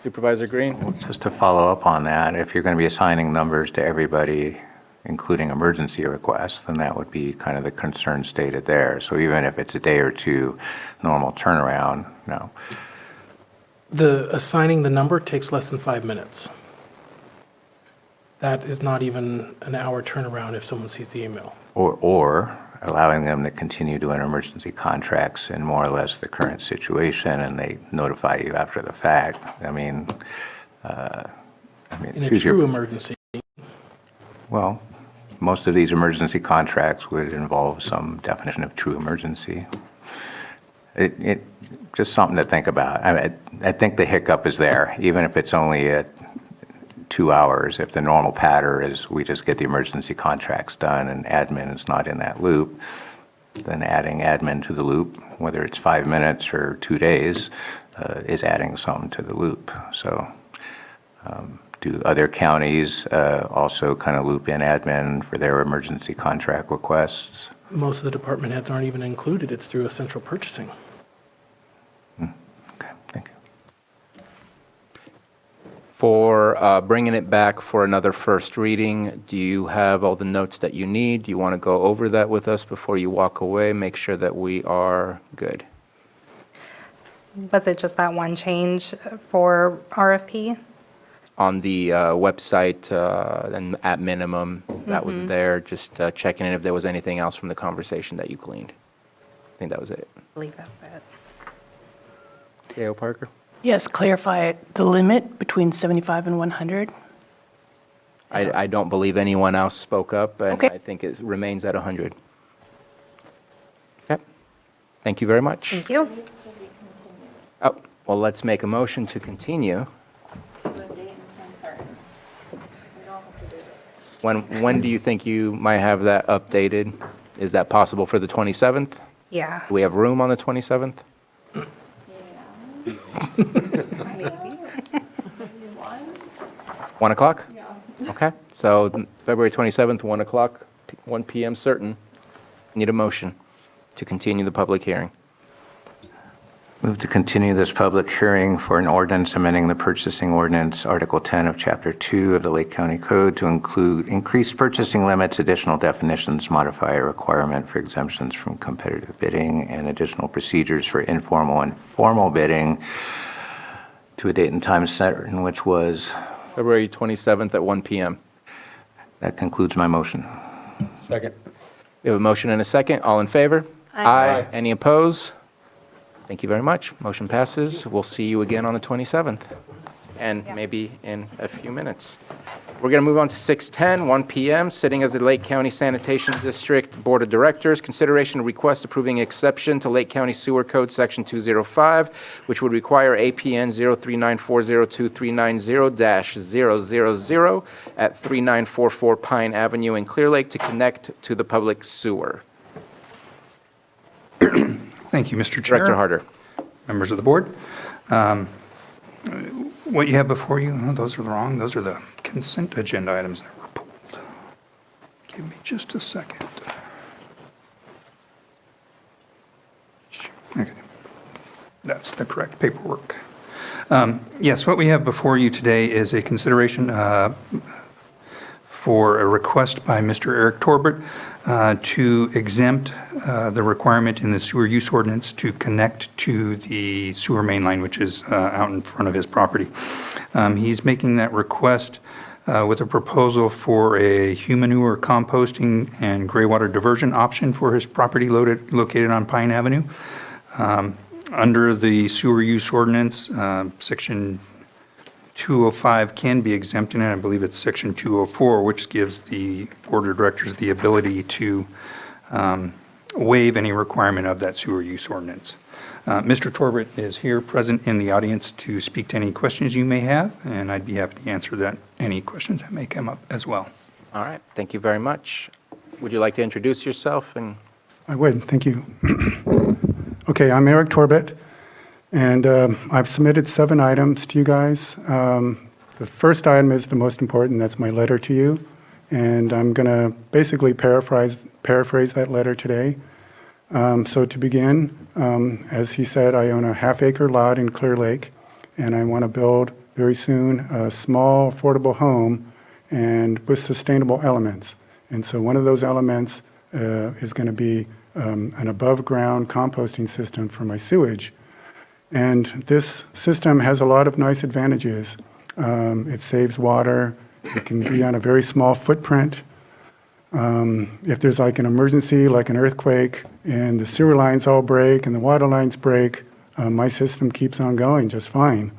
Supervisor Green? Just to follow up on that, if you're going to be assigning numbers to everybody, including emergency requests, then that would be kind of the concern stated there. So even if it's a day or two normal turnaround, no. The assigning the number takes less than 5 minutes. That is not even an hour turnaround if someone sees the email. Or allowing them to continue doing emergency contracts in more or less the current situation, and they notify you after the fact. In a true emergency. Well, most of these emergency contracts would involve some definition of true emergency. It just something to think about. I think the hiccup is there, even if it's only at 2 hours. If the normal pattern is we just get the emergency contracts done and admin is not in that loop, then adding admin to the loop, whether it's 5 minutes or 2 days, is adding something to the loop. So Do other counties also kind of loop in admin for their emergency contract requests? Most of the department heads aren't even included. It's through a central purchasing. For bringing it back for another first reading, do you have all the notes that you need? Do you want to go over that with us before you walk away? Make sure that we are good. Was it just that one change for RFP? On the website, and at minimum, that was there, just checking in if there was anything else from the conversation that you gleaned. I think that was it. I believe that's it. K.O. Parker? Yes, clarify it, the limit between 75 and 100. I don't believe anyone else spoke up, and Okay. I think it remains at 100. Okay. Thank you very much. Thank you. Oh, well, let's make a motion to continue. When do you think you might have that updated? Is that possible for the 27th? Yeah. Do we have room on the 27th? 1 o'clock? Okay, so February 27th, 1 o'clock, 1 PM certain. Need a motion to continue the public hearing. Move to continue this public hearing for an ordinance amending the purchasing ordinance, Article 10 of Chapter 2 of the Lake County Code to include increased purchasing limits, additional definitions, modify a requirement for exemptions from competitive bidding, and additional procedures for informal and formal bidding to a date and time certain, which was? February 27th at 1 PM. That concludes my motion. Second. We have a motion and a second. All in favor? Aye. Any opposed? Thank you very much. Motion passes. We'll see you again on the 27th, and maybe in a few minutes. We're going to move on to 6:10, 1 PM, sitting as the Lake County Sanitation District Board of Directors. Consideration of request approving exception to Lake County Sewer Code Section 205, which would require APN 039402390-000 at 3944 Pine Avenue in Clear Lake to connect to the public sewer. Thank you, Mr. Chair. Director Harder. Members of the board. What you have before you, oh, those are wrong. Those are the consent agenda items that were pulled. Give me just a second. Okay. That's the correct paperwork. Yes, what we have before you today is a consideration for a request by Mr. Eric Torbert to exempt the requirement in the sewer use ordinance to connect to the sewer main line, which is out in front of his property. He's making that request with a proposal for a humanure composting and gray water diversion option for his property located on Pine Avenue. Under the sewer use ordinance, Section 205 can be exempted, and I believe it's Section 204, which gives the Board of Directors the ability to waive any requirement of that sewer use ordinance. Mr. Torbert is here present in the audience to speak to any questions you may have, and I'd be happy to answer any questions that may come up as well. All right, thank you very much. Would you like to introduce yourself? And I would, thank you. Okay, I'm Eric Torbett, and I've submitted 7 items to you guys. The first item is the most important, that's my letter to you, and I'm going to basically paraphrase that letter today. So to begin, as he said, I own a half-acre lot in Clear Lake, and I want to build very soon a small, affordable home and with sustainable elements. And so one of those elements is going to be an above-ground composting system for my sewage. And this system has a lot of nice advantages. It saves water. It can be on a very small footprint. If there's like an emergency, like an earthquake, and the sewer lines all break and the water lines break, my system keeps on going just fine.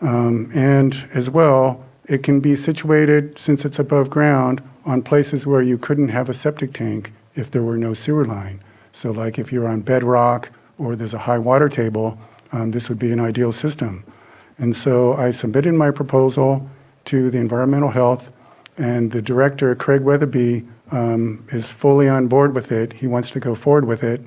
And as well, it can be situated, since it's above ground, on places where you couldn't have a septic tank if there were no sewer line. So like if you're on bedrock or there's a high water table, this would be an ideal system. And so I submitted my proposal to the Environmental Health, and the director, Craig Weatherby, is fully on board with it. He wants to go forward with it.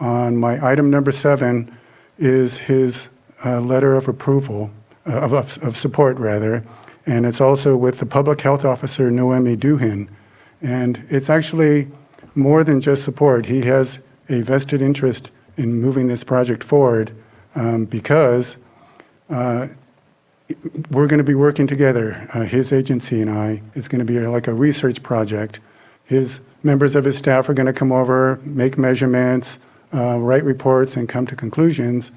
On my item number 7 is his letter of approval, of support rather, And it's also with the public health officer, Noemi Duhin. And it's actually more than just support. He has a vested interest in moving this project forward because we're going to be working together. His agency and I. It's going to be like a research project. Members of his staff are going to come over, make measurements, write reports, and come to conclusions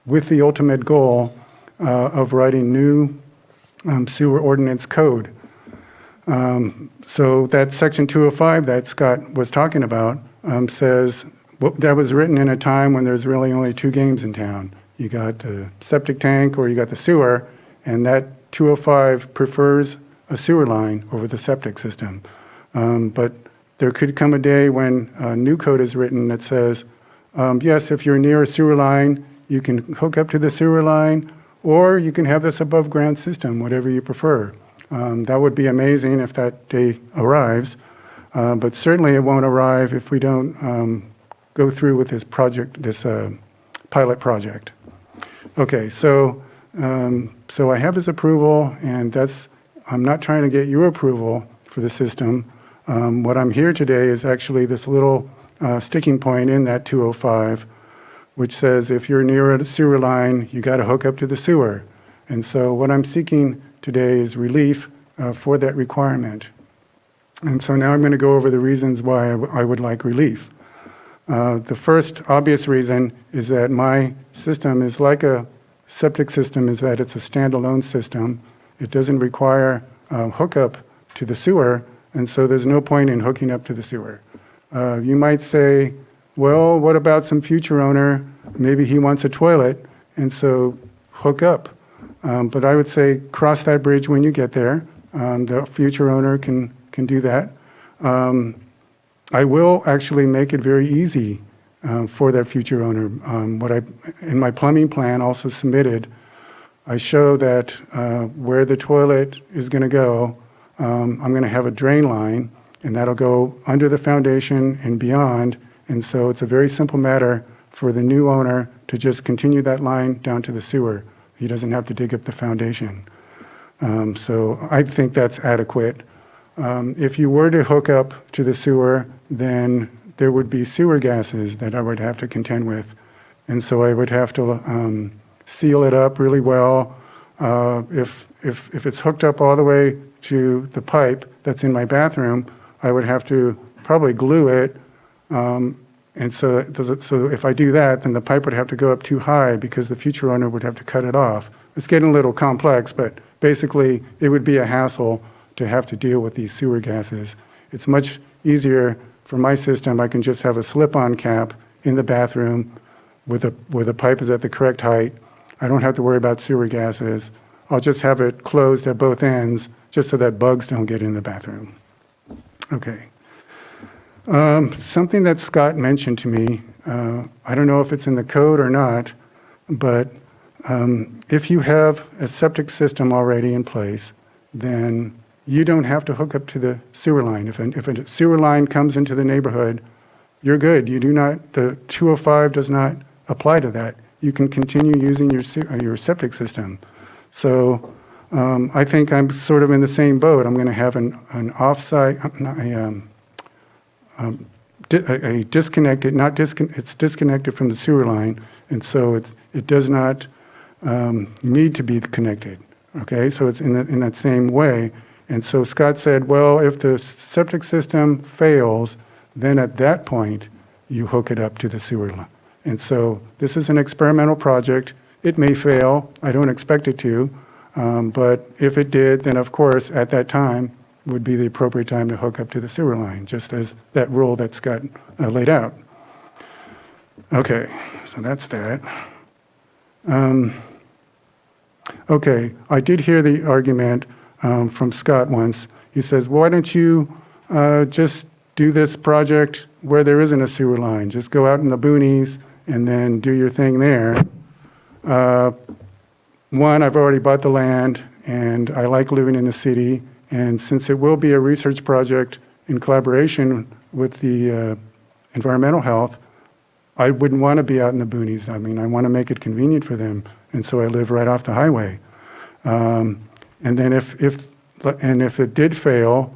with the ultimate goal of writing new sewer ordinance code. So that section 205 that Scott was talking about says that was written in a time when there's really only two games in town. You got the septic tank or you got the sewer, and that 205 prefers a sewer line over the septic system. But there could come a day when a new code is written that says, yes, if you're near a sewer line, you can hook up to the sewer line, or you can have this above ground system, whatever you prefer. That would be amazing if that day arrives, but certainly it won't arrive if we don't go through with this project, this pilot project. Okay, so I have his approval, and I'm not trying to get your approval for the system. What I'm here today is actually this little sticking point in that 205, which says if you're near a sewer line, you got to hook up to the sewer. And so what I'm seeking today is relief for that requirement. And so now I'm going to go over the reasons why I would like relief. The first obvious reason is that my system is like a septic system, is that it's a standalone system. It doesn't require hookup to the sewer, and so there's no point in hooking up to the sewer. You might say, well, what about some future owner? Maybe he wants a toilet, and so hook up. But I would say cross that bridge when you get there. The future owner can do that. I will actually make it very easy for that future owner. In my plumbing plan also submitted, I show that where the toilet is going to go, I'm going to have a drain line, and that'll go under the foundation and beyond. And so it's a very simple matter for the new owner to just continue that line down to the sewer. He doesn't have to dig up the foundation. So I think that's adequate. If you were to hook up to the sewer, then there would be sewer gases that I would have to contend with. And so I would have to seal it up really well. If it's hooked up all the way to the pipe that's in my bathroom, I would have to probably glue it. And so if I do that, then the pipe would have to go up too high because the future owner would have to cut it off. It's getting a little complex, but basically it would be a hassle to have to deal with these sewer gases. It's much easier for my system. I can just have a slip-on cap in the bathroom where the pipe is at the correct height. I don't have to worry about sewer gases. I'll just have it closed at both ends just so that bugs don't get in the bathroom. Okay. Something that Scott mentioned to me, I don't know if it's in the code or not, but if you have a septic system already in place, then you don't have to hook up to the sewer line. If a sewer line comes into the neighborhood, you're good. The 205 does not apply to that. You can continue using your septic system. So I think I'm sort of in the same boat. I'm going to have an offsite, a disconnected, it's disconnected from the sewer line, and so it does not need to be connected. Okay, so it's in that same way. And so Scott said, well, if the septic system fails, then at that point you hook it up to the sewer line. And so this is an experimental project. It may fail. I don't expect it to. But if it did, then of course at that time would be the appropriate time to hook up to the sewer line, just as that rule that Scott laid out. Okay, so that's that. Okay, I did hear the argument from Scott once. He says, why don't you just do this project where there isn't a sewer line? Just go out in the boonies and then do your thing there. One, I've already bought the land and I like living in the city. And since it will be a research project in collaboration with the environmental health, I wouldn't want to be out in the boonies. I mean, I want to make it convenient for them. And so I live right off the highway. And then if it did fail,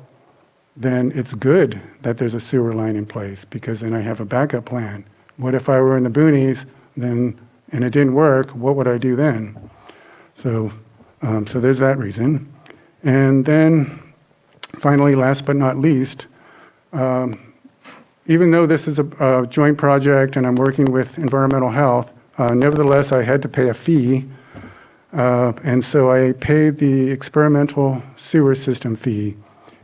then it's good that there's a sewer line in place, because then I have a backup plan. What if I were in the boonies, and it didn't work? What would I do then? So there's that reason. And then finally, last but not least, even though this is a joint project and I'm working with environmental health, nevertheless, I had to pay a fee. And so I paid the experimental sewer system fee.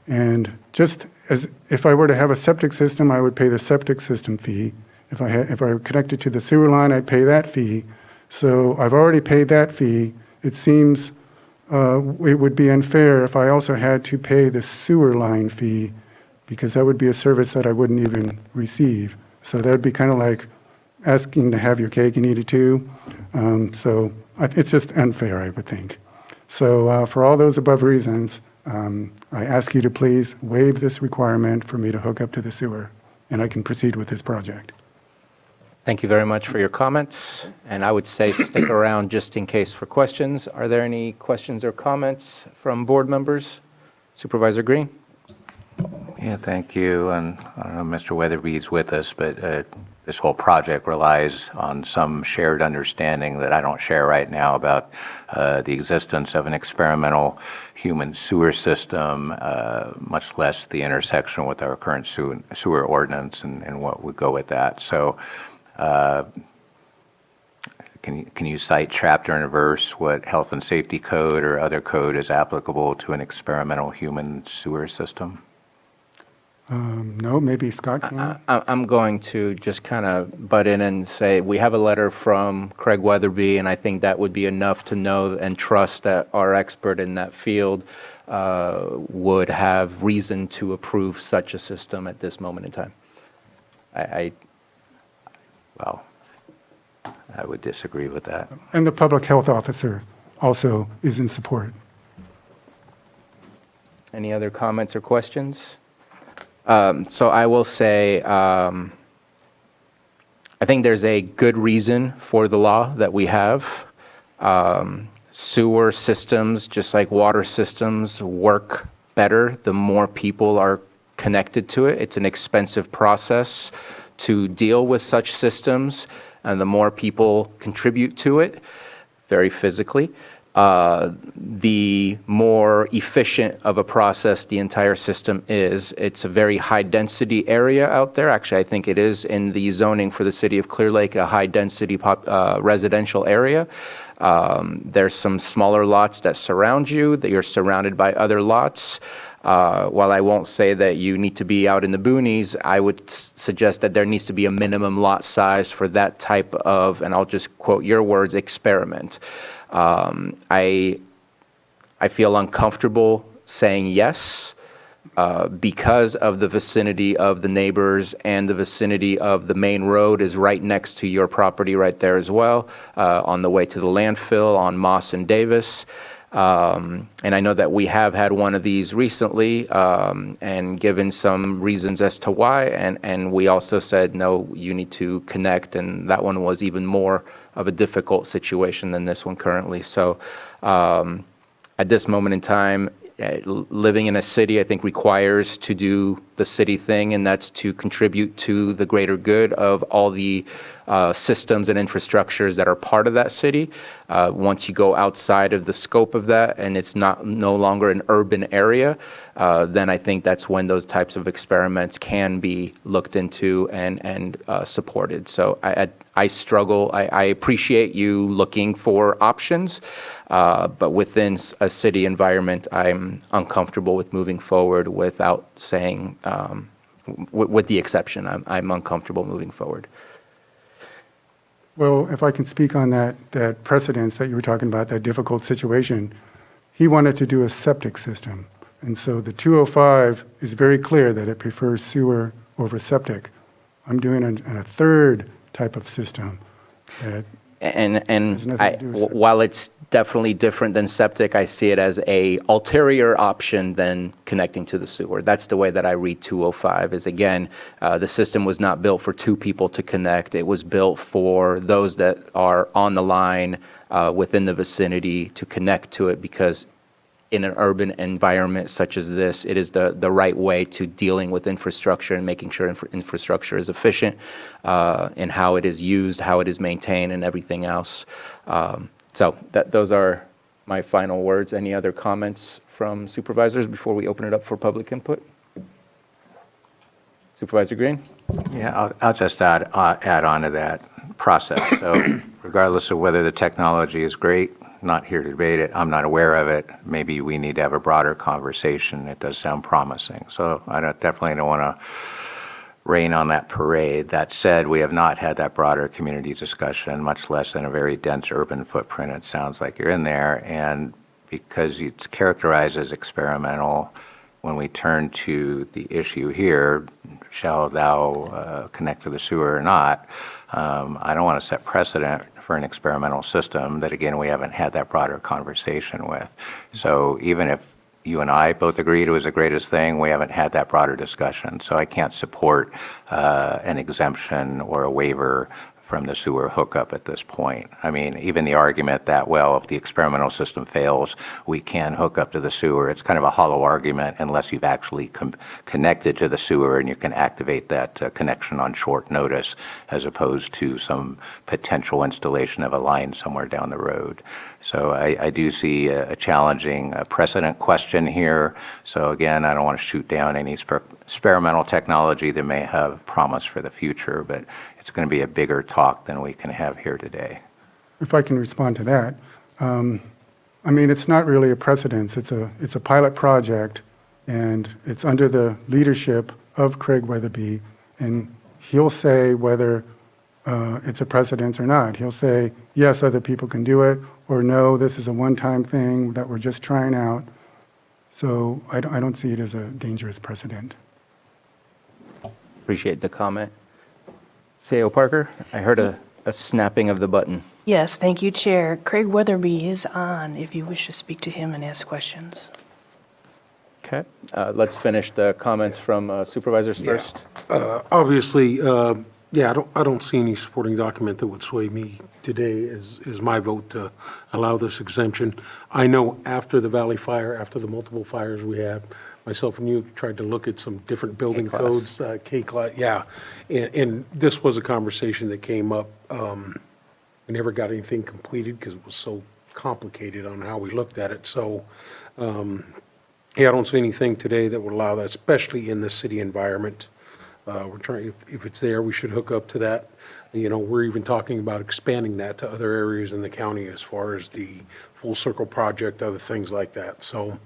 And just as if I were to have a septic system, I would pay the septic system fee. If I were connected to the sewer line, I'd pay that fee. So I've already paid that fee. It seems it would be unfair if I also had to pay the sewer line fee, because that would be a service that I wouldn't even receive. So that would be kind of like asking to have your cake and eat it too. So it's just unfair, I would think. So for all those above reasons, I ask you to please waive this requirement for me to hook up to the sewer, and I can proceed with this project. Thank you very much for your comments, and I would say stick around just in case for questions. Are there any questions or comments from board members? Supervisor Green? Yeah, thank you. And I don't know if Mr. Weatherby's with us, but this whole project relies on some shared understanding that I don't share right now about the existence of an experimental human sewer system, much less the intersection with our current sewer ordinance and what would go with that. So can you cite chapter and verse what health and safety code or other code is applicable to an experimental human sewer system? No, maybe Scott can. I'm going to just kind of butt in and say we have a letter from Craig Weatherby, and I think that would be enough to know and trust that our expert in that field would have reason to approve such a system at this moment in time. Well, I would disagree with that. And the public health officer also is in support. Any other comments or questions? So I will say, I think there's a good reason for the law that we have. Sewer systems, just like water systems, work better the more people are connected to it. It's an expensive process to deal with such systems, and the more people contribute to it, very physically, the more efficient of a process the entire system is. It's a very high-density area out there. Actually, I think it is in the zoning for the city of Clear Lake, a high-density residential area. There's some smaller lots that surround you, that you're surrounded by other lots. While I won't say that you need to be out in the boonies, I would suggest that there needs to be a minimum lot size for that type of, and I'll just quote your words, experiment. I feel uncomfortable saying yes because of the vicinity of the neighbors, and the vicinity of the main road is right next to your property right there as well, on the way to the landfill on Moss and Davis. And I know that we have had one of these recently, and given some reasons as to why, and we also said, no, you need to connect, and that one was even more of a difficult situation than this one currently. So at this moment in time, living in a city, I think, requires to do the city thing, and that's to contribute to the greater good of all the systems and infrastructures that are part of that city. Once you go outside of the scope of that, and it's no longer an urban area, then I think that's when those types of experiments can be looked into and supported. So I struggle. I appreciate you looking for options, but within a city environment, I'm uncomfortable with moving forward without saying, with the exception, I'm uncomfortable moving forward. Well, if I can speak on that precedence that you were talking about, that difficult situation, he wanted to do a septic system. And so the 205 is very clear that it prefers sewer over septic. I'm doing a third type of system. While it's definitely different than septic, I see it as a ulterior option than connecting to the sewer. That's the way that I read 205, is again, the system was not built for two people to connect. It was built for those that are on the line within the vicinity to connect to it, because in an urban environment such as this, it is the right way to dealing with infrastructure and making sure infrastructure is efficient in how it is used, how it is maintained, and everything else. So those are my final words. Any other comments from supervisors before we open it up for public input? Supervisor Green? Yeah, I'll just add on to that process. So regardless of whether the technology is great, not here to debate it, I'm not aware of it, maybe we need to have a broader conversation. It does sound promising. So I definitely don't want to rain on that parade. That said, we have not had that broader community discussion, much less in a very dense urban footprint. It sounds like you're in there. And because it's characterized as experimental, when we turn to the issue here, shall thou connect to the sewer or not, I don't want to set precedent for an experimental system that, again, we haven't had that broader conversation with. So even if you and I both agreed it was the greatest thing, we haven't had that broader discussion. So I can't support an exemption or a waiver from the sewer hookup at this point. I mean, even the argument that, well, if the experimental system fails, we can hook up to the sewer, it's kind of a hollow argument unless you've actually connected to the sewer and you can activate that connection on short notice, as opposed to some potential installation of a line somewhere down the road. So I do see a challenging precedent question here. So again, I don't want to shoot down any experimental technology that may have promise for the future, but it's going to be a bigger talk than we can have here today. If I can respond to that, I mean, it's not really a precedence. It's a pilot project, and it's under the leadership of Craig Weatherby, and he'll say whether it's a precedence or not. He'll say, yes, other people can do it, or no, this is a one-time thing that we're just trying out. So I don't see it as a dangerous precedent. Appreciate the comment. C.O. Parker, I heard a snapping of the button. Yes, thank you, Chair. Craig Weatherby is on if you wish to speak to him and ask questions. Okay, let's finish the comments from supervisors first. Obviously, I don't see any supporting document that would sway me today is my vote to allow this exemption. I know after the Valley Fire, after the multiple fires we had, myself and you tried to look at some different building codes, K-class, yeah. And this was a conversation that came up. We never got anything completed because it was so complicated on how we looked at it. So, I don't see anything today that would allow that, especially in the city environment. We're trying, if it's there, we should hook up to that. You know, we're even talking about expanding that to other areas in the county as far as the Full Circle project, other things like that. So,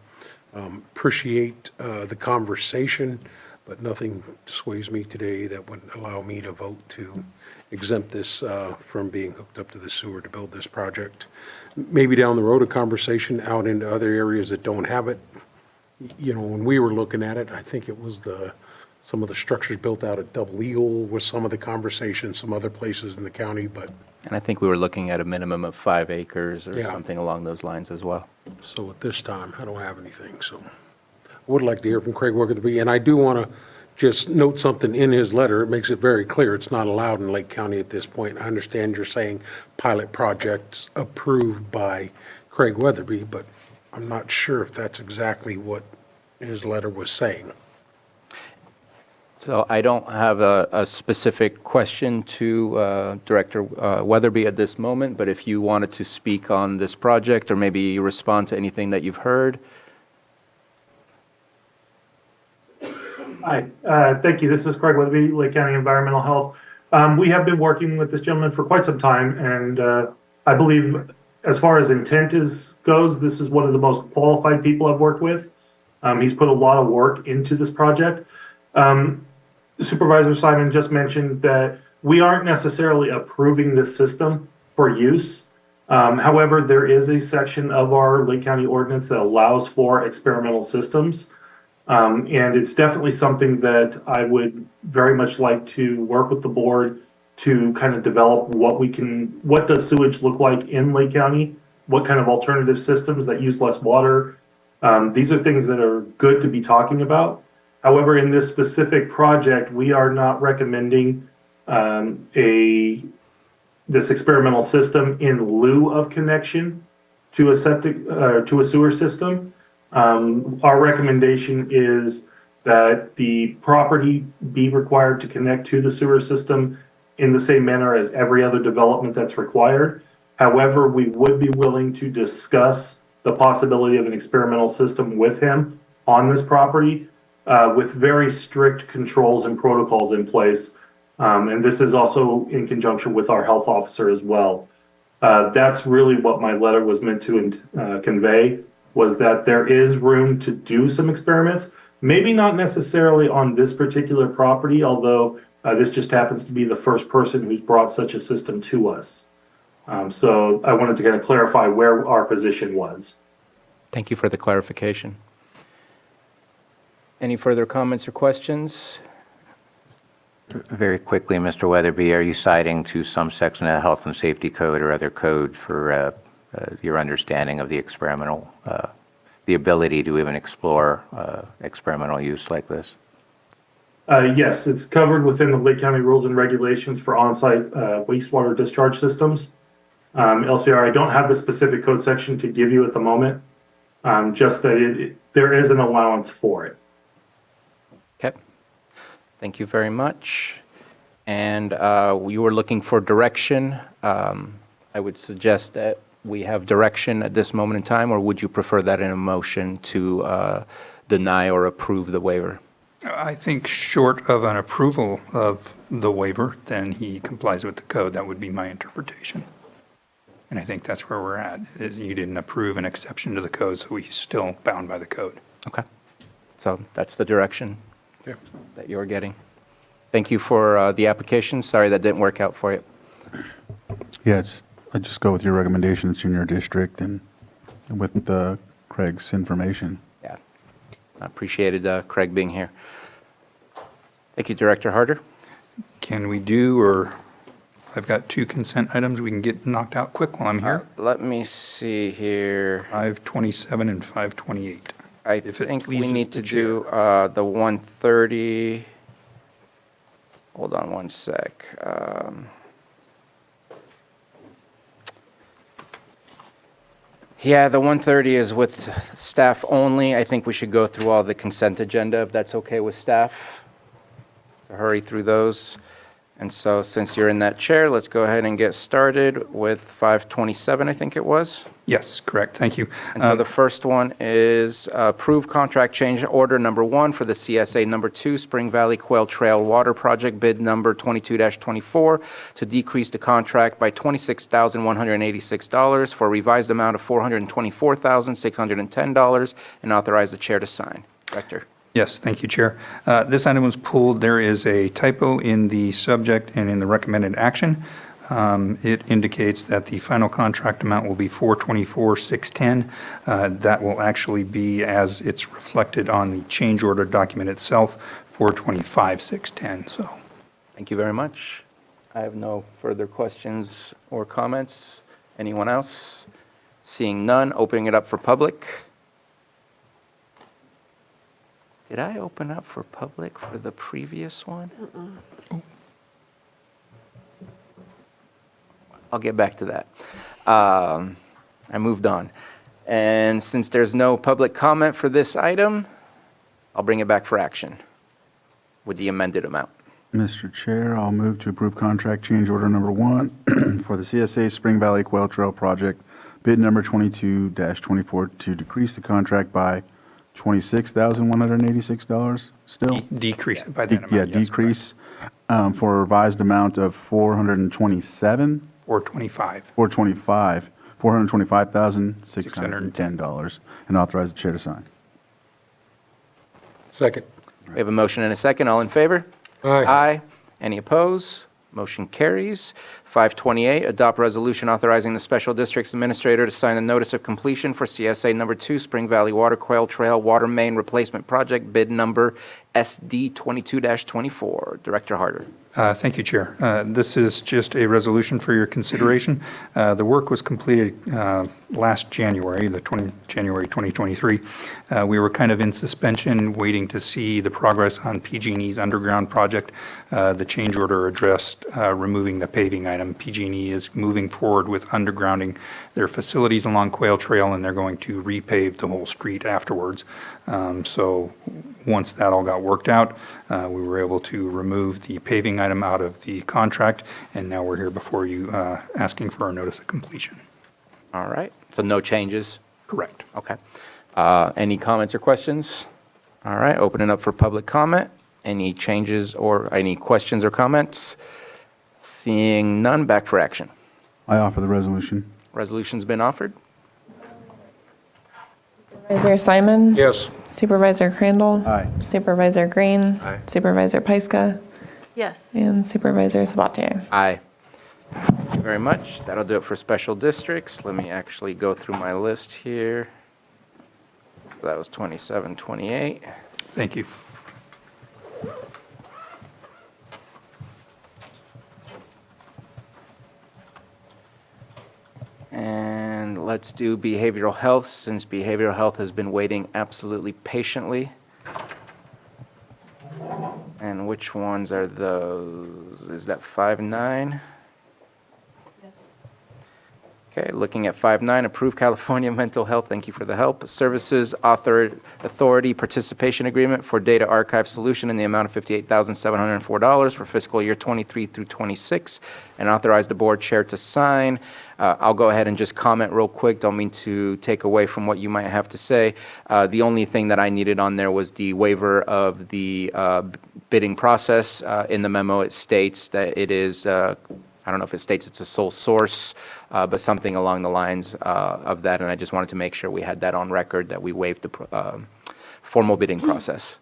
appreciate the conversation, but nothing sways me today that would allow me to vote to exempt this from being hooked up to the sewer to build this project. Maybe down the road, a conversation out into other areas that don't have it. You know, when we were looking at it, I think it was some of the structures built out at Double Eagle was some of the conversations, some other places in the county, but. And I think we were looking at a minimum of 5 acres or Yeah. something along those lines as well. So at this time, I don't have anything, so. I would like to hear from Craig Weatherby, and I do want to just note something in his letter. It makes it very clear it's not allowed in Lake County at this point. I understand you're saying pilot projects approved by Craig Weatherby, but I'm not sure if that's exactly what his letter was saying. So I don't have a specific question to Director Weatherby at this moment, but if you wanted to speak on this project or maybe respond to anything that you've heard. Hi, thank you. This is Craig Weatherby, Lake County Environmental Health. We have been working with this gentleman for quite some time, and I believe as far as intent goes, this is one of the most qualified people I've worked with. He's put a lot of work into this project. Supervisor Simon just mentioned that we aren't necessarily approving this system for use. However, there is a section of our Lake County ordinance that allows for experimental systems. And it's definitely something that I would very much like to work with the board to kind of develop what does sewage look like in Lake County? What kind of alternative systems that use less water? These are things that are good to be talking about. However, in this specific project, we are not recommending this experimental system in lieu of connection to a sewer system. Our recommendation is that the property be required to connect to the sewer system in the same manner as every other development that's required. However, we would be willing to discuss the possibility of an experimental system with him on this property with very strict controls and protocols in place. And this is also in conjunction with our health officer as well. That's really what my letter was meant to convey, was that there is room to do some experiments, maybe not necessarily on this particular property, although this just happens to be the first person who's brought such a system to us. So I wanted to kind of clarify where our position was. Thank you for the clarification. Any further comments or questions? Very quickly, Mr. Weatherby, are you citing to some section of the Health and Safety Code or other code for your understanding of the experimental, the ability to even explore experimental use like this? Yes, it's covered within the Lake County rules and regulations for on-site wastewater discharge systems. LCR, I don't have the specific code section to give you at the moment, just that there is an allowance for it. Okay. Thank you very much. And you were looking for direction. I would suggest that we have direction at this moment in time, or would you prefer that in a motion to deny or approve the waiver? I think short of an approval of the waiver, then he complies with the code. That would be my interpretation. And I think that's where we're at. You didn't approve an exception to the code, so we're still bound by the code. Okay. So that's the direction that you're getting. Thank you for the application. Sorry that didn't work out for you. Yeah, I just go with your recommendation. It's in your district and with Craig's information. Yeah. I appreciated Craig being here. Thank you, Director Harder. Can we do, or I've got 2 consent items we can get knocked out quick while I'm here. Let me see here. 527 and 528. I think we need to do the 130. Hold on one sec. Yeah, the 130 is with staff only. I think we should go through all the consent agenda, if that's okay with staff, to hurry through those. And so since you're in that chair, let's go ahead and get started with 527, I think it was. Yes, correct. Thank you. And so the first one is approve contract change order number 1 for the CSA number 2 Spring Valley Quail Trail Water Project bid number 22-24 to decrease the contract by $26,186 for a revised amount of $424,610 and authorize the chair to sign. Director. Yes, thank you, Chair. This item was pulled. There is a typo in the subject and in the recommended action. It indicates that the final contract amount will be $424,610. That will actually be, as it's reflected on the change order document itself, $425,610. So, thank you very much. I have no further questions or comments. Anyone else? Seeing none, opening it up for public. Did I open up for public for the previous one? I'll get back to that. I moved on. And since there's no public comment for this item, I'll bring it back for action with the amended amount. Mr. Chair, I'll move to approve contract change order number 1 for the CSA Spring Valley Quail Trail Project, bid number 22-24, to decrease the contract by $26,186 still? Decrease it by that amount. Yeah, decrease for a revised amount of $425,610 and authorize the chair to sign. Second. We have a motion and a second. All in favor? Aye. Aye. Any opposed? Motion carries. 528, adopt resolution authorizing the Special Districts Administrator to sign a notice of completion for CSA number 2 Spring Valley Water Quail Trail Water Main Replacement Project, bid number SD 22-24. Director Harder. Thank you, Chair. This is just a resolution for your consideration. The work was completed last January, January 2023. We were kind of in suspension, waiting to see the progress on PG&E's underground project. The change order addressed removing the paving item. PG&E is moving forward with undergrounding their facilities along Quail Trail, and they're going to repave the whole street afterwards. So once that all got worked out, we were able to remove the paving item out of the contract, and now we're here before you asking for a notice of completion. All right, so no changes? Correct. Okay. Any comments or questions? All right, opening up for public comment. Any changes or any questions or comments? Seeing none, back for action. I offer the resolution. Resolution's been offered. Supervisor Simon? Yes. Supervisor Crandall? Aye. Supervisor Green? Aye. Supervisor Pyska? Yes. And Supervisor Sabatier? Aye. Thank you very much. That'll do it for special districts. Let me actually go through my list here. That was 27, 28. Thank you. And let's do behavioral health, since behavioral health has been waiting absolutely patiently. And which ones are those? Is that 5-9? Yes. Okay, looking at 5-9, approve California Mental Health, thank you for the help, Services Authority Participation Agreement for Data Archive Solution in the amount of $58,704 for fiscal year 23 through 26, and authorize the board chair to sign. I'll go ahead and just comment real quick. Don't mean to take away from what you might have to say. The only thing that I needed on there was the waiver of the bidding process. In the memo, it states that it is, I don't know if it states it's a sole source, but something along the lines of that. And I just wanted to make sure we had that on record, that we waived the formal bidding process.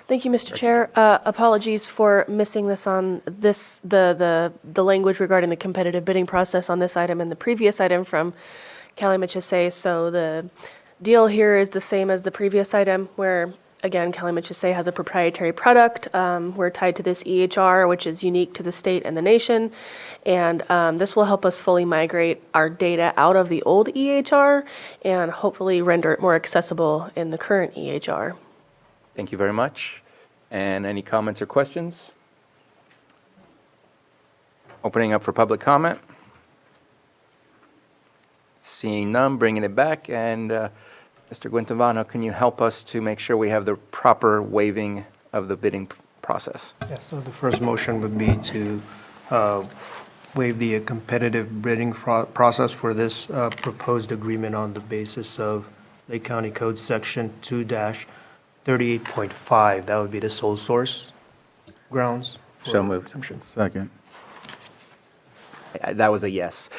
Thank you, Mr. Chair. Apologies for missing this on this, the language regarding the competitive bidding process on this item and the previous item from Calumet Chesay. So the deal here is the same as the previous item, where, again, Calumet Chesay has a proprietary product. We're tied to this EHR, which is unique to the state and the nation. And this will help us fully migrate our data out of the old EHR and hopefully render it more accessible in the current EHR. Thank you very much. And any comments or questions? Opening up for public comment. Seeing none, bringing it back. And Mr. Guantanamo, can you help us to make sure we have the proper waiving of the bidding process? Yeah, so the first motion would be to waive the competitive bidding process for this proposed agreement on the basis of Lake County Code Section 2-38.5. That would be the sole source grounds. So moved. Exemption. Second. That was a yes.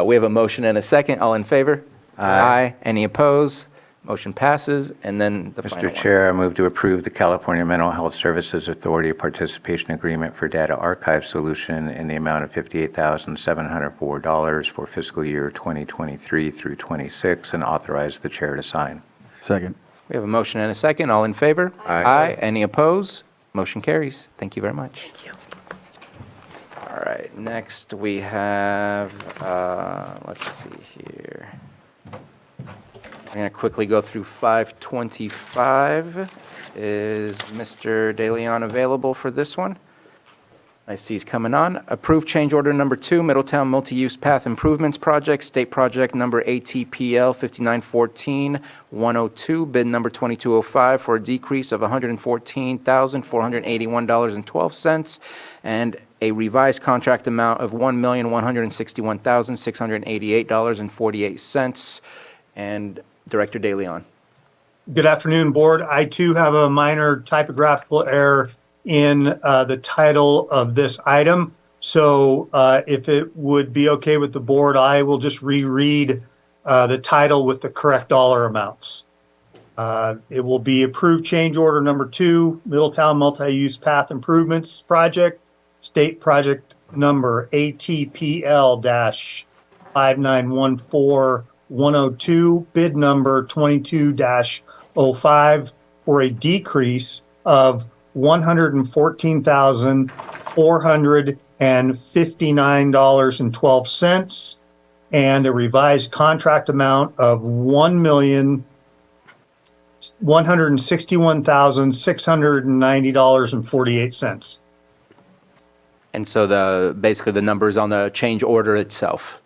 We have a motion and a second. All in favor? Aye. Any opposed? Motion passes. And then the final Mr. one. Chair, I move to approve the California Mental Health Services Authority Participation Agreement for Data Archive Solution in the amount of $58,704 for fiscal year 2023 through 26, and authorize the chair to sign. Second. We have a motion and a second. All in favor? Aye. Any opposed? Motion carries. Thank you very much. Thank you. All right, next we have, let's see here. I'm going to quickly go through 525. Is Mr. De Leon available for this one? I see he's coming on. Approve change order number 2, Middletown Multi-Use Path Improvements Project, State Project number ATPL 5914-102, bid number 2205 for a decrease of $114,481.12, and a revised contract amount of $1,161,688.48. And Director De Leon. Good afternoon, Board. I too have a minor typographical error in the title of this item. So if it would be okay with the board, I will just reread the title with the correct dollar amounts. It will be approved change order number 2, Middletown Multi-Use Path Improvements Project, State Project number ATPL-5914-102, bid number 22-05 for a decrease of $114,459.12 and a revised contract amount of $1,161,690.48. And so basically the numbers on the change order itself.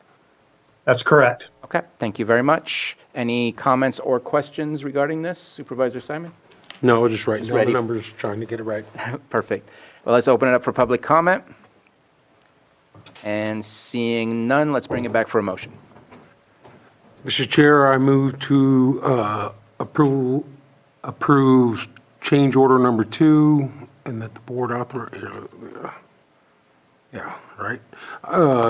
That's correct. Okay, thank you very much. Any comments or questions regarding this, Supervisor Simon? No, just writing down the ready. numbers, trying to get it right. Perfect. Well, let's open it up for public comment. And seeing none, let's bring it back for a motion. Mr. Chair, I move to approve change order number 2 and that the board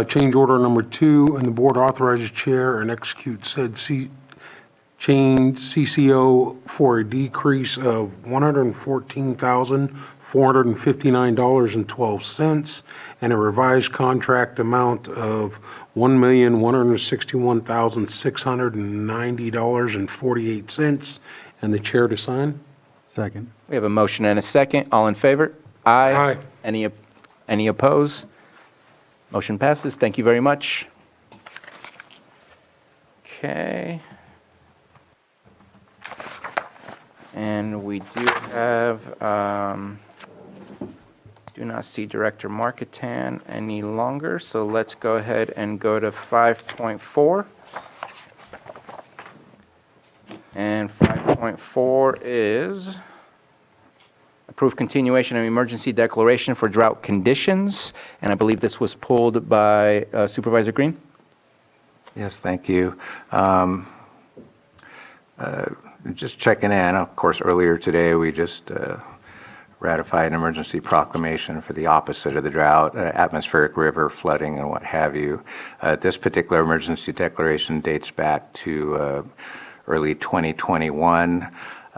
change order number 2 and the board authorizes chair and execute said change CCO for a decrease of $114,459.12 and a revised contract amount of $1,161,690.48 and the chair to sign. Second. We have a motion and a second. All in favor? Aye. Aye. Any opposed? Motion passes. Thank you very much. Okay. And we do have, do not see Director Marketan any longer, so let's go ahead and go to 5.4. And 5.4 is approve continuation of emergency declaration for drought conditions, and I believe this was pulled by Supervisor Green. Yes, thank you. Just checking in, of course, earlier today, we just ratified an emergency proclamation for the opposite of the drought, atmospheric river flooding and what have you. This particular emergency declaration dates back to early 2021.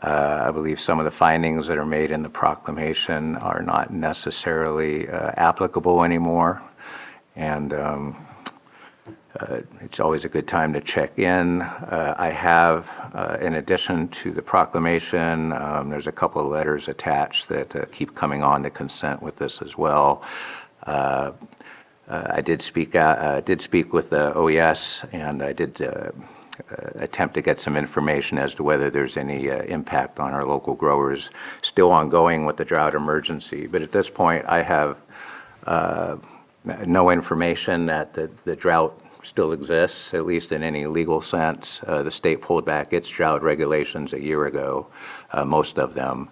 I believe some of the findings that are made in the proclamation are not necessarily applicable anymore. And it's always a good time to check in. I have, in addition to the proclamation, there's a couple of letters attached that keep coming on to consent with this as well. I did speak with the OES, and I did attempt to get some information as to whether there's any impact on our local growers still ongoing with the drought emergency. But at this point, I have no information that the drought still exists, at least in any legal sense. The state pulled back its drought regulations a year ago, most of them.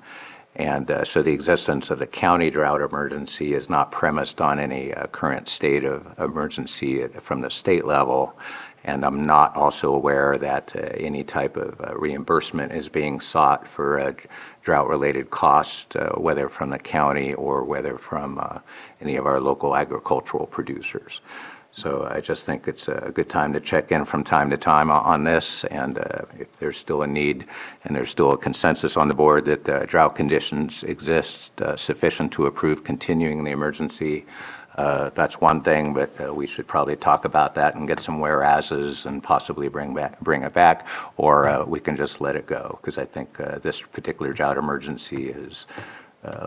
And so the existence of the county drought emergency is not premised on any current state of emergency from the state level. And I'm not also aware that any type of reimbursement is being sought for drought-related costs, whether from the county or whether from any of our local agricultural producers. So I just think it's a good time to check in from time to time on this, and if there's still a need and there's still a consensus on the board that drought conditions exist sufficient to approve continuing the emergency, that's one thing, but we should probably talk about that and get some whereases and possibly bring it back, or we can just let it go, because I think this particular drought emergency is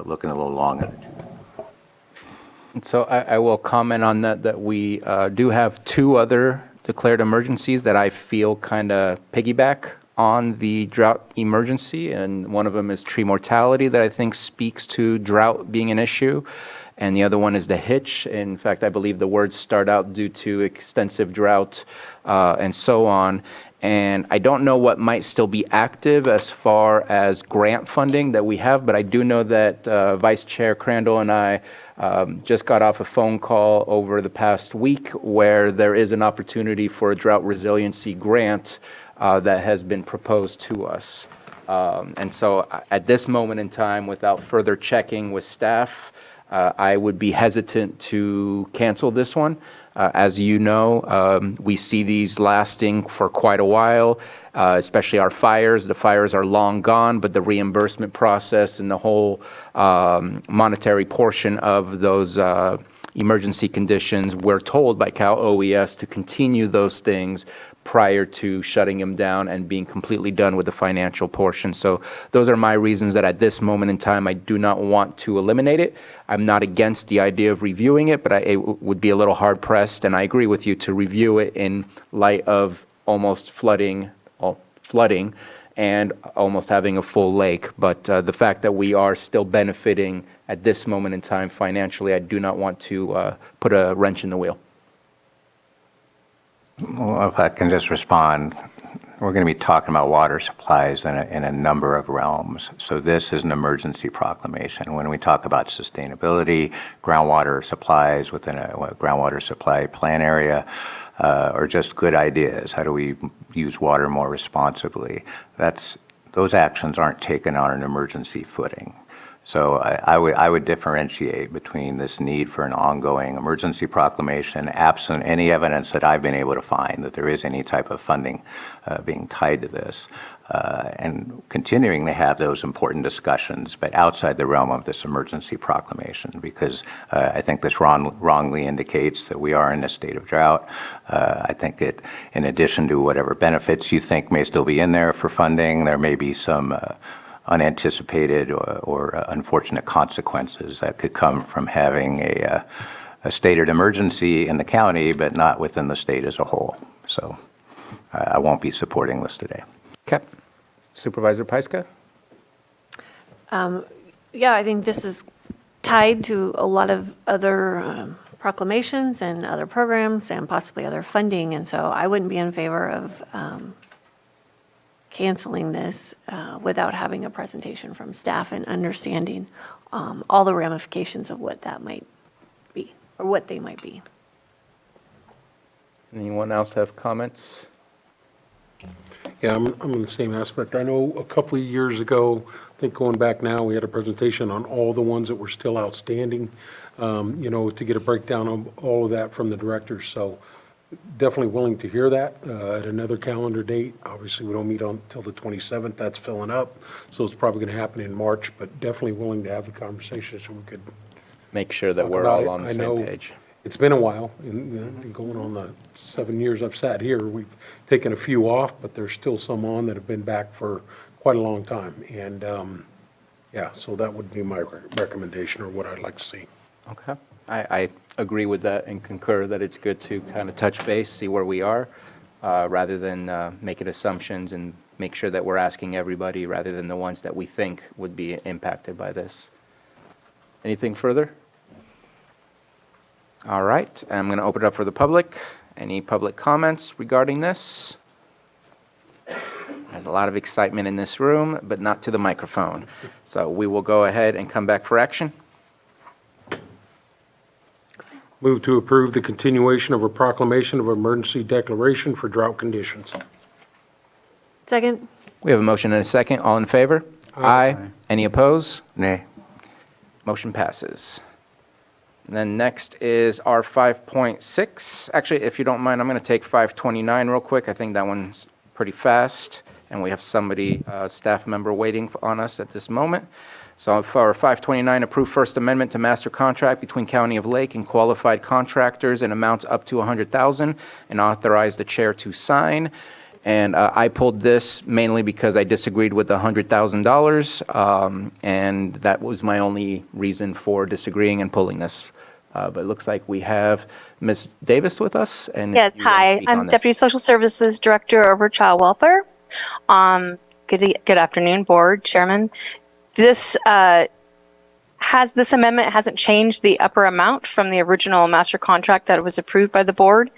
looking a little long in the tooth. So I will comment on that we do have 2 other declared emergencies that I feel kind of piggyback on the drought emergency, and one of them is tree mortality that I think speaks to drought being an issue, and the other one is the hitch. In fact, I believe the words start out due to extensive drought and so on. And I don't know what might still be active as far as grant funding that we have, but I do know that Vice Chair Crandall and I just got off a phone call over the past week where there is an opportunity for a drought resiliency grant that has been proposed to us. And so at this moment in time, without further checking with staff, I would be hesitant to cancel this one. As you know, we see these lasting for quite a while, especially our fires. The fires are long gone, but the reimbursement process and the whole monetary portion of those emergency conditions, we're told by Cal OES to continue those things, prior to shutting them down and being completely done with the financial portion. So those are my reasons that at this moment in time, I do not want to eliminate it. I'm not against the idea of reviewing it, but it would be a little hard pressed, and I agree with you, to review it in light of almost flooding and almost having a full lake. But the fact that we are still benefiting at this moment in time financially, I do not want to put a wrench in the wheel. Well, if I can just respond, we're going to be talking about water supplies in a number of realms. So this is an emergency proclamation. When we talk about sustainability, groundwater supplies within a groundwater supply plan area, or just good ideas, how do we use water more responsibly? Those actions aren't taken on an emergency footing. So I would differentiate between this need for an ongoing emergency proclamation, absent any evidence that I've been able to find that there is any type of funding being tied to this, and continuing to have those important discussions, but outside the realm of this emergency proclamation, because I think this wrongly indicates that we are in a state of drought. I think it, in addition to whatever benefits you think may still be in there for funding, there may be some unanticipated or unfortunate consequences that could come from having a stated emergency in the county, but not within the state as a whole. So I won't be supporting this today. Okay. Supervisor Pyska? Yeah, I think this is tied to a lot of other proclamations and other programs and possibly other funding. And so I wouldn't be in favor of canceling this without having a presentation from staff and understanding all the ramifications of what that might be, or what they might be. Anyone else have comments? Yeah, I'm in the same aspect. I know a couple of years ago, I think going back now, we had a presentation on all the ones that were still outstanding, to get a breakdown of all of that from the directors. So definitely willing to hear that at another calendar date. Obviously, we don't meet until the 27th. That's filling up. So it's probably going to happen in March, but definitely willing to have the conversation so we could make sure that talk we're about all it. on the I same know page. It's been a while, and going on the 7 years I've sat here. We've taken a few off, but there's still some on that have been back for quite a long time. And so that would be my recommendation, or what I'd like to see. Okay. I agree with that and concur that it's good to kind of touch base, see where we are, rather than making assumptions, and make sure that we're asking everybody rather than the ones that we think would be impacted by this. Anything further? All right, I'm going to open it up for the public. Any public comments regarding this? There's a lot of excitement in this room, but not to the microphone. So we will go ahead and come back for action. Move to approve the continuation of a proclamation of emergency declaration for drought conditions. Second? We have a motion and a second. All in favor? Aye. Any opposed? Nay. Motion passes. And then next is our 5.6. Actually, if you don't mind, I'm going to take 529 real quick. I think that one's pretty fast, and we have somebody, staff member, waiting on us at this moment. So for 529, approve First Amendment to master contract between County of Lake and qualified contractors in amounts up to $100,000, and authorize the chair to sign. And I pulled this mainly because I disagreed with the $100,000, and that was my only reason for disagreeing and pulling this. But it looks like we have Ms. Davis with us. And Yes, hi. I'm Deputy Social Services Director over Child Welfare. Good afternoon, Board, Chairman. This amendment hasn't changed the upper amount from the original master contract that was approved by the board.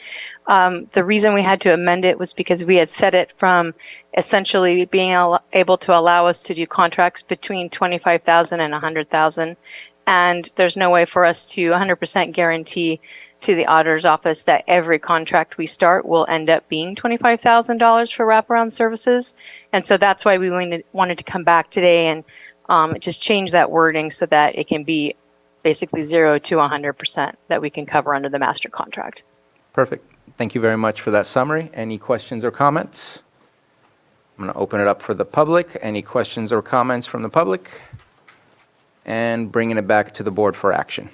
The reason we had to amend it was because we had set it from essentially being able to allow us to do contracts between $25,000 and $100,000. And there's no way for us to 100% guarantee to the auditor's office that every contract we start will end up being $25,000 for wraparound services. And so that's why we wanted to come back today and just change that wording so that it can be basically 0 to 100% that we can cover under the master contract. Perfect. Thank you very much for that summary. Any questions or comments? I'm going to open it up for the public. Any questions or comments from the public? And bringing it back to the board for action.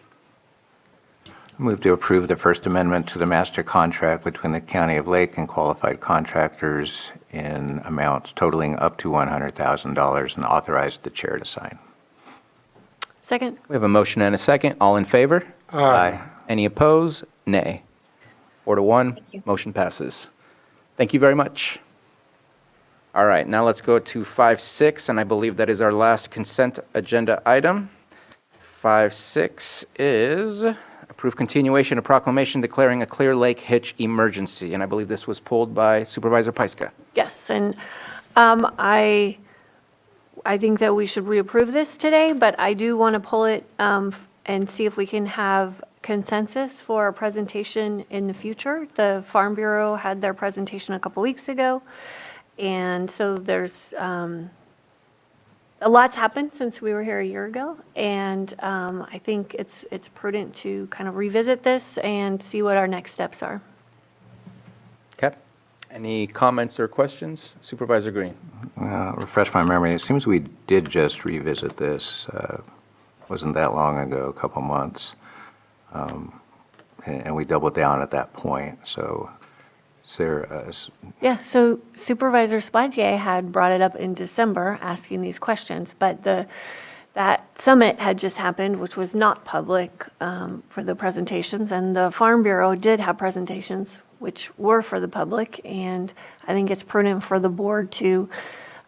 Move to approve the First Amendment to the master contract between the County of Lake and qualified contractors in amounts totaling up to $100,000 and authorize the chair to sign. Second? We have a motion and a second. All in favor? Aye. Any opposed? Nay. 4-1, motion passes. Thank you very much. All right, now let's go to 5-6, and I believe that is our last consent agenda item. 5-6 is approve continuation of proclamation declaring a Clear Lake hitch emergency, and I believe this was pulled by Supervisor Pyska. Yes, and I think that we should reapprove this today, but I do want to pull it and see if we can have consensus for a presentation in the future. The Farm Bureau had their presentation a couple weeks ago, and so there's a lot's happened since we were here a year ago, and I think it's prudent to kind of revisit this and see what our next steps are. Okay. Any comments or questions? Supervisor Green. Refresh my memory. It seems we did just revisit this. Wasn't that long ago, a couple months. And we doubled down at that point. So is there Yeah, so Supervisor Spatier had brought it up in December, asking these questions, but that summit had just happened, which was not public for the presentations, and the Farm Bureau did have presentations, which were for the public, and I think it's prudent for the board to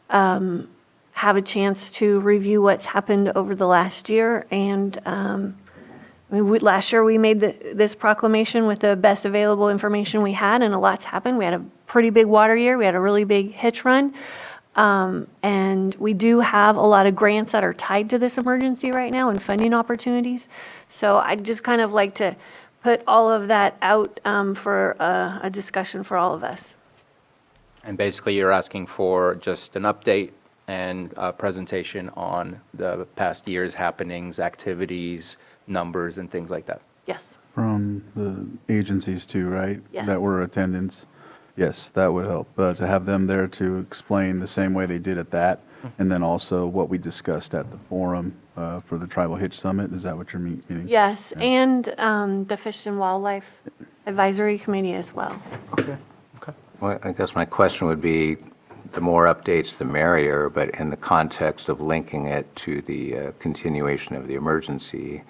have a chance to review what's happened over the last year, and last year we made this proclamation with the best available information we had, and a lot's happened. We had a pretty big water year. We had a really big hitch run. And we do have a lot of grants that are tied to this emergency right now and funding opportunities. So I'd just kind of like to put all of that out for a discussion for all of us. And basically, you're asking for just an update and a presentation on the past year's happenings, activities, numbers, and things like that. Yes. From the agencies too, right? Yes. That were attendance. Yes, that would help, to have them there to explain the same way they did at that, and then also what we discussed at the forum for the Tribal Hitch Summit. Is that what you're meaning? Yes, and the Fish and Wildlife Advisory Committee as well. Okay. Well, I guess my question would be, the more updates, the merrier, but in the context of linking it to the continuation of the emergency,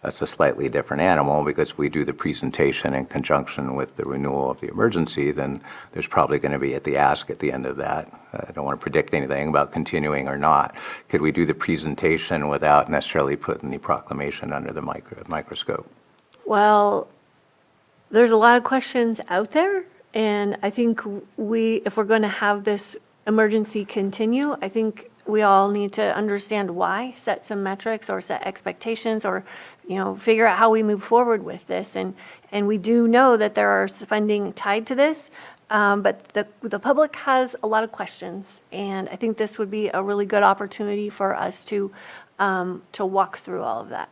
that's a slightly different animal, because we do the presentation in conjunction with the renewal of the emergency, then there's probably going to be at the ask at the end of that. I don't want to predict anything about continuing or not. Could we do the presentation without necessarily putting the proclamation under the microscope? Well, there's a lot of questions out there, and I think if we're going to have this emergency continue, I think we all need to understand why, set some metrics or set expectations, or figure out how we move forward with this. And we do know that there is funding tied to this, but the public has a lot of questions, and I think this would be a really good opportunity for us to walk through all of that.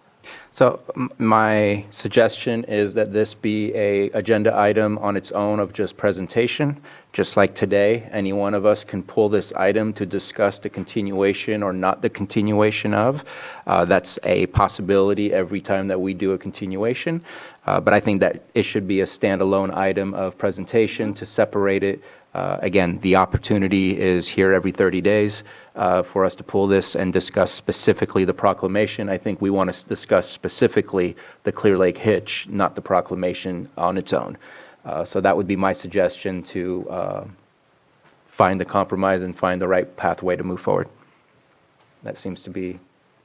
So my suggestion is that this be a agenda item on its own of just presentation. Just like today, any one of us can pull this item to discuss the continuation or not the continuation of. That's a possibility every time that we do a continuation. But I think that it should be a standalone item of presentation to separate it. Again, the opportunity is here every 30 days for us to pull this and discuss specifically the proclamation. I think we want to discuss specifically the Clear Lake Hitch, not the proclamation on its own. So that would be my suggestion to find the compromise and find the right pathway to move forward. That seems to be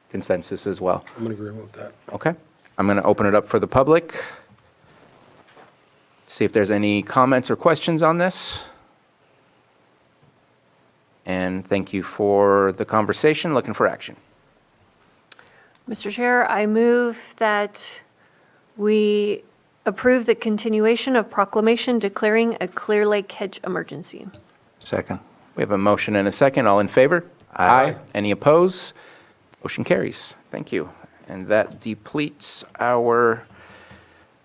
consensus as well. I'm in agreement with that. Okay. I'm going to open it up for the public. See if there's any comments or questions on this. And thank you for the conversation. Looking for action. Mr. Chair, I move that we approve the continuation of proclamation declaring a Clear Lake Hitch emergency. Second. We have a motion and a second. All in favor? Aye. Any opposed? Motion carries. Thank you. And that depletes our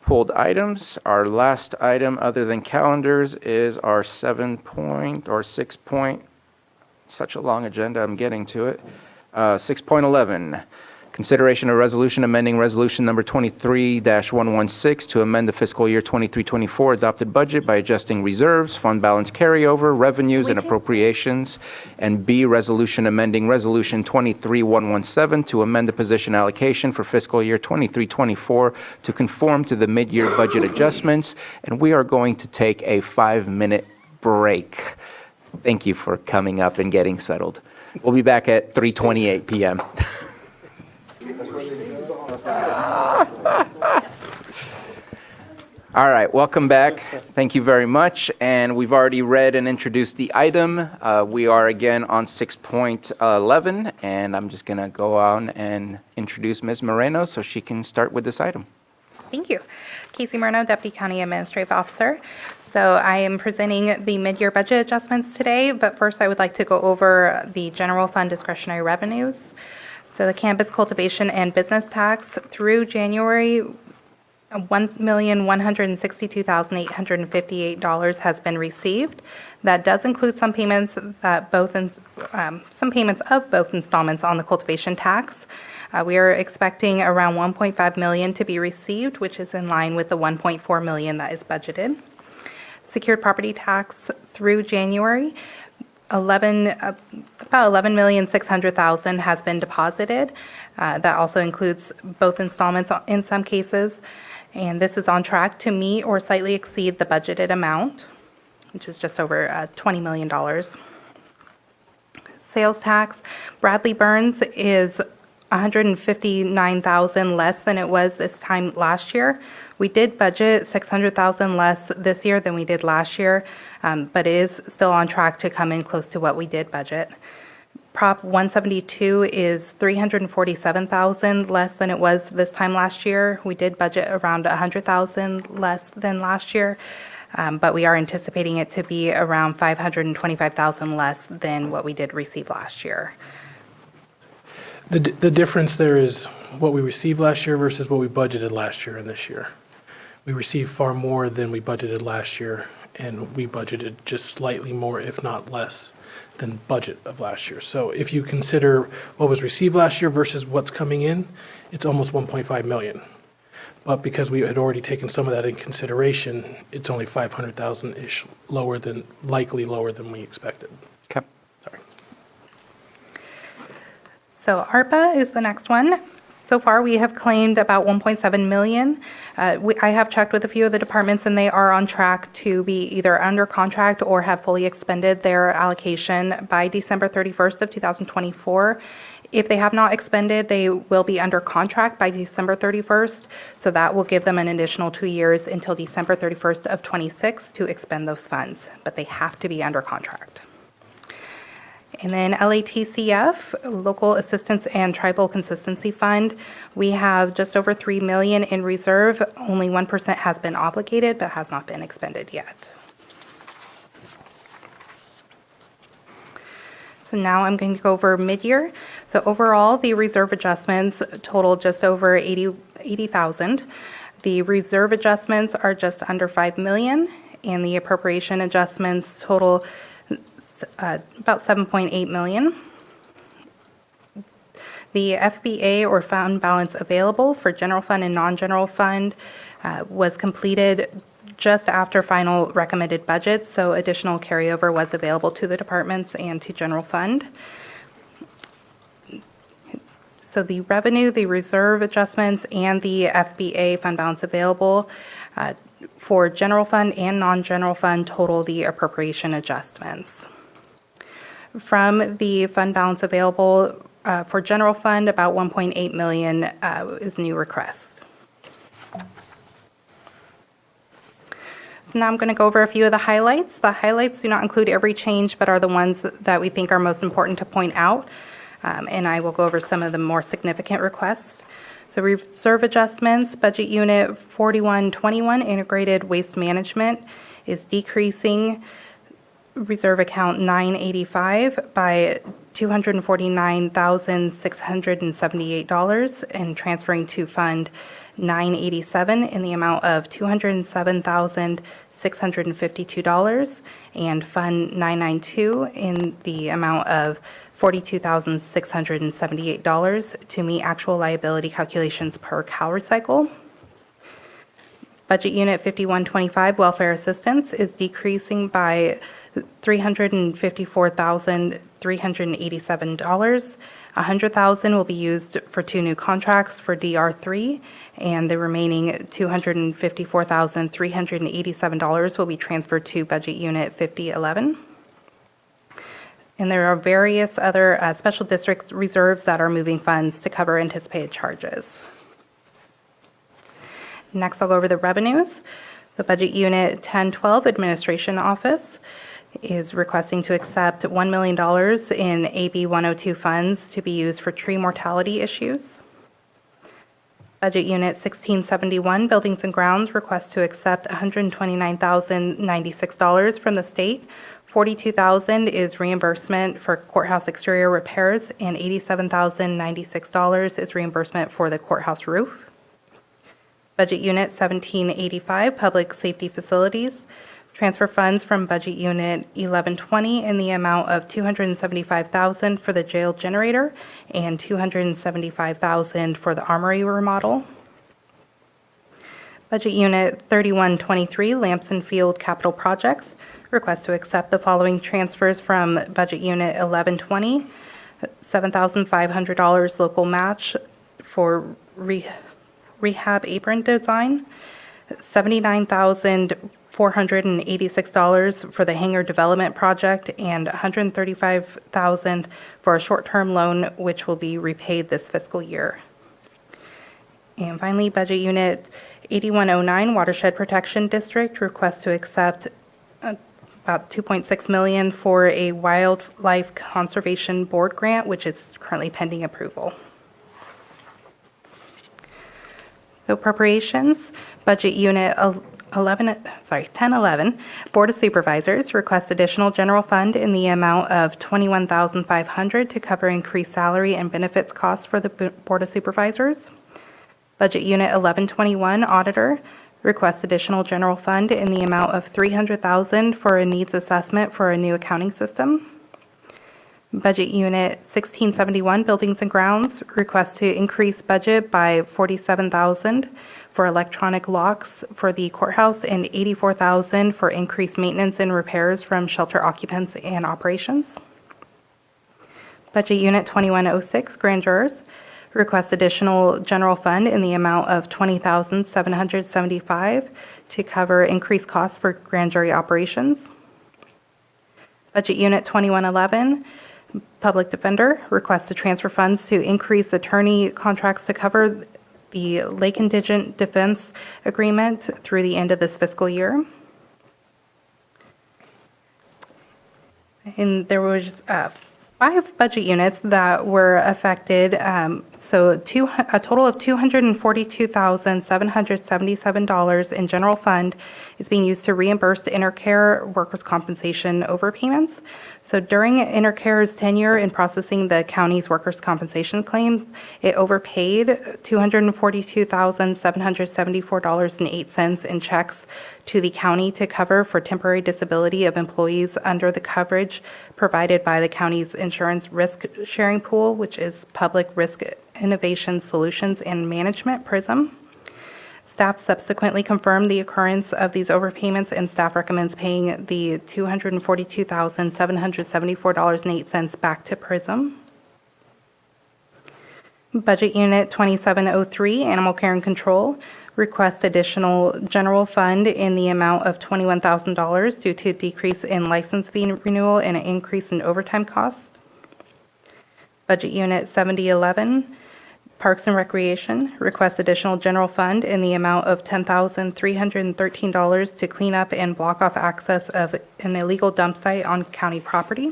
pulled items. Our last item, other than calendars, is our 7-point or 6-point. Such a long agenda, I'm getting to it. 6.11, Consideration of resolution amending resolution number 23-116 to amend the fiscal year 23-24 adopted budget by adjusting reserves, fund balance carryover, revenues, and appropriations. And B, resolution amending resolution 23-117 to amend the position allocation for fiscal year 23-24 to conform to the mid-year budget adjustments. And we are going to take a 5-minute break. Thank you for coming up and getting settled. We'll be back at 3:28 p.m. All right, welcome back. Thank you very much. And we've already read and introduced the item. We are again on 6.11, and I'm just going to go on and introduce Ms. Moreno so she can start with this item. Thank you. Casey Moreno, Deputy County Administrative Officer. So I am presenting the mid-year budget adjustments today, but first I would like to go over the general fund discretionary revenues. So the cannabis cultivation and business tax through January, $1,162,858 has been received. That does include some payments of both installments on the cultivation tax. We are expecting around $1.5 million to be received, which is in line with the $1.4 million that is budgeted. Secured property tax through January, about $11,600,000 has been deposited. That also includes both installments in some cases, and this is on track to meet or slightly exceed the budgeted amount, which is just over $20 million. Sales tax, Bradley Burns is $159,000 less than it was this time last year. We did budget $600,000 less this year than we did last year, but it is still on track to come in close to what we did budget. Prop 172 is $347,000 less than it was this time last year. We did budget around $100,000 less than last year, but we are anticipating it to be around $525,000 less than what we did receive last year. The difference there is what we received last year versus what we budgeted last year and this year. We received far more than we budgeted last year, and we budgeted just slightly more, if not less, than budget of last year. So if you consider what was received last year versus what's coming in, it's almost $1.5 million. But because we had already taken some of that in consideration, it's only $500,000-ish likely lower than we expected. Okay. Sorry. So ARPA is the next one. So far, we have claimed about $1.7 million. I have checked with a few of the departments, and they are on track to be either under contract or have fully expended their allocation by December 31st of 2024. If they have not expended, they will be under contract by December 31st. So that will give them an additional 2 years until December 31st of 26 to expend those funds, but they have to be under contract. And then LATCF, Local Assistance and Tribal Consistency Fund, we have just over $3 million in reserve. Only 1% has been obligated, but has not been expended yet. So now I'm going to go over mid-year. So overall, the reserve adjustments total just over $80,000. The reserve adjustments are just under $5 million, and the appropriation adjustments total about $7.8 million. The FBA, or fund balance available for general fund and non-general fund, was completed just after final recommended budgets, so additional carryover was available to the departments and to general fund. So the revenue, the reserve adjustments, and the FBA fund balance available for general fund and non-general fund total the appropriation adjustments. From the fund balance available for general fund, about $1.8 million is new requests. So now I'm going to go over a few of the highlights. The highlights do not include every change, but are the ones that we think are most important to point out. And I will go over some of the more significant requests. So reserve adjustments, budget unit 4121, integrated waste management, is decreasing reserve account 985 by $249,678 and transferring to fund 987 in the amount of $207,652 and fund 992 in the amount of $42,678 to meet actual liability calculations per CalRecycle. Budget Unit 5125, Welfare Assistance, is decreasing by $354,387. $100,000 will be used for 2 new contracts for DR3, and the remaining $254,387 will be transferred to Budget Unit 5011. And there are various other special district reserves that are moving funds to cover anticipated charges. Next, I'll go over the revenues. The Budget Unit 1012 Administration Office is requesting to accept $1 million in AB 102 funds to be used for tree mortality issues. Budget Unit 1671 Buildings and Grounds requests to accept $129,096 from the state. $42,000 is reimbursement for courthouse exterior repairs, and $87,096 is reimbursement for the courthouse roof. Budget Unit 1785, Public Safety Facilities, transfer funds from Budget Unit 1120 in the amount of $275,000 for the jail generator and $275,000 for the armory remodel. Budget Unit 3123, Lamson Field Capital Projects, request to accept the following transfers from Budget Unit 1120, $7,500 local match for rehab apron design, $79,486 for the hangar development project, and $135,000 for a short-term loan, which will be repaid this fiscal year. And finally, Budget Unit 8109, Watershed Protection District, requests to accept about $2.6 million for a Wildlife Conservation Board grant, which is currently pending approval. So appropriations, Budget Unit 1011, Board of Supervisors requests additional general fund in the amount of $21,500 to cover increased salary and benefits costs for the Board of Supervisors. Budget Unit 1121, Auditor, requests additional general fund in the amount of $300,000 for a needs assessment for a new accounting system. Budget Unit 1671, Buildings and Grounds, requests to increase budget by $47,000 for electronic locks for the courthouse and $84,000 for increased maintenance and repairs from shelter occupants and operations. Budget Unit 2106, Grand Jurors, requests additional general fund in the amount of $20,775 to cover increased costs for grand jury operations. Budget Unit 2111, Public Defender, requests to transfer funds to increase attorney contracts to cover the Lake Indigent Defense Agreement through the end of this fiscal year. And there was 5 budget units that were affected, so a total of $242,777 in general fund is being used to reimburse the Intercare workers' compensation overpayments. So during Intercare's tenure in processing the county's workers' compensation claims, it overpaid $242,774.08 in checks to the county to cover for temporary disability of employees under the coverage provided by the county's insurance risk sharing pool, which is Public Risk Innovation Solutions and Management, PRISM. Staff subsequently confirmed the occurrence of these overpayments, and staff recommends paying the $242,774.08 back to PRISM. Budget Unit 2703, Animal Care and Control, requests additional general fund in the amount of $21,000 due to a decrease in license fee renewal and an increase in overtime costs. Budget Unit 7011, Parks and Recreation, requests additional general fund in the amount of $10,313 to clean up and block off access of an illegal dump site on county property.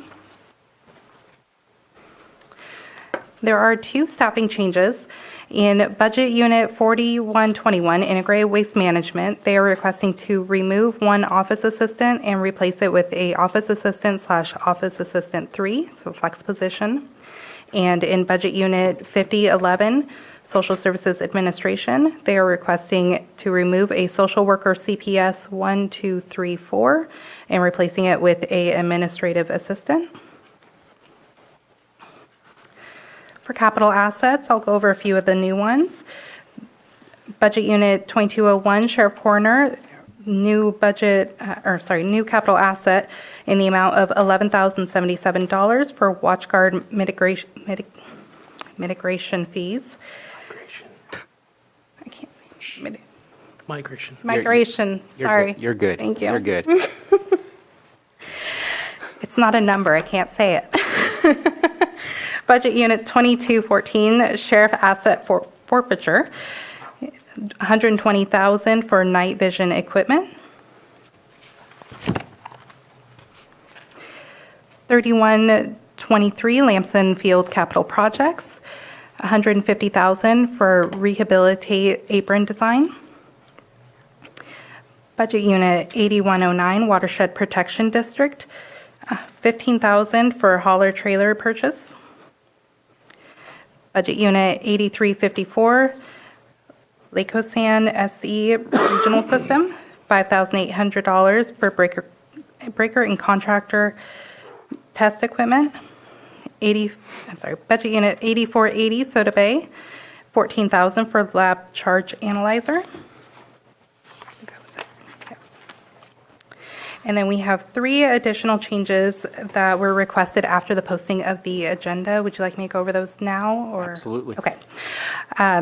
There are 2 staffing changes. In Budget Unit 4121, Integrated Waste Management, they are requesting to remove 1 office assistant and replace it with a office assistant/office assistant 3, so flex position. And in Budget Unit 5011, Social Services Administration, they are requesting to remove a social worker CPS 1234 and replacing it with a administrative assistant. For capital assets, I'll go over a few of the new ones. Budget Unit 2201, Sheriff Coroner, new capital asset in the amount of $11,077 for WatchGuard mitigation fees. I can't say. Migration. Migration, sorry. You're good. Thank you. You're good. It's not a number, I can't say it. Budget Unit 2214, Sheriff Asset Forfeiture, $120,000 for night vision equipment. 3123, Lamson Field Capital Projects, $150,000 for rehabilitate apron design. Budget Unit 8109, Watershed Protection District, $15,000 for hauler trailer purchase. Budget Unit 8354, Lake Hosan SE Regional System, $5,800 for breaker and contractor test equipment. Budget Unit 8480, Soda Bay, $14,000 for lab charge analyzer. And then we have 3 additional changes that were requested after the posting of the agenda. Would you like me to go over those now? Or? Absolutely. Okay.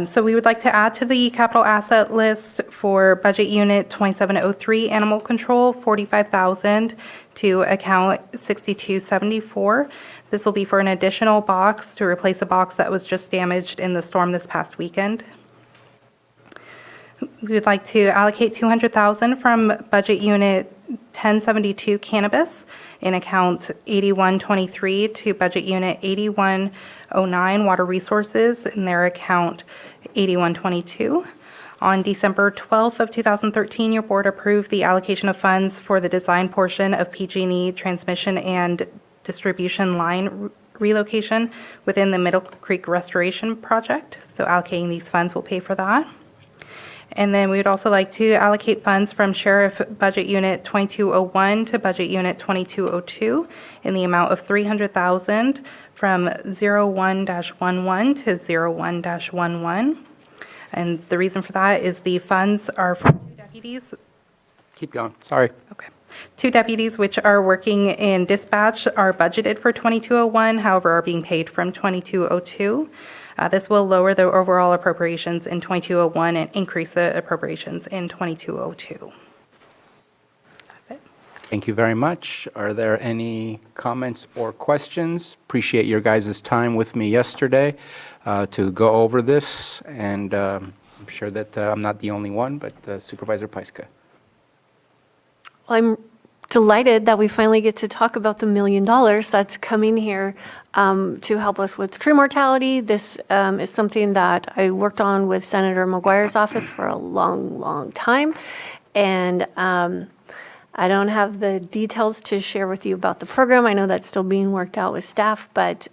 So we would like to add to the capital asset list for Budget Unit 2703, Animal Control, $45,000 to account 6274. This will be for an additional box to replace a box that was just damaged in the storm this past weekend. We would like to allocate $200,000 from Budget Unit 1072 Cannabis in account 8123 to Budget Unit 8109 Water Resources in their account 8122. On December 12th of 2013, your board approved the allocation of funds for the design portion of PG&E transmission and distribution line relocation within the Middle Creek Restoration Project. So allocating these funds will pay for that. And then we would also like to allocate funds from Sheriff Budget Unit 2201 to Budget Unit 2202 in the amount of $300,000 from 01-11 to 01-11. And the reason for that is the funds are for 2 deputies. Keep going. Sorry. Okay. 2 deputies which are working in dispatch are budgeted for 2201, however, are being paid from 2202. This will lower the overall appropriations in 2201 and increase the appropriations in 2202. That's it. Thank you very much. Are there any comments or questions? Appreciate your guys' time with me yesterday to go over this, and I'm sure that I'm not the only one, but Supervisor Pyska. Well, I'm delighted that we finally get to talk about the $1 million that's coming here to help us with tree mortality. This is something that I worked on with Senator McGuire's office for a long, long time. And I don't have the details to share with you about the program. I know that's still being worked out with staff, but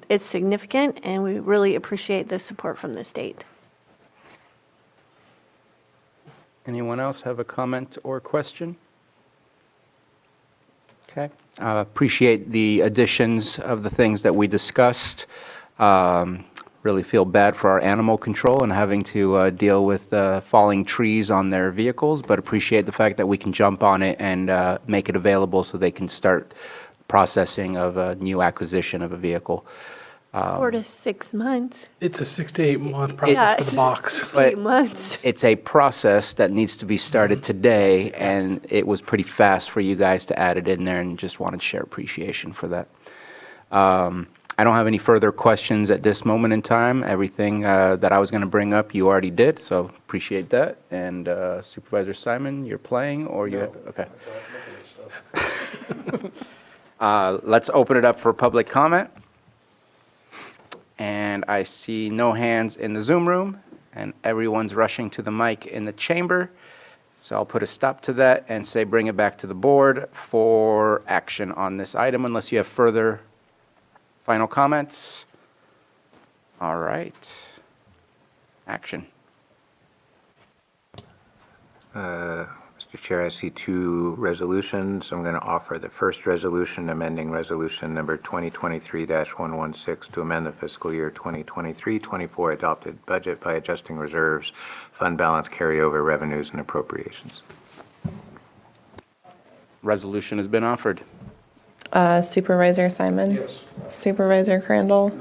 it's significant, and we really appreciate the support from the state. Anyone else have a comment or question? Okay. Appreciate the additions of the things that we discussed. Really feel bad for our animal control and having to deal with falling trees on their vehicles, but appreciate the fact that we can jump on it and make it available so they can start processing of a new acquisition of a vehicle. 4 to 6 months. It's a 6 to 8 month process for the box. 8 months. It's a process that needs to be started today, and it was pretty fast for you guys to add it in there, and just wanted to share appreciation for that. I don't have any further questions at this moment in time. Everything that I was going to bring up, you already did, so appreciate that. And Supervisor Simon, you're playing, or you? Okay. Let's open it up for public comment. And I see no hands in the Zoom room, and everyone's rushing to the mic in the chamber. So I'll put a stop to that and say bring it back to the board for action on this item, unless you have further final comments. All right. Action. Mr. Mr. Chair, I see two resolutions. I'm going to offer the first resolution, amending resolution number 2023-116 to amend the fiscal year 2023-24 adopted budget by adjusting reserves, fund balance, carryover revenues, and appropriations. Resolution has been offered. Supervisor Simon? Yes. Supervisor Crandall?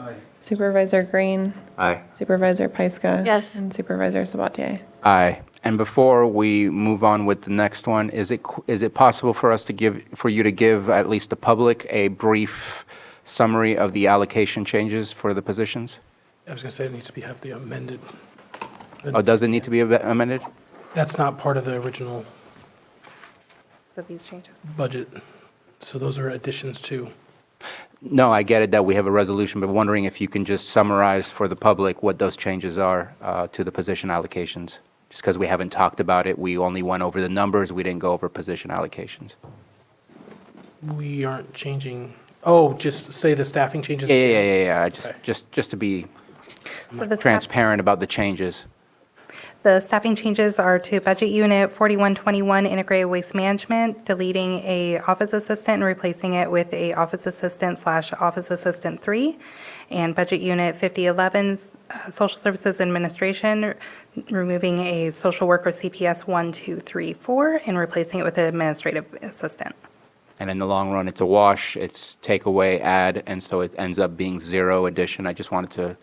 Supervisor Green? Aye. Supervisor Pyska? Yes. And Supervisor Sabatier? Aye. And before we move on with the next one, is it possible for us to for you to give at least the public a brief summary of the allocation changes for the positions? I was going to say it needs to have the amended. Oh, does it need to be amended? That's not part of the original For these changes. budget. So those are additions too. No, I get it that we have a resolution, but wondering if you can just summarize for the public what those changes are to the position allocations. Just because we haven't talked about it, we only went over the numbers, we didn't go over position allocations. We aren't changing, oh, just say the staffing changes? Yeah. Okay. Just to be So the transparent about the changes. The staffing changes are to Budget Unit 4121 Integrated Waste Management, deleting a Office Assistant and replacing it with a Office Assistant/Office Assistant 3. And Budget Unit 5011 Social Services Administration, removing a Social Worker CPS 1, 2, 3, 4 and replacing it with an Administrative Assistant. And in the long run, it's a wash, it's take away, add, and so it ends up being zero addition. I just wanted to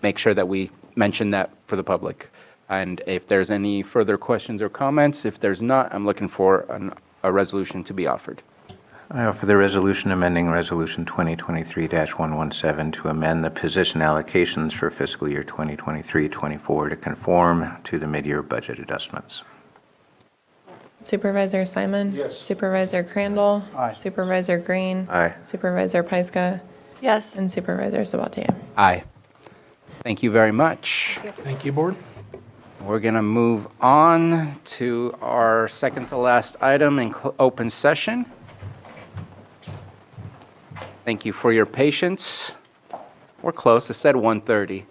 make sure that we mention that for the public. And if there's any further questions or comments, if there's not, I'm looking for a resolution to be offered. I offer the resolution amending Resolution 2023-117 to amend the position allocations for fiscal year 2023-24 to conform to the mid-year budget adjustments. Supervisor Simon? Yes. Supervisor Crandall? Aye. Supervisor Green? Aye. Supervisor Pyska? Yes. And Supervisor Sabatier? Aye. Thank you very much. Thank you, Board. We're going to move on to our second to last item in open session. Thank you for your patience. We're close. I said 1:30.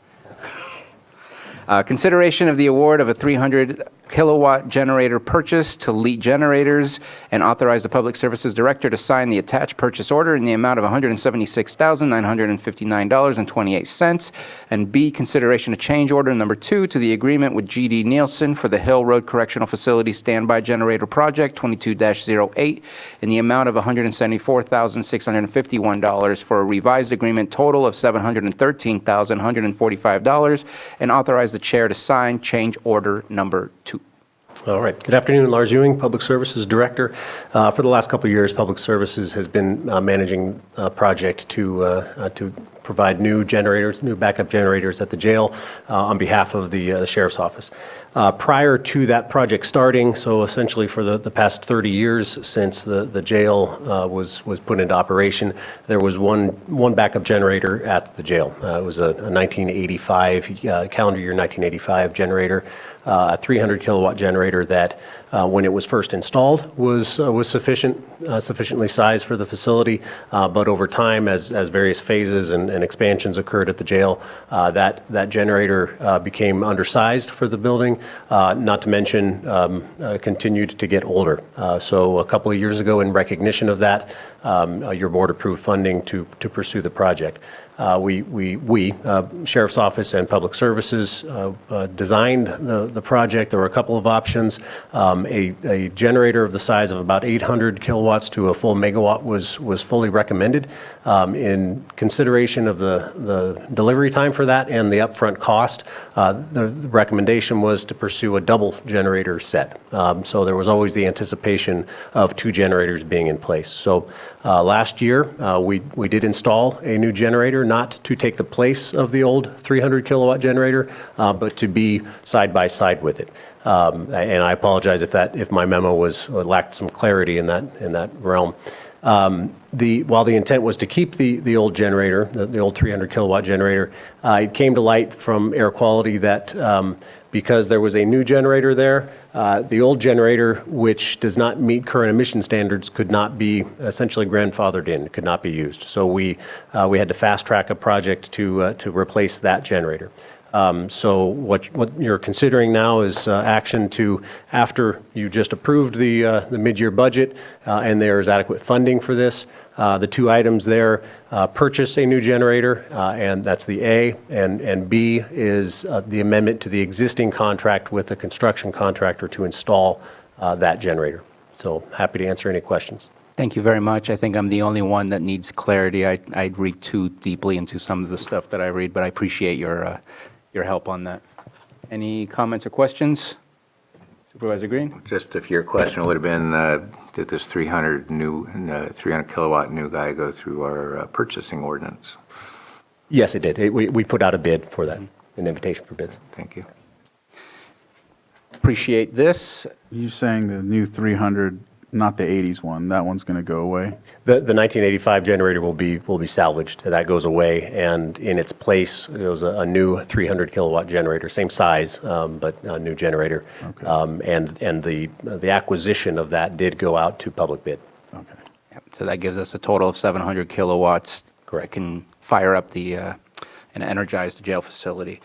Consideration of the award of a 300-kilowatt generator purchase to Lead Generators and authorize the Public Services Director to sign the attached purchase order in the amount of $176,959.28. And B, consideration of change order number 2 to the agreement with G.D. Nielsen for the Hill Road Correctional Facility Standby Generator Project 22-08 in the amount of $174,651 for a revised agreement total of $713,145 and authorize the chair to sign change order number 2. All right. Good afternoon. Lars Ewing, Public Services Director. For the last couple of years, Public Services has been managing a project to provide new generators, new backup generators at the jail on behalf of the Sheriff's Office. Prior to that project starting, so essentially for the past 30 years since the jail was put into operation, there was one backup generator at the jail. It was a 1985, calendar year 1985 generator, a 300 kilowatt generator that when it was first installed was sufficiently sized for the facility, but over time as various phases and expansions occurred at the jail, that generator became undersized for the building, not to mention continued to get older. So a couple of years ago, in recognition of that, your board approved funding to pursue the project. We Sheriff's Office and Public Services, designed the project. There were a couple of options. A generator of the size of about 800 kilowatts to a full megawatt was fully recommended. In consideration of the delivery time for that and the upfront cost, the recommendation was to pursue a double generator set. So there was always the anticipation of 2 generators being in place. So last year, we did install a new generator, not to take the place of the old 300 kilowatt generator, but to be side by side with it. And I apologize if my memo lacked some clarity in that realm. While the intent was to keep the old generator, the old 300 kilowatt generator, it came to light from air quality that because there was a new generator there, the old generator, which does not meet current emission standards, could not be essentially grandfathered in, could not be used. So we had to fast track a project to replace that generator. So what you're considering now is action to, after you just approved the mid-year budget and there is adequate funding for this, the two items there, purchase a new generator, and that's the A, and B is the amendment to the existing contract with the construction contractor to install that generator. So happy to answer any questions. Thank you very much. I think I'm the only one that needs clarity. I read too deeply into some of the stuff that I read, but I appreciate your help on that. Any comments or questions? Supervisor Green? Just if your question would have been, did this 300 kilowatt new guy go through our purchasing ordinance? Yes, it did. We put out a bid for that, an invitation for bids. Thank you. Appreciate this. You're saying the new 300, not the 80s one, that one's going to go away? The 1985 generator will be salvaged. That goes away, and in its place goes a new 300 kilowatt generator, same size, but a new generator. Okay. And the acquisition of that did go out to public bid. Okay. Yep. So that gives us a total of 700 kilowatts. Correct. That can fire up and energize the jail facility.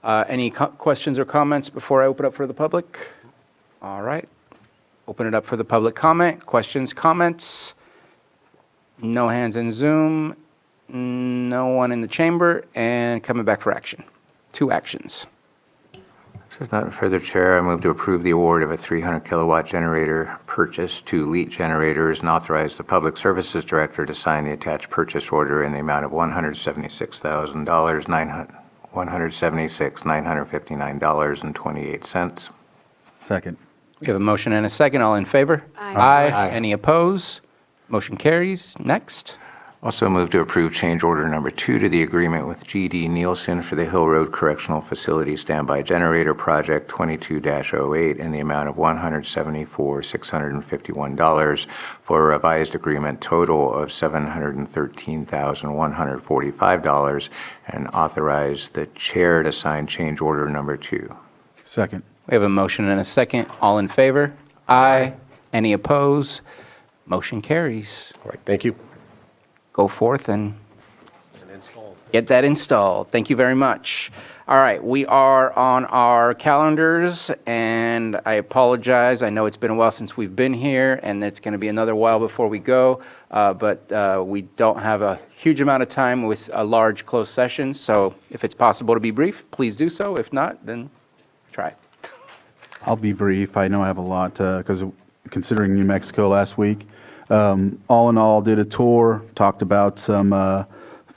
Any questions or comments before I open up for the public? All right. Open it up for the public comment. Questions, comments? No hands in Zoom. No one in the chamber. And coming back for action. 2 actions. So if nothing further, Chair, I move to approve the award of a 300 kilowatt generator purchase to Elite Generators and authorize the Public Services Director to sign the attached purchase order in the amount of $176,959.28. Second. We have a motion and a second. All in favor? Aye. Any opposed? Motion carries. Next. Also move to approve change order number 2 to the agreement with GD Nielsen for the Hill Road Correctional Facility Standby Generator Project 22-08 in the amount of $174,651 for a revised agreement total of $713,145 and authorize the chair to sign change order number 2. Second. We have a motion and a second. All in favor? Aye. Any opposed? Motion carries. All right, thank you. Go forth and get that installed. Thank you very much. All right, we are on our calendars, and I apologize. I know it's been a while since we've been here, and it's going to be another while before we go, but we don't have a huge amount of time with a large closed session, so if it's possible to be brief, please do so. If not, then try. I'll be brief. I know I have a lot because considering New Mexico last week. All in all, did a tour, talked about some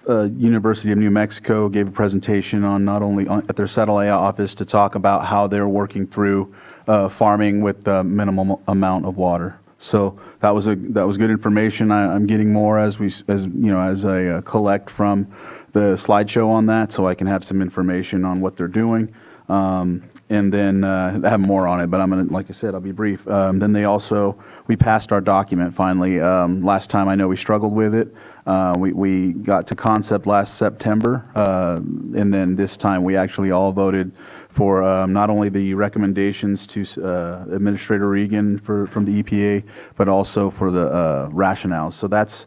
University of New Mexico, gave a presentation on not only at their satellite office to talk about how they're working through farming with the minimum amount of water. So that was good information. I'm getting more as I collect from the slideshow on that, so I can have some information on what they're doing. And then I have more on it, but like I said, I'll be brief. Then we passed our document finally. Last time I know we struggled with it. We got to concept last September, and then this time we actually all voted for not only the recommendations to Administrator Regan from the EPA, but also for the rationales. So that's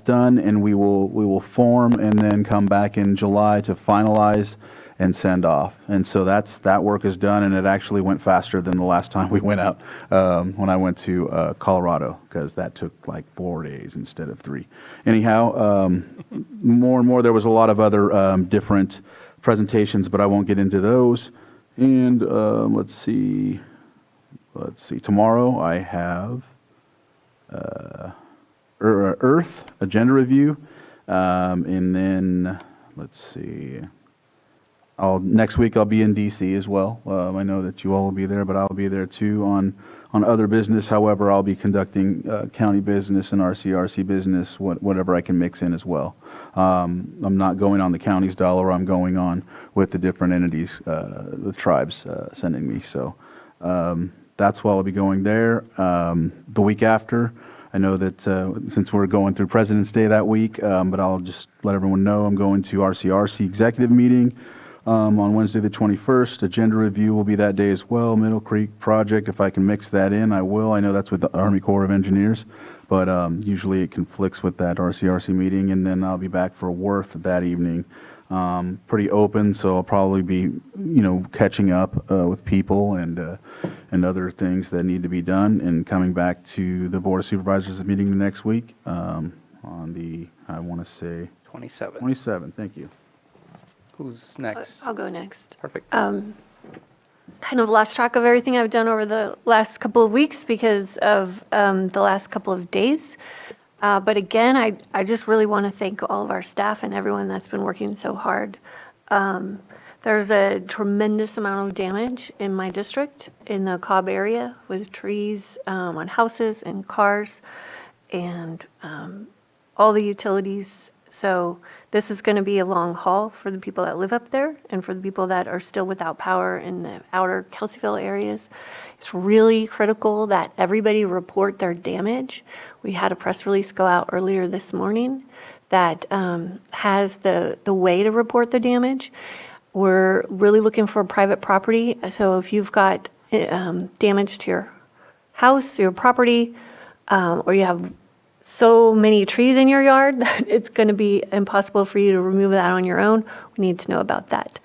done, and we will form and then come back in July to finalize and send off. And so that work is done, and it actually went faster than the last time we went out when I went to Colorado, because that took like 4 days instead of 3. Anyhow, more and more, there was a lot of other different presentations, but I won't get into those. And let's see, tomorrow I have Earth agenda review, and then let's see. Next week I'll be in DC as well. I know that you all will be there, but I'll be there too on other business. However, I'll be conducting county business and RCRC business, whatever I can mix in as well. I'm not going on the county's dollar. I'm going on with the different entities, the tribes sending me. So that's why I'll be going there. The week after, I know that since we're going through President's Day that week, but I'll just let everyone know I'm going to RCRC executive meeting. On Wednesday the 21st, agenda review will be that day as well. Middle Creek project, if I can mix that in, I will. I know that's with the Army Corps of Engineers, but usually it conflicts with that RCRC meeting, and then I'll be back for Worth that evening. pretty open, so I'll probably be, catching up with people and other things that need to be done, and coming back to the Board of Supervisors meeting the next week on the, I want to say, 27. 27. Thank you. Who's next? I'll go next. Perfect. Kind of lost track of everything I've done over the last couple of weeks because of the last couple of days. But again, I just really want to thank all of our staff and everyone that's been working so hard. There's a tremendous amount of damage in my district, in the Cobb area, with trees on houses and cars and all the utilities. So this is going to be a long haul for the people that live up there and for the people that are still without power in the outer Kelseyville areas. It's really critical that everybody report their damage. We had a press release go out earlier this morning that has the way to report the damage. We're really looking for private property. So if you've got damage to your house, your property, or you have so many trees in your yard that it's going to be impossible for you to remove that on your own, we need to know about that.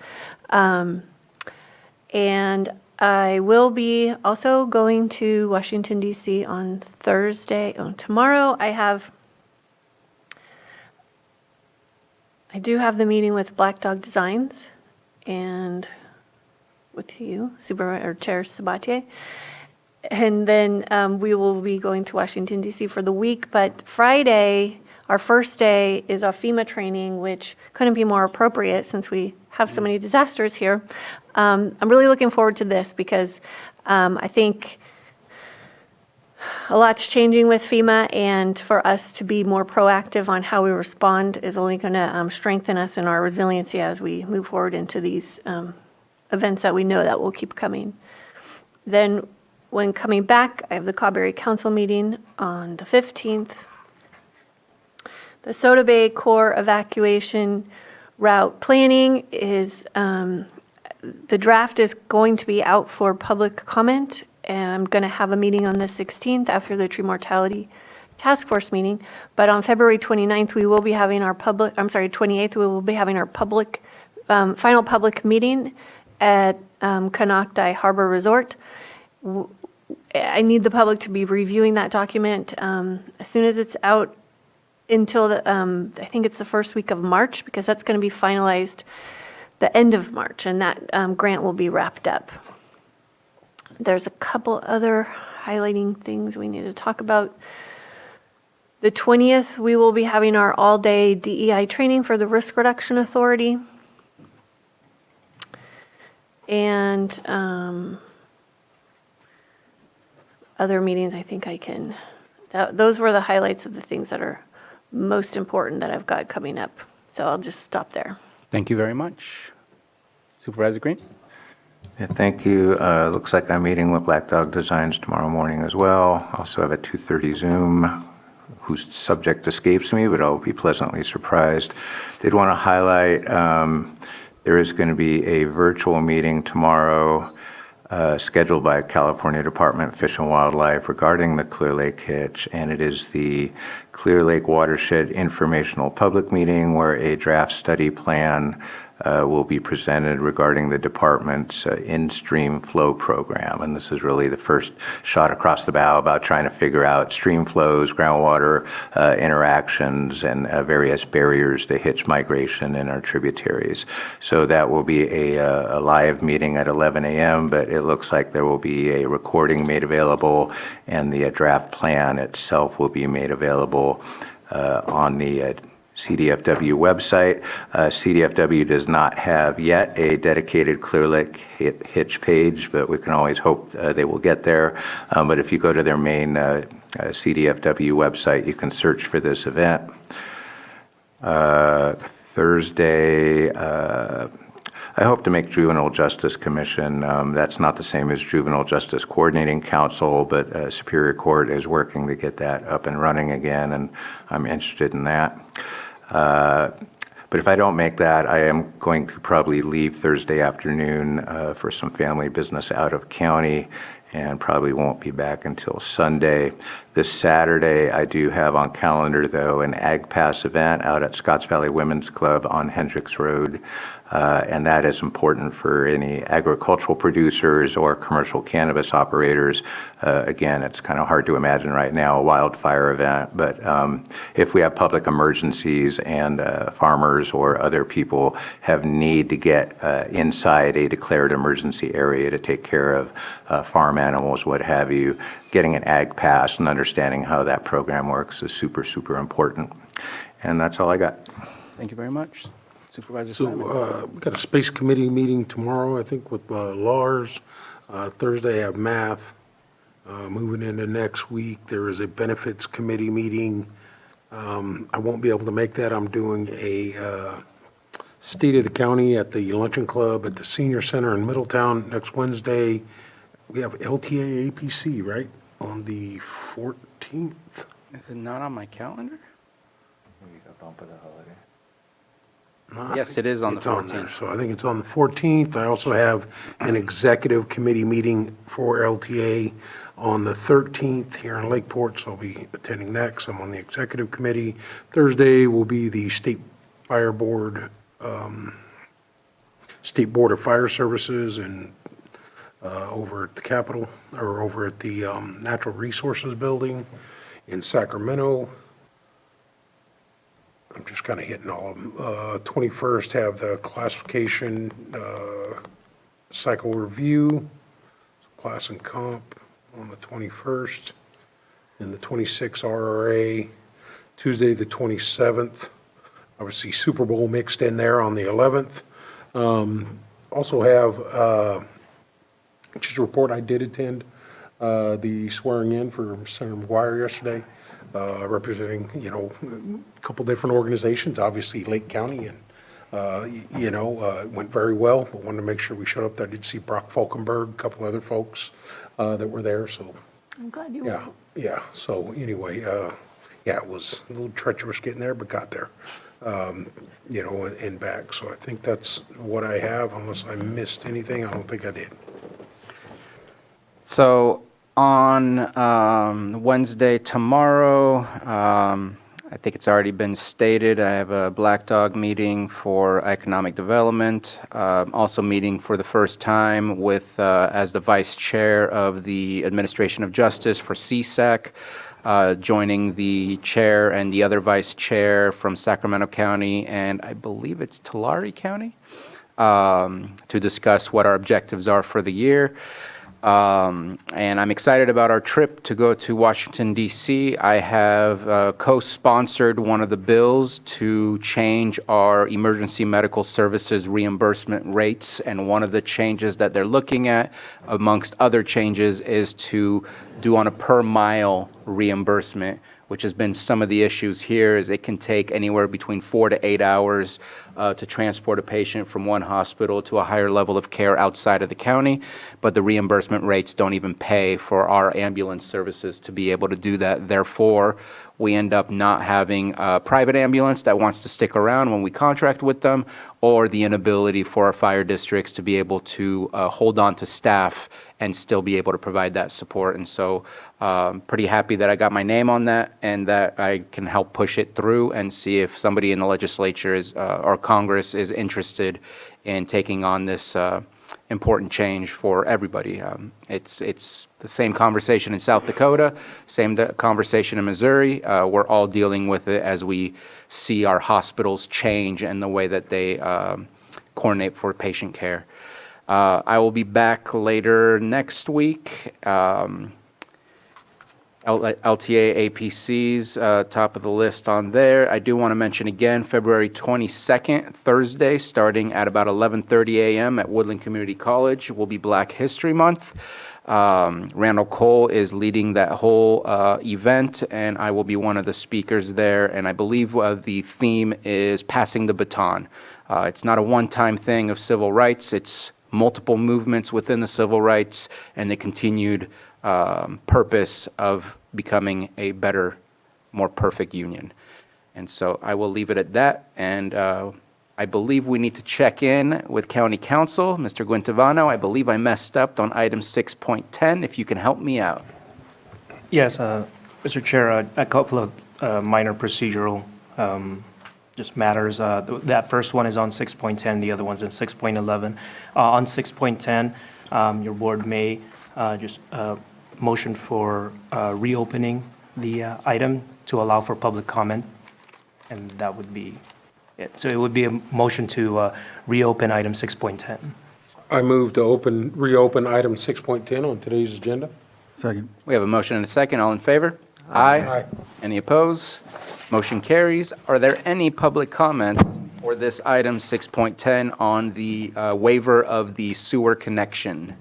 And I will be also going to Washington, D.C. on Thursday. Tomorrow I do have the meeting with Black Dog Designs and with you, Supervisor or Chair Sabatier. And then we will be going to Washington, D.C. for the week. But Friday, our first day, is our FEMA training, which couldn't be more appropriate since we have so many disasters here. I'm really looking forward to this because I think a lot's changing with FEMA, and for us to be more proactive on how we respond is only going to strengthen us in our resiliency as we move forward into these events that we know that will keep coming. Then when coming back, I have the Cobb Area Council meeting on the 15th. The Soda Bay Core evacuation route planning is, the draft is going to be out for public comment, and I'm going to have a meeting on the 16th after the tree mortality task force meeting. But on February 29th, we will be having our 28th, we will be having our public, final public meeting at Canocti Harbor Resort. I need the public to be reviewing that document as soon as it's out until I think it's the first week of March, because that's going to be finalized the end of March, and that grant will be wrapped up. There's a couple other highlighting things we need to talk about. The 20th, we will be having our all-day DEI training for the Risk Reduction Authority. And other meetings, I think I can, those were the highlights of the things that are most important that I've got coming up. So I'll just stop there. Thank you very much. Supervisor Green? Yeah, thank you. Looks like I'm meeting with Black Dog Designs tomorrow morning as well. Also have a 2:30 Zoom whose subject escapes me, but I'll be pleasantly surprised. Did want to highlight there is going to be a virtual meeting tomorrow scheduled by California Department of Fish and Wildlife regarding the Clear Lake Hitch, and it is the Clear Lake Watershed Informational Public Meeting where a draft study plan will be presented regarding the department's in-stream flow program. And this is really the first shot across the bow about trying to figure out stream flows, groundwater interactions, and various barriers to hitch migration in our tributaries. So that will be a live meeting at 11 a.m., but it looks like there will be a recording made available, and the draft plan itself will be made available on the CDFW website. CDFW does not have yet a dedicated Clear Lake Hitch page, but we can always hope they will get there. But if you go to their main CDFW website, you can search for this event. Thursday, I hope to make Juvenile Justice Commission. That's not the same as Juvenile Justice Coordinating Council, but Superior Court is working to get that up and running again, and I'm interested in that. But if I don't make that, I am going to probably leave Thursday afternoon for some family business out of county, and probably won't be back until Sunday. This Saturday, I do have on calendar, though, an Ag Pass event out at Scotts Valley Women's Club on Hendricks Road. And that is important for any agricultural producers or commercial cannabis operators. Again, it's kind of hard to imagine right now a wildfire event, but if we have public emergencies and farmers or other people have need to get inside a declared emergency area to take care of farm animals, what have you, getting an Ag Pass and understanding how that program works is super, super important. And that's all I got. Thank you very much. Supervisor So Simon. we got a Space Committee meeting tomorrow, I think, with Lars. Thursday, I have math. Moving into next week, there is a Benefits Committee meeting. I won't be able to make that. I'm doing a State of the County at the Luncheon Club at the Senior Center in Middletown next Wednesday. We have LTA APC, right, on the 14th? Is it not on my calendar? Bump of the holiday. Yes, it is on the It's on there, 14th. so I think it's on the 14th. I also have an executive committee meeting for LTA on the 13th here in Lakeport, so I'll be attending that because I'm on the executive committee. Thursday will be the State Fire Board, State Board of Fire Services and over at the Capitol, or over at the Natural Resources Building in Sacramento. I'm just kind of hitting all of them. 21st, have the classification cycle review, class and comp on the 21st, and the 26th RRA, Tuesday, the 27th. Obviously, Super Bowl mixed in there on the 11th. Also have, just a report, I did attend the swearing in for Senator McGuire yesterday. Representing, a couple different organizations, obviously Lake County, and, it went very well, but wanted to make sure we showed up there. I did see Brock Falkenberg, a couple other folks that were there, so, I'm glad you yeah, yeah. So anyway, yeah, it was a little treacherous getting there, but got there, and back. So I think that's what I have, unless I missed anything. I don't think I did. So on Wednesday, tomorrow, I think it's already been stated, I have a Black Dog meeting for economic development. Also meeting for the first time with, as the vice chair of the Administration of Justice for CSAC, joining the chair and the other vice chair from Sacramento County, and I believe it's Tulare County, to discuss what our objectives are for the year. And I'm excited about our trip to go to Washington, D.C. I have co-sponsored one of the bills to change our emergency medical services reimbursement rates, and one of the changes that they're looking at, amongst other changes, is to do on a per-mile reimbursement, which has been some of the issues here, is it can take anywhere between 4 to 8 hours to transport a patient from one hospital to a higher level of care outside of the county, but the reimbursement rates don't even pay for our ambulance services to be able to do that. Therefore, we end up not having a private ambulance that wants to stick around when we contract with them, or the inability for our fire districts to be able to hold on to staff and still be able to provide that support. And so pretty happy that I got my name on that and that I can help push it through and see if somebody in the legislature is, or Congress is interested in taking on this important change for everybody. It's the same conversation in South Dakota, same conversation in Missouri. We're all dealing with it as we see our hospitals change and the way that they coordinate for patient care. I will be back later next week. LTA APCs, top of the list on there. I do want to mention again, February 22nd, Thursday, starting at about 11:30 a.m. at Woodland Community College, will be Black History Month. Randall Cole is leading that whole event, and I will be one of the speakers there. And I believe the theme is passing the baton. It's not a one-time thing of civil rights. It's multiple movements within the civil rights and the continued purpose of becoming a better, more perfect union. And so I will leave it at that. And I believe we need to check in with County Council. Mr. Guintavano, I believe I messed up on item 6.10. If you can help me out. Yes, Mr. Chair, a couple of minor procedural just matters. That first one is on 6.10, the other one's in 6.11. On 6.10, your board may just motion for reopening the item to allow for public comment, and that would be it. So it would be a motion to reopen item 6.10. I move to reopen item 6.10 on today's agenda. Second. We have a motion and a second. All in favor? Aye. Any opposed? Motion carries. Are there any public comments for this item 6.10 on the waiver of the sewer connection?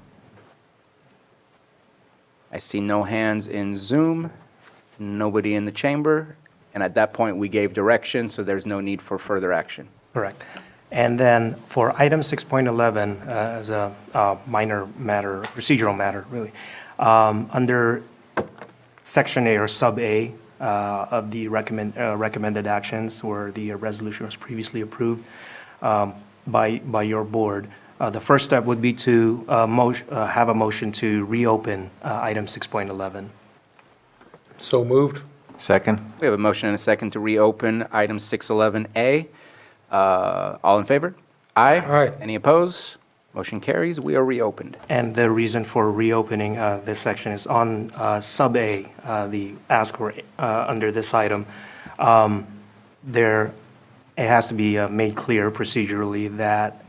I see no hands in Zoom, nobody in the chamber, and at that point, we gave direction, so there's no need for further action. Correct. And then for item 6.11, as a minor matter, procedural matter, really, under Section A or Sub A of the recommended actions where the resolution was previously approved by your board, the first step would be to have a motion to reopen item 6.11. So moved. Second? We have a motion and a second to reopen item 611A. All in favor? Aye. Aye. Any opposed? Motion carries. We are reopened. And the reason for reopening this section is on Sub A, the ask for under this item. It has to be made clear procedurally that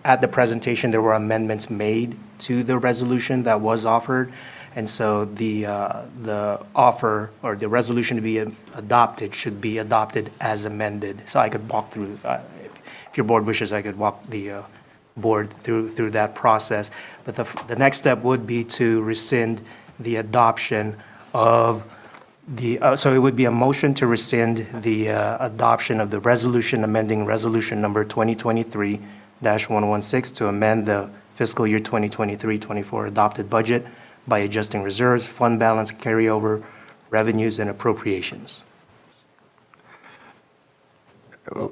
at the presentation, there were amendments made to the resolution that was offered. And so the offer or the resolution to be adopted should be adopted as amended. So I could walk through, if your board wishes, I could walk the board through that process. But the next step would be to rescind the adoption of so it would be a motion to rescind the adoption of the resolution amending resolution number 2023-116 to amend the fiscal year 2023-24 adopted budget by adjusting reserves, fund balance, carryover, revenues, and appropriations.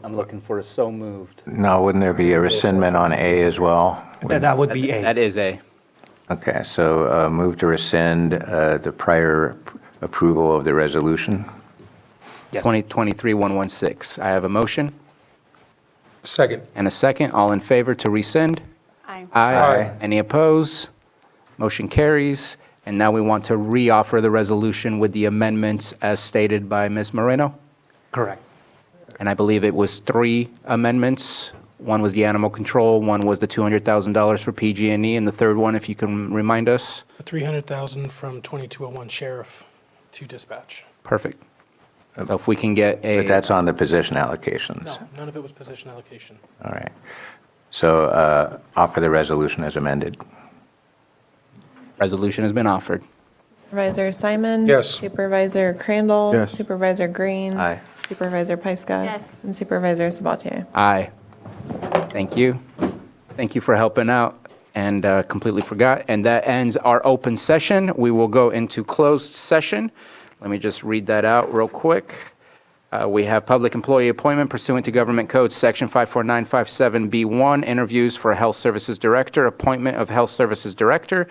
I'm looking for a so moved. No, wouldn't there be a rescindment on A as well? That would be A. That is A. Okay, so move to rescind the prior approval of the resolution. Yes. 2023-116. I have a motion Second. and a second. All in favor to rescind? Aye. Aye. Any opposed? Motion carries. And now we want to reoffer the resolution with the amendments as stated by Ms. Moreno. Correct. And I believe it was 3 amendments. One was the animal control, one was the $200,000 for PG&E, and the third one, if you can remind us. $300,000 from 2201 sheriff to dispatch. Perfect. So if we can get But that's on the position allocations. No, none of it was position allocation. All right. So offer the resolution as amended. Resolution has been offered. Supervisor Simon? Yes. Supervisor Crandall? Yes. Supervisor Green? Aye. Supervisor Pyska? Yes. And Supervisor Sabatier? Aye. Thank you. Thank you for helping out, and completely forgot. And that ends our open session. We will go into closed session. Let me just read that out real quick. We have public employee appointment pursuant to Government Code Section 54957B1, interviews for Health Services Director, appointment of Health Services Director.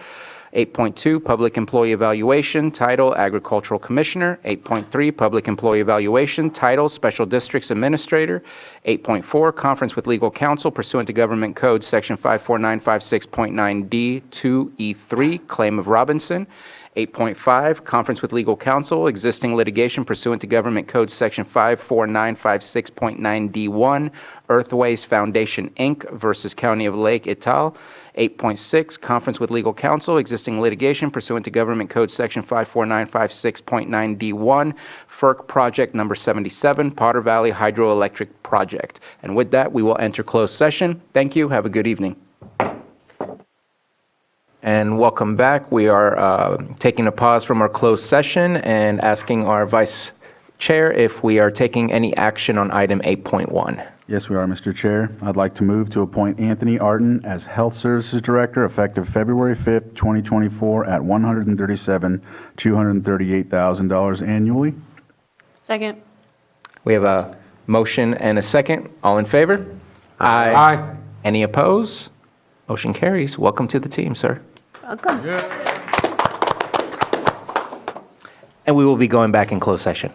8.2, Public Employee Evaluation, title Agricultural Commissioner. 8.3, Public Employee Evaluation, title Special Districts Administrator. 8.4, Conference with Legal Counsel pursuant to Government Code Section 54956.9D2E3, Claim of Robinson. 8.5, Conference with Legal Counsel, existing litigation pursuant to Government Code Section 54956.9D1, Earthways Foundation, Inc. versus County of Lake et al. 8.6, Conference with Legal Counsel, existing litigation pursuant to Government Code Section 54956.9D1, FERC Project Number 77, Potter Valley Hydroelectric Project. And with that, we will enter closed session. Thank you. Have a good evening. And welcome back. We are taking a pause from our closed session and asking our Vice Chair if we are taking any action on item 8.1. Yes, we are, Mr. Chair. I'd like to move to appoint Anthony Arden as Health Services Director effective February 5th, 2024 at $137,238,000 annually. Second. We have a motion and a second. All in favor? Aye. Any opposed? Motion carries. Welcome to the team, sir. Welcome. And And we will be going back in closed session.